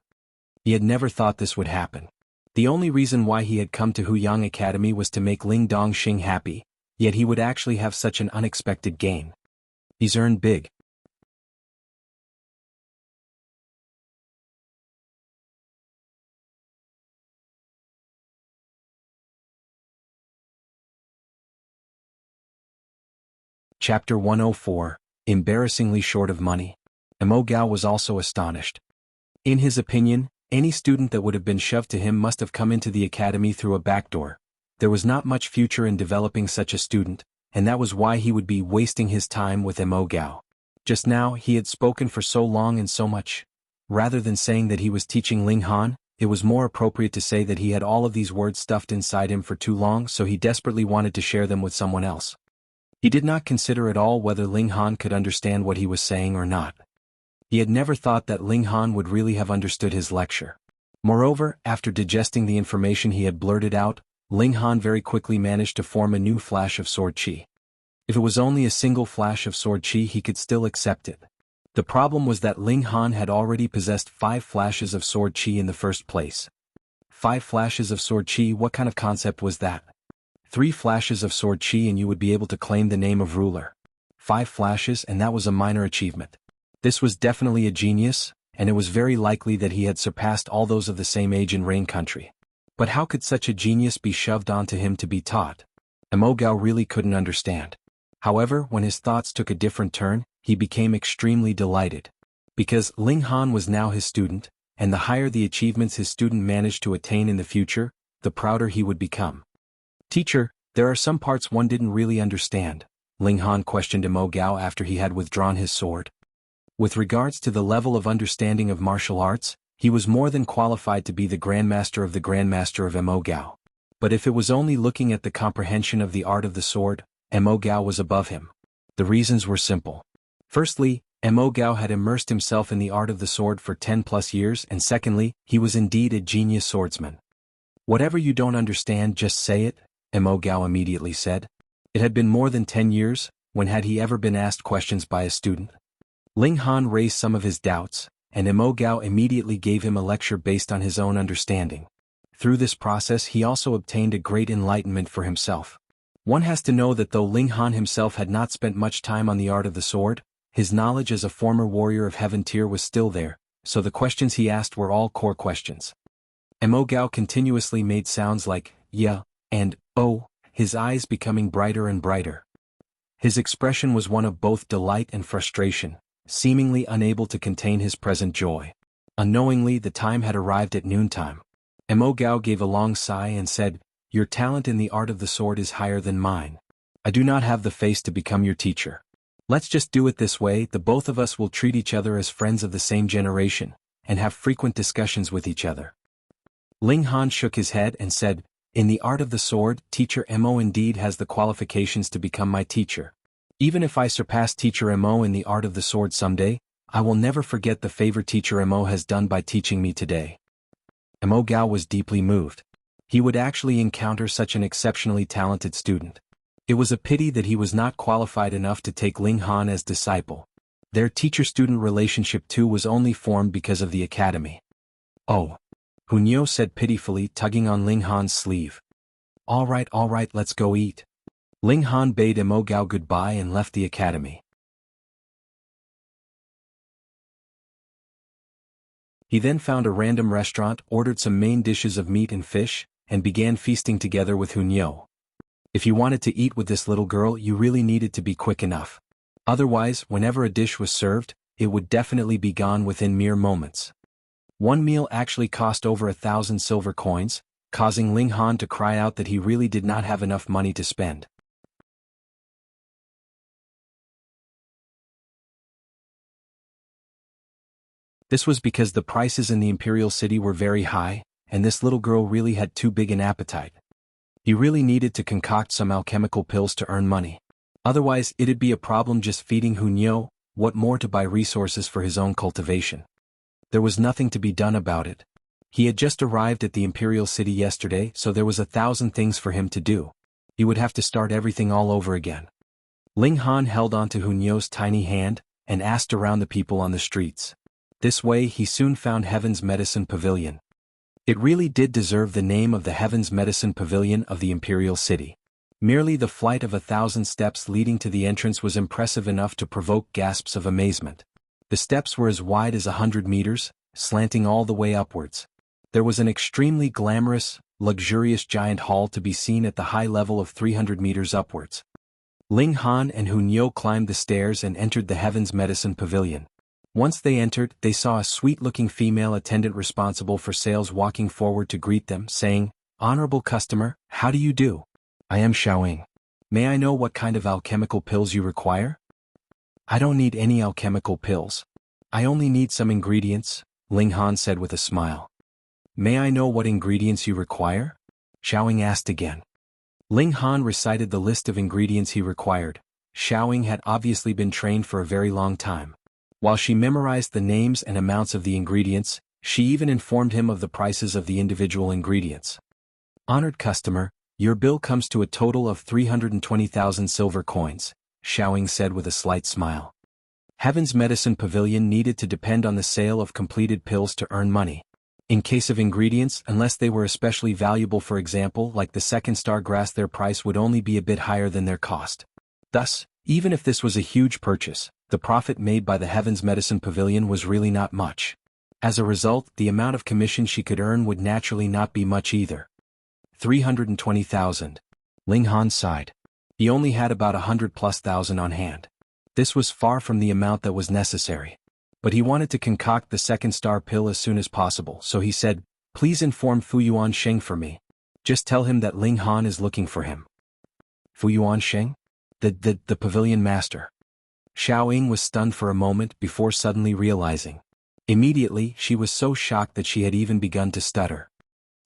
He had never thought this would happen. The only reason why he had come to Huyang Academy was to make Ling Dongxing happy, yet he would actually have such an unexpected gain. He's earned big. Chapter 104, Embarrassingly Short of Money. Mo Gao was also astonished. In his opinion, any student that would have been shoved to him must have come into the academy through a back door. There was not much future in developing such a student, and that was why he would be wasting his time with Mo Gao. Just now he had spoken for so long and so much. Rather than saying that he was teaching Ling Han, it was more appropriate to say that he had all of these words stuffed inside him for too long, so he desperately wanted to share them with someone else. He did not consider at all whether Ling Han could understand what he was saying or not. He had never thought that Ling Han would really have understood his lecture. Moreover, after digesting the information he had blurted out, Ling Han very quickly managed to form a new flash of sword chi. If it was only a single flash of sword chi, he could still accept it. The problem was that Ling Han had already possessed 5 flashes of sword chi in the first place. 5 flashes of sword chi, what kind of concept was that? 3 flashes of sword chi and you would be able to claim the name of ruler. 5 flashes and that was a minor achievement. This was definitely a genius, and it was very likely that he had surpassed all those of the same age in Rain Country. But how could such a genius be shoved onto him to be taught? Mo Gao really couldn't understand. However, when his thoughts took a different turn, he became extremely delighted. Because Ling Han was now his student, and the higher the achievements his student managed to attain in the future, the prouder he would become. Teacher, there are some parts one didn't really understand, Ling Han questioned Mo Gao after he had withdrawn his sword. With regards to the level of understanding of martial arts, he was more than qualified to be the Grandmaster of the Grandmaster of Mo Gao. But if it was only looking at the comprehension of the art of the sword, Mo Gao was above him. The reasons were simple. Firstly, Mo Gao had immersed himself in the art of the sword for 10+ years, and secondly, he was indeed a genius swordsman. Whatever you don't understand, just say it, Mo Gao immediately said. It had been more than 10 years, when had he ever been asked questions by a student? Ling Han raised some of his doubts, and Mo Gao immediately gave him a lecture based on his own understanding. Through this process he also obtained a great enlightenment for himself. One has to know that though Ling Han himself had not spent much time on the art of the sword, his knowledge as a former warrior of heaven tier was still there, so the questions he asked were all core questions. Mo Gao continuously made sounds like, yeah, and, oh, his eyes becoming brighter and brighter. His expression was one of both delight and frustration, seemingly unable to contain his present joy. Unknowingly the time had arrived at noontime. Mo Gao gave a long sigh and said, "Your talent in the art of the sword is higher than mine. I do not have the face to become your teacher. Let's just do it this way, the both of us will treat each other as friends of the same generation, and have frequent discussions with each other. Ling Han shook his head and said, in the art of the sword, Teacher Mo indeed has the qualifications to become my teacher. Even if I surpass Teacher Mo in the art of the sword someday, I will never forget the favor Teacher Mo has done by teaching me today. Mo Gao was deeply moved. He would actually encounter such an exceptionally talented student. It was a pity that he was not qualified enough to take Ling Han as disciple. Their teacher-student relationship too was only formed because of the academy. Oh. Hunyo said pitifully, tugging on Ling Han's sleeve. All right, let's go eat. Ling Han bade Mo Gao goodbye and left the academy. He then found a random restaurant, ordered some main dishes of meat and fish, and began feasting together with Hunyo. If you wanted to eat with this little girl, you really needed to be quick enough. Otherwise, whenever a dish was served, it would definitely be gone within mere moments. One meal actually cost over 1,000 silver coins, causing Ling Han to cry out that he really did not have enough money to spend. This was because the prices in the imperial city were very high, and this little girl really had too big an appetite. He really needed to concoct some alchemical pills to earn money. Otherwise, it'd be a problem just feeding Hunyo, what more to buy resources for his own cultivation. There was nothing to be done about it. He had just arrived at the imperial city yesterday, so there was 1,000 things for him to do. He would have to start everything all over again. Ling Han held onto Hunyo's tiny hand, and asked around the people on the streets. This way he soon found Heaven's Medicine Pavilion. It really did deserve the name of the Heaven's Medicine Pavilion of the imperial city. Merely the flight of 1,000 steps leading to the entrance was impressive enough to provoke gasps of amazement. The steps were as wide as 100 meters, slanting all the way upwards. There was an extremely glamorous, luxurious giant hall to be seen at the high level of 300 meters upwards. Ling Han and Hunyo climbed the stairs and entered the Heaven's Medicine Pavilion. Once they entered, they saw a sweet-looking female attendant responsible for sales walking forward to greet them, saying, "Honorable customer, how do you do? I am Xiaoying. May I know what kind of alchemical pills you require?" "I don't need any alchemical pills. I only need some ingredients," Ling Han said with a smile. "May I know what ingredients you require?" Xiaoying asked again. Ling Han recited the list of ingredients he required. Xiaoying had obviously been trained for a very long time. While she memorized the names and amounts of the ingredients, she even informed him of the prices of the individual ingredients. "Honored customer, your bill comes to a total of 320,000 silver coins," Xiaoying said with a slight smile. Heaven's Medicine Pavilion needed to depend on the sale of completed pills to earn money. In case of ingredients, unless they were especially valuable, for example like the second star grass, their price would only be a bit higher than their cost. Thus, even if this was a huge purchase, the profit made by the Heaven's Medicine Pavilion was really not much. As a result, the amount of commission she could earn would naturally not be much either. 320,000. Ling Han sighed. He only had about 100,000+ on hand. This was far from the amount that was necessary. But he wanted to concoct the second star pill as soon as possible, so he said, "Please inform Fu Yuansheng for me. Just tell him that Ling Han is looking for him." Fu Yuansheng? The pavilion master. Xiaoying was stunned for a moment before suddenly realizing. Immediately, she was so shocked that she had even begun to stutter.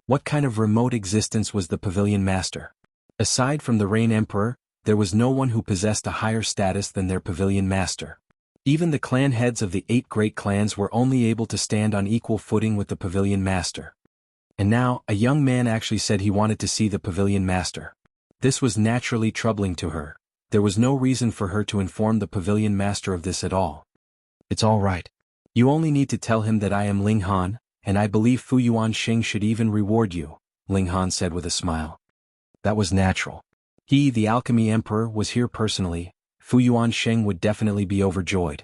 What kind of remote existence was the pavilion master? Aside from the Rain Emperor, there was no one who possessed a higher status than their pavilion master. Even the clan heads of the 8 great clans were only able to stand on equal footing with the pavilion master. And now, a young man actually said he wanted to see the pavilion master. This was naturally troubling to her. There was no reason for her to inform the pavilion master of this at all. "It's all right. You only need to tell him that I am Ling Han, and I believe Fu Yuansheng should even reward you," Ling Han said with a smile. That was natural. He, the Alchemy Emperor, was here personally. Fu Yuansheng would definitely be overjoyed.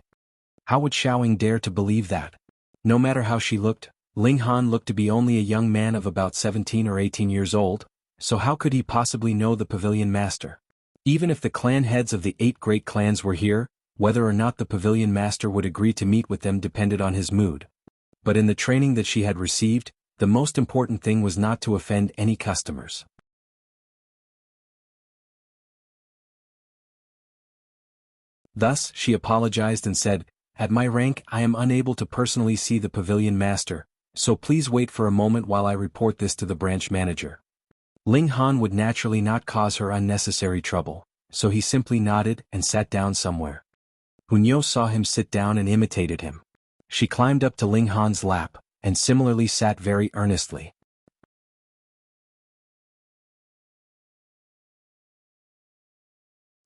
How would Xiaoying dare to believe that? No matter how she looked, Ling Han looked to be only a young man of about 17 or 18 years old, so how could he possibly know the pavilion master? Even if the clan heads of the 8 great clans were here, whether or not the pavilion master would agree to meet with them depended on his mood. But in the training that she had received, the most important thing was not to offend any customers. Thus, she apologized and said, "At my rank I am unable to personally see the pavilion master, so please wait for a moment while I report this to the branch manager." Ling Han would naturally not cause her unnecessary trouble, so he simply nodded and sat down somewhere. Hunyo saw him sit down and imitated him. She climbed up to Ling Han's lap, and similarly sat very earnestly.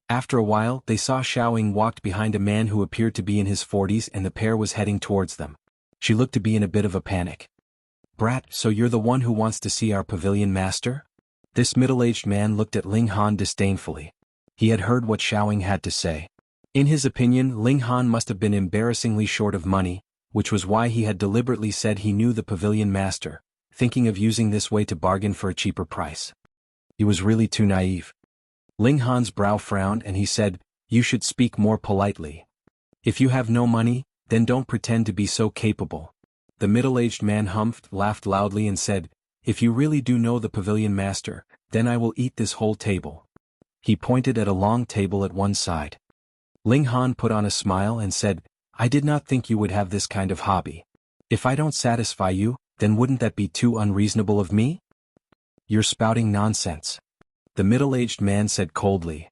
After a while, they saw Xiaoying walked behind a man who appeared to be in his 40s, and the pair was heading towards them. She looked to be in a bit of a panic. "Brat, so you're the one who wants to see our pavilion master?" This middle-aged man looked at Ling Han disdainfully. He had heard what Xiaoying had to say. In his opinion, Ling Han must have been embarrassingly short of money, which was why he had deliberately said he knew the pavilion master, thinking of using this way to bargain for a cheaper price. He was really too naive. Ling Han's brow frowned and he said, "You should speak more politely. If you have no money, then don't pretend to be so capable." The middle-aged man humphed, laughed loudly and said, "If you really do know the pavilion master, then I will eat this whole table." He pointed at a long table at one side. Ling Han put on a smile and said, "I did not think you would have this kind of hobby. If I don't satisfy you, then wouldn't that be too unreasonable of me?" "You're spouting nonsense," the middle-aged man said coldly.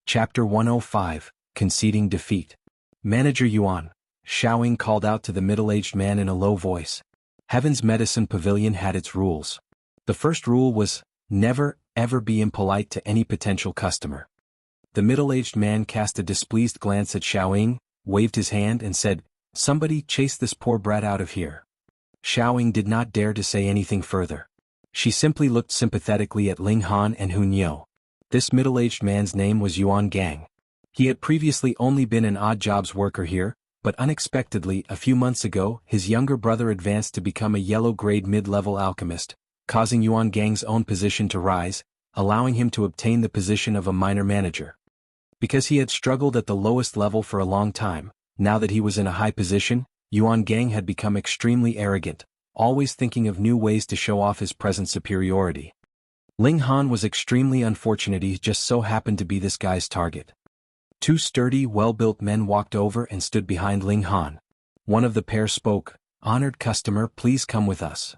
Chapter 105, Conceding Defeat. "Manager Yuan," Xiaoying called out to the middle-aged man in a low voice. Heaven's Medicine Pavilion had its rules. The first rule was, never, ever be impolite to any potential customer. The middle-aged man cast a displeased glance at Xiaoying, waved his hand and said, "Somebody chase this poor brat out of here." Xiaoying did not dare to say anything further. She simply looked sympathetically at Ling Han and Hunyo. This middle-aged man's name was Yuan Gang. He had previously only been an odd jobs worker here, but unexpectedly, a few months ago, his younger brother advanced to become a yellow-grade mid-level alchemist, causing Yuan Gang's own position to rise, allowing him to obtain the position of a minor manager. Because he had struggled at the lowest level for a long time, now that he was in a high position, Yuan Gang had become extremely arrogant, always thinking of new ways to show off his present superiority. Ling Han was extremely unfortunate he just so happened to be this guy's target. Two sturdy, well-built men walked over and stood behind Ling Han. One of the pair spoke, "Honored customer, please come with us."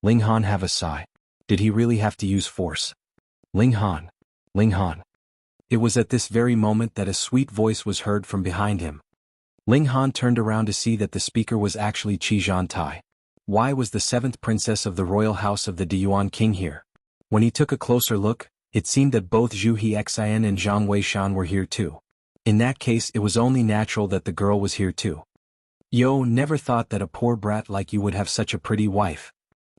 Ling Han have a sigh. Did he really have to use force? Ling Han. Ling Han. It was at this very moment that a sweet voice was heard from behind him. Ling Han turned around to see that the speaker was actually Qi Zhantai. Why was the seventh princess of the royal house of the Deyuan king here? When he took a closer look, it seemed that both Zhu Hexian and Zhang Weishan were here too. In that case, it was only natural that the girl was here too. "Yo, never thought that a poor brat like you would have such a pretty wife."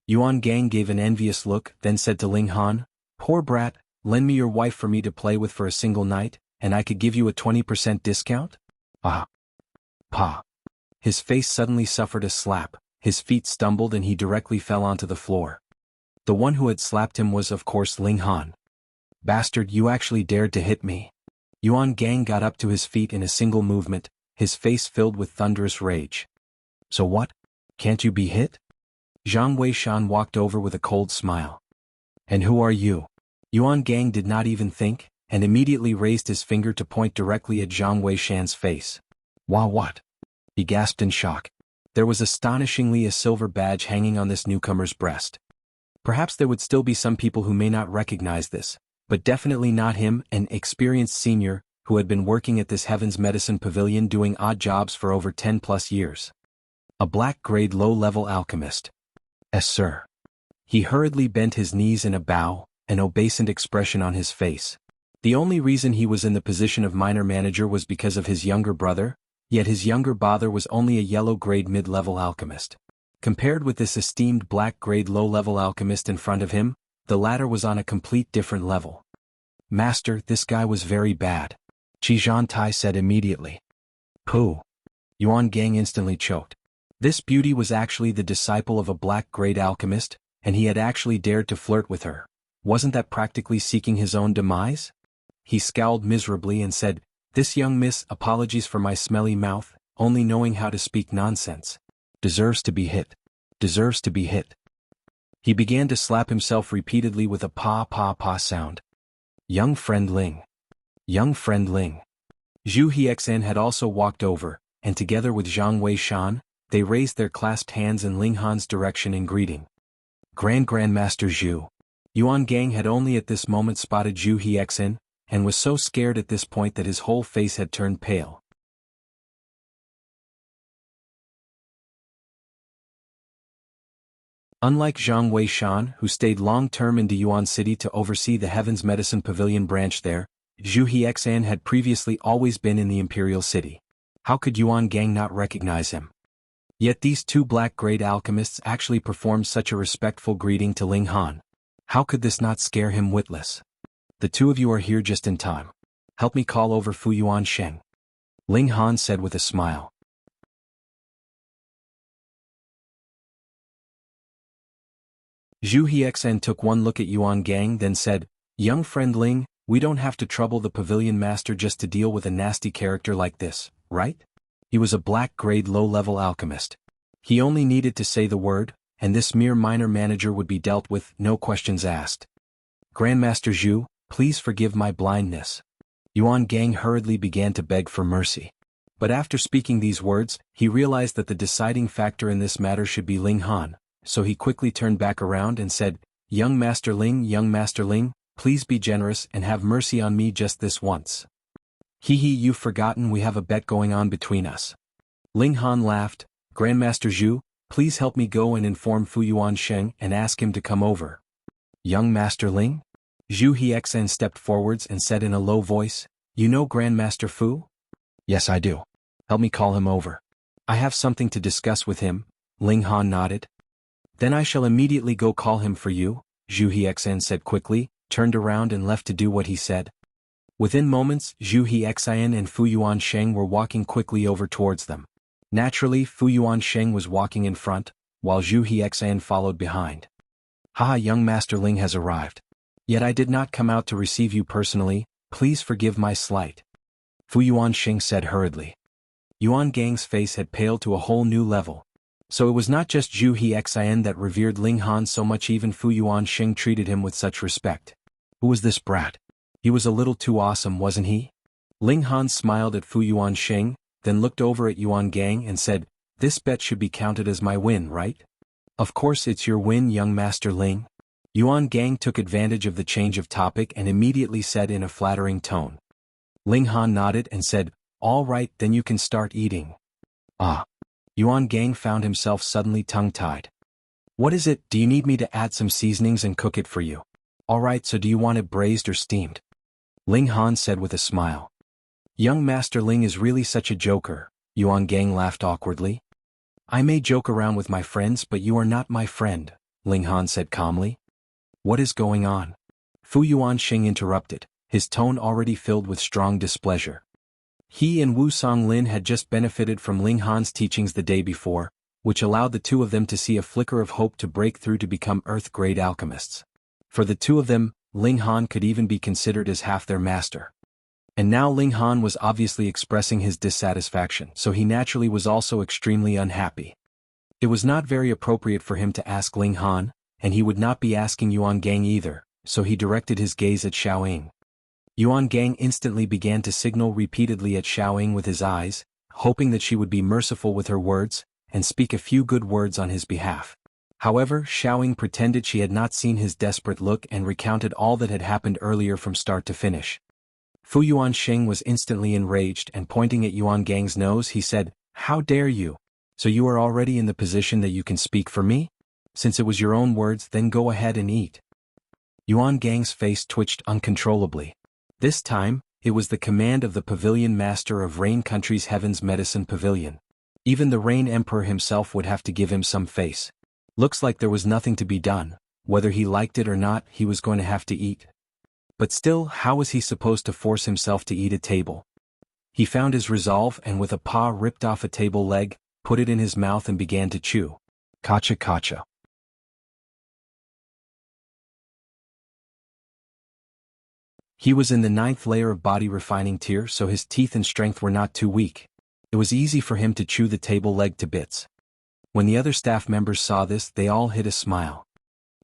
Yuan Gang gave an envious look, then said to Ling Han, "Poor brat, lend me your wife for me to play with for a single night, and I could give you a 20% discount?" "Ah." "Pa." His face suddenly suffered a slap, his feet stumbled and he directly fell onto the floor. The one who had slapped him was of course Ling Han. "Bastard, you actually dared to hit me." Yuan Gang got up to his feet in a single movement, his face filled with thunderous rage. "So what? Can't you be hit?" Zhang Weishan walked over with a cold smile. "And who are you?" Yuan Gang did not even think, and immediately raised his finger to point directly at Zhang Weishan's face. "Wah what?" He gasped in shock. There was astonishingly a silver badge hanging on this newcomer's breast. Perhaps there would still be some people who may not recognize this, but definitely not him, an experienced senior, who had been working at this Heaven's Medicine Pavilion doing odd jobs for over 10+ years. A black-grade low-level alchemist. "Yes, sir." He hurriedly bent his knees in a bow, an obeisant expression on his face. The only reason he was in the position of minor manager was because of his younger brother, yet his younger brother was only a yellow-grade mid-level alchemist. Compared with this esteemed black-grade low-level alchemist in front of him, the latter was on a complete different level. "Master, this guy was very bad," Qi Zhantai said immediately. "Pooh." Yuan Gang instantly choked. This beauty was actually the disciple of a black-grade alchemist, and he had actually dared to flirt with her. Wasn't that practically seeking his own demise? He scowled miserably and said, "This young miss, apologies for my smelly mouth, only knowing how to speak nonsense. Deserves to be hit. deserves to be hit. He began to slap himself repeatedly with a pa sound. Young friend Ling. Young friend Ling. Zhu Hiexan had also walked over, and together with Zhang Weishan, they raised their clasped hands in Ling Han's direction in greeting. Grandmaster Zhu. Yuan Gang had only at this moment spotted Zhu Hiexan, and was so scared at this point that his whole face had turned pale. Unlike Zhang Weishan, who stayed long-term in Yuan City to oversee the Heaven's Medicine Pavilion branch there, Zhu Hiexan had previously always been in the Imperial City. How could Yuan Gang not recognize him? Yet these two black-grade alchemists actually performed such a respectful greeting to Ling Han. How could this not scare him witless? The two of you are here just in time. Help me call over Fu Yuan Sheng. Ling Han said with a smile. Zhu Hiexan took one look at Yuan Gang then said, Young friend Ling, we don't have to trouble the pavilion master just to deal with a nasty character like this, right? He was a black-grade low-level alchemist. He only needed to say the word, and this mere minor manager would be dealt with, no questions asked. Grandmaster Zhu, please forgive my blindness. Yuan Gang hurriedly began to beg for mercy. But after speaking these words, he realized that the deciding factor in this matter should be Ling Han, so he quickly turned back around and said, Young Master Ling, please be generous and have mercy on me just this once. You've forgotten we have a bet going on between us. Ling Han laughed, Grandmaster Zhu, please help me go and inform Fu Yuan Sheng and ask him to come over. Young Master Ling? Zhu Hiexan stepped forwards and said in a low voice, You know Grandmaster Fu? Yes, I do. Help me call him over. I have something to discuss with him. Ling Han nodded. Then I shall immediately go call him for you, Zhu Hiexan said quickly, turned around and left to do what he said. Within moments, Zhu Hiexan and Fu Yuan Sheng were walking quickly over towards them. Naturally, Fu Yuan Sheng was walking in front, while Zhu Hiexan followed behind. Haha, young Master Ling has arrived. Yet I did not come out to receive you personally, please forgive my slight. Fu Yuan Sheng said hurriedly. Yuan Gang's face had paled to a whole new level. So it was not just Zhu Hiexan that revered Ling Han so much, even Fu Yuan Sheng treated him with such respect. Who was this brat? He was a little too awesome, wasn't he? Ling Han smiled at Fu Yuan Sheng, then looked over at Yuan Gang and said, This bet should be counted as my win, right? Of course it's your win, young Master Ling. Yuan Gang took advantage of the change of topic and immediately said in a flattering tone. Ling Han nodded and said, All right, then you can start eating. Ah. Yuan Gang found himself suddenly tongue-tied. What is it? Do you need me to add some seasonings and cook it for you? All right, so do you want it braised or steamed? Ling Han said with a smile. Young Master Ling is really such a joker, Yuan Gang laughed awkwardly. I may joke around with my friends, but you are not my friend, Ling Han said calmly. What is going on? Fu Yuan Sheng interrupted, his tone already filled with strong displeasure. He and Wu Songlin had just benefited from Ling Han's teachings the day before, which allowed the two of them to see a flicker of hope to break through to become Earth-grade alchemists. For the two of them, Ling Han could even be considered as half their master. And now Ling Han was obviously expressing his dissatisfaction, so he naturally was also extremely unhappy. It was not very appropriate for him to ask Ling Han, and he would not be asking Yuan Gang either, so he directed his gaze at Xiaoying. Yuan Gang instantly began to signal repeatedly at Xiaoying with his eyes, hoping that she would be merciful with her words, and speak a few good words on his behalf. However, Xiaoying pretended she had not seen his desperate look and recounted all that had happened earlier from start to finish. Fu Yuan Sheng was instantly enraged and pointing at Yuan Gang's nose he said, How dare you? So you are already in the position that you can speak for me? Since it was your own words, then go ahead and eat. Yuan Gang's face twitched uncontrollably. This time, it was the command of the pavilion master of Rain Country's Heaven's Medicine Pavilion. Even the Rain Emperor himself would have to give him some face. Looks like there was nothing to be done, whether he liked it or not, he was going to have to eat. But still, how was he supposed to force himself to eat a table? He found his resolve and with a paw ripped off a table leg, put it in his mouth and began to chew. Kacha kacha. He was in the 9th layer of body refining tier, so his teeth and strength were not too weak. It was easy for him to chew the table leg to bits. When the other staff members saw this, they all hid a smile.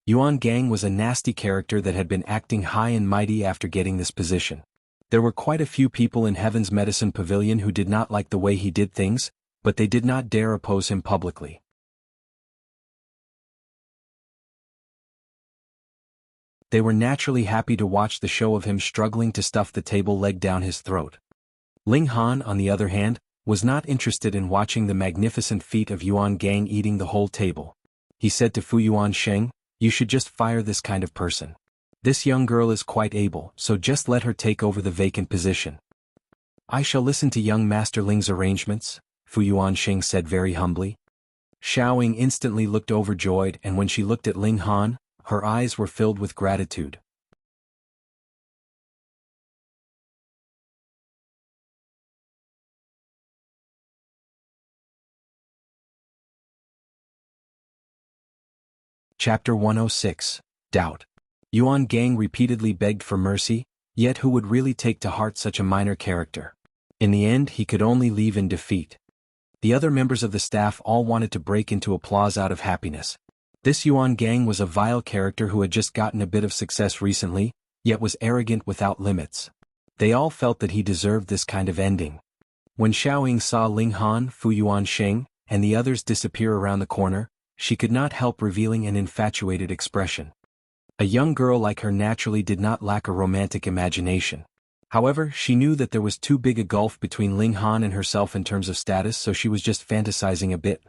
Yuan Gang was a nasty character that had been acting high and mighty after getting this position. There were quite a few people in Heaven's Medicine Pavilion who did not like the way he did things, but they did not dare oppose him publicly. They were naturally happy to watch the show of him struggling to stuff the table leg down his throat. Ling Han, on the other hand, was not interested in watching the magnificent feat of Yuan Gang eating the whole table. He said to Fu Yuansheng, "You should just fire this kind of person. This young girl is quite able, so just let her take over the vacant position." "I shall listen to young Master Ling's arrangements," Fu Yuansheng said very humbly. Xiaoying instantly looked overjoyed, and when she looked at Ling Han, her eyes were filled with gratitude. Chapter 106. Doubt. Yuan Gang repeatedly begged for mercy, yet who would really take to heart such a minor character? In the end, he could only leave in defeat. The other members of the staff all wanted to break into applause out of happiness. This Yuan Gang was a vile character who had just gotten a bit of success recently, yet was arrogant without limits. They all felt that he deserved this kind of ending. When Xiaoying saw Ling Han, Fu Yuansheng, and the others disappear around the corner, she could not help revealing an infatuated expression. A young girl like her naturally did not lack a romantic imagination. However, she knew that there was too big a gulf between Ling Han and herself in terms of status, so she was just fantasizing a bit.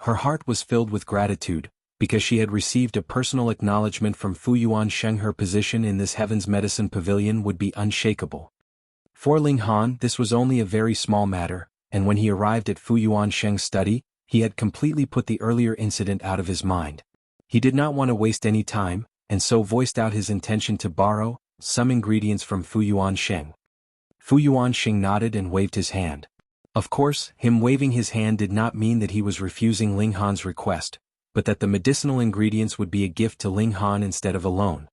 Her heart was filled with gratitude, because she had received a personal acknowledgement from Fu Yuansheng. Her position in this Heaven's Medicine Pavilion would be unshakable. For Ling Han, this was only a very small matter, and when he arrived at Fu Yuansheng's study, he had completely put the earlier incident out of his mind. He did not want to waste any time, and so voiced out his intention to borrow some ingredients from Fu Yuansheng. Fu Yuansheng nodded and waved his hand. Of course, him waving his hand did not mean that he was refusing Ling Han's request, but that the medicinal ingredients would be a gift to Ling Han instead of a loan.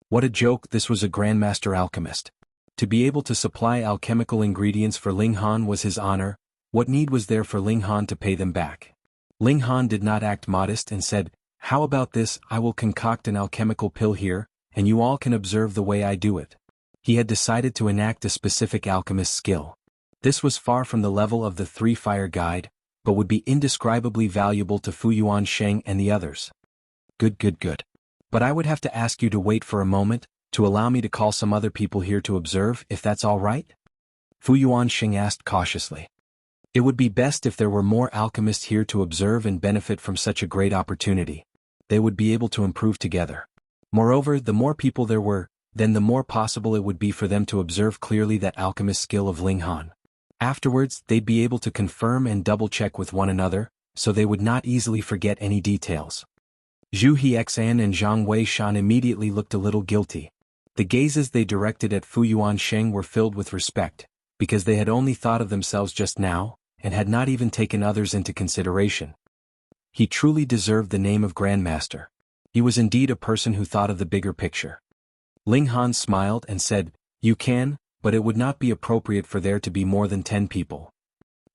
What a joke! This was a Grandmaster alchemist. To be able to supply alchemical ingredients for Ling Han was his honor. What need was there for Ling Han to pay them back? Ling Han did not act modest and said, "How about this? I will concoct an alchemical pill here, and you all can observe the way I do it." He had decided to enact a specific alchemist skill. This was far from the level of the three-fire guide, but would be indescribably valuable to Fu Yuansheng and the others. Good. But I would have to ask you to wait for a moment, to allow me to call some other people here to observe, if that's all right? Fu Yuansheng asked cautiously. It would be best if there were more alchemists here to observe and benefit from such a great opportunity. They would be able to improve together. Moreover, the more people there were, then the more possible it would be for them to observe clearly that alchemist skill of Ling Han. Afterwards, they'd be able to confirm and double-check with one another, so they would not easily forget any details. Zhu Hiexan and Zhang Weishan immediately looked a little guilty. The gazes they directed at Fu Yuansheng were filled with respect, because they had only thought of themselves just now, and had not even taken others into consideration. He truly deserved the name of Grandmaster. He was indeed a person who thought of the bigger picture. Ling Han smiled and said, "You can, but it would not be appropriate for there to be more than 10 people."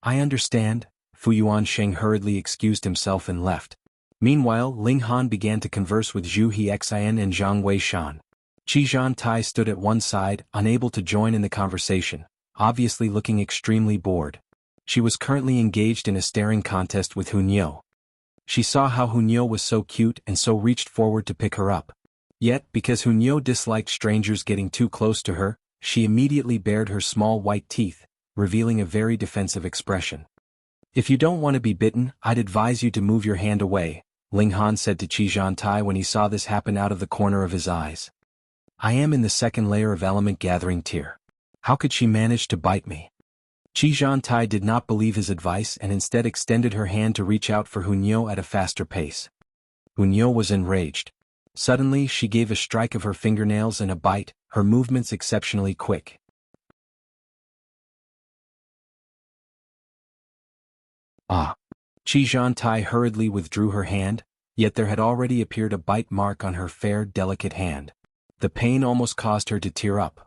"I understand." Fu Yuansheng hurriedly excused himself and left. Meanwhile, Ling Han began to converse with Zhu Hiexan and Zhang Weishan. Qi Zhantai stood at one side, unable to join in the conversation, obviously looking extremely bored. She was currently engaged in a staring contest with Hunyo. She saw how Hunyo was so cute and so reached forward to pick her up. Yet, because Hunyo disliked strangers getting too close to her, she immediately bared her small white teeth, revealing a very defensive expression. "If you don't want to be bitten, I'd advise you to move your hand away," Ling Han said to Qi Zhantai when he saw this happen out of the corner of his eyes. "I am in the second layer of element gathering tier. How could she manage to bite me?" Qi Zhantai did not believe his advice and instead extended her hand to reach out for Hunyo at a faster pace. Hunyo was enraged. Suddenly she gave a strike of her fingernails and a bite, her movements exceptionally quick. Ah! Qi Zhantai hurriedly withdrew her hand, yet there had already appeared a bite mark on her fair, delicate hand. The pain almost caused her to tear up.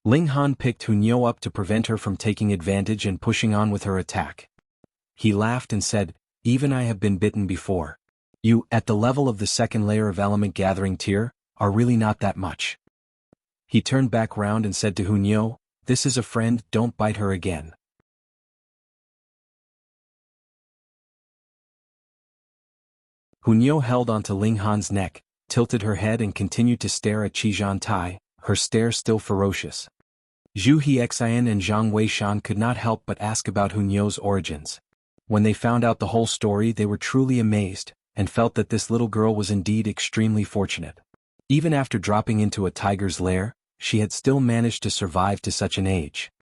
Ling Han picked Hunyo up to prevent her from taking advantage and pushing on with her attack. He laughed and said, even I have been bitten before. You, at the level of the second layer of element gathering tier, are really not that much. He turned back round and said to Hunyo, "This is a friend, don't bite her again." Hunyo held onto Ling Han's neck, tilted her head and continued to stare at Qijan Tai, her stare still ferocious. Zhu Hexian and Zhang Weishan could not help but ask about Hunyo's origins. When they found out the whole story they were truly amazed, and felt that this little girl was indeed extremely fortunate. Even after dropping into a tiger's lair, she had still managed to survive to such an age.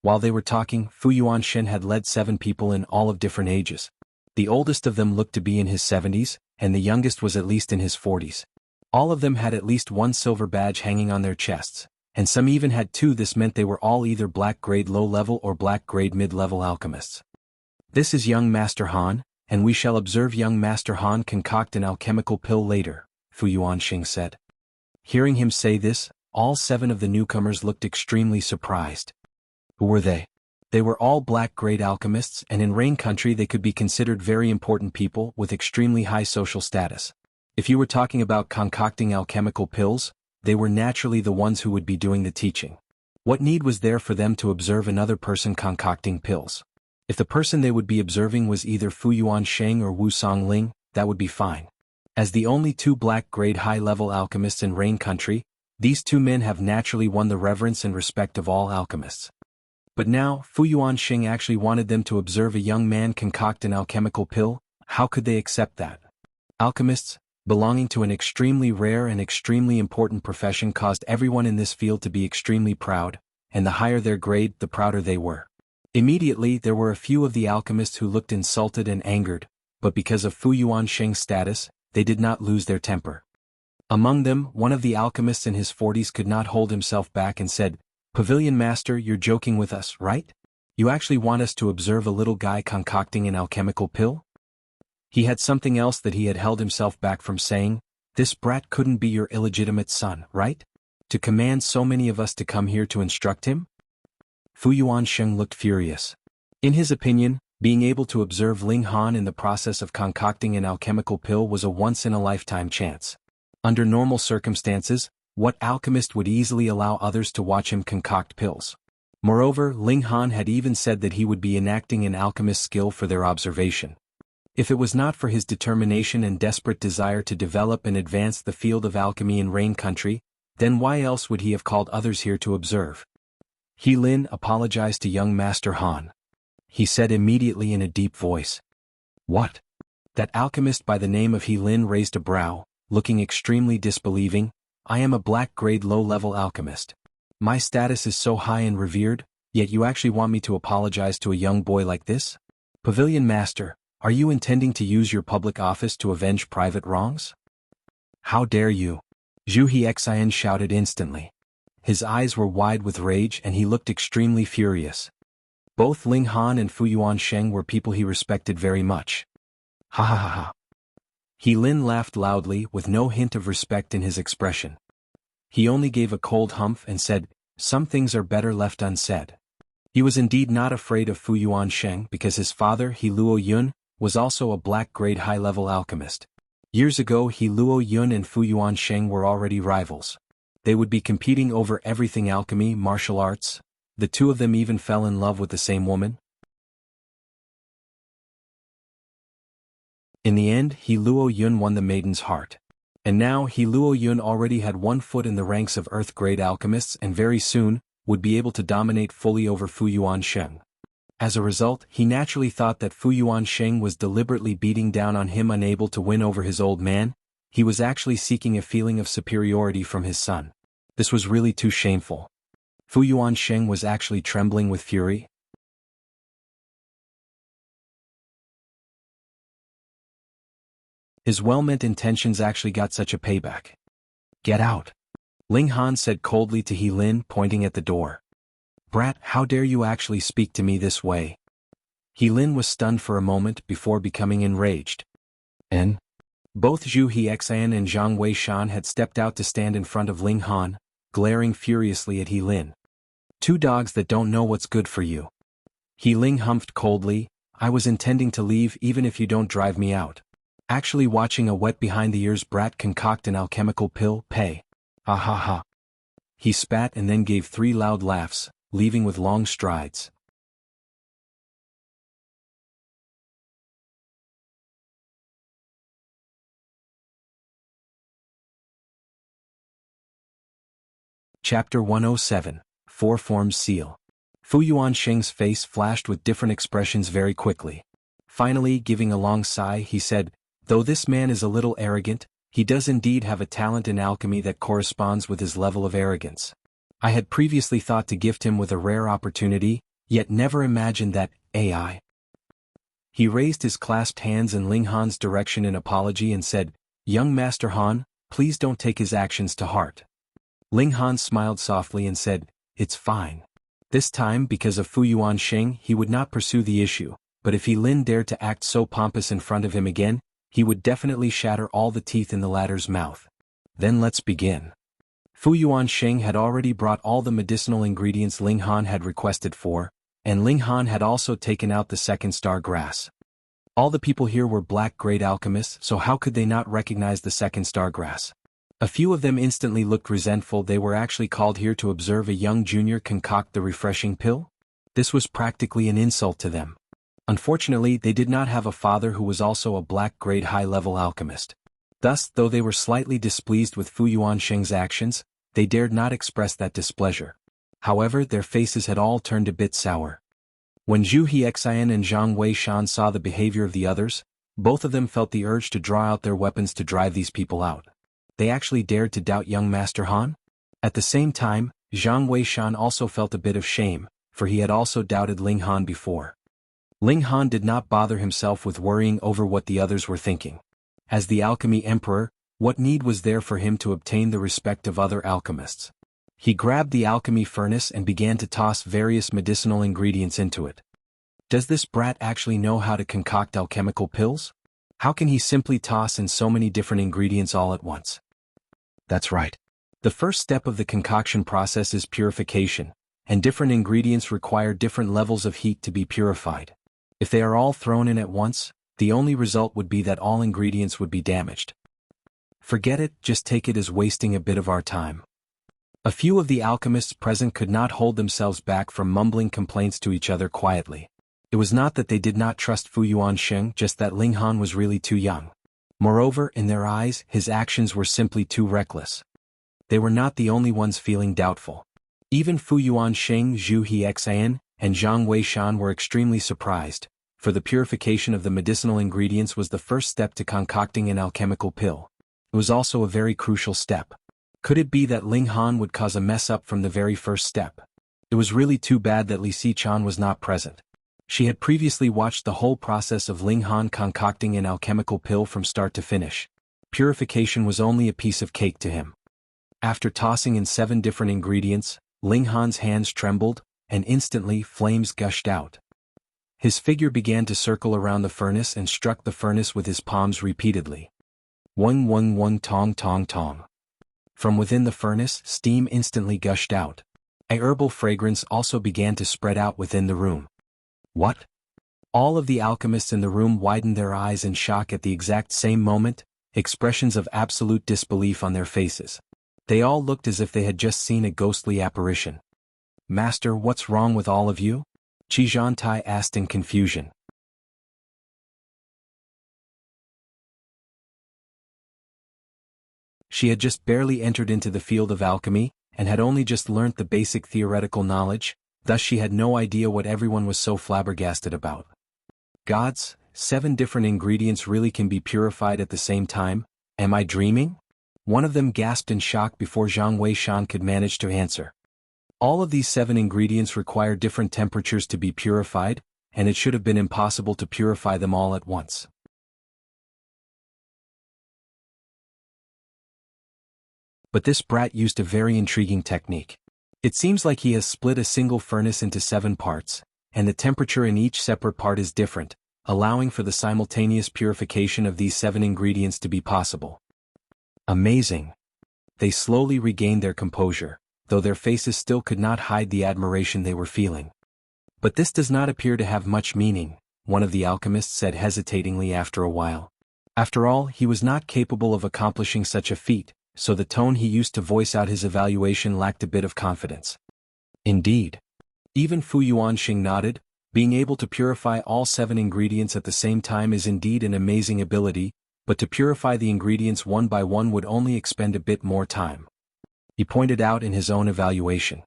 While they were talking, Fu Yuanshen had led 7 people in all of different ages. The oldest of them looked to be in his 70s, and the youngest was at least in his 40s. All of them had at least 1 silver badge hanging on their chests, and some even had 2. This meant they were all either black grade low-level or black grade mid-level alchemists. "This is young Master Han, and we shall observe young Master Han concoct an alchemical pill later," Fu Yuanxing said. Hearing him say this, all 7 of the newcomers looked extremely surprised. Who were they? They were all black grade alchemists, and in Rain Country they could be considered very important people with extremely high social status. If you were talking about concocting alchemical pills, they were naturally the ones who would be doing the teaching. What need was there for them to observe another person concocting pills? If the person they would be observing was either Fu Yuansheng or Wu Songling, that would be fine. As the only 2 black grade high-level alchemists in Rain Country, these 2 men have naturally won the reverence and respect of all alchemists. But now, Fu Yuanxing actually wanted them to observe a young man concoct an alchemical pill. How could they accept that? Alchemists, belonging to an extremely rare and extremely important profession, caused everyone in this field to be extremely proud, and the higher their grade, the prouder they were. Immediately there were a few of the alchemists who looked insulted and angered, but because of Fu Yuanxing's status, they did not lose their temper. Among them, one of the alchemists in his 40s could not hold himself back and said, "Pavilion Master, you're joking with us, right? You actually want us to observe a little guy concocting an alchemical pill?" He had something else that he had held himself back from saying. "This brat couldn't be your illegitimate son, right? To command so many of us to come here to instruct him?" Fu Yuansheng looked furious. In his opinion, being able to observe Ling Han in the process of concocting an alchemical pill was a once-in-a-lifetime chance. Under normal circumstances, what alchemist would easily allow others to watch him concoct pills? Moreover, Ling Han had even said that he would be enacting an alchemist's skill for their observation. If it was not for his determination and desperate desire to develop and advance the field of alchemy in Rain Country, then why else would he have called others here to observe? He Lin apologized to young Master Han. He said immediately in a deep voice. "What?" That alchemist by the name of He Lin raised a brow, looking extremely disbelieving. "I am a black grade low-level alchemist. My status is so high and revered, yet you actually want me to apologize to a young boy like this? Pavilion Master, are you intending to use your public office to avenge private wrongs?" "How dare you?" Zhu Hexian shouted instantly. His eyes were wide with rage and he looked extremely furious. Both Ling Han and Fu Yuansheng were people he respected very much. "Ha ha ha ha." He Lin laughed loudly with no hint of respect in his expression. He only gave a cold humph and said, "Some things are better left unsaid." He was indeed not afraid of Fu Yuansheng because his father, He Luo Yun, was also a black-grade high-level alchemist. Years ago He Luo Yun and Fu Yuansheng were already rivals. They would be competing over everything alchemy, martial arts. The 2 of them even fell in love with the same woman. In the end, He Luo Yun won the maiden's heart. And now He Luo Yun already had 1 foot in the ranks of Earth-grade alchemists and very soon would be able to dominate fully over Fu Yuansheng. As a result, he naturally thought that Fu Yuansheng was deliberately beating down on him, unable to win over his old man. He was actually seeking a feeling of superiority from his son. This was really too shameful. Fu Yuansheng was actually trembling with fury. His well-meant intentions actually got such a payback. "Get out," Ling Han said coldly to He Lin, pointing at the door. "Brat, how dare you actually speak to me this way?" He Lin was stunned for a moment before becoming enraged. And both Zhu Hexian and Zhang Weishan had stepped out to stand in front of Ling Han, glaring furiously at He Lin. "2 dogs that don't know what's good for you." He Ling humphed coldly, I was intending to leave even if you don't drive me out. Actually watching a wet behind the ears brat concoct an alchemical pill, pay. Ha ha ha. He spat and then gave 3 loud laughs, leaving with long strides. Chapter 107, Four Forms Seal. Fu Yuansheng's face flashed with different expressions very quickly. Finally, giving a long sigh, he said, "Though this man is a little arrogant, he does indeed have a talent in alchemy that corresponds with his level of arrogance. I had previously thought to gift him with a rare opportunity, yet never imagined that, AI." He raised his clasped hands in Ling Han's direction in apology and said, "Young Master Han, please don't take his actions to heart." Ling Han smiled softly and said, "It's fine." This time, because of Fu Yuansheng, he would not pursue the issue, but if He Lin dared to act so pompous in front of him again, he would definitely shatter all the teeth in the latter's mouth. Then let's begin. Fu Yuansheng had already brought all the medicinal ingredients Ling Han had requested for, and Ling Han had also taken out the second star grass. All the people here were black-grade alchemists, so how could they not recognize the second star grass? A few of them instantly looked resentful. They were actually called here to observe a young junior concoct the refreshing pill? This was practically an insult to them. Unfortunately, they did not have a father who was also a black-grade high-level alchemist. Thus, though they were slightly displeased with Fu Yuansheng's actions, they dared not express that displeasure. However, their faces had all turned a bit sour. When Zhu Hexian and Zhang Weishan saw the behavior of the others, both of them felt the urge to draw out their weapons to drive these people out. They actually dared to doubt young Master Han? At the same time, Zhang Weishan also felt a bit of shame, for he had also doubted Ling Han before. Ling Han did not bother himself with worrying over what the others were thinking. As the alchemy emperor, what need was there for him to obtain the respect of other alchemists? He grabbed the alchemy furnace and began to toss various medicinal ingredients into it. Does this brat actually know how to concoct alchemical pills? How can he simply toss in so many different ingredients all at once? That's right. The first step of the concoction process is purification, and different ingredients require different levels of heat to be purified. If they are all thrown in at once, the only result would be that all ingredients would be damaged. Forget it, just take it as wasting a bit of our time. A few of the alchemists present could not hold themselves back from mumbling complaints to each other quietly. It was not that they did not trust Fu Yuansheng, just that Ling Han was really too young. Moreover, in their eyes, his actions were simply too reckless. They were not the only ones feeling doubtful. Even Fu Yuansheng, Zhu Hexian, and Zhang Weishan were extremely surprised, for the purification of the medicinal ingredients was the first step to concocting an alchemical pill. It was also a very crucial step. Could it be that Ling Han would cause a mess up from the very first step? It was really too bad that Li Xichan was not present. She had previously watched the whole process of Ling Han concocting an alchemical pill from start to finish. Purification was only a piece of cake to him. After tossing in 7 different ingredients, Ling Han's hands trembled, and instantly flames gushed out. His figure began to circle around the furnace and struck the furnace with his palms repeatedly. Wung wung wung tong tong tong. From within the furnace, steam instantly gushed out. A herbal fragrance also began to spread out within the room. What? All of the alchemists in the room widened their eyes in shock at the exact same moment, expressions of absolute disbelief on their faces. They all looked as if they had just seen a ghostly apparition. "Master, what's wrong with all of you?" Qi Zhantai asked in confusion. She had just barely entered into the field of alchemy, and had only just learnt the basic theoretical knowledge, thus she had no idea what everyone was so flabbergasted about. Gods, 7 different ingredients really can be purified at the same time? Am I dreaming? One of them gasped in shock before Zhang Weishan could manage to answer. All of these 7 ingredients require different temperatures to be purified, and it should have been impossible to purify them all at once. But this brat used a very intriguing technique. It seems like he has split a single furnace into 7 parts, and the temperature in each separate part is different, allowing for the simultaneous purification of these 7 ingredients to be possible. Amazing! They slowly regained their composure, though their faces still could not hide the admiration they were feeling. But this does not appear to have much meaning. one of the alchemists said hesitatingly after a while. After all, he was not capable of accomplishing such a feat, so the tone he used to voice out his evaluation lacked a bit of confidence. Indeed. Even Fu Yuanxing nodded. Being able to purify all 7 ingredients at the same time is indeed an amazing ability, but to purify the ingredients one by one would only expend a bit more time. He pointed out in his own evaluation.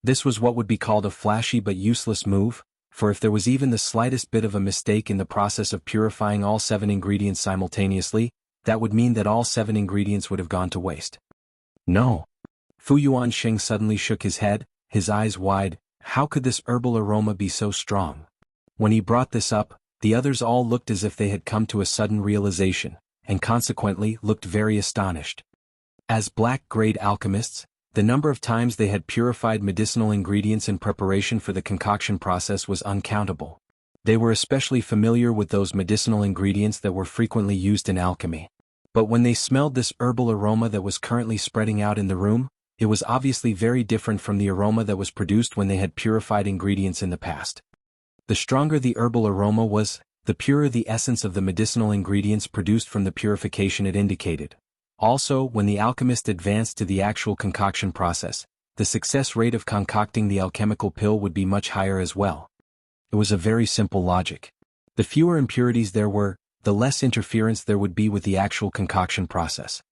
This was what would be called a flashy but useless move, for if there was even the slightest bit of a mistake in the process of purifying all 7 ingredients simultaneously, that would mean that all 7 ingredients would have gone to waste. No. Fu Yuanxing suddenly shook his head, his eyes wide. How could this herbal aroma be so strong? When he brought this up, the others all looked as if they had come to a sudden realization, and consequently looked very astonished. As black-grade alchemists, the number of times they had purified medicinal ingredients in preparation for the concoction process was uncountable. They were especially familiar with those medicinal ingredients that were frequently used in alchemy. But when they smelled this herbal aroma that was currently spreading out in the room, it was obviously very different from the aroma that was produced when they had purified ingredients in the past. The stronger the herbal aroma was, the purer the essence of the medicinal ingredients produced from the purification it indicated. Also, when the alchemist advanced to the actual concoction process, the success rate of concocting the alchemical pill would be much higher as well. It was a very simple logic. The fewer impurities there were, the less interference there would be with the actual concoction process.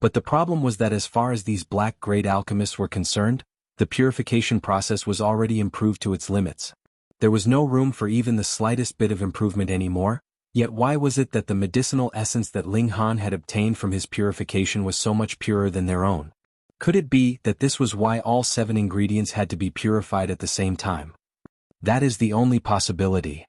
But the problem was that as far as these black-grade alchemists were concerned, the purification process was already improved to its limits. There was no room for even the slightest bit of improvement anymore, yet why was it that the medicinal essence that Ling Han had obtained from his purification was so much purer than their own? Could it be that this was why all 7 ingredients had to be purified at the same time? That is the only possibility.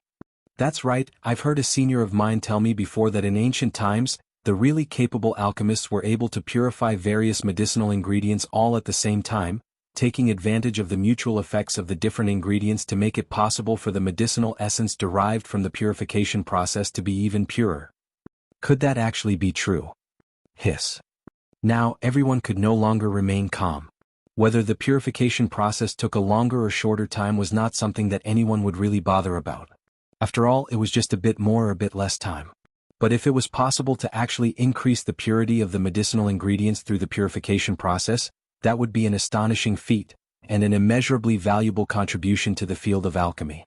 That's right, I've heard a senior of mine tell me before that in ancient times, the really capable alchemists were able to purify various medicinal ingredients all at the same time, taking advantage of the mutual effects of the different ingredients to make it possible for the medicinal essence derived from the purification process to be even purer. Could that actually be true? Hiss. Now, everyone could no longer remain calm. Whether the purification process took a longer or shorter time was not something that anyone would really bother about. After all, it was just a bit more or a bit less time. But if it was possible to actually increase the purity of the medicinal ingredients through the purification process, that would be an astonishing feat, and an immeasurably valuable contribution to the field of alchemy.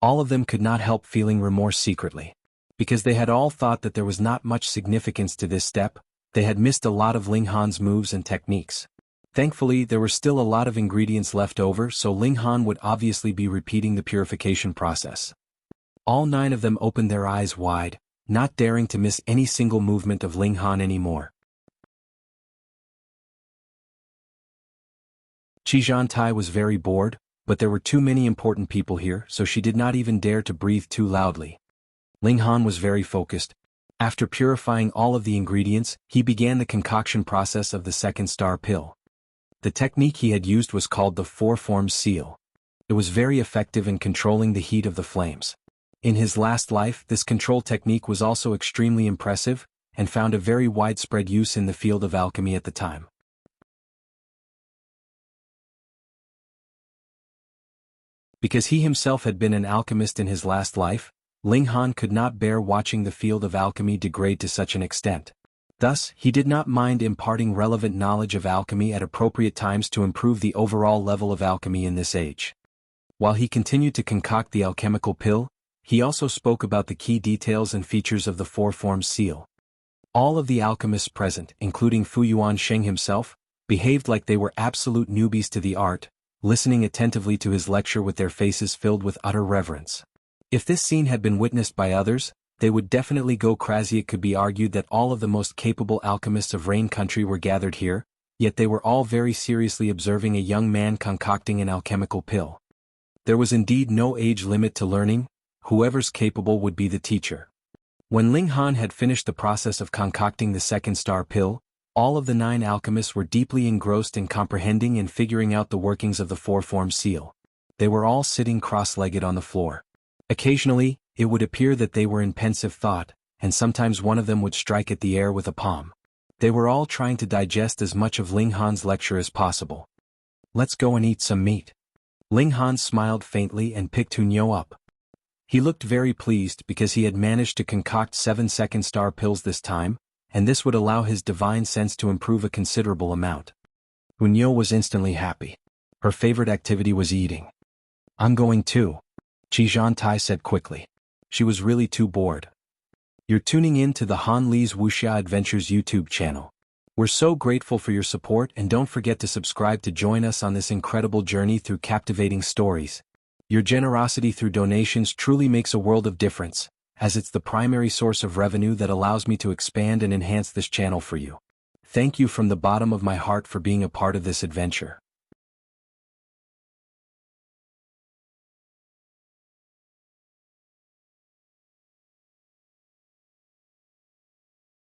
All of them could not help feeling remorse secretly. Because they had all thought that there was not much significance to this step, they had missed a lot of Ling Han's moves and techniques. Thankfully, there were still a lot of ingredients left over, so Ling Han would obviously be repeating the purification process. All 9 of them opened their eyes wide, not daring to miss any single movement of Ling Han anymore. Zhantai was very bored, but there were too many important people here, so she did not even dare to breathe too loudly. Ling Han was very focused. After purifying all of the ingredients, he began the concoction process of the second star pill. The technique he had used was called the 4 forms seal. It was very effective in controlling the heat of the flames. In his last life, this control technique was also extremely impressive, and found a very widespread use in the field of alchemy at the time. Because he himself had been an alchemist in his last life, Ling Han could not bear watching the field of alchemy degrade to such an extent. Thus, he did not mind imparting relevant knowledge of alchemy at appropriate times to improve the overall level of alchemy in this age. While he continued to concoct the alchemical pill, he also spoke about the key details and features of the 4 forms seal. All of the alchemists present, including Fu Yuanxing himself, behaved like they were absolute newbies to the art, listening attentively to his lecture with their faces filled with utter reverence. If this scene had been witnessed by others, they would definitely go crazy. It could be argued that all of the most capable alchemists of Rain Country were gathered here, yet they were all very seriously observing a young man concocting an alchemical pill. There was indeed no age limit to learning. Whoever's capable would be the teacher. When Ling Han had finished the process of concocting the second star pill, all of the 9 alchemists were deeply engrossed in comprehending and figuring out the workings of the 4 forms seal. They were all sitting cross-legged on the floor. Occasionally, it would appear that they were in pensive thought, and sometimes one of them would strike at the air with a palm. They were all trying to digest as much of Ling Han's lecture as possible. Let's go and eat some meat. Ling Han smiled faintly and picked Hunyo up. He looked very pleased because he had managed to concoct 7-second star pills this time, and this would allow his divine sense to improve a considerable amount. Wuxia was instantly happy. Her favorite activity was eating. I'm going too, Tai said quickly. She was really too bored. You're tuning in to the Han Li's Wuxia Adventures YouTube channel. We're so grateful for your support, and don't forget to subscribe to join us on this incredible journey through captivating stories. Your generosity through donations truly makes a world of difference, as it's the primary source of revenue that allows me to expand and enhance this channel for you. Thank you from the bottom of my heart for being a part of this adventure.